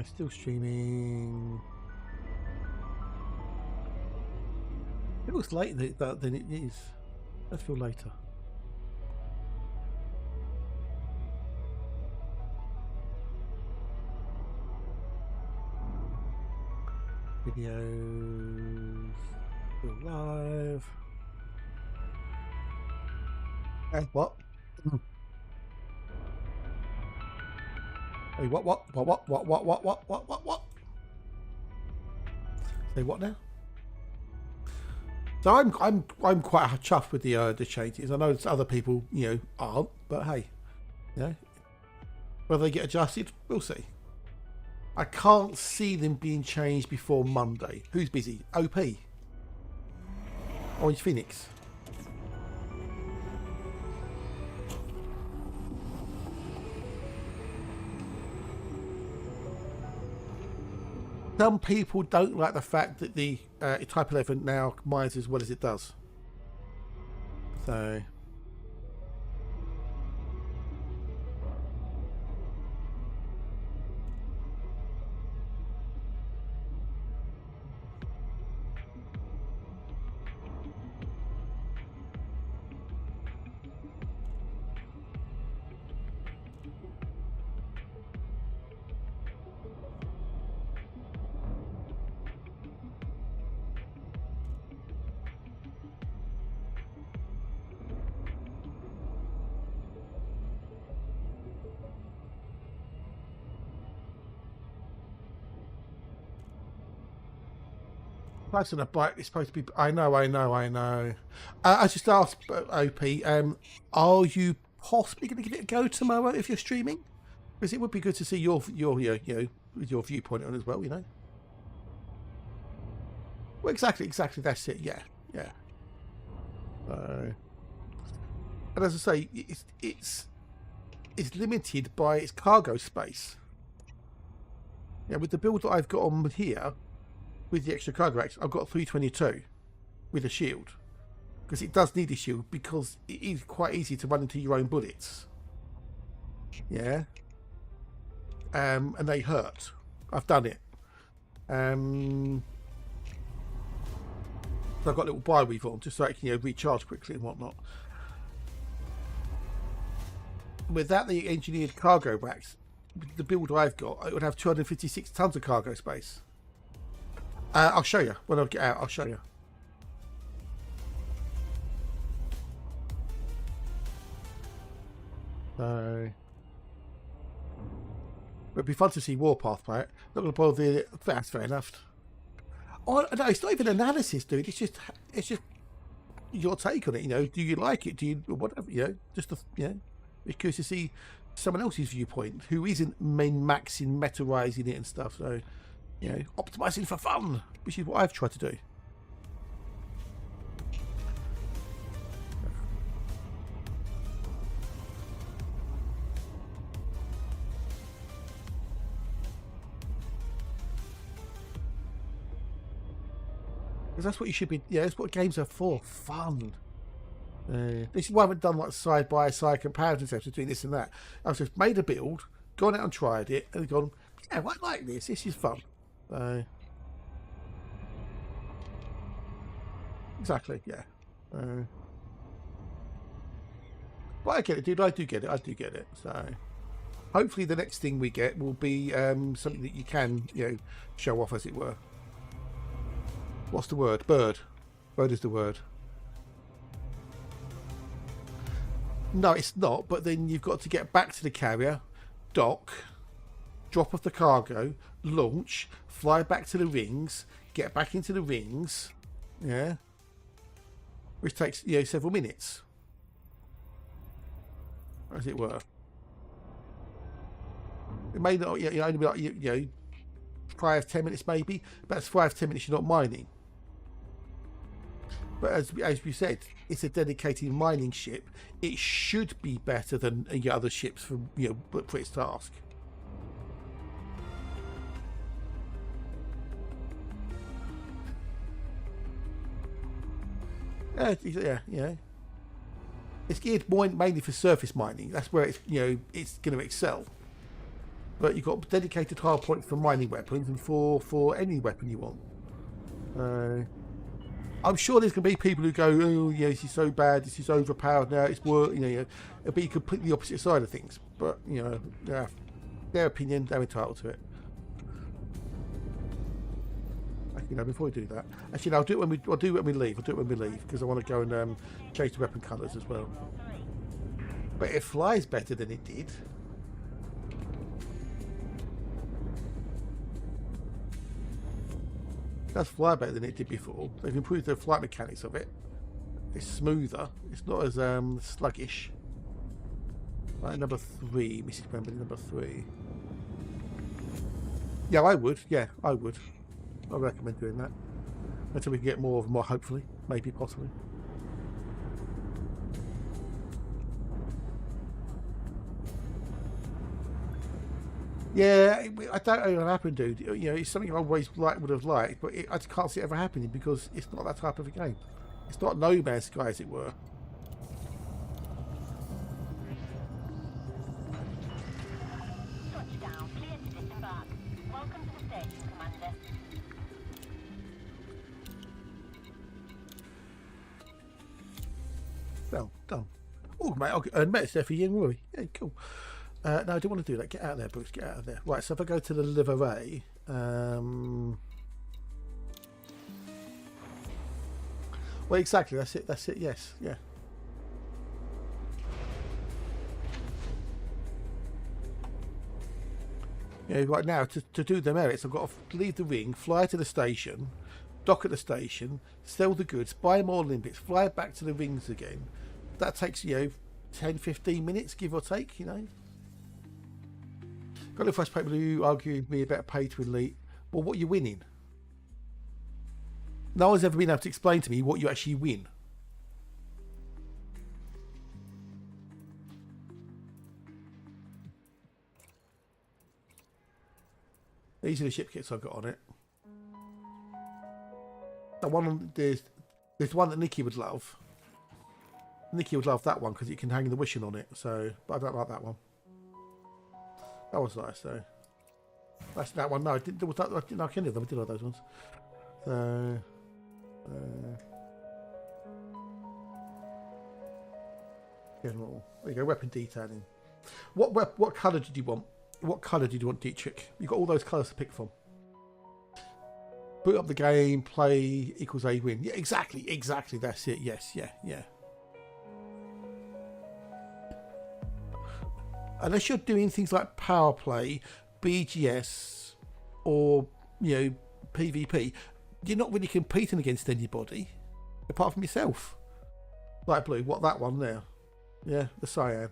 Still streaming. It looks later than it is. Let's feel later. Videos. Still live. Hey, what? Hey, what? Say what now? So I'm quite chuffed with the changes. I know other people, you know, aren't, but hey, you know, whether they get adjusted, we'll see. I can't see them being changed before Monday. Who's busy? OP. Orange Phoenix. Some people don't like the fact that the Type 11 now mines as well as it does. So... Price on a bike is supposed to be... I know. I just asked OP, are you possibly going to give it a go tomorrow if you're streaming? Because it would be good to see your with your viewpoint on it as well, you know? Well, exactly, that's it, yeah. And as I say, it's limited by its cargo space. Yeah, with the build that I've got on here, with the extra cargo racks, I've got 322 with a shield, because it does need a shield because it is quite easy to run into your own bullets. Yeah, and they hurt. I've done it. So I've got a little bi-weave on just so I can recharge quickly and whatnot. Without the engineered cargo racks, the build I've got, it would have 256 tons of cargo space. I'll show you when I get out. I'll show you. So it'd be fun to see Warpath play it. Not going to bother the. That's fair enough. Oh no, it's not even analysis, dude. It's just your take on it. You know, do you like it? Do you whatever? You know, just it's curious to see someone else's viewpoint who isn't min-maxing, meta-rising it and stuff. So. You know, optimizing for fun, which is what I've tried to do. Because that's what you should be. Yeah, that's what games are for. Fun. This is why I haven't done like side by side comparison steps between this and that. I've just made a build, gone out and tried it, and gone, yeah, I like this. This is fun. Exactly. Yeah. But I get it, dude. I do get it. So hopefully the next thing we get will be something that you can, show off, as it were. What's the word? Bird. Bird is the word. No, it's not. But then you've got to get back to the carrier, dock, drop off the cargo, launch, fly back to the rings, get back into the rings. Yeah. Which takes, several minutes, as it were. It may not, only be like, 5-10 minutes maybe. But that's 5-10 minutes you're not mining. But as we said, it's a dedicated mining ship. It should be better than your other ships for its task. Yeah. It's geared mainly for surface mining. That's where it's it's going to excel. But you've got dedicated hard points for mining weapons and for any weapon you want. I'm sure there's going to be people who go, oh, this is so bad, this is overpowered now, it's work, it'll be completely opposite side of things. But, their opinion, they're entitled to it. Actually, before we do that, I'll do it when we leave, because I want to go and change the weapon colours as well. But it flies better than it did. It does fly better than it did before. They've improved the flight mechanics of it. It's smoother. It's not as sluggish. Right, number 3, Mrs. Wembley, number 3. Yeah, I would. I recommend doing that. Until we can get more of them, hopefully. Maybe, possibly. Yeah, I don't know what happened, dude. It's something I always would have liked, but I just can't see it ever happening because it's not that type of a game. It's not No Man's Sky, as it were. Touchdown, clear to disembark. Welcome to the station, Commander. Well, done. Oh, mate, I'll earn mets there for you, will we? Yeah, cool. No, I don't want to do that. Get out of there, Bruce. Get out of there. Right, so if I go to the livery, well, exactly. That's it. Yes, yeah. Right now, to do the merits, I've got to leave the ring, fly to the station, dock at the station, sell the goods, buy more limpets, fly back to the rings again. That takes, 10-15 minutes, give or take, Got a first people who argue with me about pay to elite. Well, what are you winning? No one's ever been able to explain to me what you actually win. These are the ship kits I've got on it. The one there's one that Nikki would love. Nikki would love that one because it can hang the wishing on it. So, but I don't like that one. That was nice though. That's that one. No, I didn't like any of them. I did like those ones. So, general. There you go. Weapon detailing. What colour did you want? What colour did you want, Dietrich? You got all those colours to pick from. Boot up the game. Play equals A win. Yeah, exactly. That's it. Yes. Yeah. Unless you're doing things like power play, BGS, or PvP, you're not really competing against anybody apart from yourself. Light blue, what, that one there? Yeah, the cyan.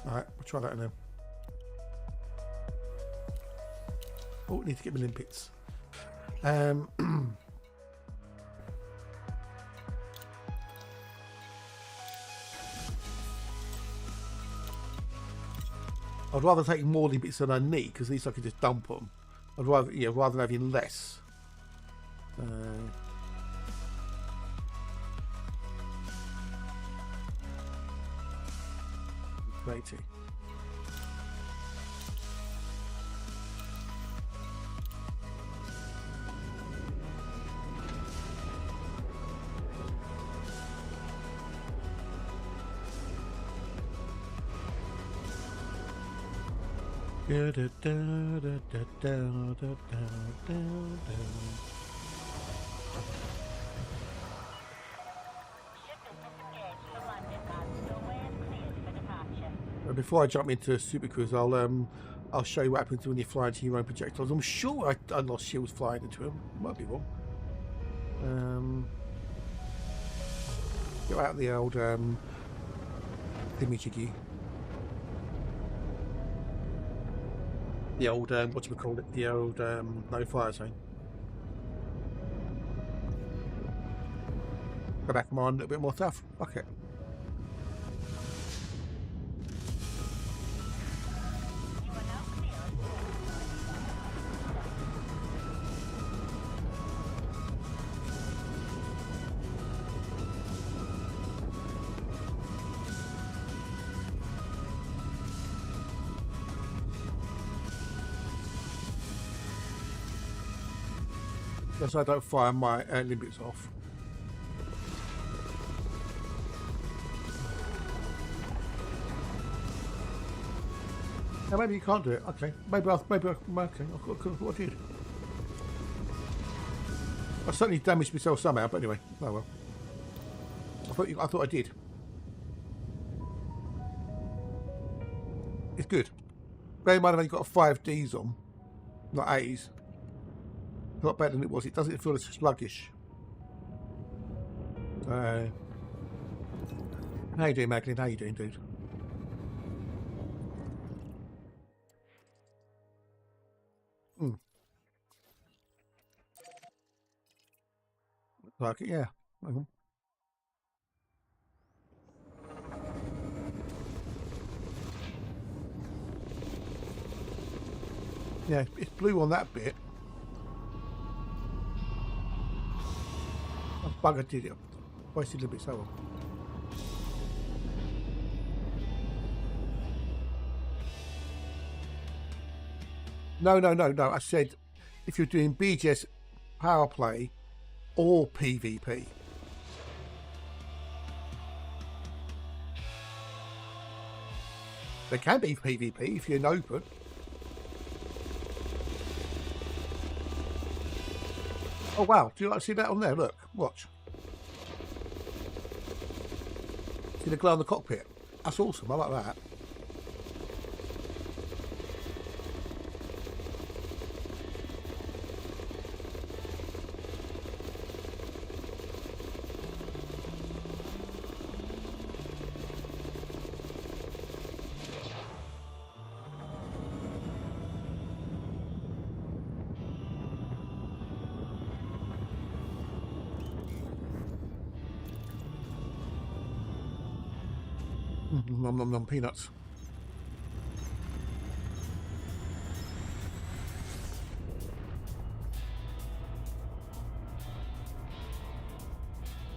Alright, we'll try that now. Oh, need to get my limpets. I'd rather take more limpets than I need because at least I can just dump them. I'd rather, yeah, rather than having less. 80. Before I jump into Super Cruise, I'll show you what happens when you fly into your own projectiles. I'm sure I lost shields flying into them. Might be wrong. Get out the old thingy-jiggy. The old what do we call it? The old no fire zone. Go back on a little bit more stuff. Fuck it. So I don't fire my limpets off. Now maybe you can't do it. Okay, maybe I okay. What I did. I certainly damaged myself somehow, but anyway, oh well. I thought I did. It's good. Bear in mind I've only got 5 Ds on, not A's. A lot better than it was. It doesn't feel as sluggish. How you doing, Magdalene? How you doing, dude? Like it, yeah. Yeah, it's blue on that bit. Bugger did it. Wasted a little bit so well. No. I said if you're doing BGS power play or PvP. There can be PvP if you're an open. Oh wow, do you like to see that on there? Look, watch. See the glow on the cockpit? That's awesome, I like that. Nom peanuts.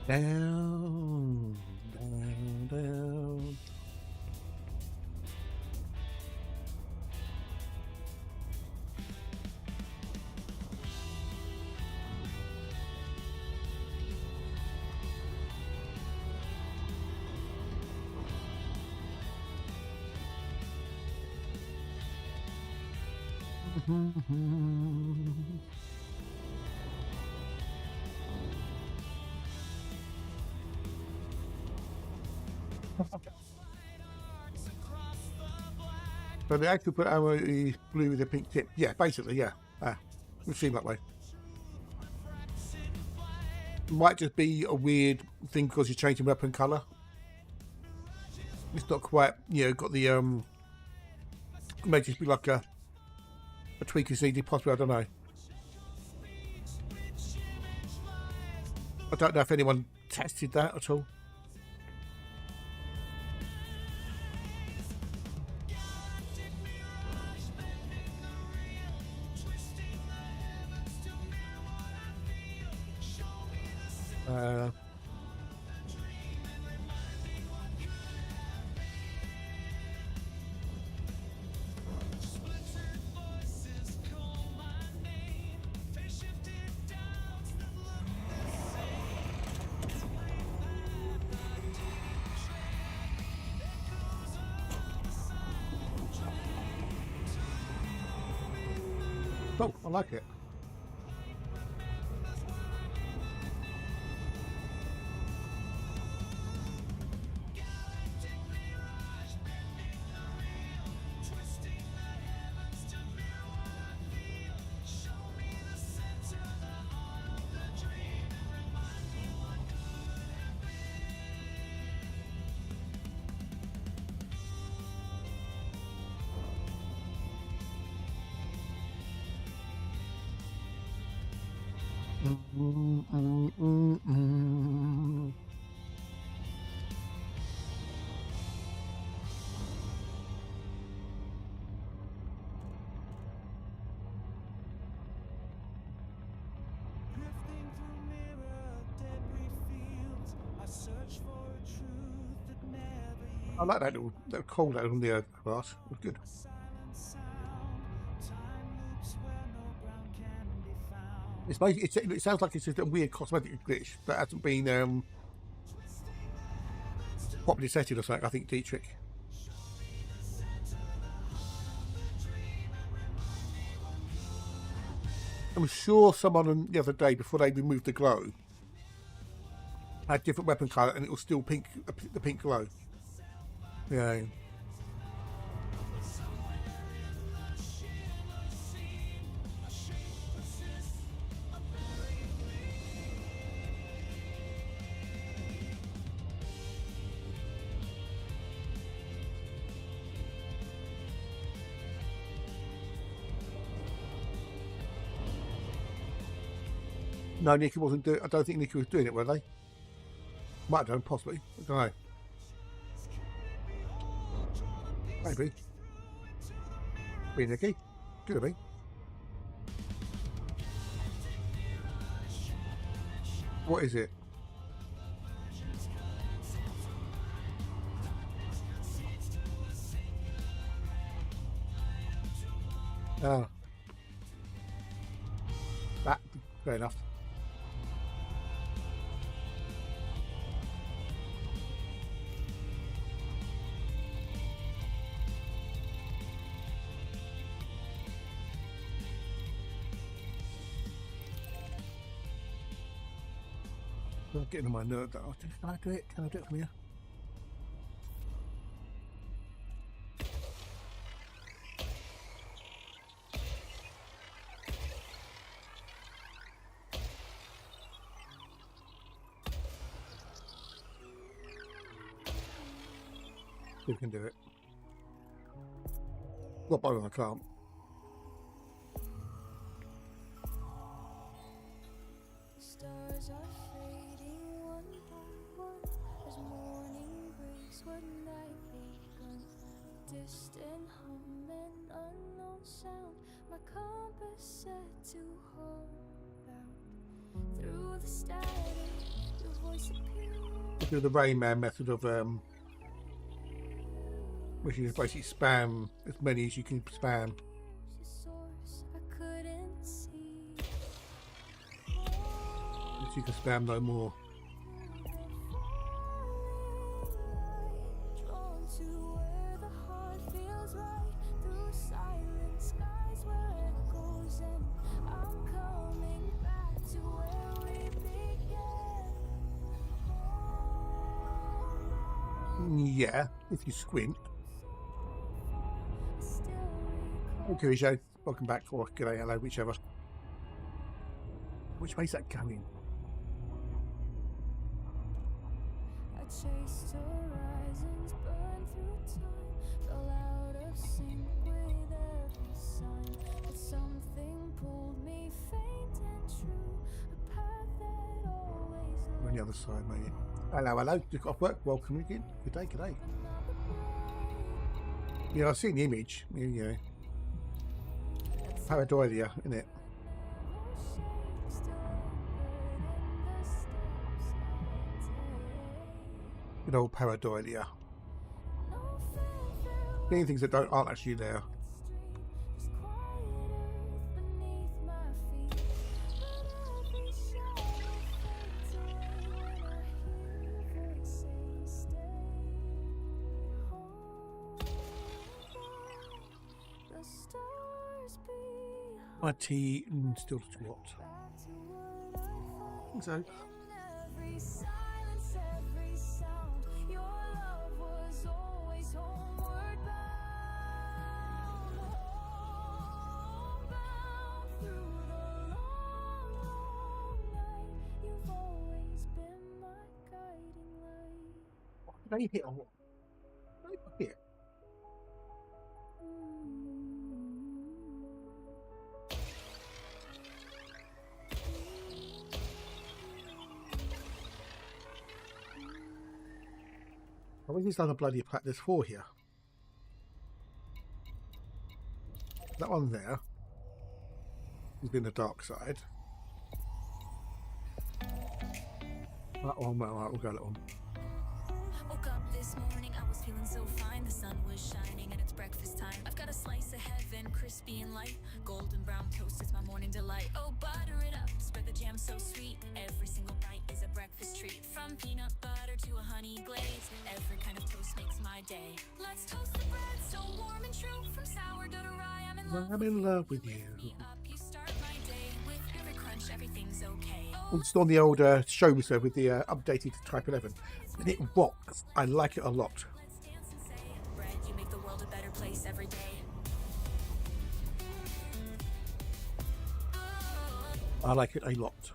Down. So they actually put our blue with a pink tip. Yeah, basically, yeah. It seemed that way. Might just be a weird thing because you're changing weapon colour. It's not quite, got the it may just be like a tweak you see, possibly, I don't know. I don't know if anyone tested that at all. Oh, I like it. Drifting through mirror debris fields, I search for a truth that never I like that little call that on the glass. It was good. a silent sound. Time loops where no ground can be found. It's basically, it sounds like it's just a weird cosmetic glitch that hasn't been properly setted or something. I think Dietrich. I'm sure someone the other day before they removed the glow had different weapon colour and it was still pink, the pink glow. Yeah. No, Nikki wasn't doing. I don't think Nikki was doing it, were they? Might have done, possibly. I don't know. Maybe. Be Nikki. Could have been. What is it? Ah. That. Fair enough. I'm getting on my nerve. Can I do it? Can I do it from here? We can do it. Not bothering, I can't. Stars are fading one by one as morning breaks what night begun. Distant hum and unknown sound. My compass set to hold out. Through the static, your voice appears. Do the Rain Man method of which is basically spam as many as you can spam. Source I couldn't see. If you can spam no more. Drawn to where the heart feels right. Through silent skies where echoes end. I'm coming back to where we began. Yeah, if you squint. Still recall. Okay, Joe. Welcome back, or g'day, hello, whichever. Which way's that going? I chased horizons, burned through time, fell out of sync with every sign. But something pulled me faint and true, a path that always We're on the other side, mate. Hello, hello. Just got off work. Welcome again. Good day, good day. Yeah, I've seen the image. You know, pareidolia, isn't it? still anchored in the steps. Good old pareidolia. Many things that aren't actually there. My tea still to what? I think so. Every silence, every sound, your love was always homeward bound, homebound through the long, long night. You've always been my guiding light. Did I hit on what? Did I hit? I think he's done a bloody practice 4 here. That one there has been the dark side. That one, well, right, we'll go that one. Woke up this morning, I was feeling so fine. The sun was shining and it's breakfast time. I've got a slice of heaven, crispy and light. Golden brown toast is my morning delight. Oh, butter it up, spread the jam so sweet. Every single bite is a breakfast treat. From peanut butter to a honey glaze, every kind of toast makes my day. Let's toast the bread so warm and true. From sourdough to rye, I'm in love with you. Me up, you start my day. With every crunch, everything's okay. I'm just on the old show myself with the updated Type 11. And it rocks. I like it a lot. Let's dance and say, bread, you make the world a better place every day. I like it a lot.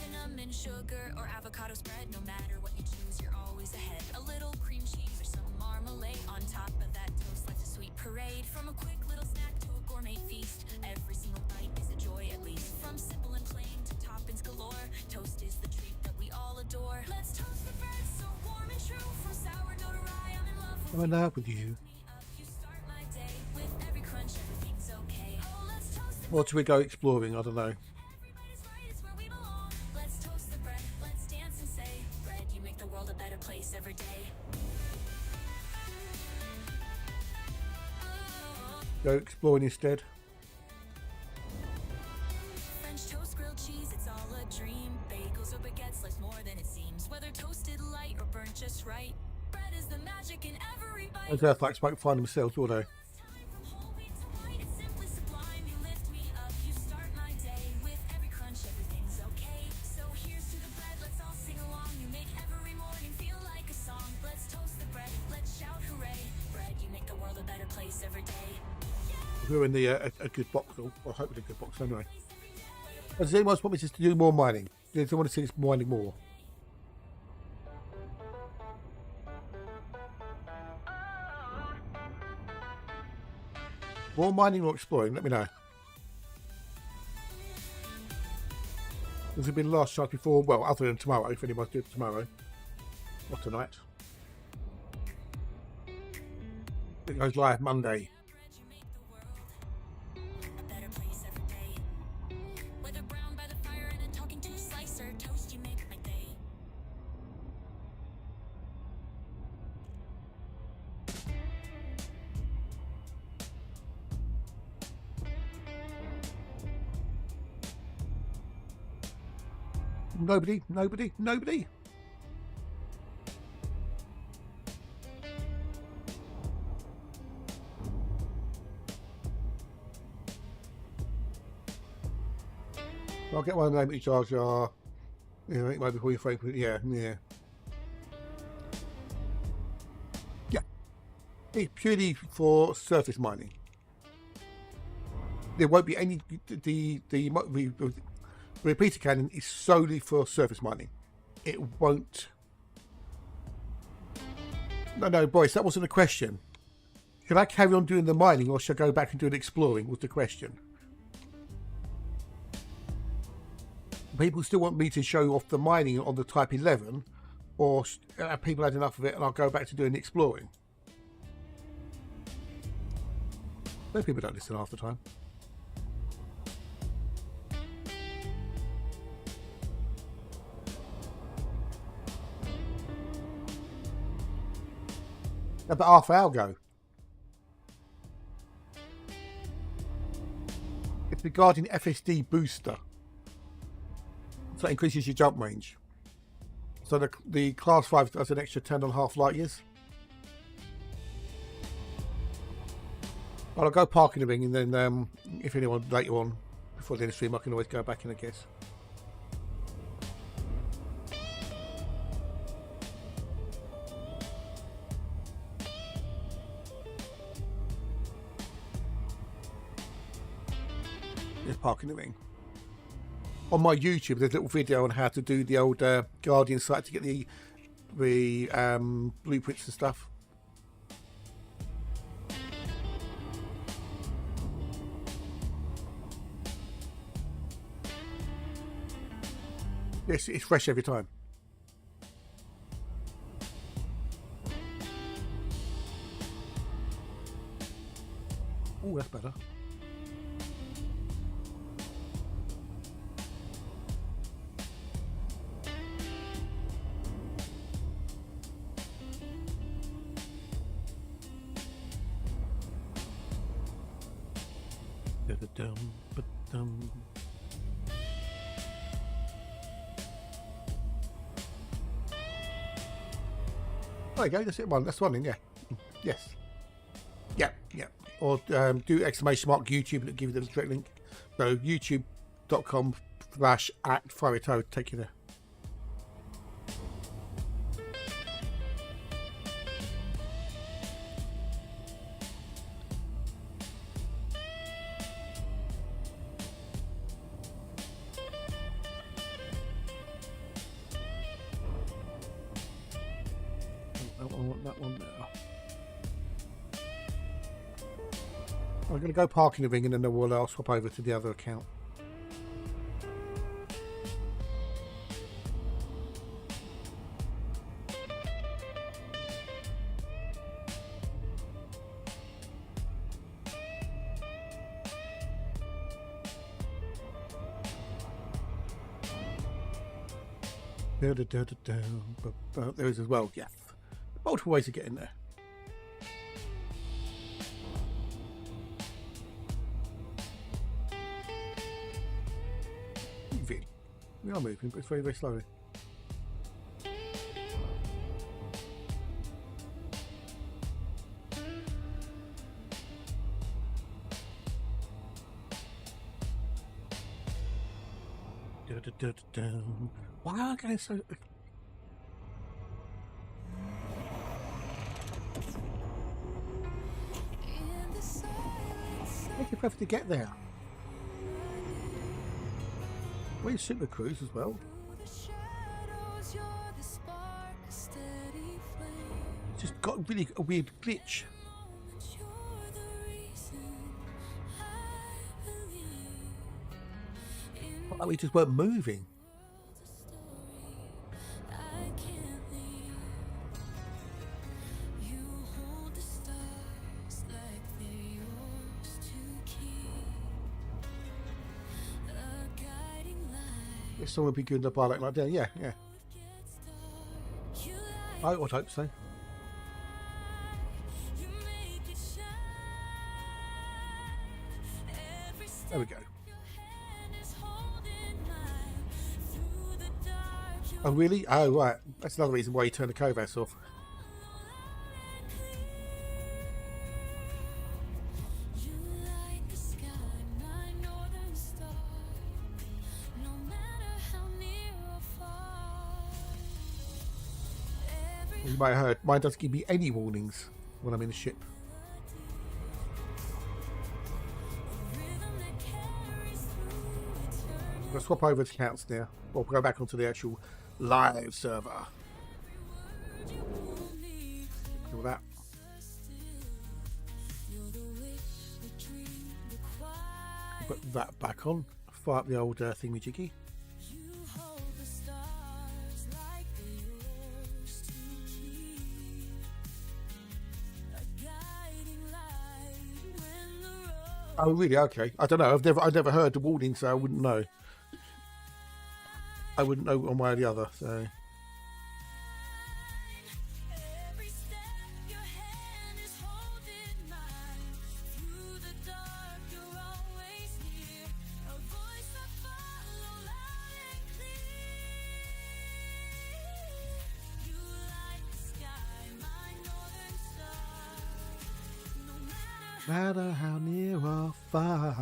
Cinnamon, sugar, or avocado spread. No matter what you choose, you're always ahead. A little cream cheese or some marmalade. On top of that toast, life's a sweet parade. From a quick little snack to a gourmet feast, every single bite is a joy at least. From simple and plain to toppings galore, toast is the treat that we all adore. Let's toast the bread so warm and true. From sourdough to rye, I'm in love with you. Me up, you start my day. With every crunch, everything's okay. Oh, let's toast the Or do we go exploring? I don't know. everybody's right, it's where we belong. Let's toast the bread, let's dance and say, bread, you make the world a better place every day. Go exploring instead. French toast, grilled cheese, it's all a dream. Bagels or baguettes, life's more than it seems. Whether toasted light or burnt just right, bread is the magic in every bite. Those earthlights won't find themselves, will they? From whole wheat to white, it's simply sublime. You lift me up, you start my day. With every crunch, everything's okay. So here's to the bread, let's all sing along. You make every morning feel like a song. Let's toast the bread, let's shout hooray. Bread, you make the world a better place every day. We're in the a good box, or hopefully a good box anyway. Does anyone else want me just to do more mining? Does anyone want to see us mining more? More mining or exploring? Let me know. This has been last chance before, well, other than tomorrow, if anyone's doing it tomorrow. Not tonight. It goes live Monday. Bread, you make the world a better place every day. Whether brown by the fire and a talking to a slicer, toast, you make my day. Nobody, nobody, nobody. I'll get one of them Jar Jar. You know, it might be before you frame. Yeah. It's purely for surface mining. There won't be any. The repeater cannon is solely for surface mining. It won't. No, boys, that wasn't a question. Should I carry on doing the mining, or should I go back and do the exploring? Was the question. People still want me to show off the mining on the Type 11, or have people had enough of it and I'll go back to doing the exploring? Most people don't listen half the time. About half an hour ago. It's regarding FSD booster. So that increases your jump range. So the class 5 does an extra 10.5 light years. Well, I'll go park in the ring, and then if anyone later on, before the end of the stream, I can always go back in, I guess. Just park in the ring. On my YouTube, there's a little video on how to do the old Guardian site to get the blueprints and stuff. It's fresh every time. Oh, that's better. Ba-da-dum. There you go, that's it. One, that's one in, yeah. Yes. Yeah, yeah. Or do exclamation mark YouTube and it'll give you the direct link. So youtube.com/@FireToad, take you there. That one there. I'm going to go park in the ring, and then I'll swap over to the other account. There is as well, yeah. Multiple ways of getting there. Moving. We are moving, but it's very, very slowly. Why are I going so... Make it perfect to get there. We're super cruise as well. Just got really a weird glitch. Like we just weren't moving. If someone would be good in the bar like that, yeah, yeah. I would hope so. There we go. Oh really? Oh right. That's another reason why you turn the Kovacs off. You might have heard, mine doesn't give me any warnings when I'm in the ship. I'm going to swap over to accounts now. We'll go back onto the actual live server. All that. Put that back on. Fire up the old thingy-jiggy. Oh really? Okay. I don't know. I've never heard the warning, so I wouldn't know. I wouldn't know one way or the other. So matter how near or far.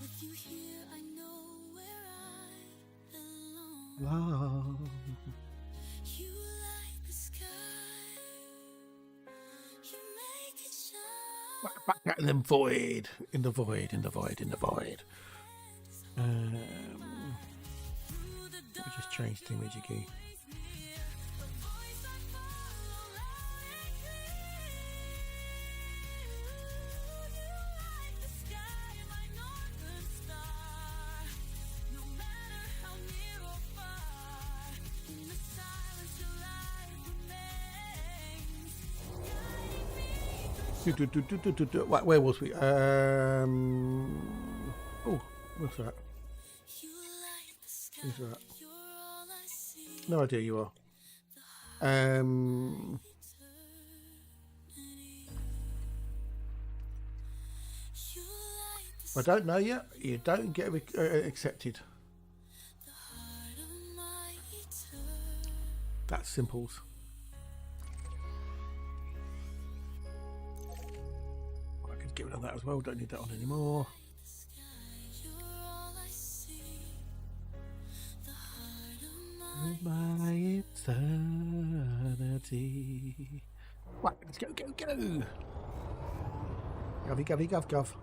With you here, I know where I belong. Long. You light the sky. You make it shine. Back out in the void. In the void, in the void, in the void. Let me just change the image again. Where was we? Oh, what's that? Who's that? No idea you are. I don't know yet. You don't get accepted. That's simples. I could get rid of that as well. Don't need that on anymore. My eternity. Right, let's go, go, go. Govy, govy, gov, gov.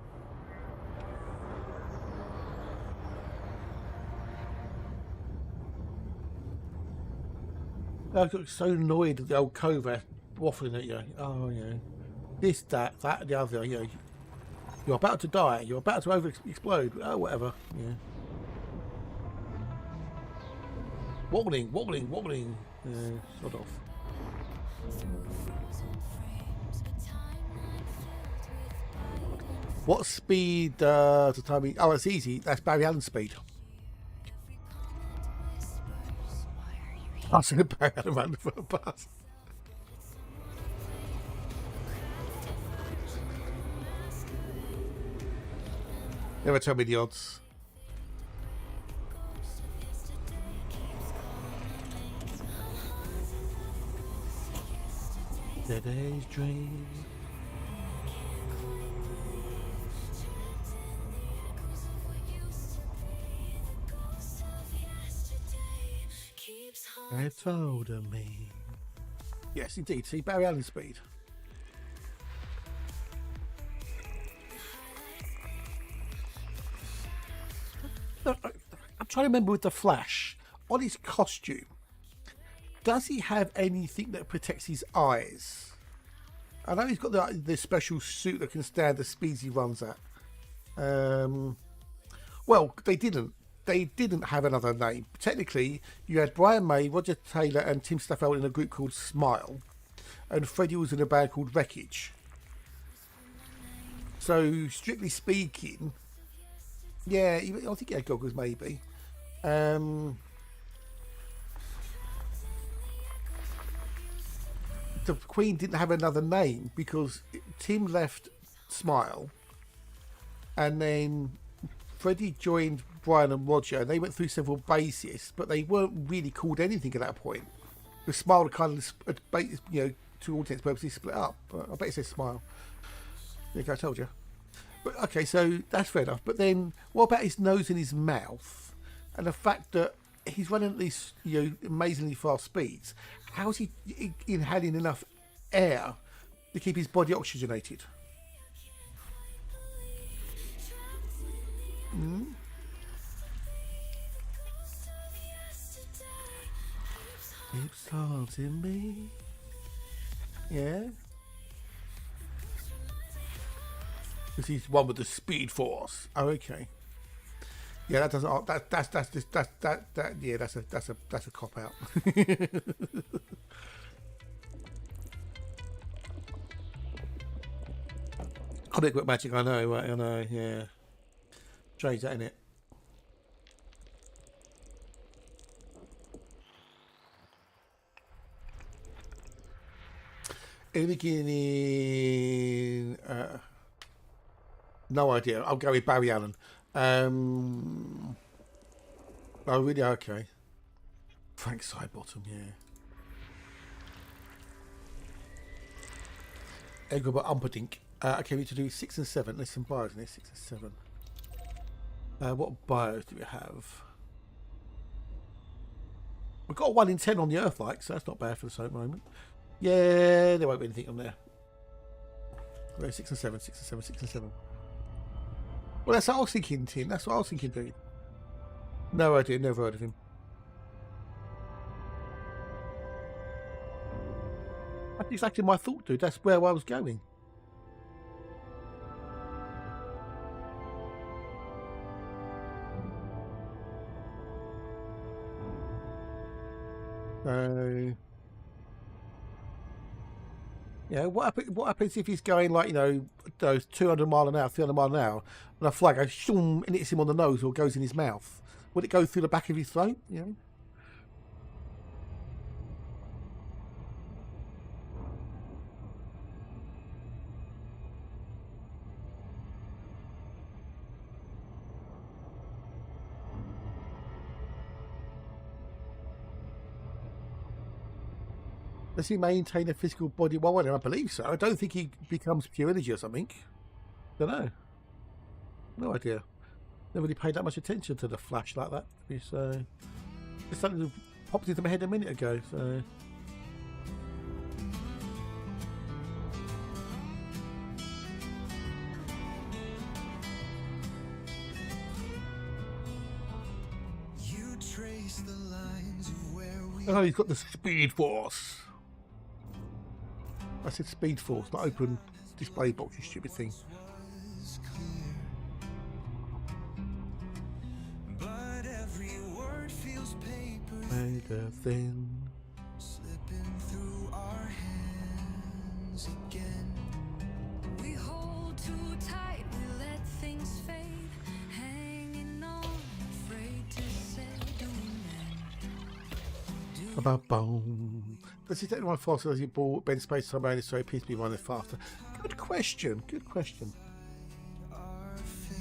I got so annoyed at the old Cova waffling at you. Oh, yeah. This, that, the other. You know, you're about to die. You're about to explode. Oh, whatever. Yeah. Wobbling, wobbling, wobbling. Sort of. What speed to time me? Oh, it's easy. That's Barry Allen speed. I was going to Barry Allen around for a bus. Never tell me the odds. Today's dream. I told me. Yes, indeed. See, Barry Allen speed. I'm trying to remember with the Flash on his costume. Does he have anything that protects his eyes? I know he's got the special suit that can stand the speeds he runs at. Well, they didn't. They didn't have another name. Technically, you had Brian May, Roger Taylor, and Tim Staffel in a group called Smile, and Freddie was in a band called Wreckage. So, strictly speaking, yeah, I think he had goggles maybe. The Queen didn't have another name because Tim left Smile, and then Freddie joined Brian and Roger, and they went through several bassists, but they weren't really called anything at that point. The Smile kind of, you know, to all intents and purposes, split up. But I bet it says Smile. There you go, I told you. But okay, so that's fair enough. But then, what about his nose and his mouth, and the fact that he's running at these, you know, amazingly fast speeds? How is he inhaling enough air to keep his body oxygenated? Keeps haunting me. Yeah. Because he's one with the speed force. Oh, okay. Yeah, that doesn't. Yeah, that's a cop out. Comic book magic. I know. Right, I know. Yeah. Strange, that, innit? In the beginning, No idea. I'll go with Barry Allen. Oh, really? Okay. Frank Sidebottom, yeah. Egbert Umperdink. Okay, we need to do 6 and 7. There's some bios in there, 6 and 7. What bios do we have? We've got a 1 in 10 on the Earth, like, so that's not bad for the same moment. Yeah, there won't be anything on there. Well, 6 and 7, 6 and 7, 6 and 7. Well, that's what I was thinking, Tim. That's what I was thinking, dude. No idea, never heard of him. That's exactly my thought, dude. That's where I was going. So, yeah, what happens if he's going like, you know, those 200 mile an hour, 300 mile an hour, and a fly goes shoom and hits him on the nose or goes in his mouth? Would it go through the back of his throat? You know? Does he maintain a physical body? Well, I believe so. I don't think he becomes pure energy or something. Don't know. No idea. Never really paid that much attention to the Flash like that. It's something that popped into my head a minute ago. So. You trace the lines of where we Oh, he's got the Speed Force. I said Speed Force, not open display box, you stupid thing. was clear. But every word feels paper Paper thin. slipping through our hands again. We hold too tight, we let things fade, hanging on, afraid to say, do men. About boom. Does he take one faster as he ball bend space time around so he appears to be running faster? Good question. Good question. Our fate.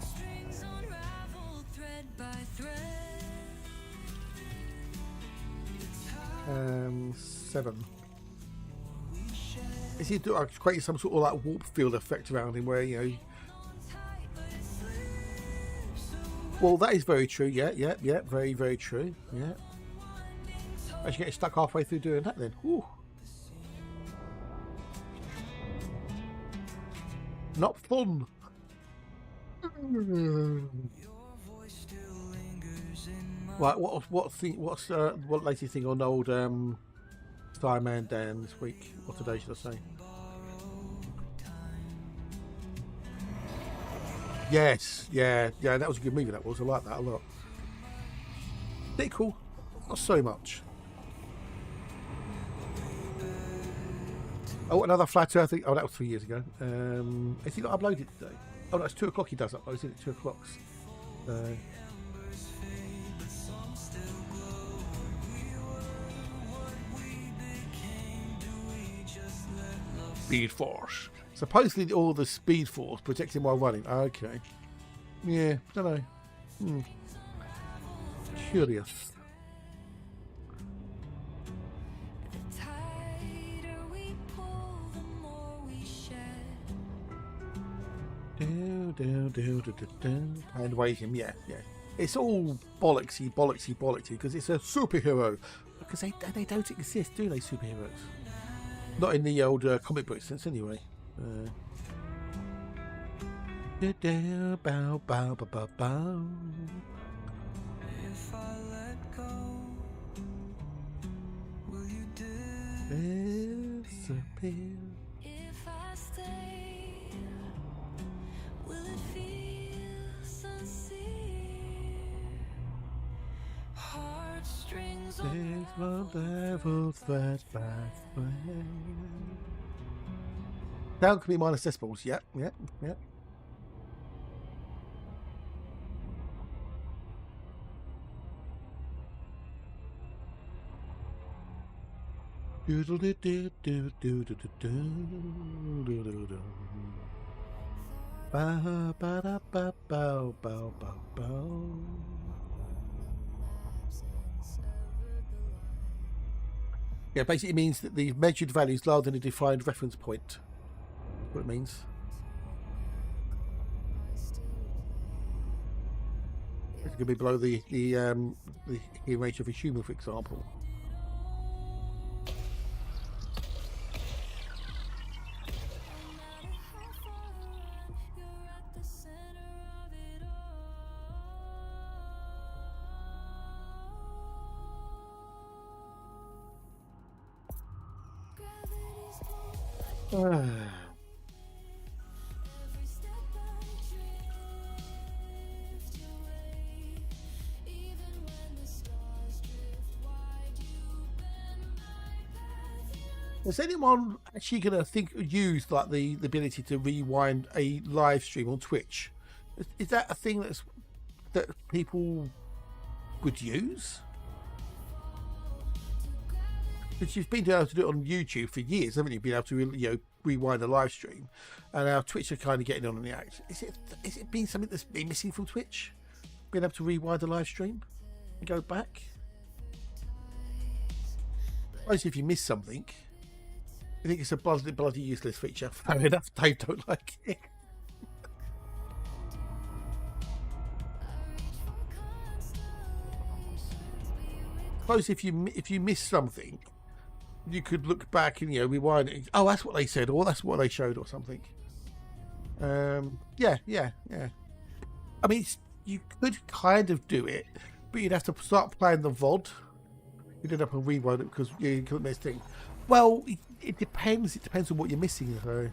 Strings unravel thread by thread. 7. Is he creating some sort of like warp field effect around him where, you know? Tight, but it slips away. Well, that is very true. Yeah, very, very true. Yeah. I should get stuck halfway through doing that then. Whew. Not fun. Right, what latest thing on old Starman Dan this week? What today should I say? Yes, yeah, that was a good movie. That was. I like that a lot. Pretty cool. Not so much. Oh, another flat earth thing. Oh, that was 3 years ago. Has he not uploaded today? Oh, no, it's 2 o'clock. He does upload, isn't it? 2 o'clock. Speed Force. Supposedly all the Speed Force protects him while running. Okay. Yeah, don't know. Curious. The tighter we pull, the more we shed. And wave him, yeah. It's all bollocksy, because it's a superhero. Because they don't exist, do they, superheroes? Not in the old comic book sense, anyway. Bow, bow, bow, bow, bow. If I let go, will you Disappear. If I stay, will it feel sincere? Heartstrings There's one level that fast way. Down can be minus decibels. Yep. Ba, ba, da, ba, bow, bow, bow, bow. Yeah, basically it means that the measured value is larger than a defined reference point. That's what it means. It's going to be below the hearing rate of a human, for example. Is anyone actually going to use like the ability to rewind a live stream on Twitch? Is that a thing that people would use? Because you've been able to do it on YouTube for years, haven't you? Been able to rewind a live stream, and now Twitch are kind of getting on the act. Is it been something that's been missing from Twitch? Being able to rewind a live stream and go back? I suppose if you miss something, I think it's a bloody useless feature. Fair enough, Dave don't like it. I suppose if you miss something, you could look back and rewind it. Oh, that's what they said, or that's what they showed, or something. Yeah. I mean, you could kind of do it, but you'd have to start playing the VOD. You'd end up and rewind it because you couldn't miss things. Well, it depends. It depends on what you're missing. So,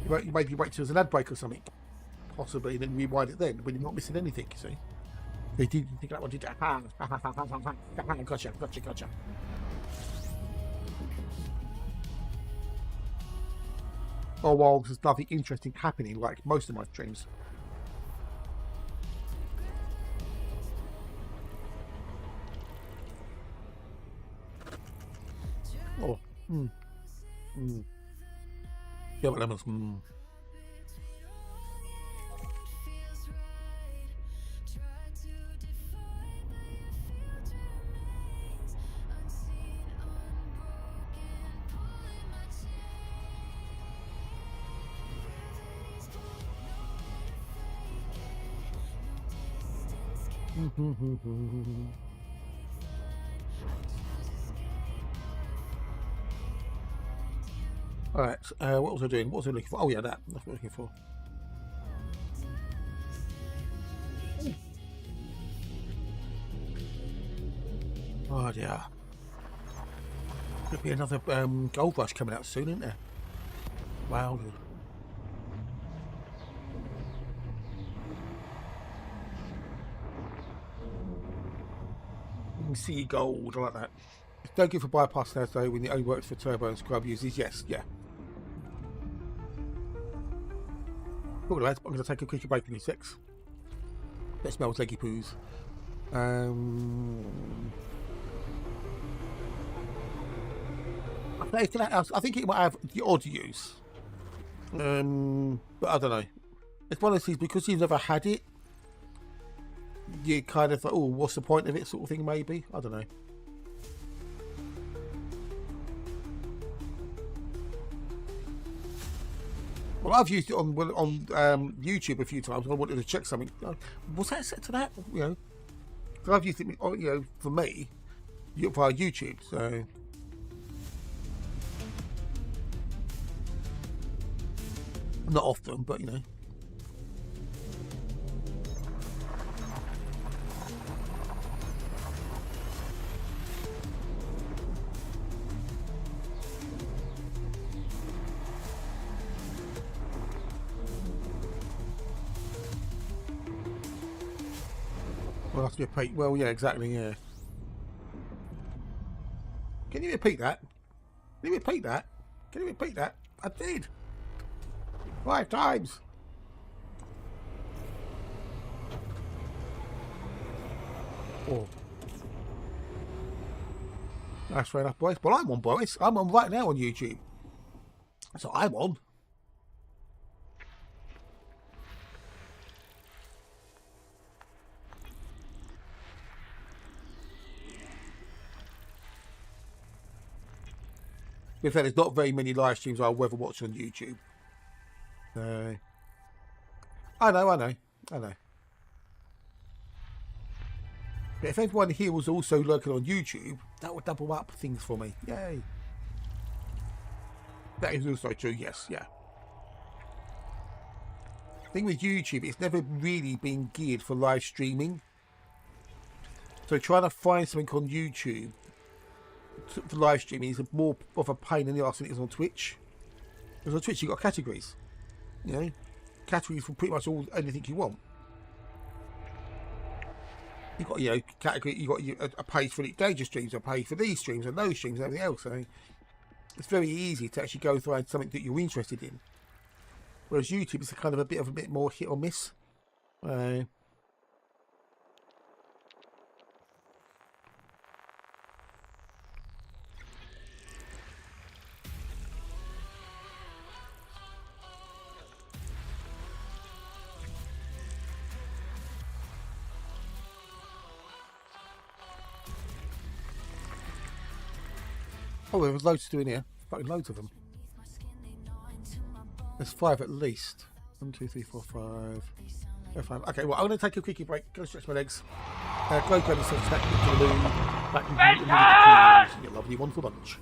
you maybe wait till there's an ad break or something, possibly, and then rewind it then when you're not missing anything. You see. They did think that one did. Gotcha. Oh, well, there's nothing interesting happening like most of my streams. Oh, yeah, but lemons. All right. What was I doing? What was I looking for? Oh yeah, that's what I'm looking for. Oh dear. Could be another gold rush coming out soon, isn't there? Wow. See gold, I like that. Don't give for bypass now though when it only works for turbo and scrub users. Yes, yeah. Cool, lads. I'm going to take a quick break in 6. Let's smell leggy poos. I think it might have the odd use. But I don't know. It's one of those things because you've never had it. You kind of thought, oh, what's the point of it, sort of thing, maybe. I don't know. Well, I've used it on YouTube a few times. I wanted to check something. Was that set to that? So I've used it, for me, via YouTube. So not often, but Well, have to repeat. Well, yeah, exactly, yeah. Can you repeat that? Can you repeat that? Can you repeat that? I did. 5 times. Oh. That's fair enough, boys. Well, I'm on, boys. I'm on right now on YouTube. So I'm on. In fact, there's not very many live streams I'll ever watch on YouTube. I know. But if everyone here was also lurking on YouTube, that would double up things for me. Yay. That is also true, yes, yeah. The thing with YouTube, it's never really been geared for live streaming. So trying to find something on YouTube for live streaming is more of a pain in the arse than it is on Twitch. Because on Twitch you've got categories. You know? Categories for pretty much anything you want. You've got, you know, category, you've got a page for the dangerous streams, a page for these streams and those streams and everything else. So it's very easy to actually go through something that you're interested in. Whereas YouTube is a kind of a bit more hit or miss. Oh, there was loads to do in here. Fucking loads of them. There's 5 at least. 1, 2, 3, 4, 5. 5. Okay, well, I'm going to take a quickie break. Go stretch my legs. Go grab yourself a snack to the moon. Back in your lovely one for lunch.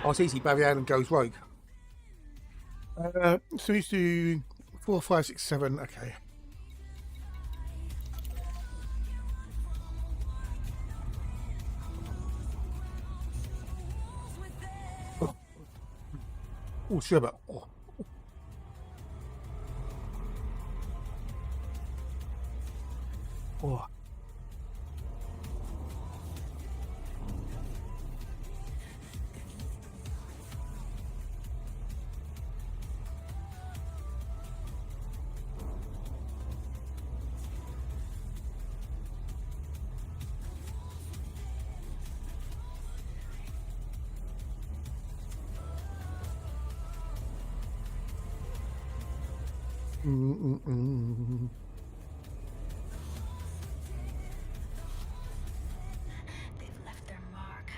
Oh, it's easy. Barry Allen goes rogue. So he's doing 4, 5, 6, 7. Okay. Oh, sherbet. Oh. Oh. They've left their mark.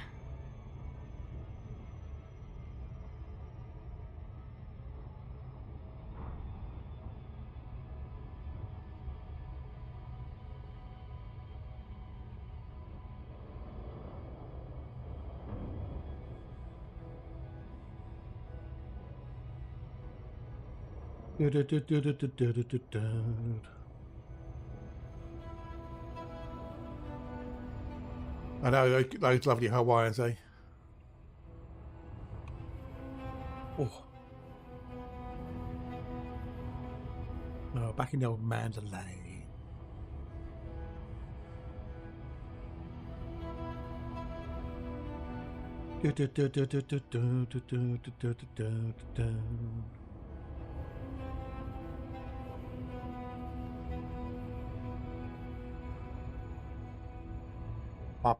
I know those lovely Hawaiians, eh? Oh. No, back in the old Mandalay. Well,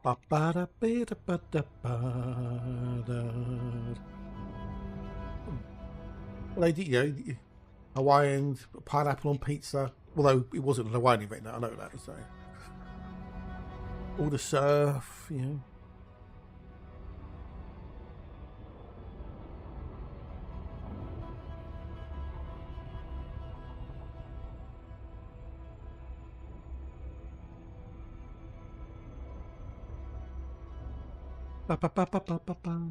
they did, you know, Hawaiians, pineapple on pizza. Although it wasn't a Hawaiian event, I know that. So all the surf, you know.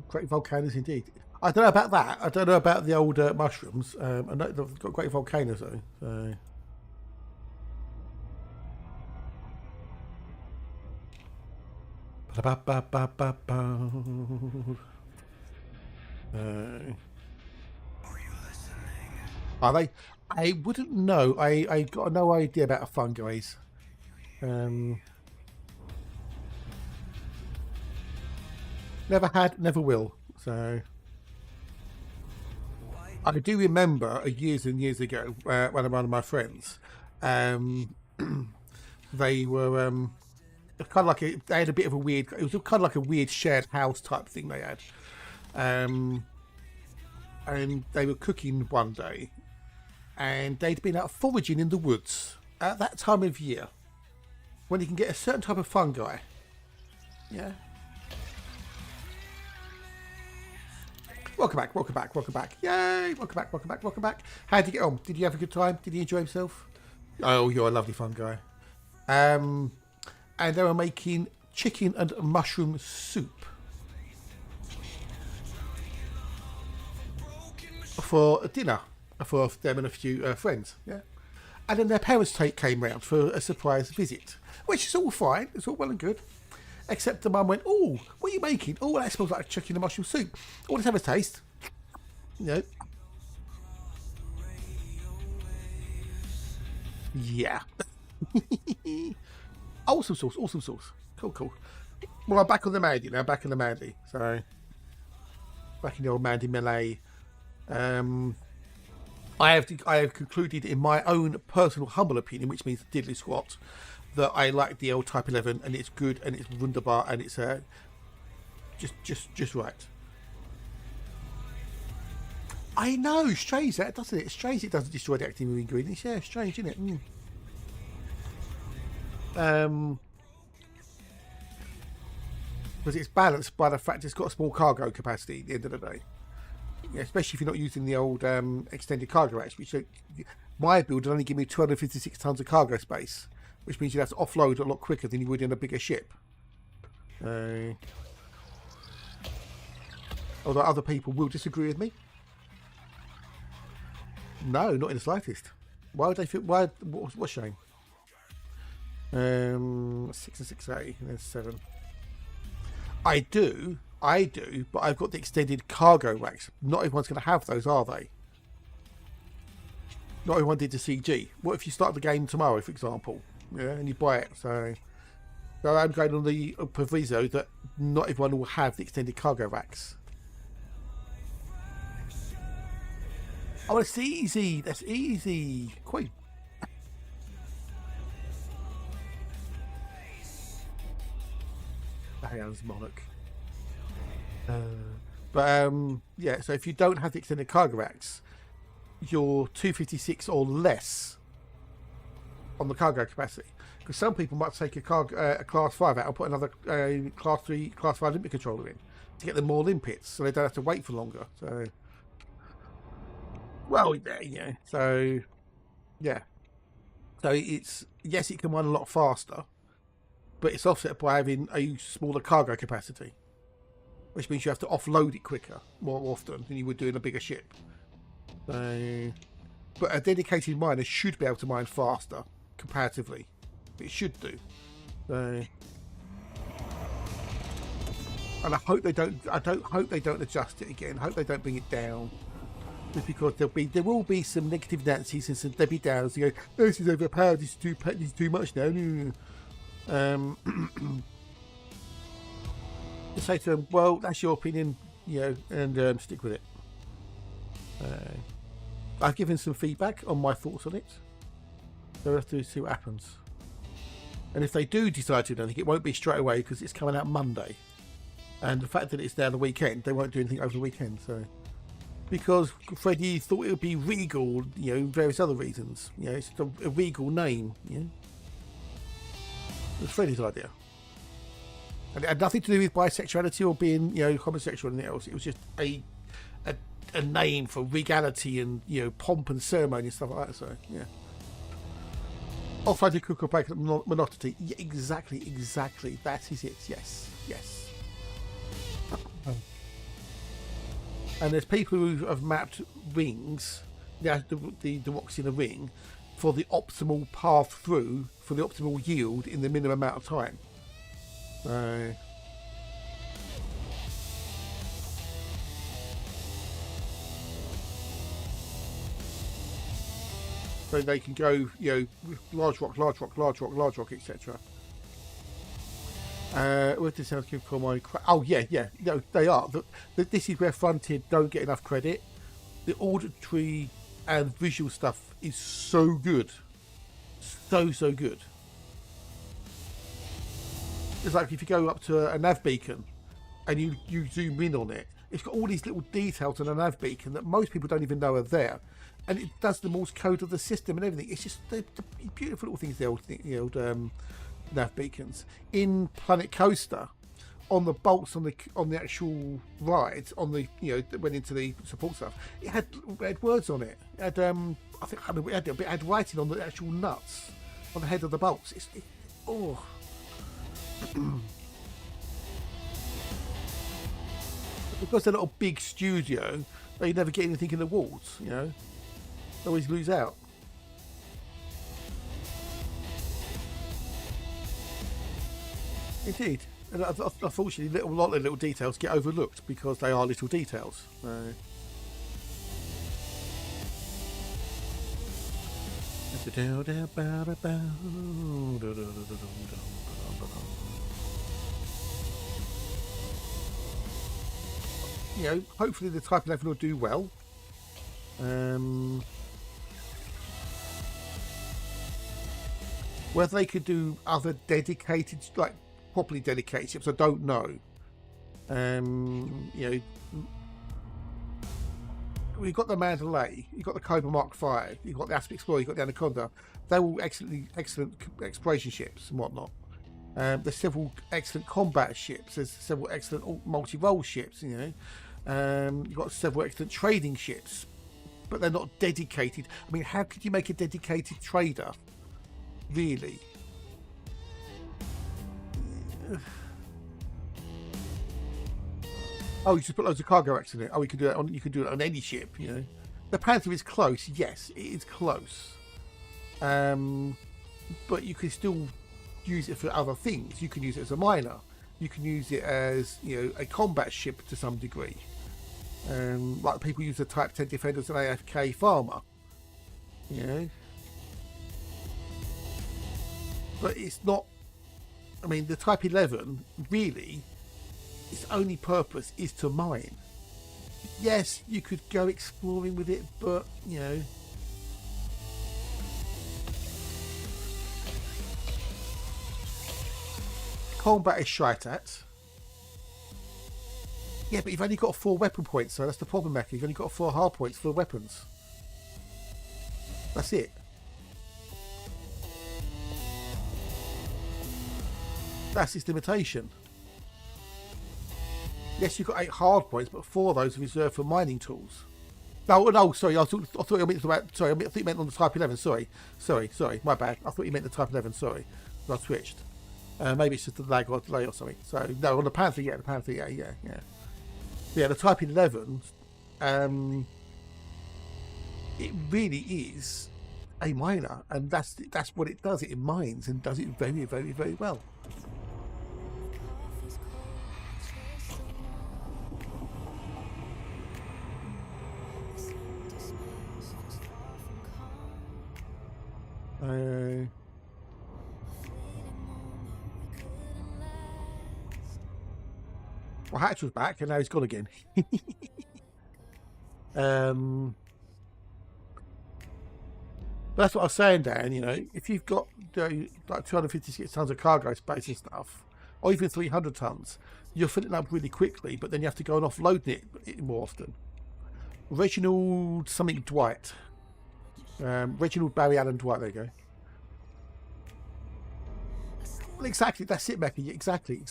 Great volcanoes indeed. I don't know about that. I don't know about the old mushrooms. I know they've got great volcanoes though. So. Are they? I wouldn't know. I got no idea about fungi. Never had, never will. So I do remember years and years ago, one of my friends, they were kind of like they had a bit of a weird. It was kind of like a weird shared house type thing they had, and they were cooking one day, and they'd been out foraging in the woods at that time of year, when you can get a certain type of fungi. Yeah. Welcome back, welcome back, welcome back. Yay! Welcome back, welcome back, welcome back. How did you get on? Did you have a good time? Did he enjoy himself? Oh, you're a lovely fun guy. And they were making chicken and mushroom soup for dinner for them and a few friends. Yeah. And then their parents came round for a surprise visit, which is all fine. It's all well and good. Except the mum went, "Oh, what are you making? Oh, that smells like chicken and mushroom soup. Oh, let's have a taste." No. Yeah. Awesome sauce, awesome sauce. Cool, cool. Well, I'm back on the Mandy now. Back in the Mandy. So, back in the old Mandy melee. I have concluded in my own personal humble opinion, which means diddly squat, that I like the old Type 11 and it's good and it's wunderbar and it's just right. I know, strange that, doesn't it? It's strange it doesn't destroy the active ingredients. Yeah, strange, isn't it? Because it's balanced by the fact it's got a small cargo capacity at the end of the day. Yeah, especially if you're not using the old extended cargo hatch, which my build will only give me 256 tons of cargo space, which means you'd have to offload a lot quicker than you would in a bigger ship. although other people will disagree with me. No, not in the slightest. Why would they feel? Why? What's shame? 6 and 6A, and then 7. I do, but I've got the extended cargo racks. Not everyone's going to have those, are they? Not everyone did the CG. What if you start the game tomorrow, for example, yeah, and you buy it? So I'm going on the proviso that not everyone will have the extended cargo racks. Oh, it's easy. That's easy. Quite. Hell's Monarch. Yeah, so if you don't have the extended cargo racks, you're 256 or less on the cargo capacity. Because some people might take a class 5 out and put another class 3, class 5 limpet controller in to get them more limpets, so they don't have to wait for longer. So, well, yeah. So, yeah. So it's, yes, it can run a lot faster, but it's offset by having a smaller cargo capacity, which means you have to offload it quicker, more often than you would do in a bigger ship. So, but a dedicated miner should be able to mine faster, comparatively. It should do. So, and I hope they don't. I don't hope they don't adjust it again. I hope they don't bring it down, just because there will be some negative Nancy's and some Debbie Downs. You go, oh, this is overpowered. This is too much now. To say to them, well, that's your opinion, you know, and stick with it. I've given some feedback on my thoughts on it, so we'll have to see what happens. And if they do decide to do anything, it won't be straight away because it's coming out Monday, and the fact that it's now the weekend, they won't do anything over the weekend. So, because Freddie thought it would be Regal, you know, various other reasons, you know, it's a Regal name, you know. It was Freddie's idea. And it had nothing to do with bisexuality or being, you know, homosexual or anything else. It was just a name for regality and, you know, pomp and ceremony and stuff like that. So, yeah. Offloaded cook break monotony. Yeah, exactly. That is it. Yes. And there's people who have mapped rings, the rocks in a ring, for the optimal path through, for the optimal yield in the minimum amount of time. So they can go, you know, large rock, etc. With this sounds called my oh yeah, no, they are. This is where Frontier don't get enough credit. The auditory and visual stuff is so good, so good. It's like if you go up to a nav beacon and you zoom in on it, it's got all these little details on a nav beacon that most people don't even know are there, and it does the Morse code of the system and everything. It's just the beautiful little things. The old nav beacons in Planet Coaster, on the bolts on the actual rides, on the, you know, that went into the support stuff. It had words on it. It had it had writing on the actual nuts on the head of the bolts. Because they're not a big studio, they never get anything in the walls, you know. They always lose out. Indeed. And unfortunately, a lot of little details get overlooked because they are little details. You know, hopefully the Type 11 will do well. Whether they could do other dedicated, like properly dedicated ships, I don't know. You know, we've got the Mandalay, you've got the Cobra Mark V, you've got the Aspen Explorer, you've got the Anaconda. They're all excellent exploration ships and whatnot. There's several excellent combat ships. There's several excellent multi-role ships. You know, you've got several excellent trading ships, but they're not dedicated. I mean, how could you make a dedicated trader? Really? Oh, you just put loads of cargo racks in it. Oh, you can do that on. You can do it on any ship. You know, the Panther is close. Yes, it is close. But you can still use it for other things. You can use it as a miner. You can use it as, you know, a combat ship to some degree. Like people use the Type 10 Defender as an AFK farmer. You know, but it's not. I mean, the Type 11 really, its only purpose is to mine. Yes, you could go exploring with it, but you know. Combat is shite at. Yeah, but you've only got 4 weapon points, so that's the problem, Mackie. You've only got 4 hard points for weapons. That's it. That's its limitation. Yes, you've got 8 hard points, but 4 of those are reserved for mining tools. No, sorry. I thought you meant about. Sorry, I thought you meant on the Type 11. Sorry. My bad. I thought you meant the Type 11. Sorry, I switched. Maybe it's just a lag or delay or something. So no, on the Panther, yeah, the Type 11. It really is a miner, and that's what it does. It mines and does it very, very, very well. Well, Hatch was back, and now he's gone again. That's what I was saying, Dan. You know, if you've got like 256 tons of cargo space and stuff, or even 300 tons, you're filling it up really quickly. But then you have to go and offload it more often. Reginald something Dwight. Reginald Barry Allen Dwight. There you go. Well, exactly. That's it, Becky. Exactly.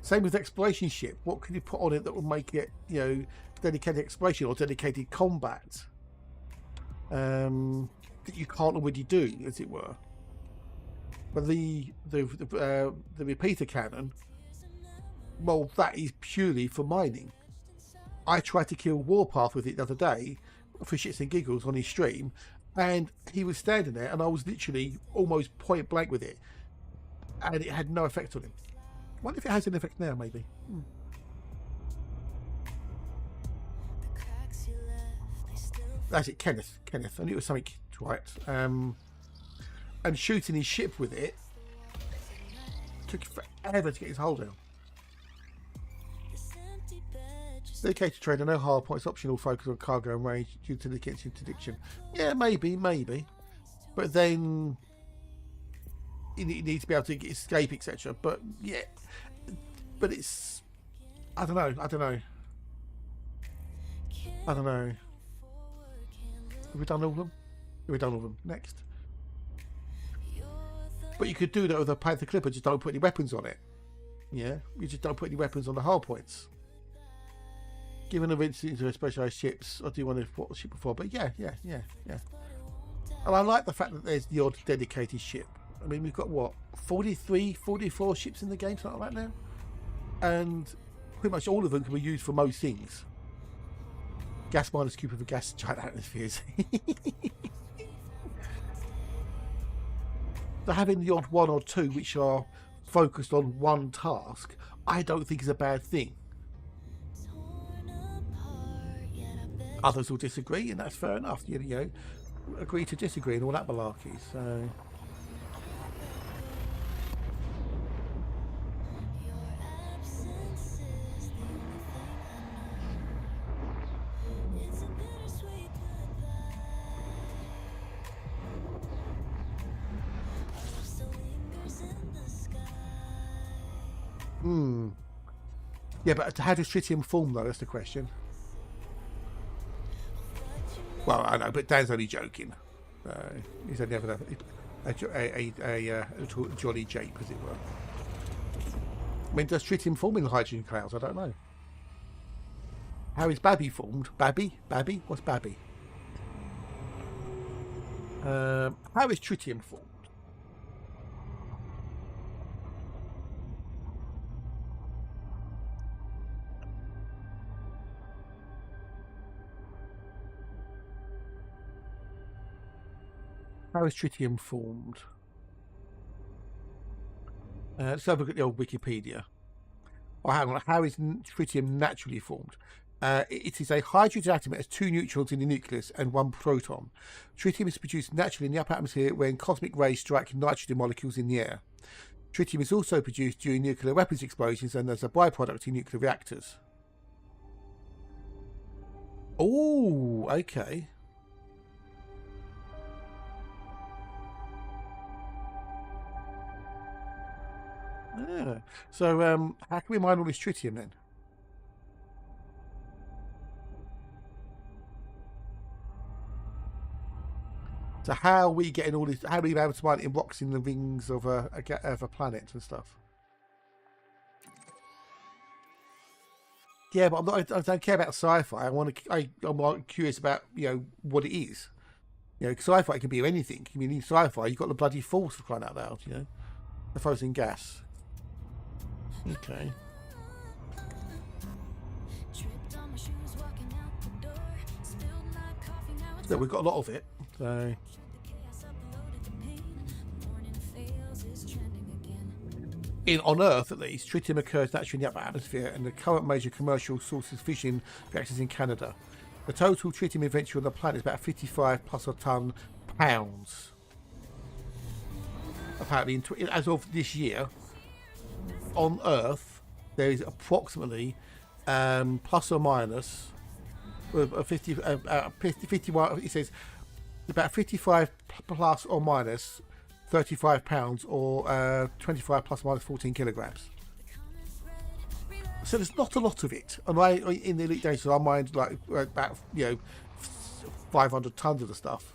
Same with exploration ship. What can you put on it that will make it, you know, dedicated exploration or dedicated combat? That you can't already do, as it were. But the repeater cannon, well, that is purely for mining. I tried to kill Warpath with it the other day for shits and giggles on his stream, and he was standing there, and I was literally almost point blank with it, and it had no effect on him. I wonder if it has an effect now, maybe. That's it, Kenneth. I knew it was something right. And shooting his ship with it took forever to get his hull down. Dedicated trader, no hard points, optional focus on cargo and range due to the interdiction. Yeah, maybe. But then you need to be able to escape, etc. But yeah, but it's I don't know. Have we done all of them? We've done all of them. Next. But you could do that with a Panther Clipper, just don't put any weapons on it. Yeah, you just don't put any weapons on the hull points. Given a rinse into specialised ships, I do want to put the ship before, but yeah. And I like the fact that there's the odd dedicated ship. I mean, we've got what, 43, 44 ships in the game, something like that now? And pretty much all of them can be used for most things. Gas miners, Cooper for gas, giant atmospheres. So having the odd one or two which are focused on one task, I don't think is a bad thing. Others will disagree, and that's fair enough. You know, agree to disagree and all that malarkey. So. Yeah, but how does Tritium form, though? That's the question. Well, I know, but Dan's only joking. He's only having a jolly jape, as it were. I mean, does Tritium form in hydrogen clouds? I don't know. How is Babby formed? Babby? What's Babby? How is Tritium formed? How is tritium formed? Let's have a look at the old Wikipedia. Oh, hang on. How is tritium naturally formed? It is a hydrogen atom that has 2 neutrons in the nucleus and 1 proton. Tritium is produced naturally in the upper atmosphere when cosmic rays strike nitrogen molecules in the air. Tritium is also produced during nuclear weapons explosions and as a byproduct in nuclear reactors. Oh, okay. Ah, so how can we mine all this tritium then? So how are we getting all this? How are we able to mine it in rocks in the rings of a planet and stuff? Yeah, but I'm not, I don't care about sci-fi. I'm like curious about what it is. Sci-fi can be anything. I mean, in sci-fi, you've got the bloody force for crying out loud. The frozen gas. Okay. So we've got a lot of it. So. On Earth, at least, tritium occurs naturally in the upper atmosphere, and the current major commercial source is fission reactors in Canada. The total tritium inventory on the planet is about 55 plus a ton pounds. Apparently, as of this year, on Earth, there is approximately plus or minus 51. It says about 55 plus or minus 35 pounds or 25 plus or minus 14 kilograms. So there's not a lot of it. And in the elite days, I mined like about 500 tons of the stuff.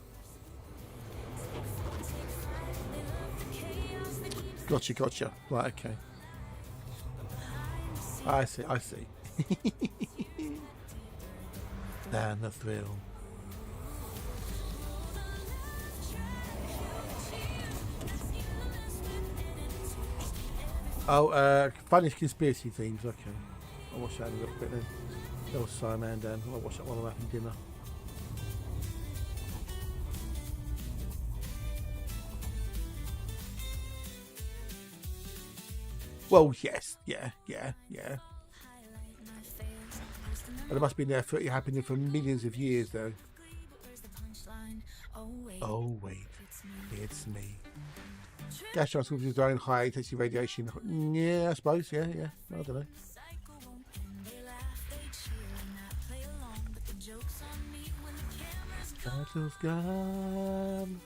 Gotcha. Right, okay. I see. And the thrill. Oh, funny conspiracy themes. Okay, I'll watch that in a little bit then. Oh, Simon Dan. I'll watch that while I'm having dinner. Well, yes, yeah. But it must have been there for happening for millions of years, though. Oh wait, it's me. Gas transfer with own high intensity radiation. Yeah, I suppose. Yeah. I don't know. Battle's gone.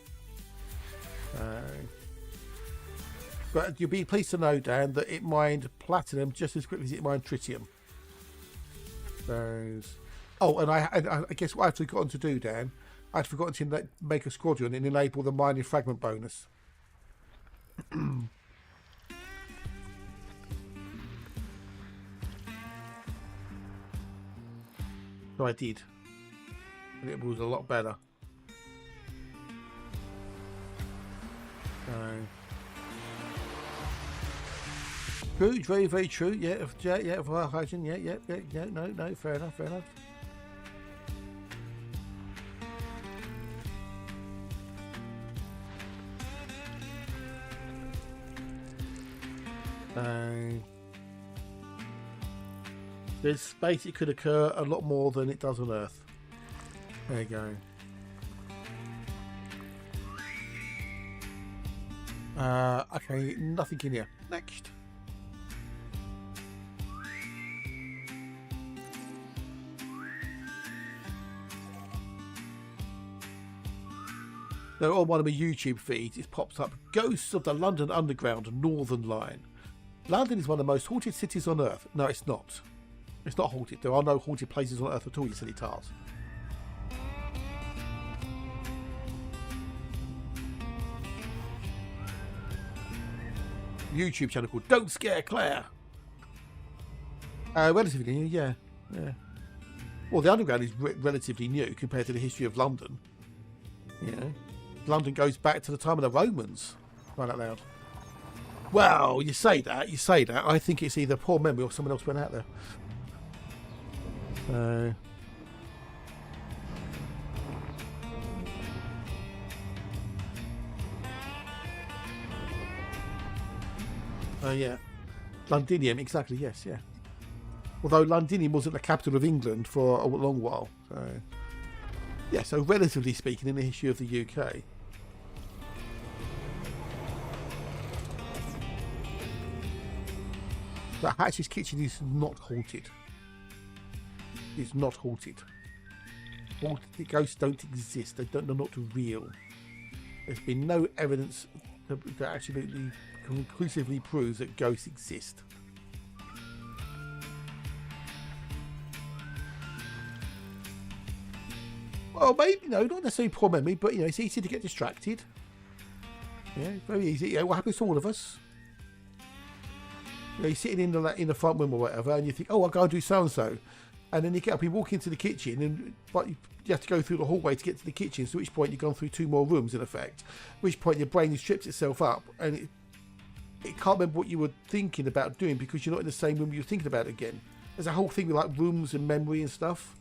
But you'll be pleased to know, Dan, that it mined platinum just as quickly as it mined tritium. Oh, and I guess what I'd forgotten to do, Dan, I'd forgotten to make a squadron and enable the mining fragment bonus. So I did. And it was a lot better. True, very, very true. Yeah, hydrogen. Yeah. No, fair enough. There's space it could occur a lot more than it does on Earth. There you go. Okay, nothing in here. Next. Now, on one of my YouTube feeds, it pops up Ghosts of the London Underground Northern Line. London is one of the most haunted cities on Earth. No, it's not. It's not haunted. There are no haunted places on Earth at all, you silly tars. YouTube channel called Don't Scare Claire. Relatively new, yeah. Well, the Underground is relatively new compared to the history of London. London goes back to the time of the Romans. Right out loud. Well, you say that. I think it's either poor memory or someone else went out there. Yeah. Londinium, exactly, yes, yeah. Although Londinium wasn't the capital of England for a long while. So, yeah, so relatively speaking, in the history of the UK. But Hatch's kitchen is not haunted. It's not haunted. Haunted ghosts don't exist. They're not real. There's been no evidence that actually conclusively proves that ghosts exist. Well, maybe, no, not necessarily poor memory, but, it's easy to get distracted. Yeah, very easy. Yeah, what happens to all of us? You're sitting in the front room or whatever, and you think, oh, I'll go and do so-and-so. And then you get up, you walk into the kitchen, but you have to go through the hallway to get to the kitchen, so at which point you've gone through 2 more rooms, in effect. At which point your brain strips itself up, and it can't remember what you were thinking about doing because you're not in the same room you're thinking about it again. There's a whole thing with, like, rooms and memory and stuff.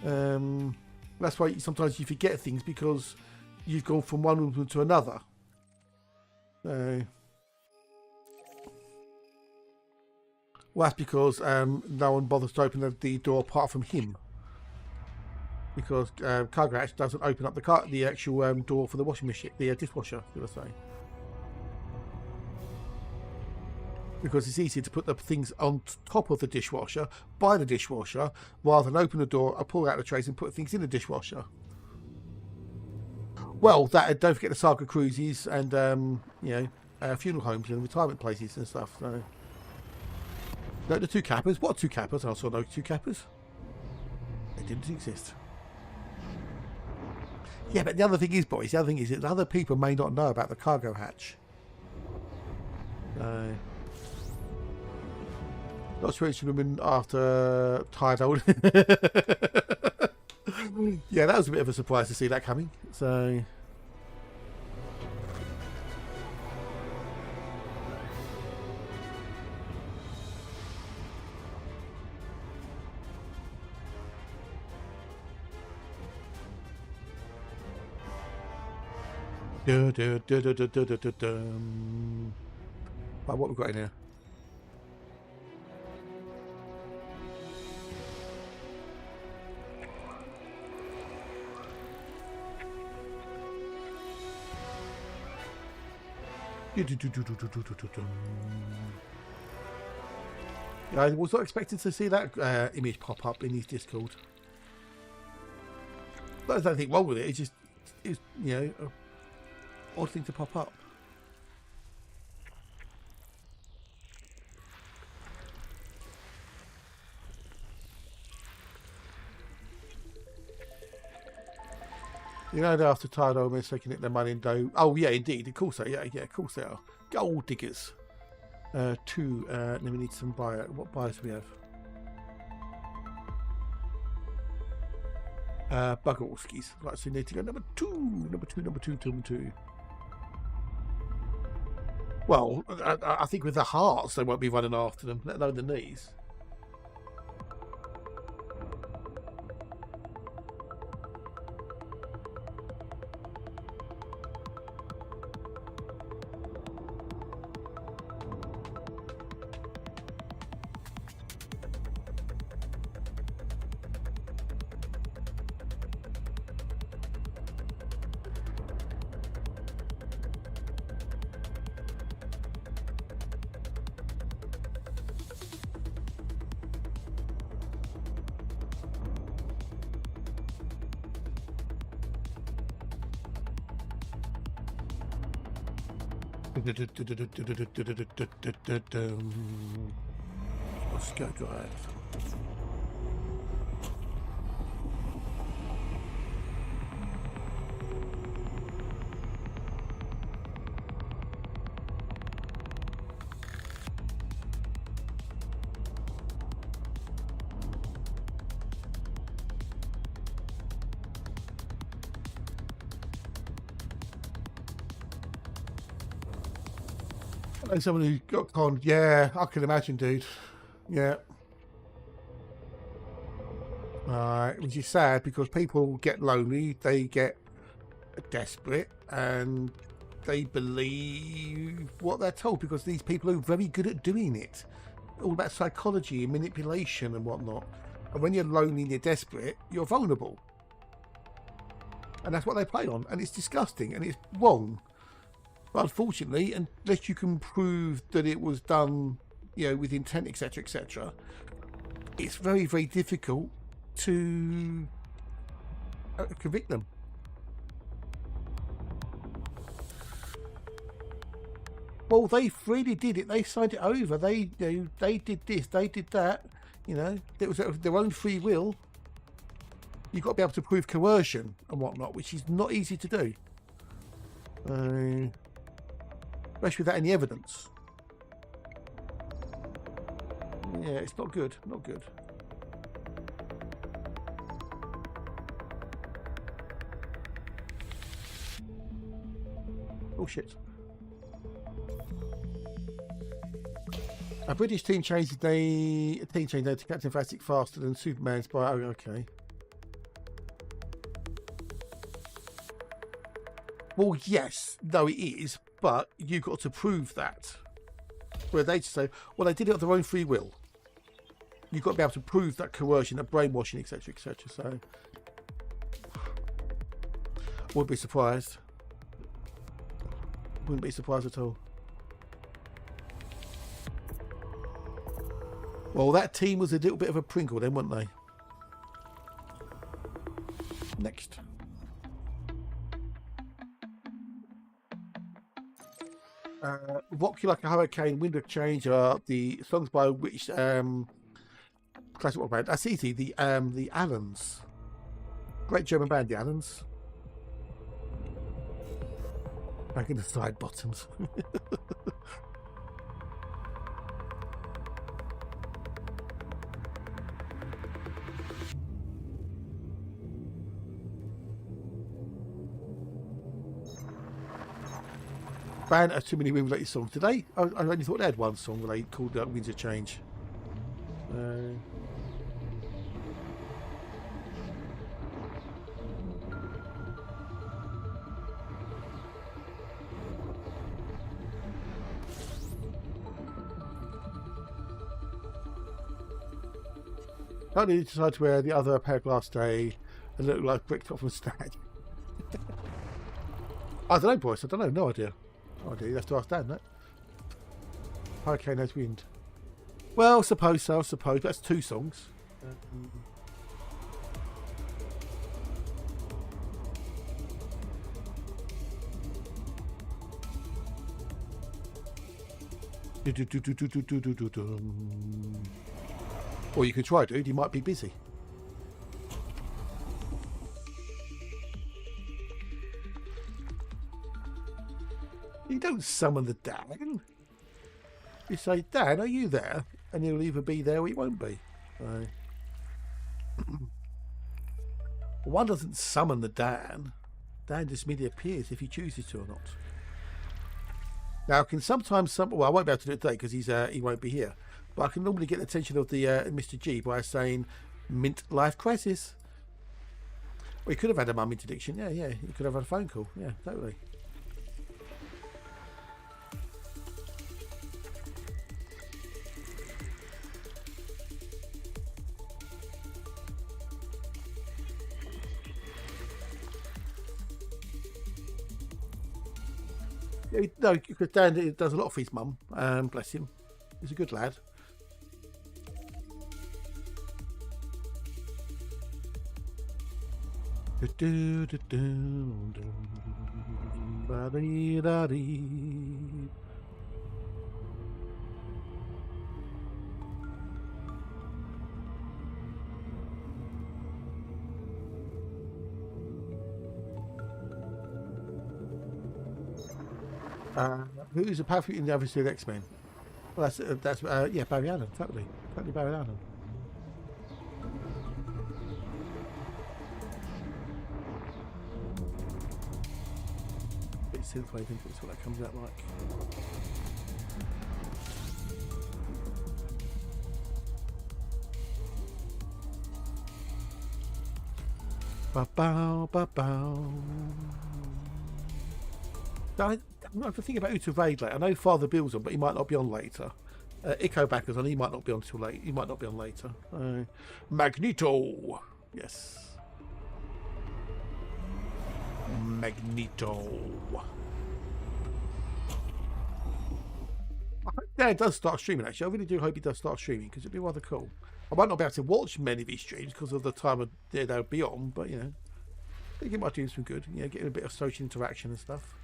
That's why sometimes you forget things because you've gone from one room to another. So, well, that's because no one bothers to open the door apart from him. Because cargo hatch doesn't open up the actual door for the washing machine, the dishwasher, should I say. Because it's easier to put the things on top of the dishwasher, by the dishwasher, rather than open the door, pull out the trays and put things in the dishwasher. Well, don't forget the Saga cruises and, funeral homes and retirement places and stuff. So. No, the 2 Kappas. What 2 Kappas? I saw no 2 Kappas. They didn't exist. Yeah, but the other thing is, boys, that other people may not know about the cargo hatch. Not to mention women after tired old. Yeah, that was a bit of a surprise to see that coming. So. Right, what have we got in here? I was not expecting to see that image pop up in his Discord. But there's nothing wrong with it. It's an odd thing to pop up. They're after tired old men taking it their money and dough. Oh, yeah, indeed. Of course they are. Yeah, of course they are. Gold diggers. 2. Then we need some buyer. What buyers do we have? Buggerskis. Right, so we need to go number 2. Well, I think with the hearts, they won't be running after them, let alone the knees. Let's go drive. And someone who got conned. Yeah, I can imagine, dude. Yeah. Right, which is sad because people get lonely, they get desperate, and they believe what they're told because these people are very good at doing it. All about psychology and manipulation and whatnot. And when you're lonely and you're desperate, you're vulnerable. And that's what they play on. And it's disgusting and it's wrong. But unfortunately, unless you can prove that it was done, you know, with intent, etc., etc., it's very, very difficult to convict them. Well, they freely did it. They signed it over. They, you know, they did this. They did that. You know, it was their own free will. You've got to be able to prove coercion and whatnot, which is not easy to do. Especially without any evidence. Yeah, it's not good. Not good. Oh shit. A British team changed their to Captain Fantastic faster than Superman's by... Oh, okay. Well, yes. No, it is. But you've got to prove that. Where they just say, well, they did it of their own free will. You've got to be able to prove that coercion, that brainwashing, etc., etc. So... Wouldn't be surprised. Wouldn't be surprised at all. Well, that team was a little bit of a Pringle then, weren't they? Next. Rock You Like a Hurricane, Wind of Change are the songs by which classic rock band. That's easy. The Allens. Great German band, the Allens. Back in the side bottoms. Band has too many wind related songs today. I only thought they had one song related called Winds of Change. I need to decide to wear the other pair of glass day and look like brick top from Stag. I don't know, boys. I don't know. No idea. No idea. You have to ask Dan that. Hurricane has wind. Well, suppose so. I suppose that's two songs. Or you could try, dude. You might be busy. You don't summon the Dan. You say, Dan, are you there? And he'll either be there or he won't be. So. One doesn't summon the Dan. Dan just merely appears if he chooses to or not. Now, I can sometimes well, I won't be able to do it today because he won't be here. But I can normally get the attention of the Mr. G by saying, "Mint life crisis." Well, he could have had a mum interdiction. Yeah. He could have had a phone call. Yeah, totally. Yeah, no, because Dan does a lot for his mum. Bless him. He's a good lad. Who's a powerful in the other two X-Men? Well, that's yeah, Barry Allen, totally Barry Allen. Bit synthwave, I think that's what that comes out like. Ba bow, ba bow. I'm not thinking about who to raid later. I know Father Bill's on, but he might not be on later. Echo Backer's on, he might not be on till late. He might not be on later. Magneto! Yes. Magneto. I hope Dad does start streaming, actually. I really do hope he does start streaming, because it'd be rather cool. I might not be able to watch many of his streams because of the time of day they'll be on, but, you know, I think it might do some good. You know, getting a bit of social interaction and stuff.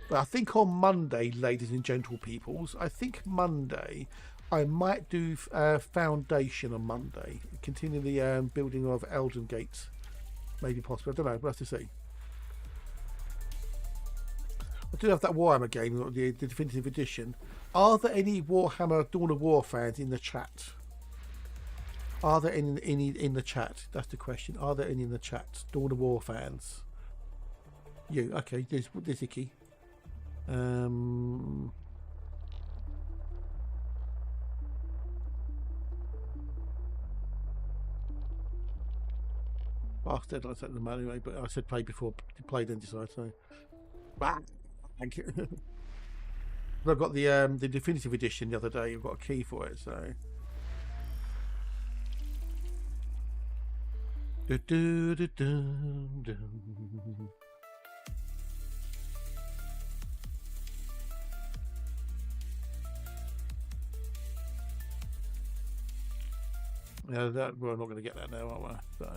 But I think on Monday, ladies and gentle peoples, I think Monday I might do Foundation on Monday. Continue the building of Elden Gates. Maybe possible. I don't know. We'll have to see. I do have that Warhammer game, the Definitive Edition. Are there any Warhammer Dawn of War fans in the chat? Are there any in the chat? That's the question. Are there any in the chat? Dawn of War fans? You. Okay. There's Icky. Oh, I said I said them anyway, but I said play before play, then decide. So, thank you. But I've got the definitive edition the other day. I've got a key for it, so. Yeah, we're not going to get that now, are we? So.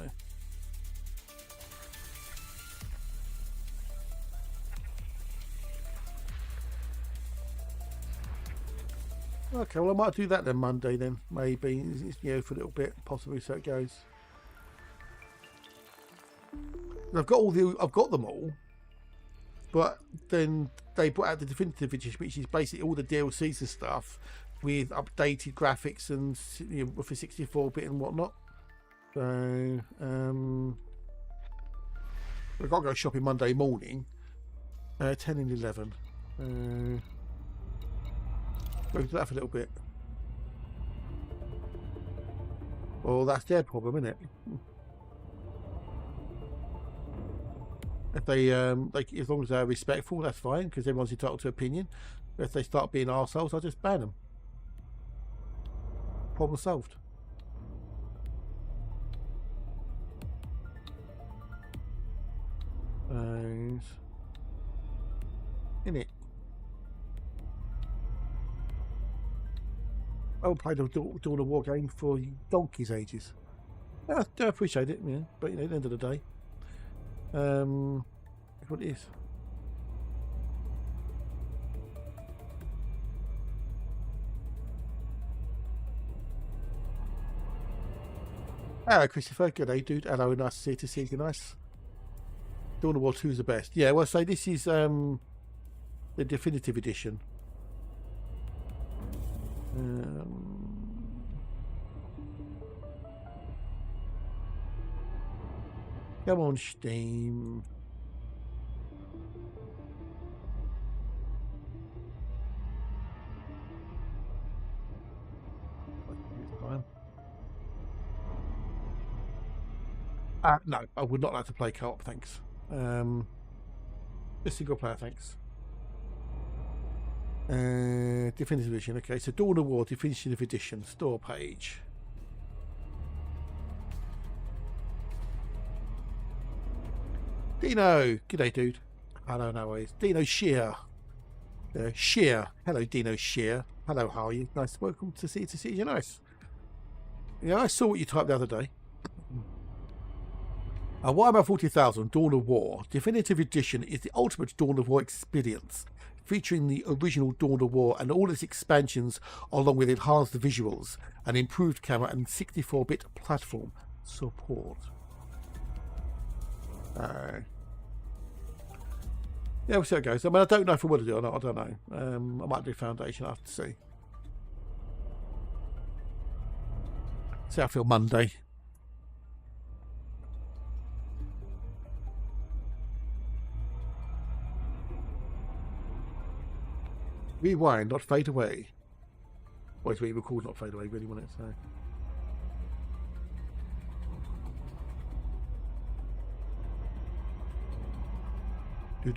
Okay, well I might do that then Monday then, maybe, you know, for a little bit, possibly, so it goes. I've got them all, but then they put out the definitive edition, which is basically all the DLCs and stuff with updated graphics and, you know, for 64-bit and whatnot. So I've got to go shopping Monday morning, 10 and 11. We'll do that for a little bit. Well, that's their problem, isn't it? If they, as long as they're respectful, that's fine, because everyone's entitled to opinion. But if they start being arseholes, I'll just ban them. Problem solved. In it. I played a Dawn of War game for donkey's ages. I do appreciate it, yeah. But you know, at the end of the day, that's what it is. Hello, Christopher. Good day, dude. Hello, nice to see you. Nice. Dawn of War 2 is the best. Yeah, well, so this is the definitive edition. Come on, Steam. No, I would not like to play co-op, thanks. Just single player, thanks. Definitive edition, okay, so Dawn of War definitive edition, store page. Dino, g'day dude. Hello, no worries. Dino Shear. Shear. Hello, Dino Shear. Hello, how are you? Nice. Welcome to see you. Nice. Yeah, I saw what you typed the other day. Warhammer 40,000 Dawn of War Definitive Edition is the ultimate Dawn of War experience, featuring the original Dawn of War and all its expansions, along with enhanced visuals, an improved camera, and 64-bit platform support. Yeah, we'll see how it goes. I mean, I don't know if I want to do it or not. I don't know. I might do Foundation. I have to see. See how I feel Monday. Rewind, not fade away. Well, it's really record, not fade away, really, wasn't it? So. You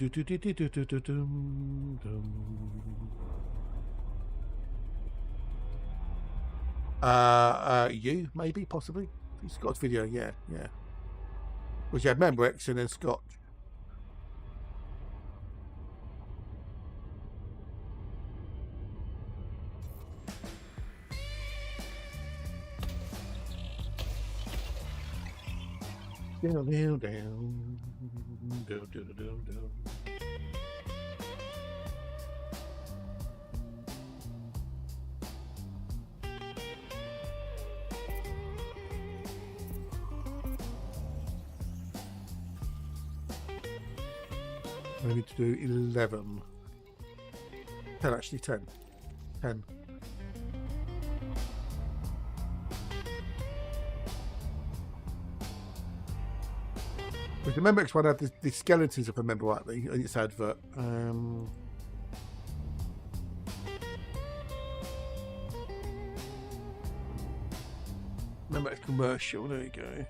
maybe, possibly. Scott's video, yeah. Was you had Memorex and then Scott. Down. I need to do 11. 10 actually, 10. 10. But the Memorex one had the skeletons, if I remember rightly, in its advert. Memorex commercial, there you go.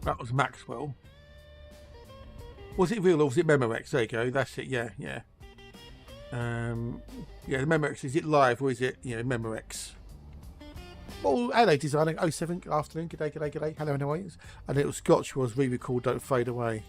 That was Maxwell. Was it real or was it Memorex? There you go, that's it, yeah. Yeah, the Memorex, is it live or is it, Memorex? Oh, hello, designer. 07, good afternoon. G'day. Hello, and how are you? And it was Scotch was re-record, Don't Fade Away.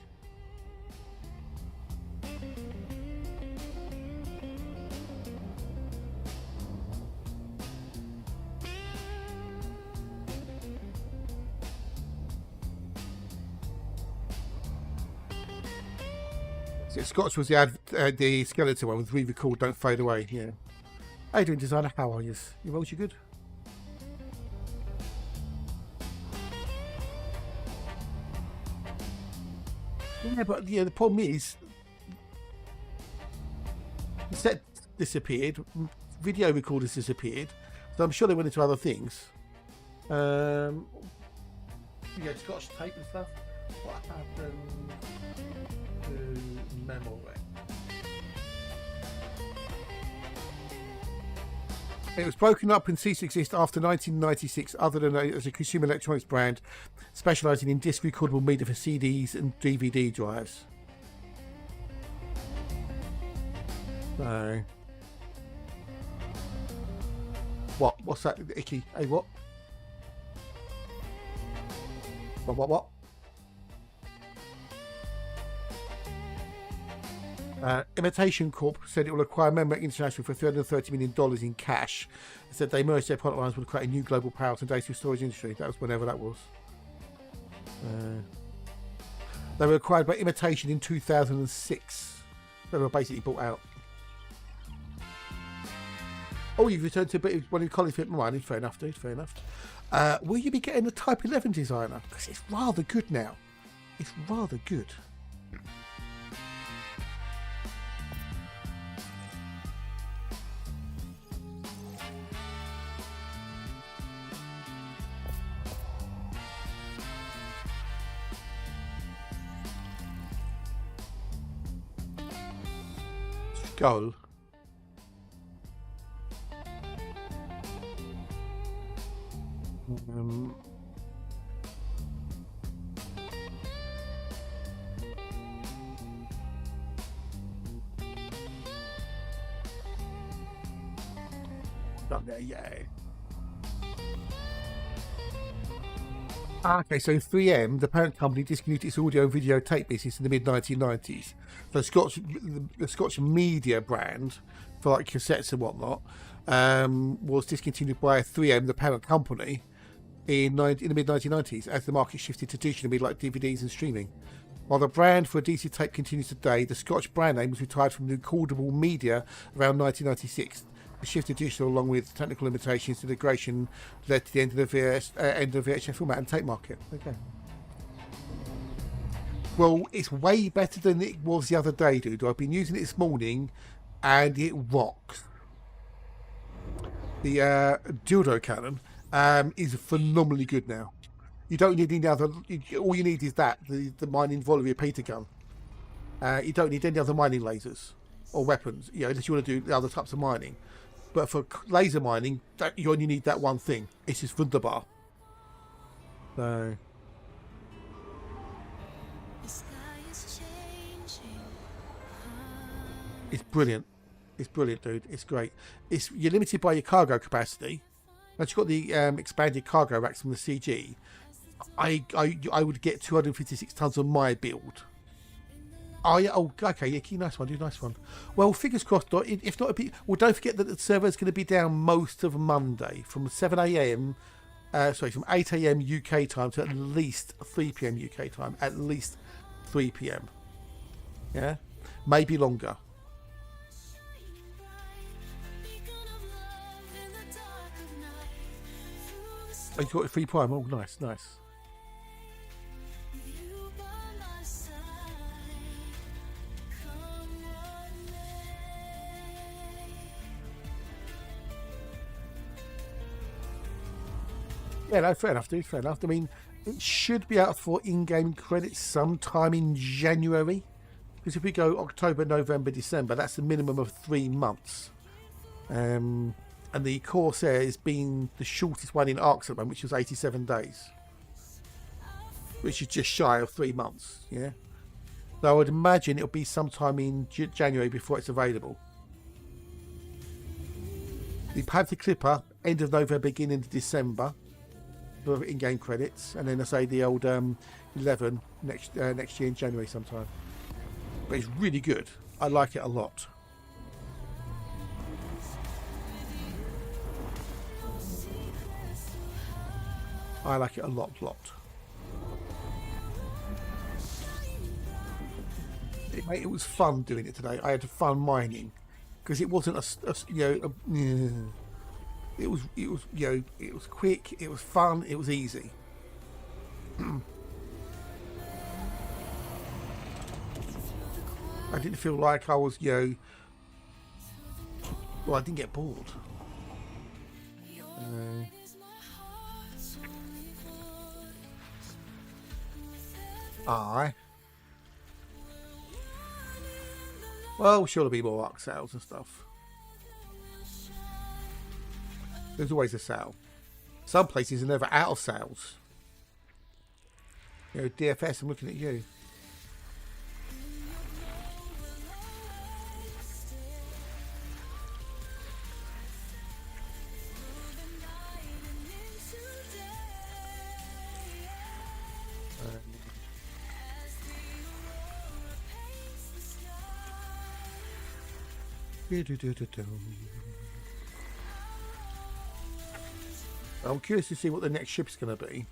So Scotch was the skeleton one with re-record, Don't Fade Away. Yeah. How you doing, designer? How are you? You well? You good? Yeah, but the problem is the set disappeared, video recorders disappeared, so I'm sure they went into other things. Scotch tape and stuff. What happened to memory? It was broken up and ceased to exist after 1996, other than as a consumer electronics brand specialising in disc recordable media for CDs and DVD drives. So, what's that, Icky? Hey, what? What? Imitation Corp said it will acquire Memorex International for $330 million in cash. It said they merged their product lines would create a new global powerhouse in data storage industry. That was whenever that was. They were acquired by Imitation in 2006. They were basically bought out. Oh, you've returned to one of your colleagues for money. Fair enough, dude. Fair enough. Will you be getting the Type 11 designer? Because it's rather good now. It's rather good. Goal. Not there, yeah. Okay, so 3M, the parent company, discontinued its audio and video tape business in the mid-1990s. So the Scotch media brand for like cassettes and whatnot was discontinued by 3M, the parent company, in the mid-1990s as the market shifted to digital media like DVDs and streaming. While the brand for adhesive tape continues today, the Scotch brand name was retired from recordable media around 1996. The shift to digital, along with technical limitations, integration led to the end of the VHS format and tape market. Okay. Well, it's way better than it was the other day, dude. I've been using it this morning, and it rocks. The dildo cannon is phenomenally good now. You don't need any other. All you need is the Mining Volley Repeater gun. You don't need any other mining lasers or weapons. Unless you want to do the other types of mining. But for laser mining, you only need that one thing. It's just wunderbar. So, The sky is changing. It's brilliant. It's brilliant, dude. It's great. You're limited by your cargo capacity. Once you've got the expanded cargo racks from the CG, I would get 256 tons on my build. Oh yeah. Oh, okay. Yeah, nice one, dude. Nice one. Well, fingers crossed. If not, well, don't forget that the server is going to be down most of Monday from 7 a.m. From 8 a.m. UK time to at least 3 p.m. UK time. At least 3 p.m. Yeah, maybe longer. Oh, you got it free prime. Oh, nice, nice. Yeah, no, fair enough, dude. Fair enough. I mean, it should be out for in-game credits sometime in January. Because if we go October, November, December, that's a minimum of 3 months. And the Corsair has been the shortest one in Arcs at the moment, which was 87 days. Which is just shy of 3 months, yeah? So I would imagine it'll be sometime in January before it's available. The Panther Clipper, end of November, beginning of December. For in-game credits, and then I say the old 11 next year in January sometime. But it's really good. I like it a lot. I like it a lot. It was fun doing it today. I had fun mining because it wasn't It was it was quick, it was fun, it was easy. I didn't feel like I was, well, I didn't get bored. Well, sure, there'll be more arc sales and stuff. There's always a sale. Some places are never out of sales. DFS, I'm looking at you. I'm curious to see what the next ship's going to be.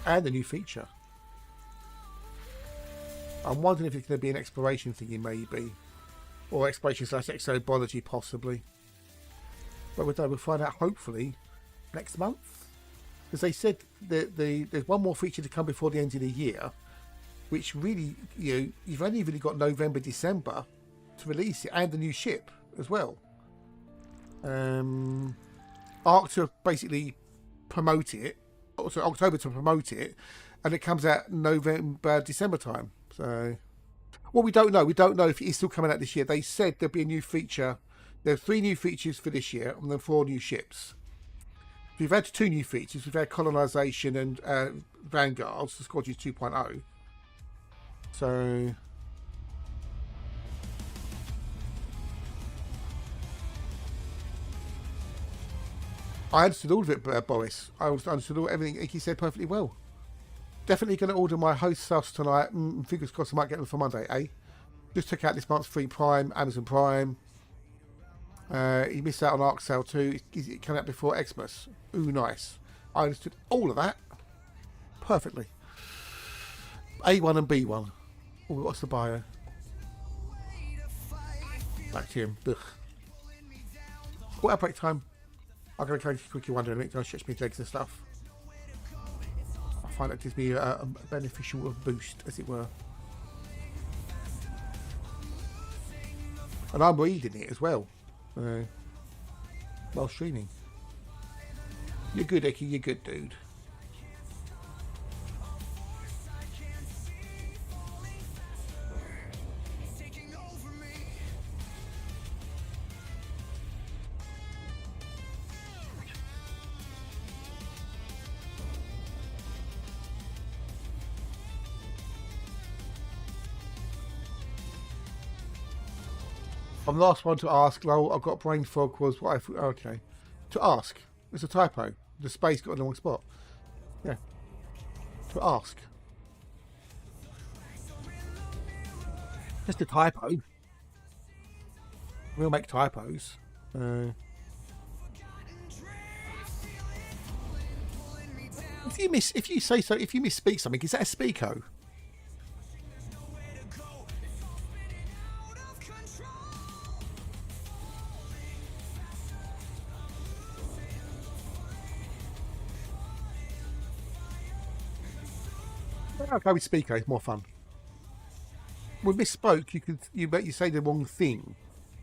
And the new feature. I'm wondering if it's going to be an exploration thingy, maybe. Or exploration / exobiology, possibly. But we'll find out, hopefully, next month. Because they said that there's one more feature to come before the end of the year. Which really, you've only really got November, December to release it. And the new ship as well. Arc to basically promote it, so October to promote it, and it comes out November, December time. So, well, we don't know. We don't know if it is still coming out this year. They said there'll be a new feature. There are 3 new features for this year, and then 4 new ships. We've had 2 new features. We've had Colonization and Vanguards, the Squadrons 2.0. So. I understood all of it, Boris. I understood everything he said perfectly well. Definitely going to order my host sauce tonight. Fingers crossed I might get them for Monday, eh? Just took out this month's free Prime, Amazon Prime. He missed out on Arc Sale too. It came out before Xmas. Ooh, nice. I understood all of that perfectly. A1 and B1. Oh, what's the bio? Back to him. Ugh. What outbreak time? I'm going to quickly wander a minute, go stretch my legs and stuff. I find that gives me a beneficial boost, as it were. And I'm reading it as well. While streaming. You're good, Eki, you're good, dude. I'm the last one to ask. Lol, I've got brain fog was what I thought. Okay. To ask. It's a typo. The space got in the wrong spot. Yeah. To ask. Just a typo. We'll make typos. If you say so, if you misspeak something, is that a speako? I'll go with speako. It's more fun. With misspoke, you say the wrong thing.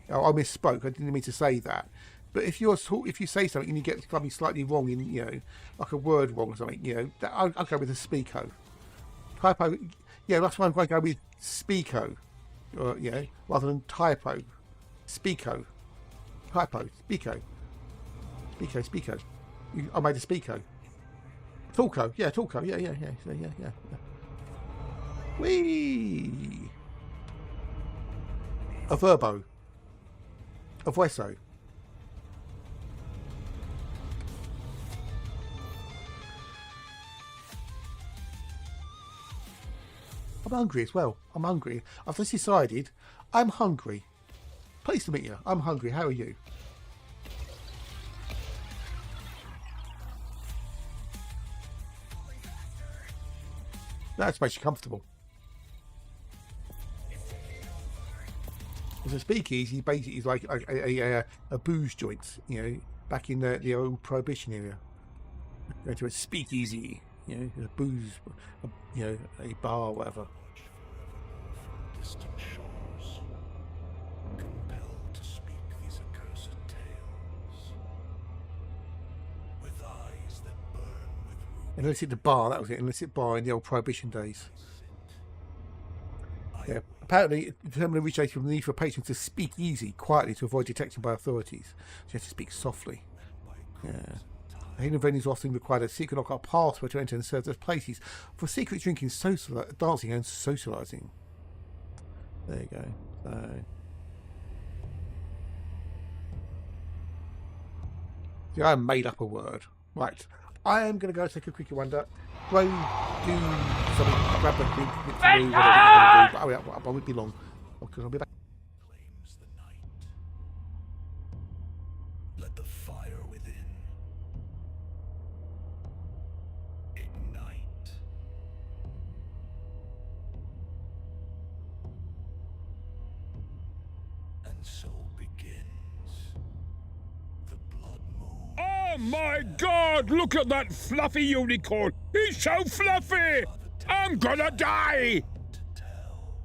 Oh, I misspoke. I didn't mean to say that. But if you say something and you get something slightly wrong in, like a word wrong or something, I'll go with a speako. Typo, yeah, that's why I'm going to go with speako, rather than typo. Speako, typo, speako, speako. I made a speako. Talco, yeah. Whee! A verbo. A vueso. I'm hungry as well. I'm hungry. I've just decided I'm hungry. Pleased to meet you. I'm hungry. How are you? That makes you comfortable. As a speakeasy, basically is like a booze joint, back in the old Prohibition era. Going to a speakeasy, a booze, a bar, whatever. Distant shores, compelled to speak these accursed tales, with eyes that burn with ruby. An illicit bar, that was it. An illicit bar in the old Prohibition days. Yeah. Apparently, the term originated from the need for patrons to speak easy, quietly, to avoid detection by authorities. So you have to speak softly. Yeah. Hidden venues often required a secret or password to enter and serve those places for secret drinking, dancing, and socialising. There you go. So, see, I made up a word. Right. I am going to go take a quick wonder. Go do something, grab a thing, whatever you're going to do. But I won't be long. Okay, I'll be back. Flames the night. Let the fire within ignite. And so begins the blood moon. Oh my god, look at that fluffy unicorn! He's so fluffy! I'm gonna die! To tell.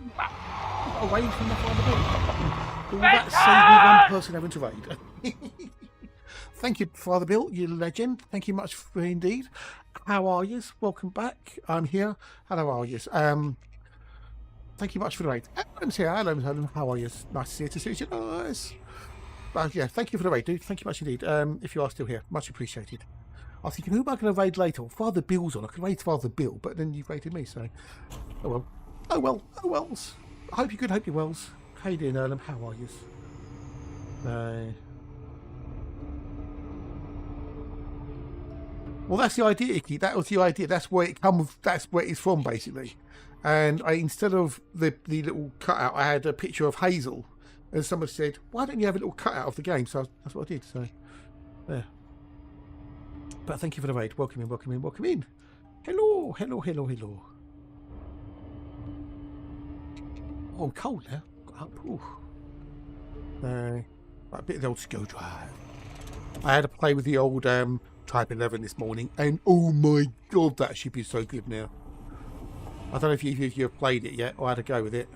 A raid from the Father Bill. Will that save me one person having to raid? Thank you, Father Bill, you legend. Thank you much for indeed. How are you? Welcome back. I'm here. Hello, how are you? Thank you much for the raid. Adam's here. Hello. How are you? Nice to see you. Nice. Yeah, thank you for the raid, dude. Thank you much indeed. If you are still here, much appreciated. I was thinking, who am I going to raid later? Father Bill's on. I could raid Father Bill, but then you raided me, so... Oh well. Oh well. Oh wells. I hope you're good. Hope you're wells. How you doing, Erlem? How are you? Well, that's the idea, Icky. That was the idea. That's where it comes. That's where it's from, basically. And instead of the little cutout, I had a picture of Hazel, and someone said, "Why don't you have a little cutout of the game?" So that's what I did. So, yeah. But thank you for the raid. Welcome in. Welcome in. Welcome in. Hello. Hello. Hello. Hello. Oh, I'm cold now. Got up. A bit of the old skill drive. I had to play with the old Type 11 this morning, and oh my god, that should be so good now. I don't know if you've played it yet or had to go with it.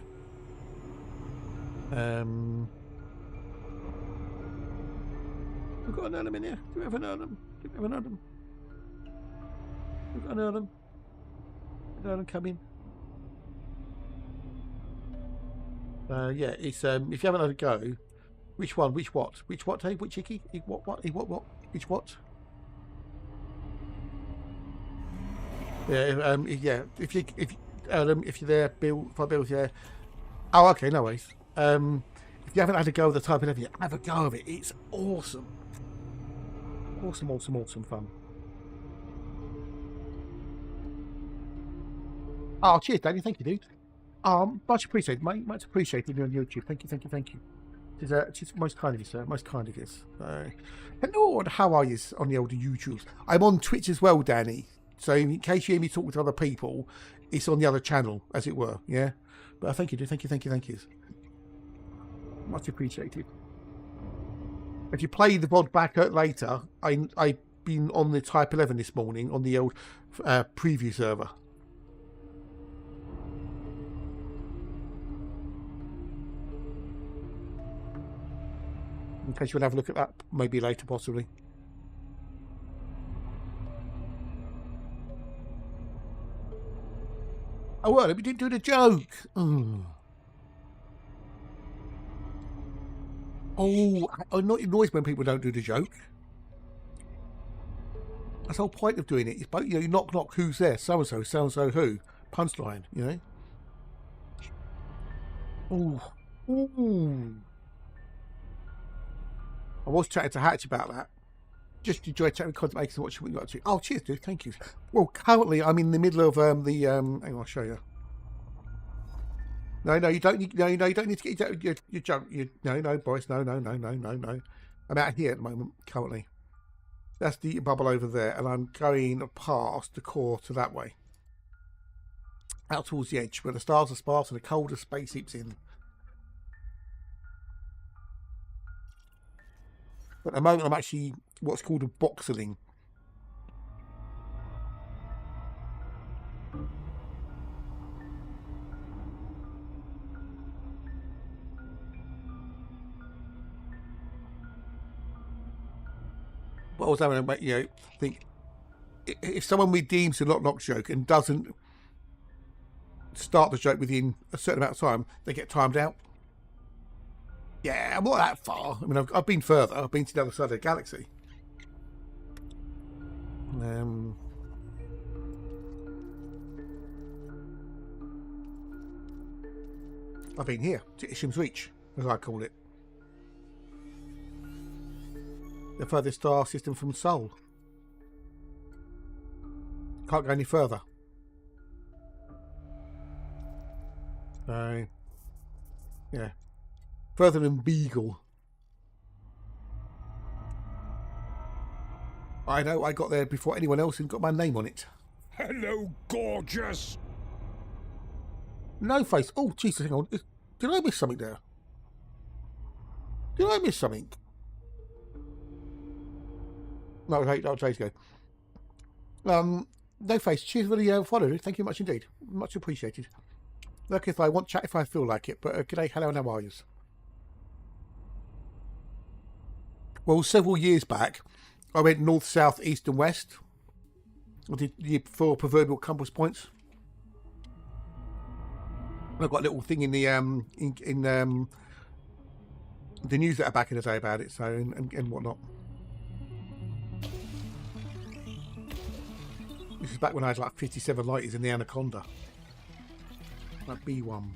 We've got an Erlem in here. Do we have an Erlem? Do we have an Erlem? We've got an Erlem. An Erlem coming. Yeah, it's if you haven't had a go, which one? Which what? Which what? Hey, which icky? What? What? Which what? Yeah, yeah. If you're there, Bill, if I Bill's there. Oh, okay, no worries. If you haven't had a go of the Type 11 yet, have a go of it. It's awesome. Awesome fun. Oh, cheers, Danny. Thank you, dude. Much appreciated, mate. Much appreciated on YouTube. Thank you. It's most kind of you, sir. Most kind of you. Hello, and how are you on the older YouTubes? I'm on Twitch as well, Danny. So in case you hear me talking to other people, it's on the other channel, as it were. Yeah. But thank you, dude. Thank you. Much appreciated. If you play the VOD back later, I've been on the Type 11 this morning on the old preview server. In case you want to have a look at that, maybe later, possibly. Oh, well, we didn't do the joke. Oh, it annoys when people don't do the joke. That's the whole point of doing it. It's both, you knock, who's there? So-and-so who? Punchline, you know? Ooh. I was chatting to Hatch about that. Just enjoy chatting with Cosmetic and watching what you got to. Oh, cheers, dude. Thank you. Well, currently I'm in the middle of hang on, I'll show you. No, you don't need. No, you don't need to get your jump. No, Boris. No. I'm out here at the moment, currently. That's the bubble over there, and I'm going past the core to that way, out towards the edge where the stars are sparse and the colder space seeps in. But at the moment, I'm actually what's called a boxeling. But I was having a think if someone redeems the knock joke and doesn't start the joke within a certain amount of time, they get timed out. Yeah, I'm not that far. I mean, I've been further. I've been to the other side of the galaxy. I've been here, to Ishim's Reach, as I call it. The furthest star system from Sol. Can't go any further. So, yeah. Further than Beagle. I know, I got there before anyone else and got my name on it. Hello, gorgeous. No face. Oh, Jesus, hang on. Did I miss something there? Did I miss something? No, wait, that was days ago. No face. Cheers for the follow. Thank you much indeed. Much appreciated. Look, if I want chat, if I feel like it. But g'day, hello, and how are you? Well, several years back, I went north, south, east, and west. I did the four proverbial compass points. I've got a little thing in the the newsletter back in the day about it, so and whatnot. This is back when I had like 57 lighters in the Anaconda. Like B1.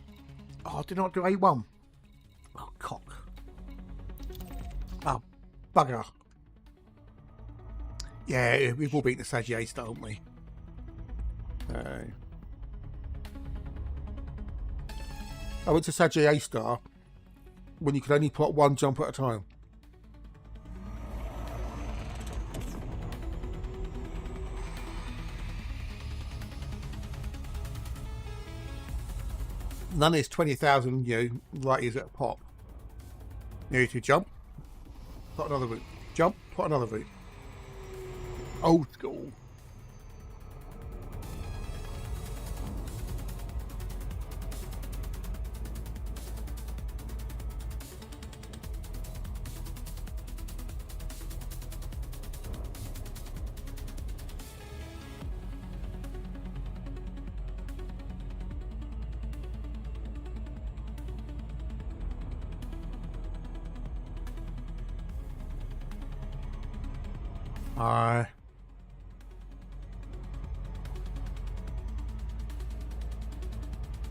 Oh, did I not do A1? Oh, cock. Oh, bugger. Yeah, we've all beaten the Sagittarius Star, haven't we? I went to Sagittarius Star when you could only plot one jump at a time. None of this 20,000, light years at a pop. You need to jump, plot another route. Jump, plot another route. Old school.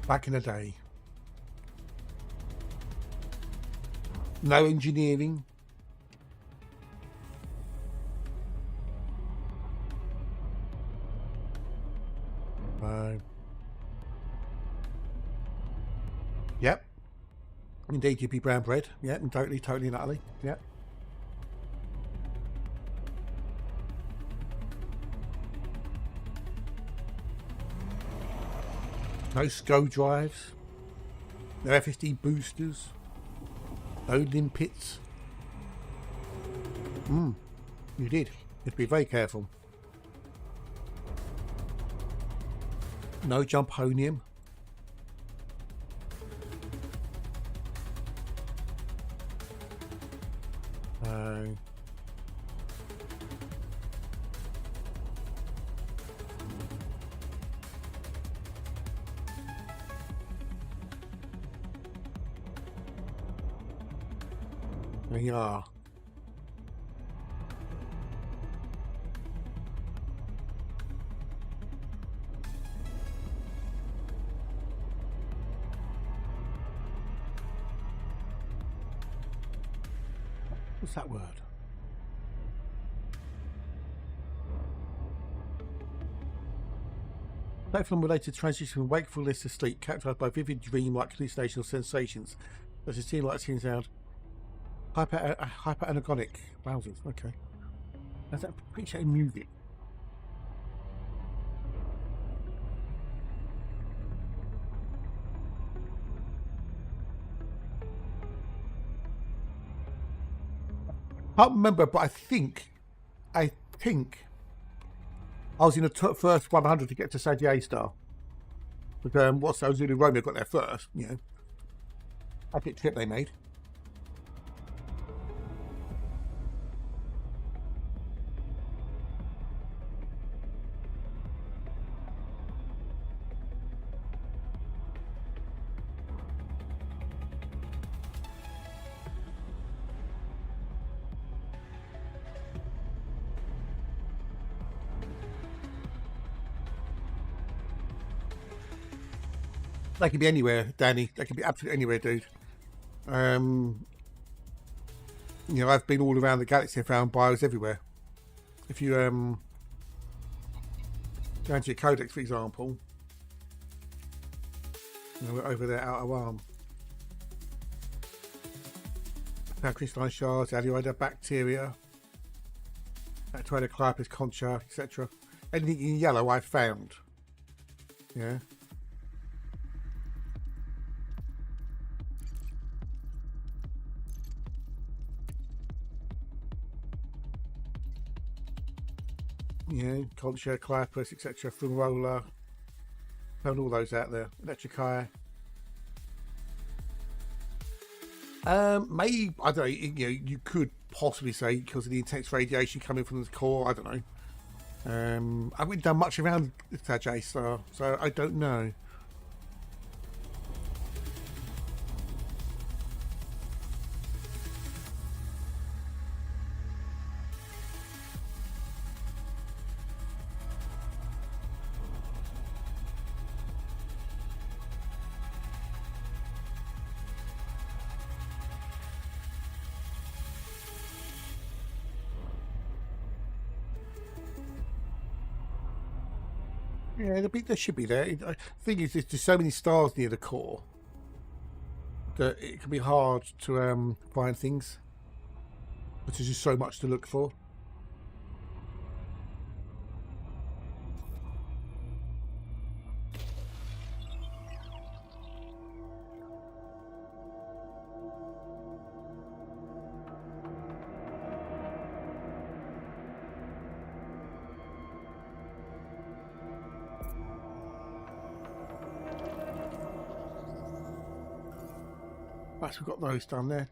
Back in the day. No engineering. Yep. Indeed, you'd be brown bread. Yep, and totally and utterly. Yep. No SCO drives, no FSD boosters, no limpets. You did. You have to be very careful. No jumponium. Yeah. What's that word? Platform related transition from wakefulness to sleep, characterized by vivid dream-like hallucinational sensations, such as seeing light, seeing sound. Hyper-anagonic. Wowzers, okay. That's that appreciate music. I can't remember, but I think I was in the first 100 to get to Sagittarius Star. But what's those Zulu Romeo got there first, Epic trip they made. They can be anywhere, Danny. They can be absolutely anywhere, dude. I've been all around the galaxy and found bios everywhere. If you go into your codex, for example, we're over there, outer arm. Found crystalline shards, Adioida bacteria, Bacteria Clypis, concha, etc. Anything in yellow I've found. Yeah. Concha, Clypis, etc. Fumarola. Found all those out there. Electricae. Maybe, I don't know, you could possibly say because of the intense radiation coming from the core. I don't know. I haven't done much around the J-Star, so I don't know. Yeah, there should be there. The thing is, there's just so many stars near the core that it can be hard to find things. But there's just so much to look for. Right, so we've got those down there.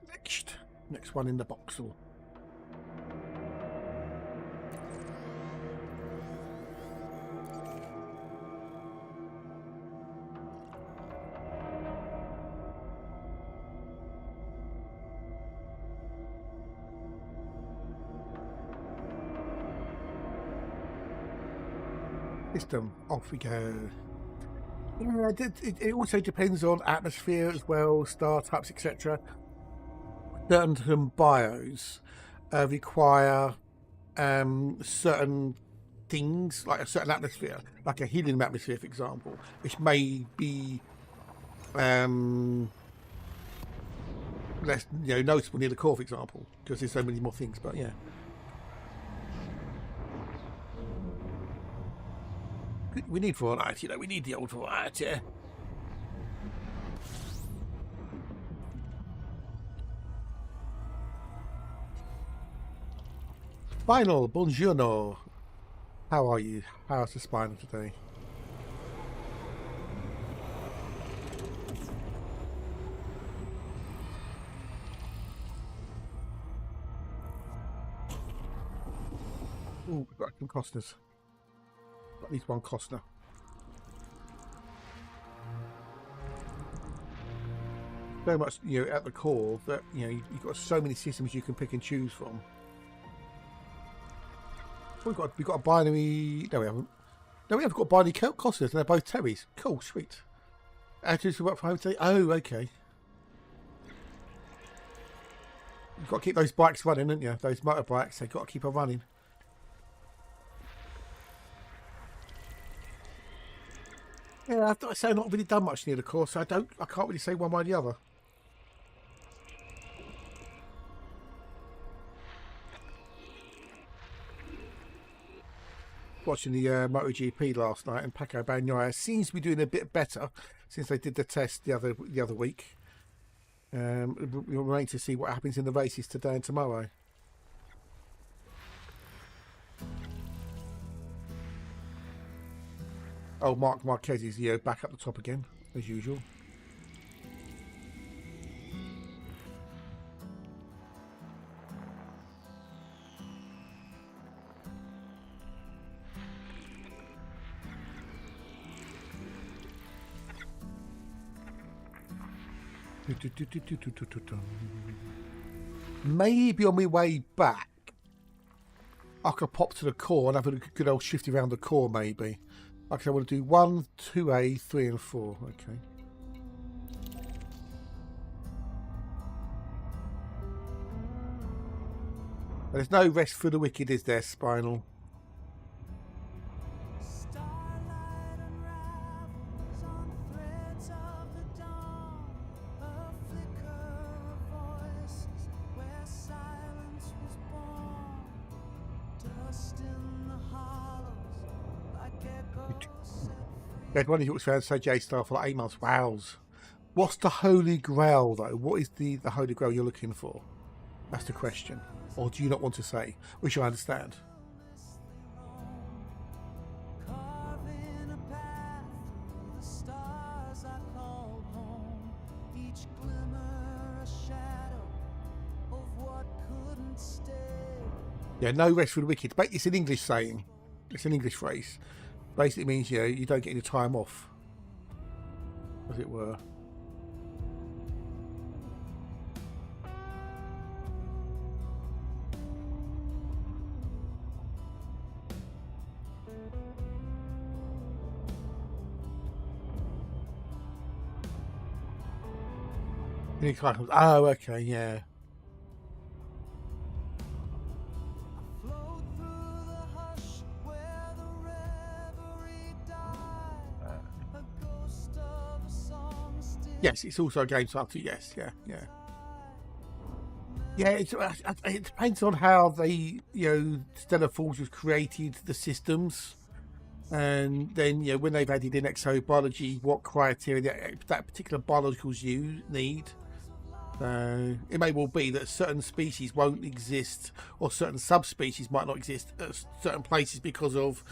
Next one in the box. System, off we go. Yeah, it also depends on atmosphere as well, star types, etc. Certain bios require certain things, like a certain atmosphere, like a helium atmosphere, for example, which may be less noticeable near the core, for example, because there's so many more things. But yeah. We need variety, we need the old variety. Spinal, buongiorno. How are you? How's the spinal today? Oh, we've got some Costners. At least one Costner. So much, at the core that you've got so many systems you can pick and choose from. We've got a binary. No, we haven't. No, we haven't got binary Costners, and they're both Terrys. Cool, sweet. Actors who work for home today. Oh, okay. You've got to keep those bikes running, haven't you? Those motorbikes. They've got to keep them running. Yeah, I've not really done much near the core, so I can't really say one way or the other. Watching the MotoGP last night, and Paco Bagnaia seems to be doing a bit better since they did the test the other week. We'll wait to see what happens in the races today and tomorrow. Oh, Marc Marquez is back up the top again, as usual. Maybe on my way back, I could pop to the core and have a good old shift around the core, maybe. Like I said, I want to do 1, 2A, 3 and 4. Okay. There's no rest for the wicked, is there, Spinal? Starlight unravels on threads of the dawn, a flicker of voices where silence was born, dust in the hollows like echoes set free. There's one of you was found so J-Star for like 8 months. Wows. What's the Holy Grail, though? What is the Holy Grail you're looking for? That's the question. Or do you not want to say? Which I understand. Carving a path through the stars I called home, each glimmer a shadow Yeah, no rest for the wicked. But it's an English saying. It's an English phrase. Basically means, you know, you don't get any time off, as it were. Oh, okay, yeah. Float through the hush where the reverie died. A ghost of a song still. Yes, it's also a game title. Yes, yeah. Yeah, it depends on how they, you know, Stellar Forges created the systems, and then, you know, when they've added in exobiology, what criteria that particular biologicals you need. It may well be that certain species won't exist, or certain subspecies might not exist at certain places because of,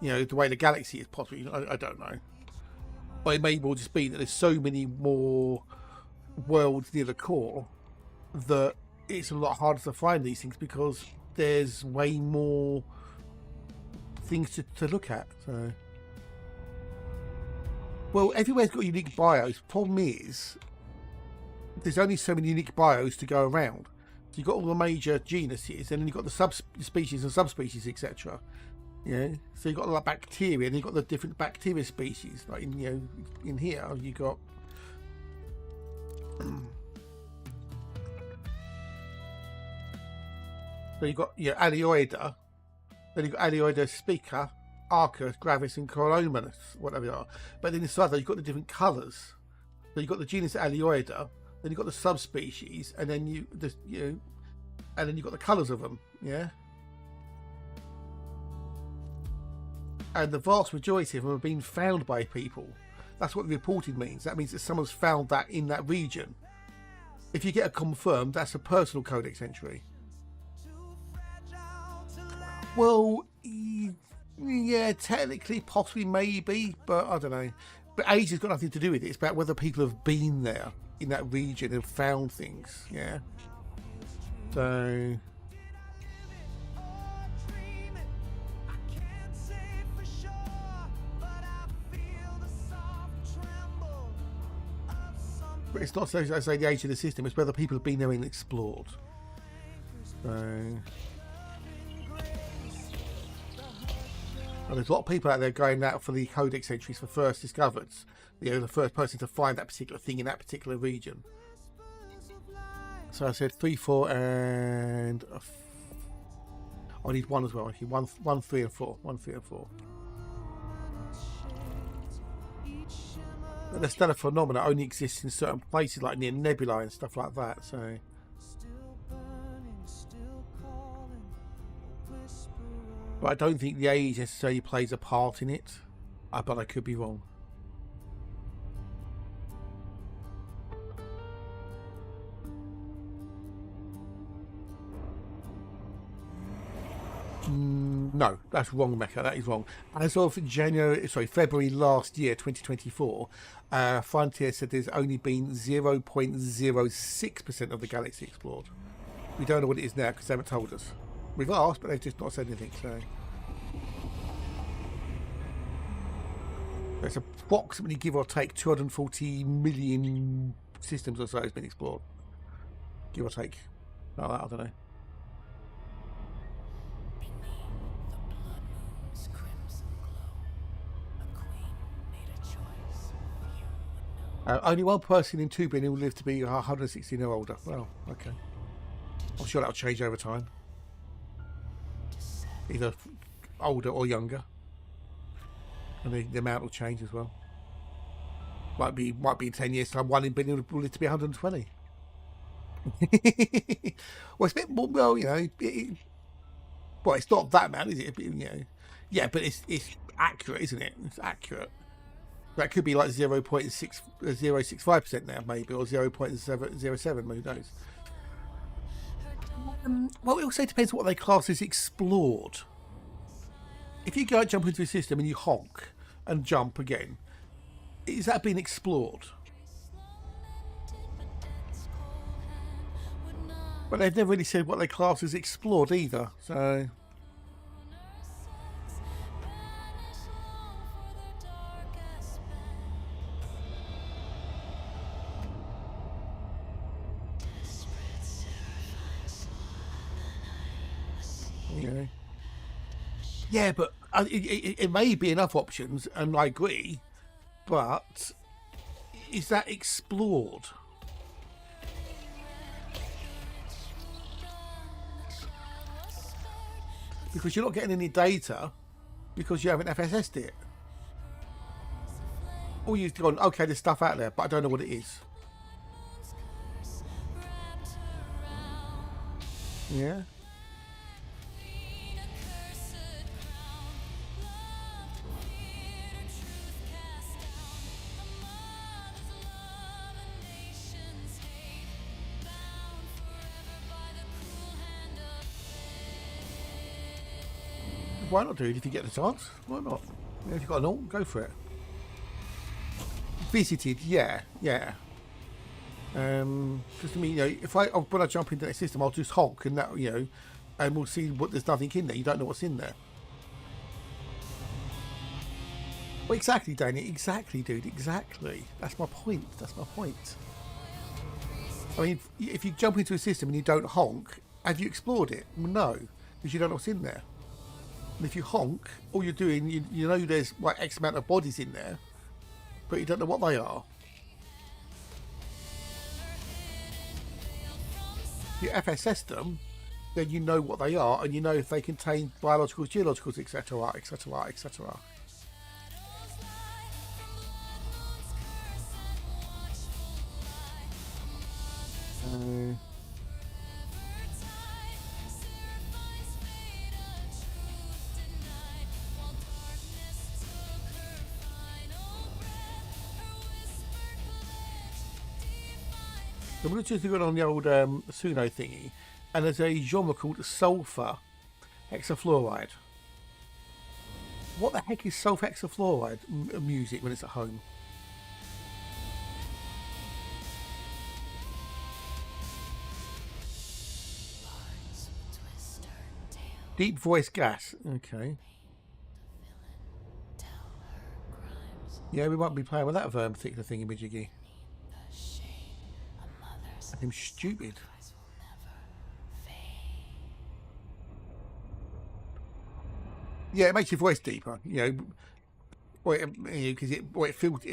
you know, the way the galaxy is possibly. I don't know. But it may well just be that there's so many more worlds near the core that it's a lot harder to find these things because there's way more things to look at. So, well, everywhere's got unique bios. Problem is, there's only so many unique bios to go around. So you've got all the major genuses, and then you've got the subspecies and subspecies, etc. Yeah, so you've got like bacteria, and you've got the different bacteria species. Like in, you know, in here you got so you've got your Alioida, then you've got Alioida spica, Arcus, Gravis, and Coromanus, whatever they are. But then inside that you've got the different colours. So you've got the genus Alioida, then you've got the subspecies, and then you've got the colours of them, yeah. And the vast majority of them have been found by people. That's what the reported means. That means that someone's found that in that region. If you get a confirmed, that's a personal codex entry. Well, yeah, technically, possibly, maybe, but I don't know. But age has got nothing to do with it. It's about whether people have been there in that region and found things, yeah. So but it's not so, as I say, the age of the system, it's whether people have been there and explored. So well, there's a lot of people out there going out for the codex entries for first discovered. You know, the first person to find that particular thing in that particular region. So I said 3, 4, and I need 1 as well. I need 1, 3, and 4. 1, 3, and 4. But the stellar phenomena only exists in certain places, like near nebulae and stuff like that. So. But I don't think the age necessarily plays a part in it. But I could be wrong. No, that's wrong, Mecca. That is wrong. As of February last year, 2024, Frontier said there's only been 0.06% of the galaxy explored. We don't know what it is now because they haven't told us. We've asked, but they've just not said anything. So it's approximately, give or take, 240 million systems or so has been explored. Give or take. Like that, I don't know. Only one person in 2 billion will live to be 116 or older. Well, okay. I'm sure that'll change over time. Either older or younger. And the amount will change as well. Might be in 10 years' time, 1 in billion will live to be 120. Well, it's a bit more, well, you know, well, it's not that amount, is it? You know, yeah, but it's accurate, isn't it? It's accurate. That could be like 0.65% now, maybe, or 0.07, who knows? Well, it also depends what they class as explored. If you go jump into a system and you honk and jump again, is that being explored? But they've never really said what their class is explored either, so... Yeah. Yeah, but it may be enough options, and I agree, but is that explored? Because you're not getting any data because you haven't FSS'd it. Or you've gone, okay, there's stuff out there, but I don't know what it is. Yeah. Why not do it if you get the chance? Why not? If you've got an alt, go for it. Visited, yeah. Because I mean, if when I jump into that system, I'll just honk and that, and we'll see what there's nothing in there. You don't know what's in there. Well, exactly, Danny. Exactly, dude. Exactly. That's my point. I mean, if you jump into a system and you don't honk, have you explored it? No, because you don't know what's in there. And if you honk, all you're doing, you know there's like X amount of bodies in there, but you don't know what they are. You FSS them, then you know what they are, and you know if they contain biologicals, geologicals, etc., etc., etc. I'm going to just go on the old Suno thingy, and there's a genre called sulfur hexafluoride. What the heck is sulfur hexafluoride music when it's at home? Deep voice gas. Okay. Yeah, we might be playing with that particular thingy, Majiggy. I'm stupid. Yeah, it makes your voice deeper, because it feels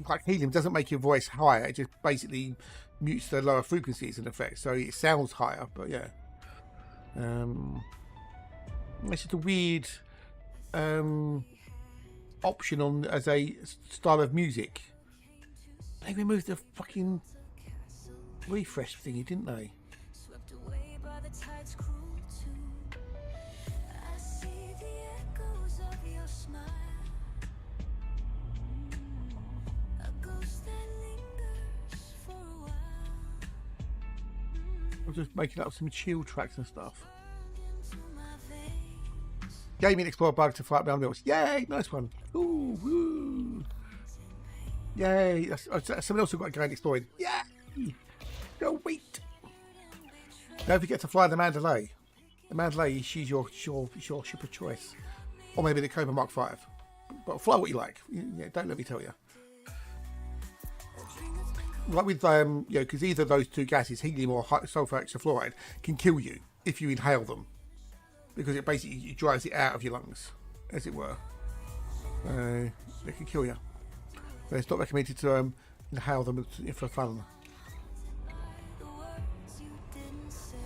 like helium doesn't make your voice higher. It just basically mutes the lower frequencies in effect, so it sounds higher. But yeah, it's just a weird option on as a style of music. They removed the fucking refresh thingy, didn't they? Swept away by the tide's cruel too. I see the echoes of your smile. A ghost that lingers for a while. I'm just making up some chill tracks and stuff. Into my veins. Gaming Explorer bug to fight down wheels. Yay, nice one. Ooh, woo. Yay. Someone else who got going exploring. Yay. Go wait. Don't forget to fly the Mandalay. The Mandalay, she's your ship of choice. Or maybe the Cobra Mark 5. But fly what you like. Yeah, don't let me tell you. Like with, because either of those two gases, helium or sulfur hexafluoride, can kill you if you inhale them. Because it basically dries it out of your lungs, as it were. They can kill you. So it's not recommended to inhale them for fun. The words you didn't say.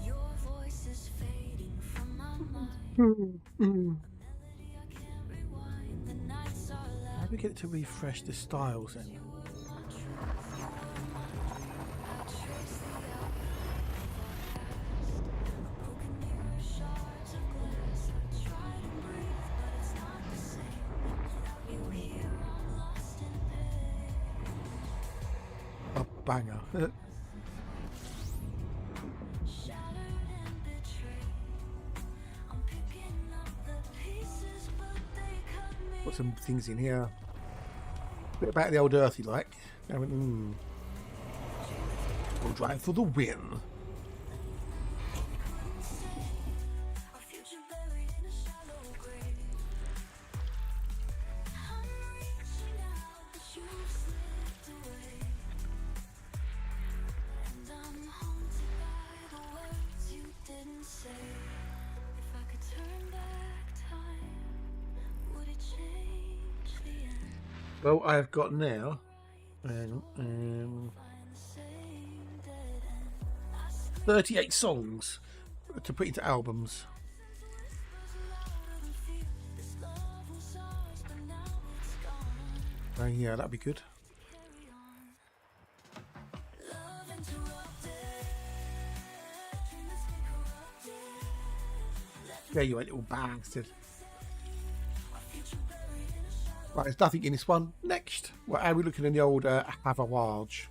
Your voice is fading from my mind. A melody I can't rewind. The nights are How loud. do we get it to refresh the styles then? A banger. Put some things in here. Bit about the old earthy like. We'll drive for the win. Our future buried in a shallow grave. I'm reaching out, but you've slipped away. And I'm haunted by the words you didn't say. If I could turn back time, would it change the end? Well, I've got now. Find the same dead end. I 38 songs to put into albums. This love was ours, but now it's gone. Yeah, that'd be good. Carry on. Love interrupted. Dreams get corrupted. There you are, little bastard. Our future buried in a shallow. Right, there's nothing in this one. Next, well, how are we looking in the old Havarage?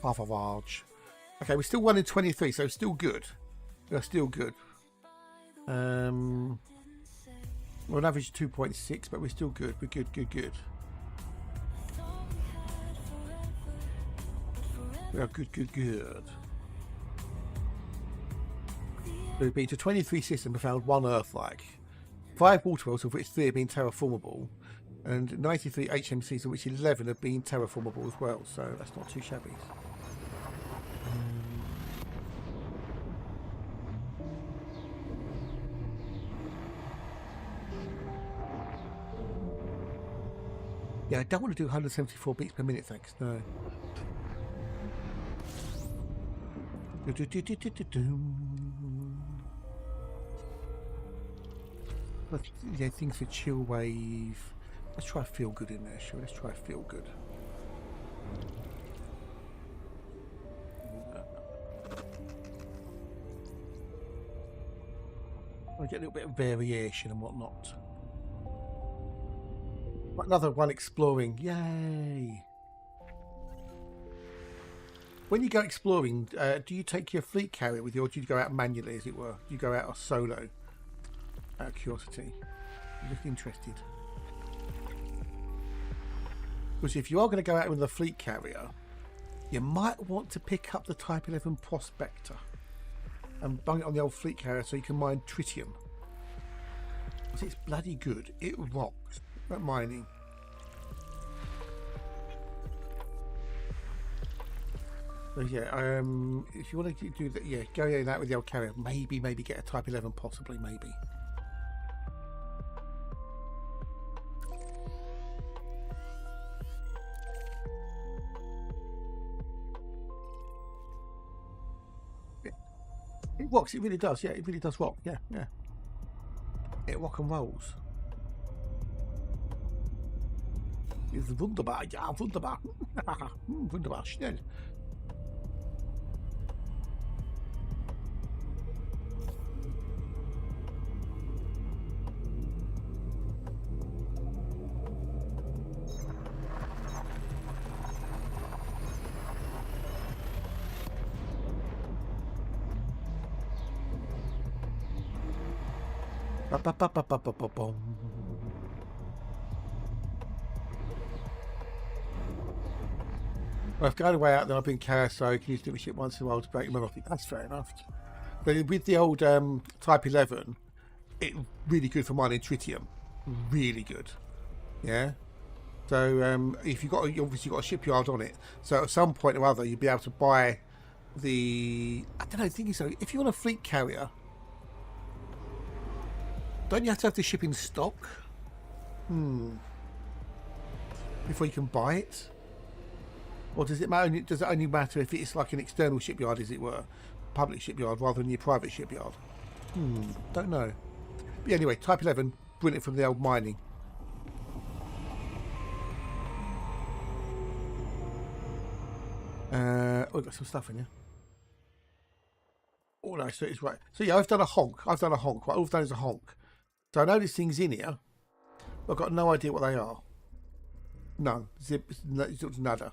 Okay, we're still 1 in 23, so still good. We're still good. We're on average 2.6, but we're still good. We're good. We are good. So we've been to 23 systems and found 1 Earth-like. 5 water wells, of which 3 have been terraformable. And 93 HMCs, of which 11 have been terraformable as well. So that's not too shabby. Yeah, I don't want to do 174 beats per minute, thanks. No. Yeah, things for chill wave. Let's try feel good in there, sure. Let's try feel good. I get a little bit of variation and whatnot. Another one exploring. Yay! When you go exploring, do you take your fleet carrier with you, or do you go out manually, as it were? Do you go out solo? Out of curiosity. You look interested. Because if you are going to go out with a fleet carrier, you might want to pick up the Type 11 Prospector and bung it on the old fleet carrier so you can mine Tritium. Because it's bloody good. It rocks at mining. So yeah, if you want to do that, yeah, go in that with the old carrier. Maybe get a Type 11, possibly, maybe. It rocks, it really does, yeah, it really does rock, yeah. It rock and rolls. It's wunderbar, ja, wunderbar. Wunderbar, schnell. Well, I've gone away out there. I've been chaos, so I can use the ship once in a while to break them off. That's fair enough. But with the old Type 11, it's really good for mining Tritium. Really good. Yeah. So if you obviously got a shipyard on it, so at some point or other you'll be able to buy the. I don't know. The thing is, though, if you're on a fleet carrier, don't you have to have the ship in stock? Before you can buy it? Or does it matter? Does it only matter if it's like an external shipyard, as it were, public shipyard, rather than your private shipyard? Don't know. But anyway, Type 11, brilliant from the old mining. We've got some stuff in here. Oh no, so it's right. So yeah, I've done a honk. Right, all I've done is a honk. So I know these things in here. But I've got no idea what they are. None. Zip. Nada.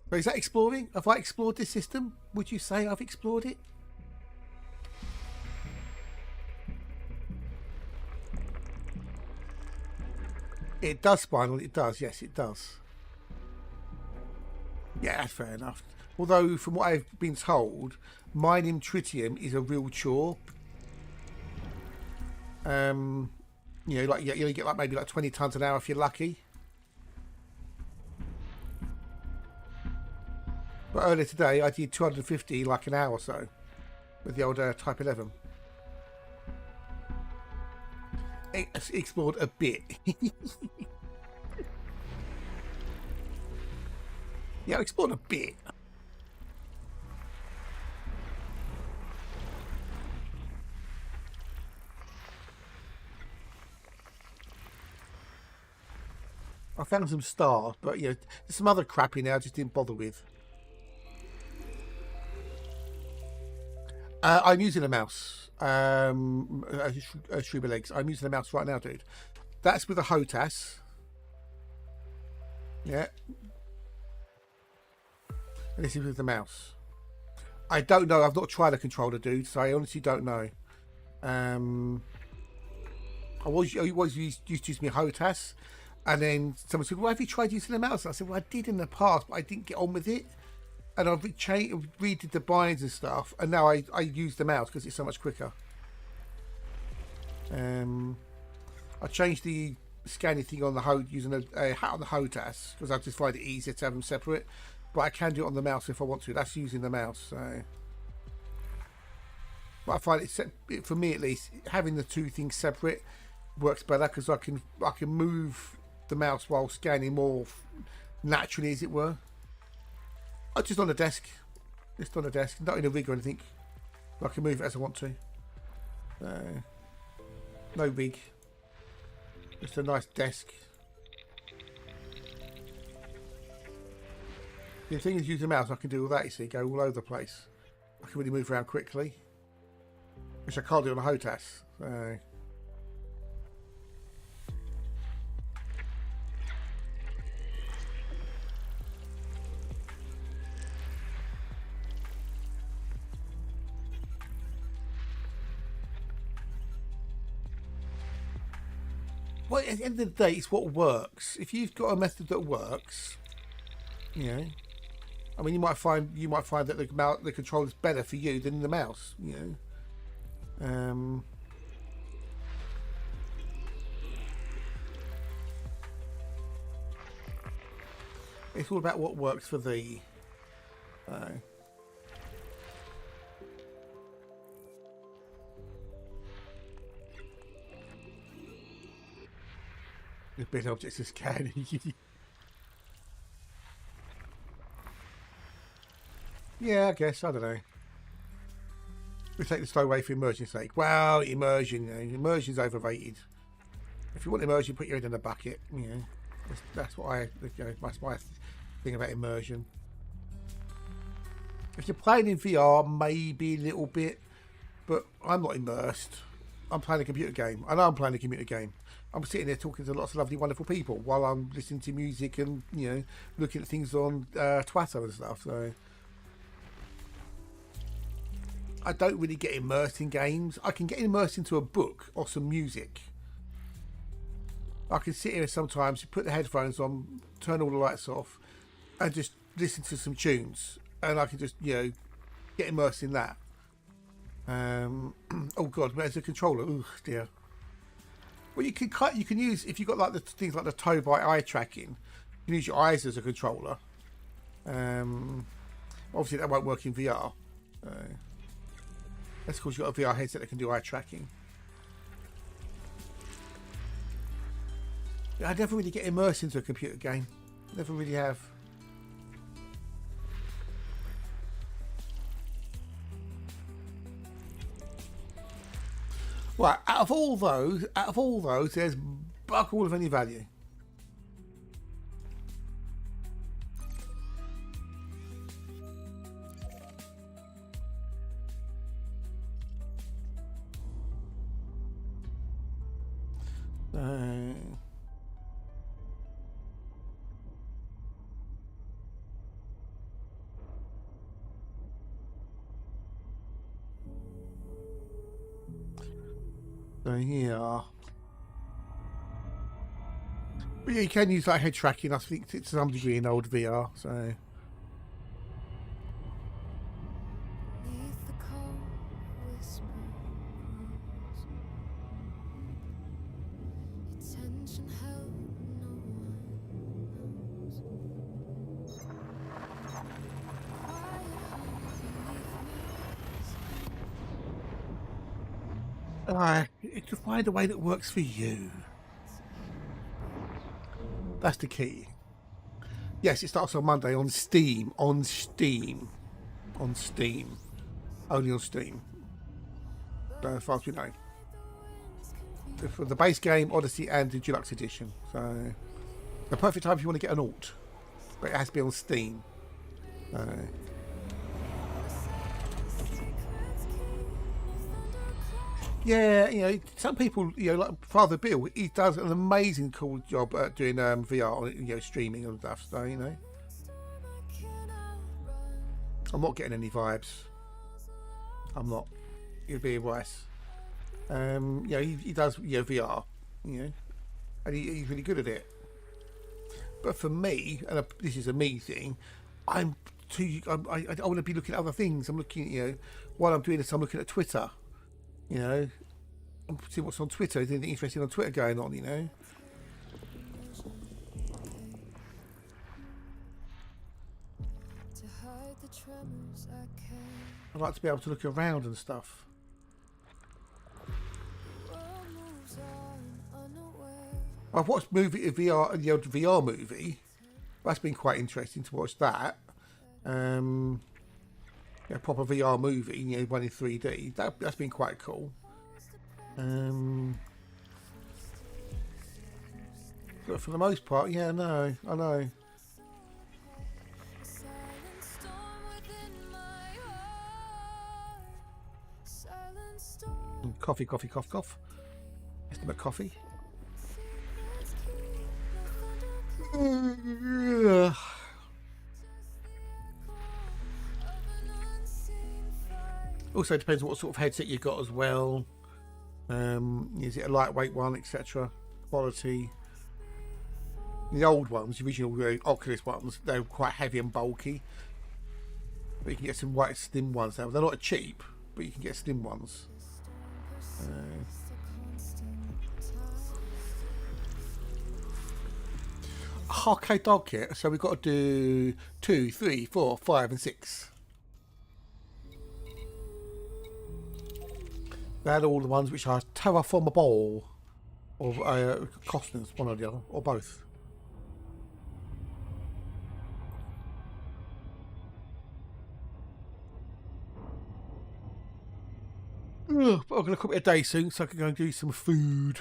But is that exploring? Have I explored this system? Would you say I've explored it? It does, Spinal. It does. Yes, it does. Yeah, that's fair enough. Although, from what I've been told, mining tritium is a real chore. You know, like you only get like maybe like 20 tons an hour if you're lucky. But earlier today, I did 250 like an hour or so with the old Type 11. Explored a bit. Yeah, I explored a bit. I found some stars, but you know, there's some other crap in there I just didn't bother with. I'm using a mouse. Shrieber legs. I'm using a mouse right now, dude. That's with a HOTAS. Yeah. And this is with the mouse. I don't know. I've not tried a controller, dude, so I honestly don't know. I was used to use my HOTAS, and then someone said, "Well, have you tried using a mouse?" And I said, "Well, I did in the past, but I didn't get on with it." And I've redid the binds and stuff, and now I use the mouse because it's so much quicker. I changed the scanning thing on the using a hat on the HOTAS because I just find it easier to have them separate. But I can do it on the mouse if I want to. That's using the mouse. So, but I find it, for me at least, having the two things separate works better because I can move the mouse while scanning more naturally, as it were. I'm just on the desk. Just on the desk, not in a rig or anything. I can move it as I want to. No rig. Just a nice desk. The thing is, using the mouse, I can do all that, you see, go all over the place. I can really move around quickly, which I can't do on a HOTAS. So. Well, at the end of the day, it's what works. If you've got a method that works, you know, I mean, you might find that the controller's better for you than the mouse. You know, it's all about what works for thee. The big objects are scanning. Yeah, I guess. I don't know. We take the slow way for immersion's sake. Well, immersion. You know, immersion's overrated. If you want immersion, put your head in a bucket. You know, that's what that's my thing about immersion. If you're playing in VR, maybe a little bit, but I'm not immersed. I'm playing a computer game. I know I'm playing a computer game. I'm sitting there talking to lots of lovely, wonderful people while I'm listening to music and, you know, looking at things on Twitter and stuff. So I don't really get immersed in games. I can get immersed into a book or some music. I can sit here sometimes, put the headphones on, turn all the lights off, and just listen to some tunes, and I can just, you know, get immersed in that. Oh god, where's the controller? Oh dear. Well, you can use, if you've got like the things like the toe by eye tracking, you can use your eyes as a controller. Obviously that won't work in VR. That's because you've got a VR headset that can do eye tracking. I never really get immersed into a computer game. Never really have. Right, out of all those, there's buck all of any value. So yeah. But yeah, you can use that head tracking, I think, to some degree in old VR, so To find a way that works for you. That's the key. Yes, it starts on Monday on Steam. On Steam. On Steam. Only on Steam. As far as we know. For the base game, Odyssey, and the Deluxe Edition. So, the perfect time if you want to get an alt. But it has to be on Steam. Yeah, you know, some people, you know, like Father Bill, he does an amazing cool job at doing VR, you know, streaming and stuff. So, you know, I'm not getting any vibes. I'm not. It'd be worse. You know, he does, you know, VR, you know, and he's really good at it. But for me, and this is a me thing, I want to be looking at other things. I'm looking, you know, while I'm doing this, I'm looking at Twitter. You know, see what's on Twitter. Is anything interesting on Twitter going on? You know. I like to be able to look around and stuff. I've watched the old VR movie. That's been quite interesting to watch that. A proper VR movie, you know, one in 3D. That's been quite cool. But for the most part, yeah, no, I know. Coffee, coffee, cough, cough. Estimate coffee. Also depends what sort of headset you've got as well. Is it a lightweight one, etc. Quality. The old ones, the original Oculus ones, they're quite heavy and bulky. But you can get some white slim ones now. They're not cheap, but you can get slim ones. Arcade dog kit. So we've got to do 2, 3, 4, 5, and 6. They're all the ones which are terraformable, or Costner's, one or the other, or both. But I'm going to cook it a day soon, so I can go and do some food.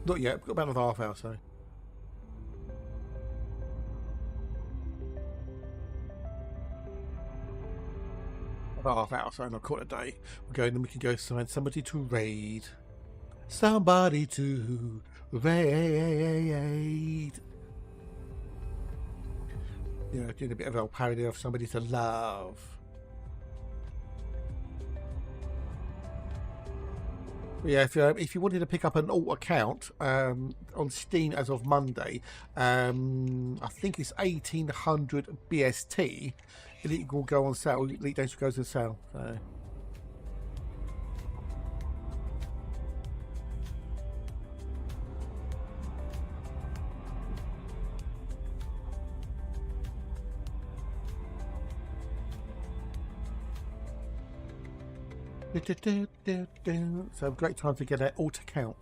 Not yet. We've got about another half hour, so. About half hour, so I'll call it a day. We'll go and then we can go find somebody to raid. Somebody to raid. Yeah, doing a bit of a parody of somebody to love. Yeah, if you wanted to pick up an alt account on Steam as of Monday, I think it's 1800 BST, and it will go on sale. Elite Dangerous goes on sale. So. So great time to get an alt account.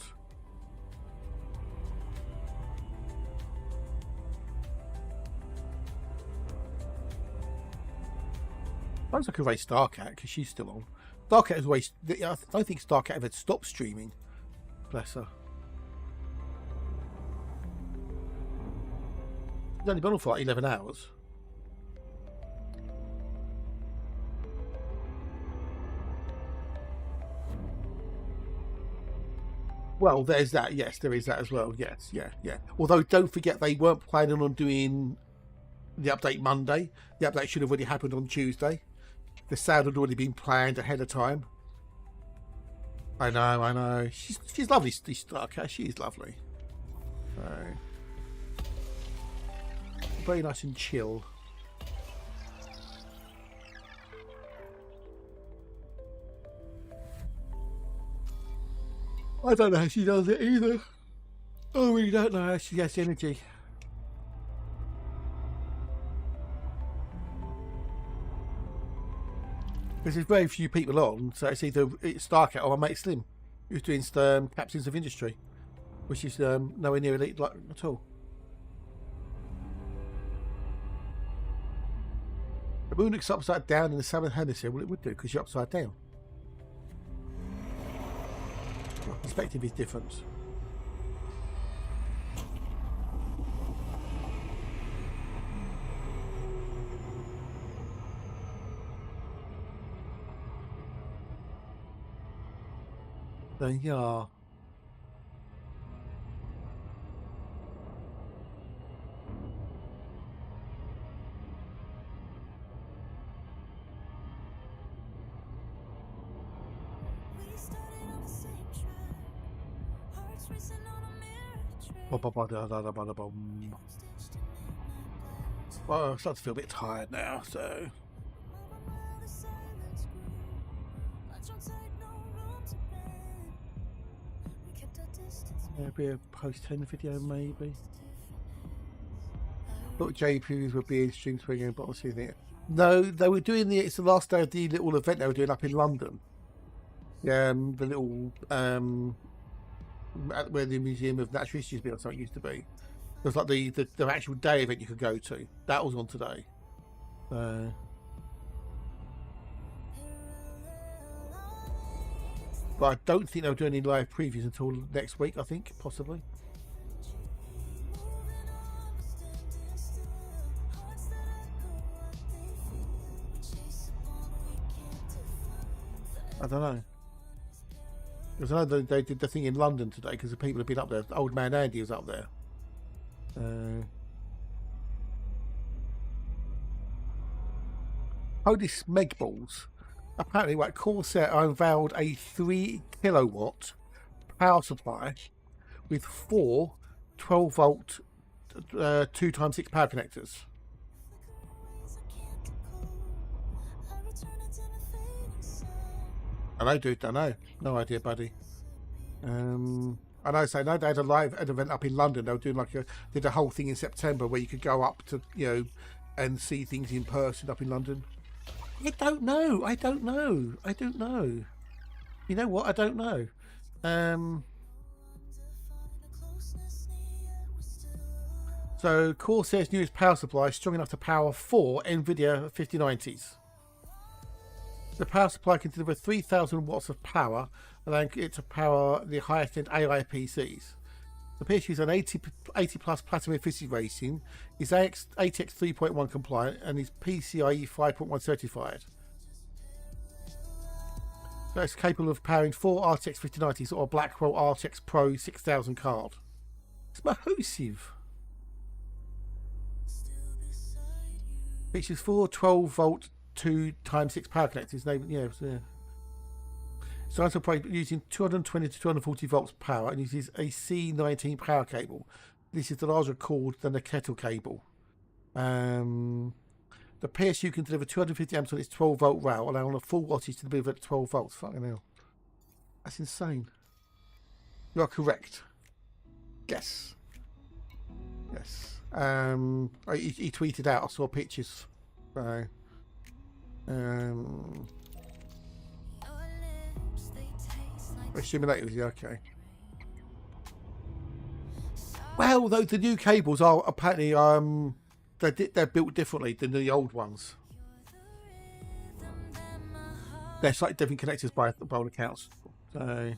I was like a race Starcat because she's still on. Starcat has always. I don't think Starcat ever stopped streaming. Bless her. She's only been on for like 11 hours. Well, there's that. Yes, there is that as well. Yes, yeah. Although, don't forget, they weren't planning on doing the update Monday. The update should have already happened on Tuesday. The sale had already been planned ahead of time. I know. She's lovely, Starcat. She is lovely. Very nice and chill. I don't know how she does it either. I really don't know how she gets energy. Because there's very few people on, so it's either Starcat or my mate Slim, who's doing Captains of Industry, which is nowhere near elite like, at all. The moon looks upside down in the southern hemisphere. Well, it would do because you're upside down. Perspective is different. So yeah. We started on the same track, hearts racing on a mirror track. Stitched in midnight black. Well, I'm starting to feel a bit tired now, so Over while the silence grew, latch on tight, no room to bend. We kept our distance. maybe a post 10 video maybe. Thought JPs would be in stream swinging, but obviously no, they were doing it's the last day of the little event they were doing up in London. The little where the Museum of Natural History or something used to be. It was like the actual day event you could go to. That was on today. But I don't think they'll do any live previews until next week, I think, possibly. I don't know. Because I know they did the thing in London today because the people have been up there. Old man Andy was up there. Holy smeg balls. Apparently, like Corsair unveiled a 3 kilowatt power supply with 4 12-volt 2x6 power connectors. I know, dude. I know. No idea, buddy. I know. So no, they had a live event up in London. They were doing did a whole thing in September where you could go up to and see things in person up in London. I don't know. I don't know. I don't know. You know what? I don't know. So Corsair's newest power supply is strong enough to power 4 NVIDIA 5090s. The power supply can deliver 3,000 watts of power, allowing it to power the highest end AI PCs. The PC is an 80 plus platinum efficiency rating, is ATX 3.1 compliant, and is PCIe 5.1 certified. So it's capable of powering 4 RTX 5090s or a Blackwell RTX Pro 6000 card. It's massive. Features 4 12-volt 2x6 power connectors. So it's operate using 220 to 240 volts power and uses a C19 power cable. This is the larger cord than the kettle cable. The PSU can deliver 250 amps on its 12-volt rail, allowing a full wattage to deliver at 12 volts. Fucking hell. That's insane. You are correct. Yes. Yes. He tweeted out, I saw pictures. So, assuming that was okay. Well, though the new cables are apparently they're built differently than the old ones. They're slightly different connectors by all accounts. So,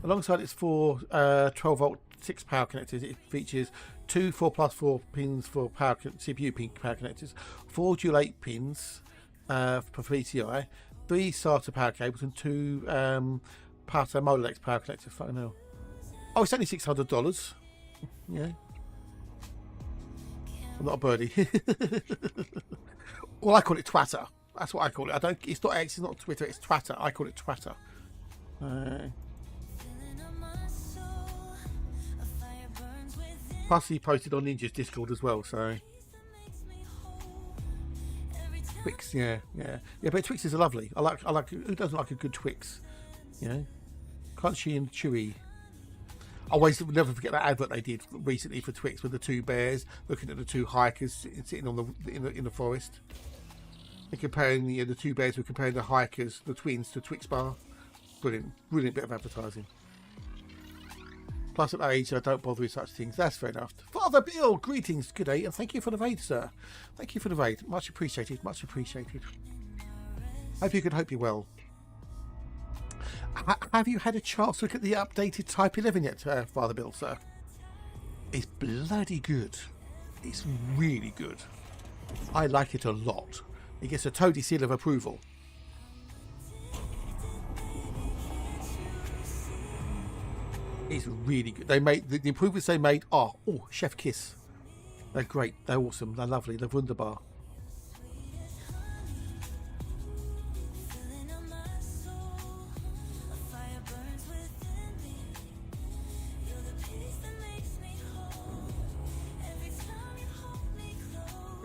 alongside its 4 12-volt 6 power connectors, it features 2 4+4 pins for power CPU pin power connectors, 4 dual 8 pins for PCI, 3 SATA power cables, and 2 Pato Molex power connectors. Fucking hell. Oh, it's only $600. Yeah. I'm not a birdie. Well, I call it Twatter. That's what I call it. It's not X, it's not Twitter, it's Twatter. I call it Twatter. Plus, he posted on Ninja's Discord as well, so. Twix, yeah. But Twixes are lovely. I like. Who doesn't like a good Twix? Crunchy and chewy. I always never forget that advert they did recently for Twix with the 2 bears looking at the 2 hikers sitting on in the forest. And comparing the two bears, we're comparing the hikers, the twins, to Twix bar. Brilliant, brilliant bit of advertising. Plus at age, I don't bother with such things. That's fair enough. Father Bill, greetings, good day, and thank you for the raid, sir. Thank you for the raid. Much appreciated, much appreciated. Hope you're well. Have you had a chance to look at the updated Type 11 yet, Father Bill, sir? It's bloody good. It's really good. I like it a lot. It gets a toady seal of approval. It's really good. They made the improvements they made. Oh, chef kiss. They're great. They're awesome. They're lovely. They're wunderbar.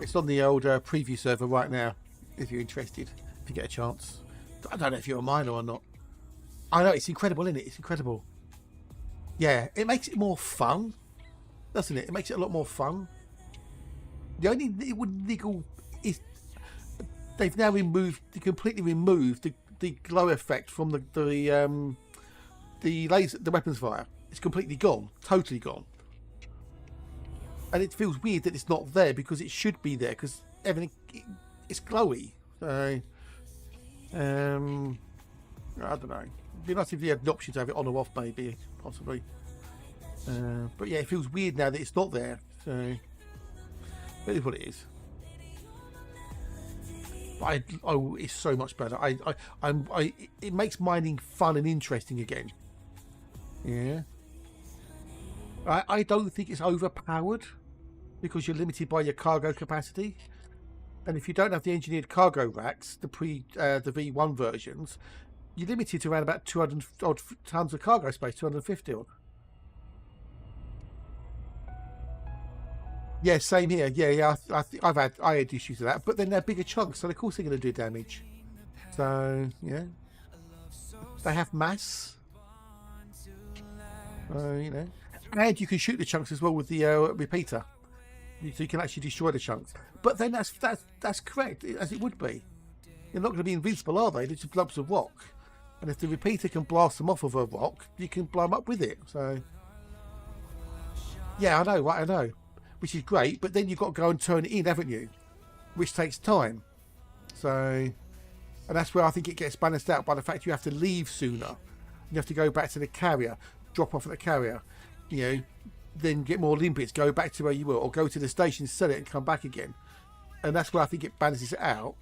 It's on the old preview server right now, if you're interested, if you get a chance. I don't know if you're a miner or not. I know, it's incredible, isn't it? It's incredible. Yeah, it makes it more fun, doesn't it? It makes it a lot more fun. The only niggle is they've now completely removed the glow effect from the weapons fire. It's completely gone, totally gone. And it feels weird that it's not there because it should be there because everything it's glowy. So, I don't know. It'd be nice if you had an option to have it on or off, maybe, possibly. But yeah, it feels weird now that it's not there. So, that is what it is. It's so much better. It makes mining fun and interesting again. Yeah. I don't think it's overpowered because you're limited by your cargo capacity. And if you don't have the engineered cargo racks, the V1 versions, you're limited to around about 200 odd tons of cargo space, 250 odd. Yeah, same here. Yeah. I had issues with that, but then they're bigger chunks, so of course they're going to do damage. So yeah, they have mass. You know, and you can shoot the chunks as well with the repeater, so you can actually destroy the chunks. But then that's correct, as it would be. They're not going to be invincible, are they? They're just lumps of rock. And if the repeater can blast them off of a rock, you can blow them up with it. So yeah, I know, right? I know. Which is great, but then you've got to go and turn it in, haven't you? Which takes time. So, and that's where I think it gets balanced out by the fact you have to leave sooner. You have to go back to the carrier, drop off at the carrier, you know, then get more limpets, go back to where you were, or go to the station, sell it, and come back again. And that's where I think it balances it out.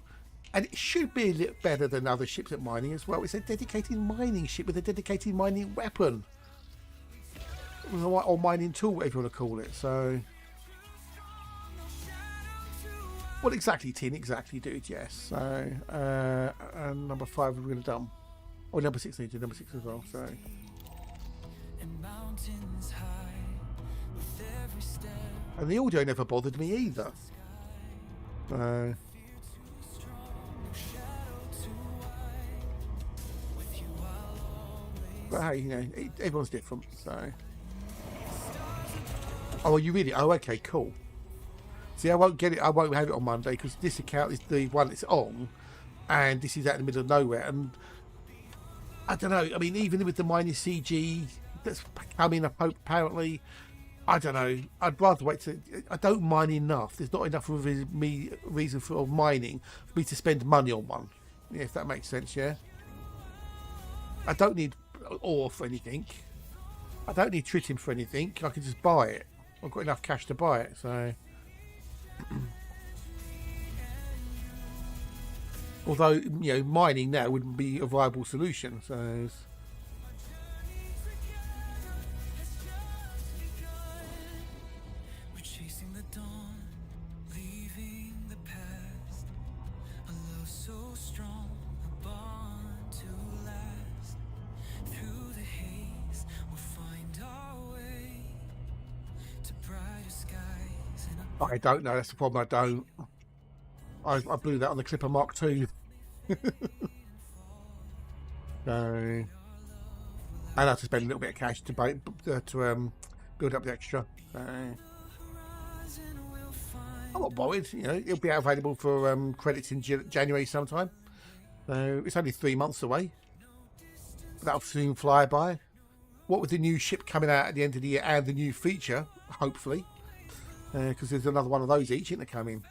And it should be a little better than other ships at mining as well. It's a dedicated mining ship with a dedicated mining weapon. Or mining tool, whatever you want to call it. So, well, exactly, Tin, exactly, dude, yes. So, and number 5 we're going to done. Or number 6, need to do number 6 as well, so. And the audio never bothered me either. But hey, you know, everyone's different, so. Oh, you really? Oh, okay, cool. See, I won't get it. I won't have it on Monday because this account is the one that's on, and this is out in the middle of nowhere. And I don't know. I mean, even with the minus CG that's coming up, apparently, I don't know. I'd rather wait to. I don't mine enough. There's not enough of me reason for mining for me to spend money on one. Yeah, if that makes sense. Yeah. I don't need ore for anything. I don't need tritium for anything. I can just buy it. I've got enough cash to buy it. So. Although, you know, mining now wouldn't be a viable solution, so We're chasing the dawn, leaving the past. A love so strong, a bond to last. Through the haze, we'll find our way to brighter skies and a I don't know. That's the problem. I don't. I blew that on the Clipper Mark II. So I had to spend a little bit of cash to build up the extra. So. I'm not worried. You know, it'll be available for credits in January sometime. So it's only 3 months away. That'll soon fly by. What with the new ship coming out at the end of the year and the new feature, hopefully, because there's another one of those each in the coming.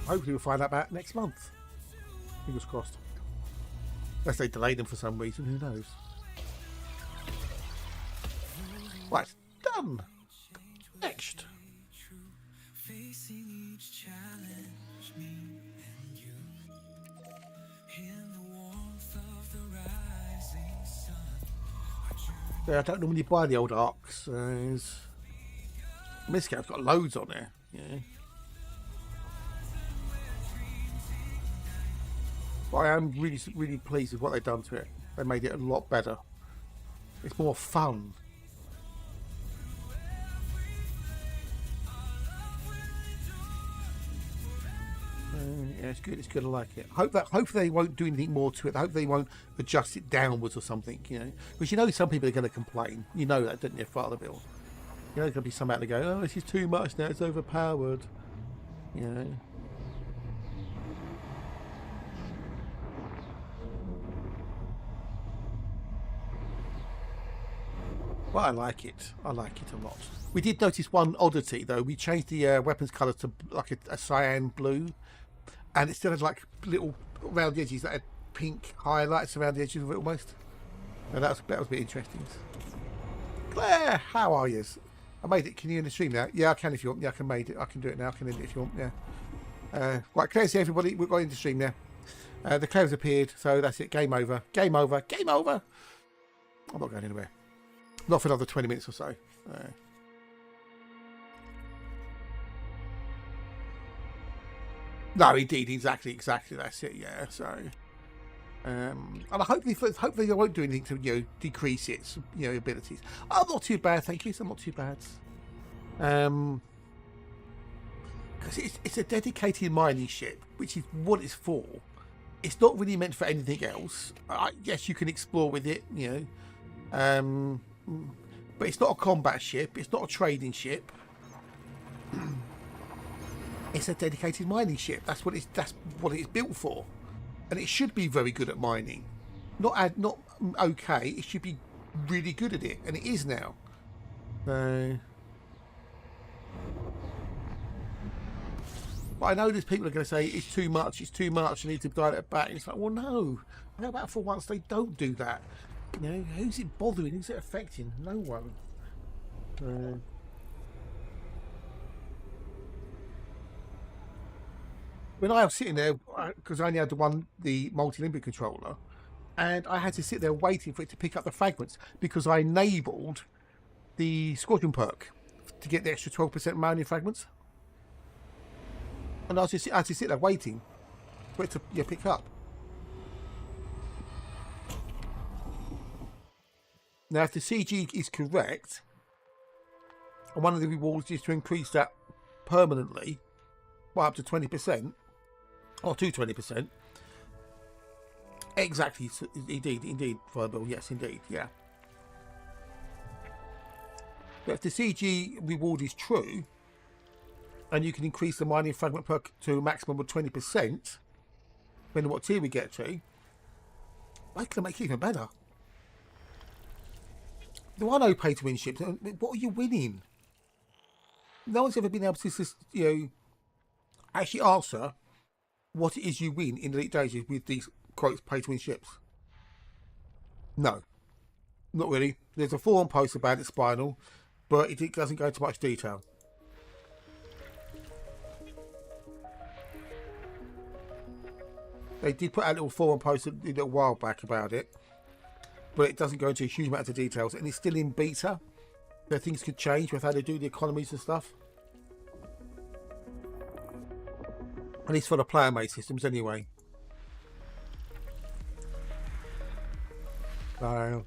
Hopefully we'll find out about next month. Fingers crossed. Unless they delay them for some reason, who knows? Right, done. Next. Facing each challenge, me and you. In the warmth of the rising sun. Yeah, I don't normally buy the old arcs. Miscav's got loads on there. Yeah. But I am really pleased with what they've done to it. They made it a lot better. It's more fun. Yeah, it's good. It's good. I like it. Hopefully they won't do anything more to it. I hope they won't adjust it downwards or something. You know, because you know some people are going to complain. You know that, don't you, Father Bill? You know, there's going to be some out there going, "Oh, this is too much now. It's overpowered." You know. Well, I like it. I like it a lot. We did notice one oddity though. We changed the weapons colour to like a cyan blue, and it still had like little around the edges that had pink highlights around the edges of it almost. And that was a bit interesting. Claire, how are you? I made it. Can you in the stream now? Yeah, I can if you want. Yeah, I can made it. I can do it now. I can end it if you want. Yeah. Right, Claire's here, everybody. We've got into stream now. The Claire's appeared, so that's it. Game over. Game over. Game over. I'm not going anywhere. Not for another 20 minutes or so. No, indeed, exactly. That's it. Yeah. So, and hopefully they won't do anything to decrease its abilities. I'm not too bad, thank you. So I'm not too bad. Because it's a dedicated mining ship, which is what it's for. It's not really meant for anything else. Yes, you can explore with it, but it's not a combat ship. It's not a trading ship. It's a dedicated mining ship. That's what it's built for, and it should be very good at mining. Not okay. It should be really good at it, and it is now. But I know there's people are going to say it's too much. It's too much. I need to dial it back. And it's like, well, no. How about for once they don't do that? Who's it bothering? Who's it affecting? No one. When I was sitting there, because I only had the multi-limit controller, and I had to sit there waiting for it to pick up the fragments because I enabled the squadron perk to get the extra 12% mining fragments, and I had to sit there waiting for it to pick up. Now, if the CG is correct, and one of the rewards is to increase that permanently by up to 20%, or to 20%. Exactly, indeed, Fireball, yes, indeed, yeah. But if the CG reward is true, and you can increase the mining fragment perk to a maximum of 20%, depending on what tier we get to, I can make it even better. There are no pay-to-win ships. What are you winning? No one's ever been able to, actually answer what it is you win in Elite Dangerous with these, quotes, pay-to-win ships. No. Not really. There's a forum post about it, Spinal, but it doesn't go into much detail. They did put out a little forum post a little while back about it, but it doesn't go into a huge amount of details, and it's still in beta. So things could change with how they do the economies and stuff. At least for the player-made systems, anyway. So,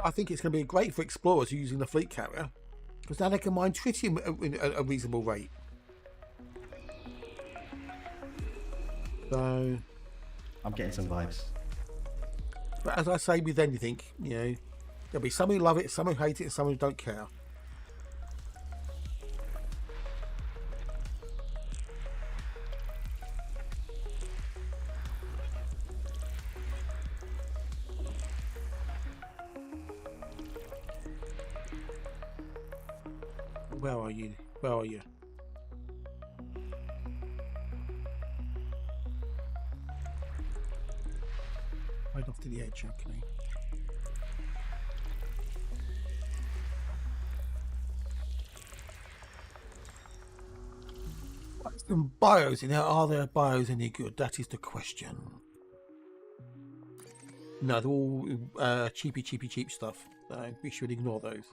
I think it's going to be great for explorers using the fleet carrier. Because now they can mine tritium at a reasonable rate. So, I'm getting some vibes. but as I say with anything, you know, there'll be some who love it, some who hate it, and some who don't care. Where are you? Where are you? Right off to the edge, okay. Some bios in there. Are there bios any good? That is the question. No, they're all cheap stuff. So we should ignore those.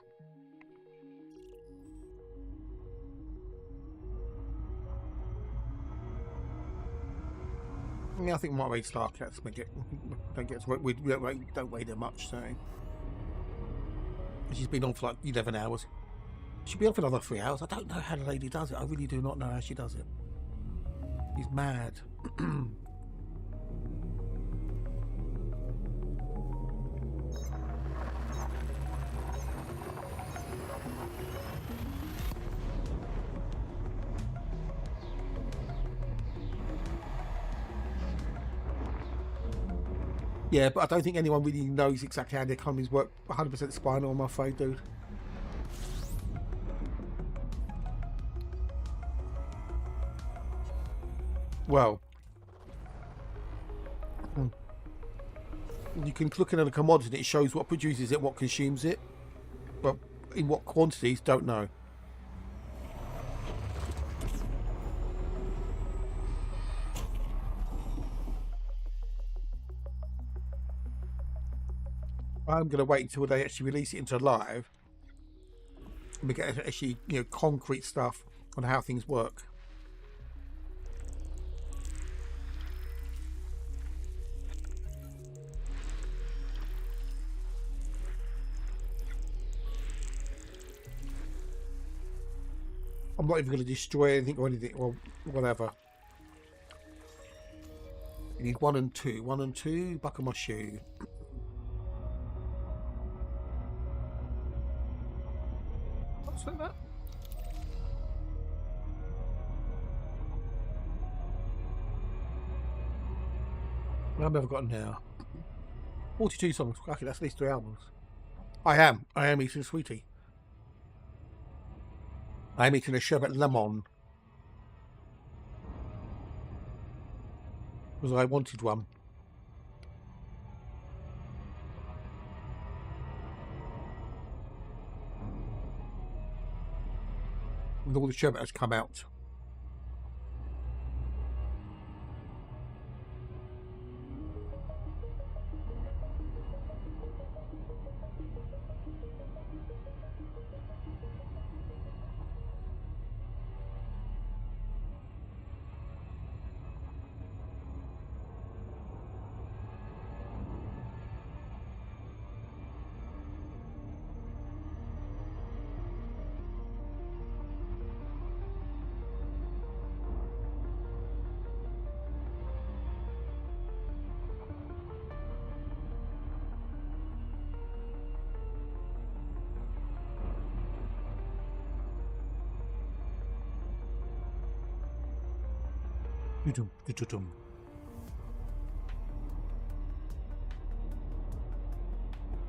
Yeah, I think my raid star cats don't weigh that much, so she's been on for like 11 hours. She'll be on for another 3 hours. I don't know how the lady does it. I really do not know how she does it. She's mad. Yeah, but I don't think anyone really knows exactly how the economies work 100% spinal, I'm afraid, dude. Well, you can look at a commodity and it shows what produces it, what consumes it, but in what quantities, don't know. I'm going to wait until they actually release it into live and we get actually, you know, concrete stuff on how things work. I'm not even going to destroy anything or anything, or whatever. You need 1 and 2. 1 and 2, buckle my shoe. What's that? I've never got now. 42 songs. Okay, that's at least 3 albums. I am eating a sweetie. I am eating a sherbet lemon. Because I wanted one. And all the sherbet has come out.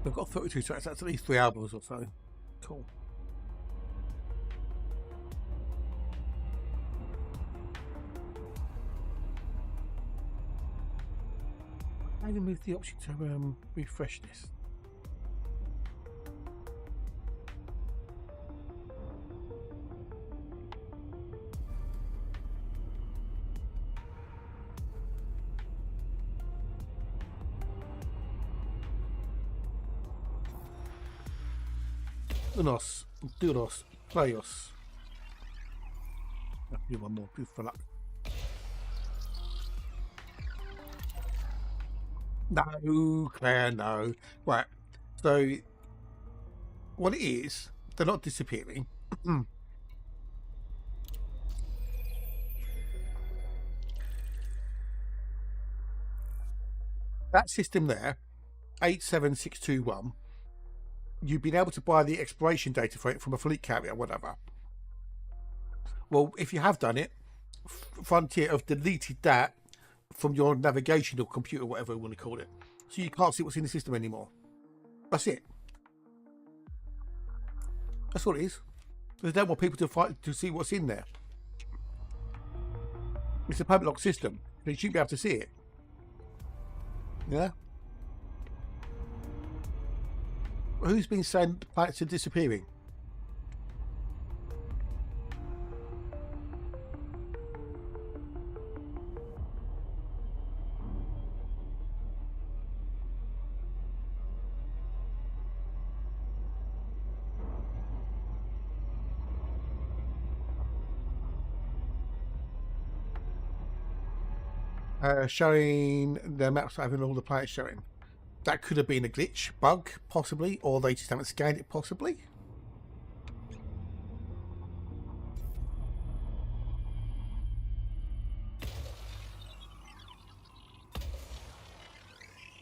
They've got 32 tracks, that's at least 3 albums or so. Cool. I'm going to move the option to refresh this. Unos, duros, playos. Do one more, proof for luck. No, Claire, no. Right, so what it is, they're not disappearing. That system there, 87621, you've been able to buy the exploration data for it from a fleet carrier, whatever. Well, if you have done it, Frontier have deleted that from your navigation or computer, whatever you want to call it. So you can't see what's in the system anymore. That's it. That's all it is. They don't want people to fight to see what's in there. It's a padlock system. So you shouldn't be able to see it. Yeah? Who's been saying planets are disappearing? Showing the maps having all the planets showing. That could have been a glitch, bug, possibly, or they just haven't scanned it, possibly.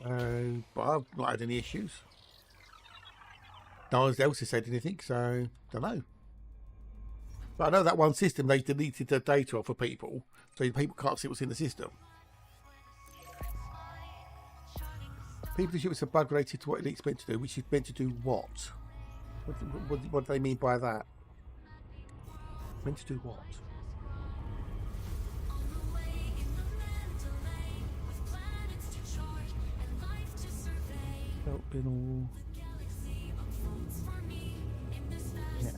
But I've not had any issues. No one else has said anything, so don't know. But I know that one system they deleted the data off for people, so people can't see what's in the system. People assume it's a bug related to what it's meant to do, which is meant to do what? What do they mean by that? Meant to do what? Been all... Yeah.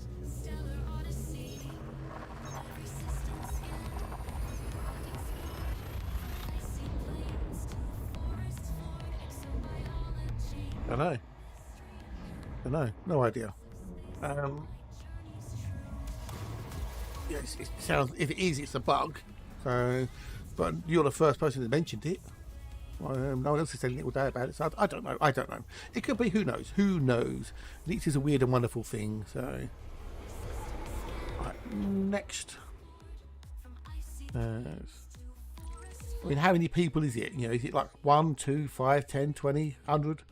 I know. No idea. Yeah, it sounds. If it is, it's a bug. So, but you're the first person that mentioned it. No one else has said anything all day about it. So I don't know. It could be. Who knows? It is a weird and wonderful thing. So, right, next. I mean, how many people is it? You know, is it like 1, 2, 5, 10, 20, 100?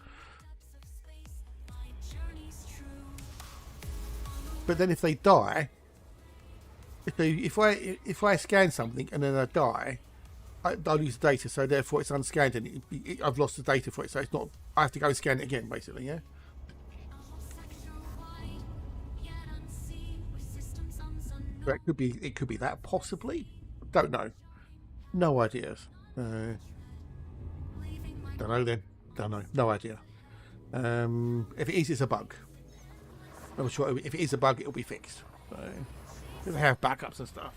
But then if they die, if I scan something and then I die, I lose the data. So therefore, it's unscanned and I've lost the data for it. So it's not. I have to go and scan it again, basically. Yeah. But it could be that possibly. Don't know. No ideas. Don't know then. Don't know. No idea. If it is, it's a bug. I'm sure if it is a bug, it'll be fixed. So they have backups and stuff.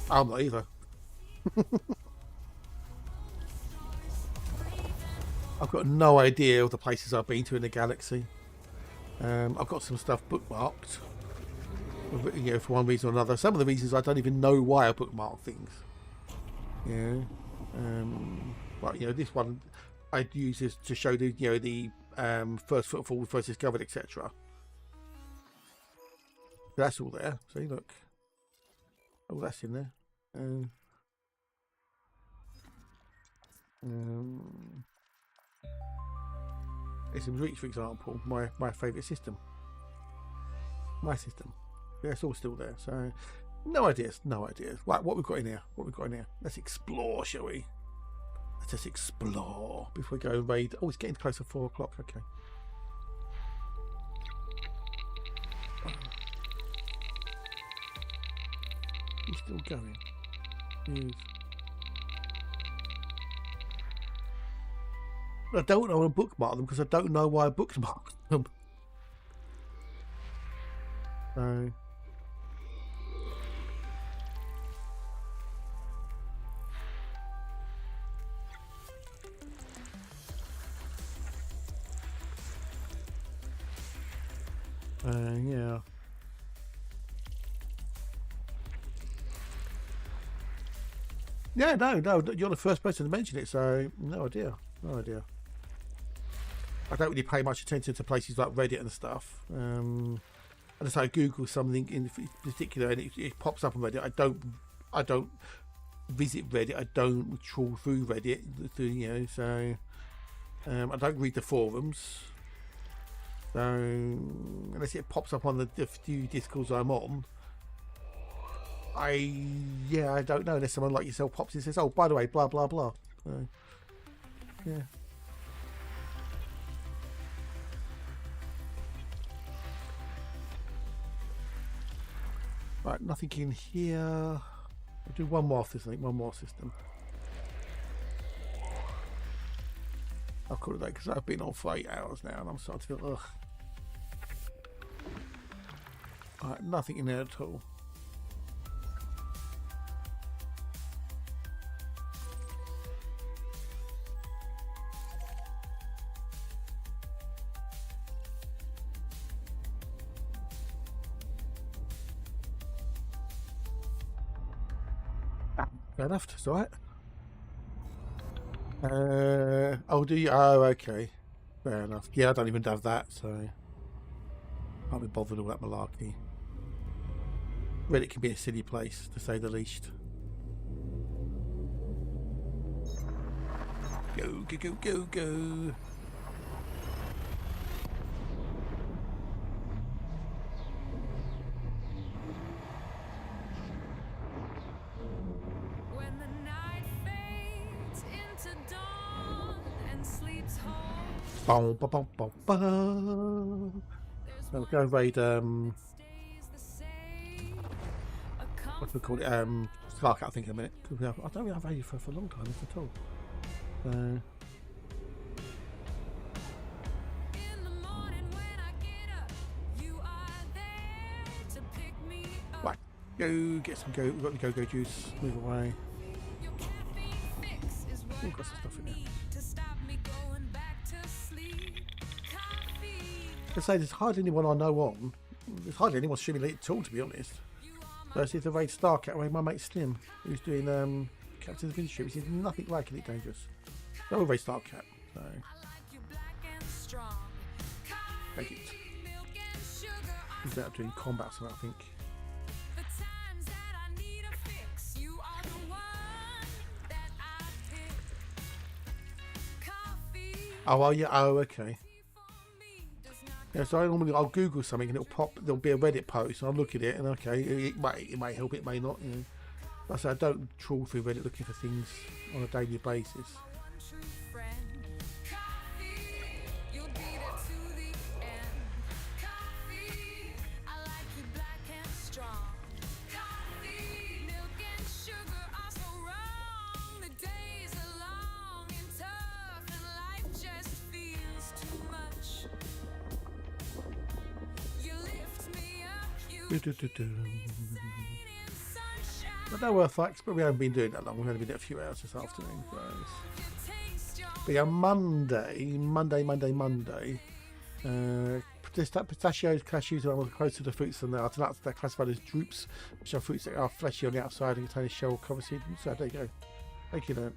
I'm not either. I've got no idea of the places I've been to in the galaxy. I've got some stuff bookmarked, you know, for one reason or another. Some of the reasons I don't even know why I bookmark things. Yeah. But you know, this one I'd use this to show the first footfall, first discovered, etc. That's all there. See, look. Oh, that's in there. It's enriched, for example, my favourite system. My system. Yeah, it's all still there. So, no ideas. Right, what we've got in here? Let's explore, shall we? Let's just explore before we go and raid. Oh, it's getting close to 4 o'clock. Okay. He's still going. Yes. I don't want to bookmark them because I don't know why I bookmarked them. So. Yeah. Yeah, no, you're the first person to mention it, so no idea. No idea. I don't really pay much attention to places like Reddit and stuff. I just Google something in particular and it pops up on Reddit. I don't visit Reddit. I don't trawl through Reddit, you know. So I don't read the forums. So unless it pops up on the few Discords I'm on, I don't know. Unless someone like yourself pops in and says, "Oh, by the way, blah blah blah." So, yeah. Right, nothing in here. I'll do one more system. One more system. I'll call it that because I've been on for 8 hours now and I'm starting to feel ugh. Alright, nothing in there at all. Fair enough, it's alright. Oh, do you? Oh, okay. Fair enough. Yeah, I don't even have that, so can't be bothered with all that malarkey. Reddit can be a silly place, to say the least. Go, go, go, go, go. When the night fades into dawn and sleeps home, Bum, bum, bum, bum, bum. there's So we'll go raid stays the same. A what do we call it? Scarcat, I think, in a minute. I don't think I've raided for a long time at all. So in the morning when I get up, you are there to pick me up. right, go get some go. We've got the go juice. Move away. Your caffeine fix is what Ooh, got some stuff in there. I need to stop me going back to sleep. Coffee, I say there's hardly anyone I know on. There's hardly anyone streaming late at all, to be honest. So I see the raid Starcat away my mate Slim, who's doing Captain's Ministry, which is nothing like Elite Dangerous. No raid Starcat. So I like you black and strong. take it. Milk and sugar are He's out doing combat, so I think. the times that I need a fix. You are the one that I pick. Coffee Oh well, yeah. Oh okay. for me does not Yeah, so I'll Google something and it'll pop. There'll be a Reddit post, and I'll look at it, and okay, it may help, it may not. You know, like I say, I don't trawl through Reddit looking for things on a daily basis. one true friend. Coffee, you'll be there to the end. Coffee, I like you black and strong. Coffee, milk and sugar are so wrong. The days are long and tough, and life just feels too much. You lift me up, you Do-do-do-do. rain and sunshine. But no worth facts, but we haven't been doing that long. We've only been doing a few hours this afternoon. So You taste your but yeah, Monday. Pistachios, cashews are close to the fruits than they are. Nuts they're classified as drupes, which are fruits that are fleshy on the outside and contain a shell cover seed. So there you go. Thank you, then.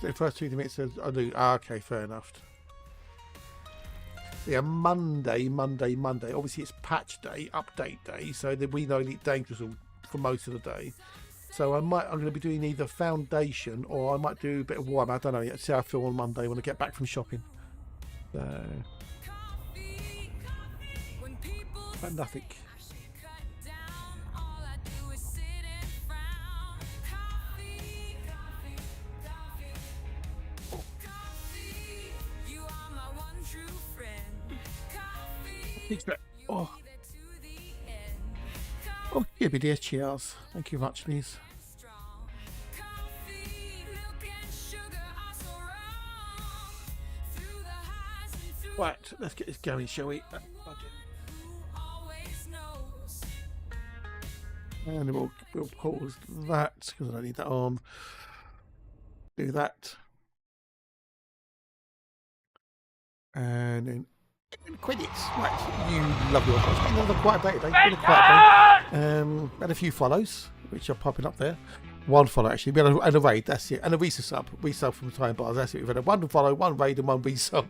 The first 2 minutes says I do. Okay, fair enough. Yeah, Monday. Obviously, it's patch day, update day, so that we know Elite Dangerous for most of the day. So I'm going to be doing either Foundation or I might do a bit of Warhammer. I don't know yet. See how I feel on Monday when I get back from shopping. So, coffee. When people but nothing. I should cut down, all I do is sit and frown. Coffee, you are my one true friend. Coffee, Expect. Oh, be there to the end. oh, here be dear. Cheers. Thank you much, please. Strong. Coffee, milk and sugar are so wrong. Through the highs and through Right, let's get this going, shall we? who always knows. And then we'll pause that because I don't need that on. Do that. And then Credits. Right, you lovely one. It's been another quiet day today. It's been a quiet day. Had a few follows, which are popping up there. One follow actually. We had a raid, that's it. And a resub. Resub from Time Bars, that's it. We've had a one follow, one raid, and one resub.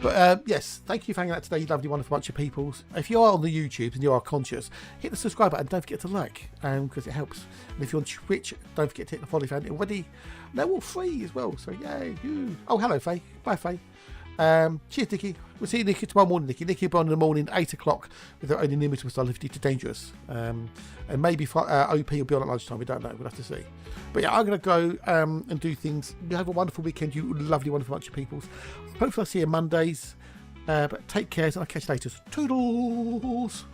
But yes, thank you for hanging out today, you lovely, wonderful bunch of peoples. If you are on the YouTube and you are conscious, hit the subscribe button. Don't forget to like, because it helps. And if you're on Twitch, don't forget to hit the follow button. Already, they're all free as well. So yay! Oh, hello, Faye. Bye, Faye. Cheers, Nikki. We'll see you, Nikki, tomorrow morning. Nikki will be on in the morning, 8 o'clock, with her own inimitable style, lifted to dangerous. And maybe OP will be on at lunchtime. We don't know. We'll have to see. But yeah, I'm going to go and do things. You have a wonderful weekend, you lovely, wonderful bunch of peoples. Hopefully I'll see you Mondays. But take care, and I'll catch you later. Toodles!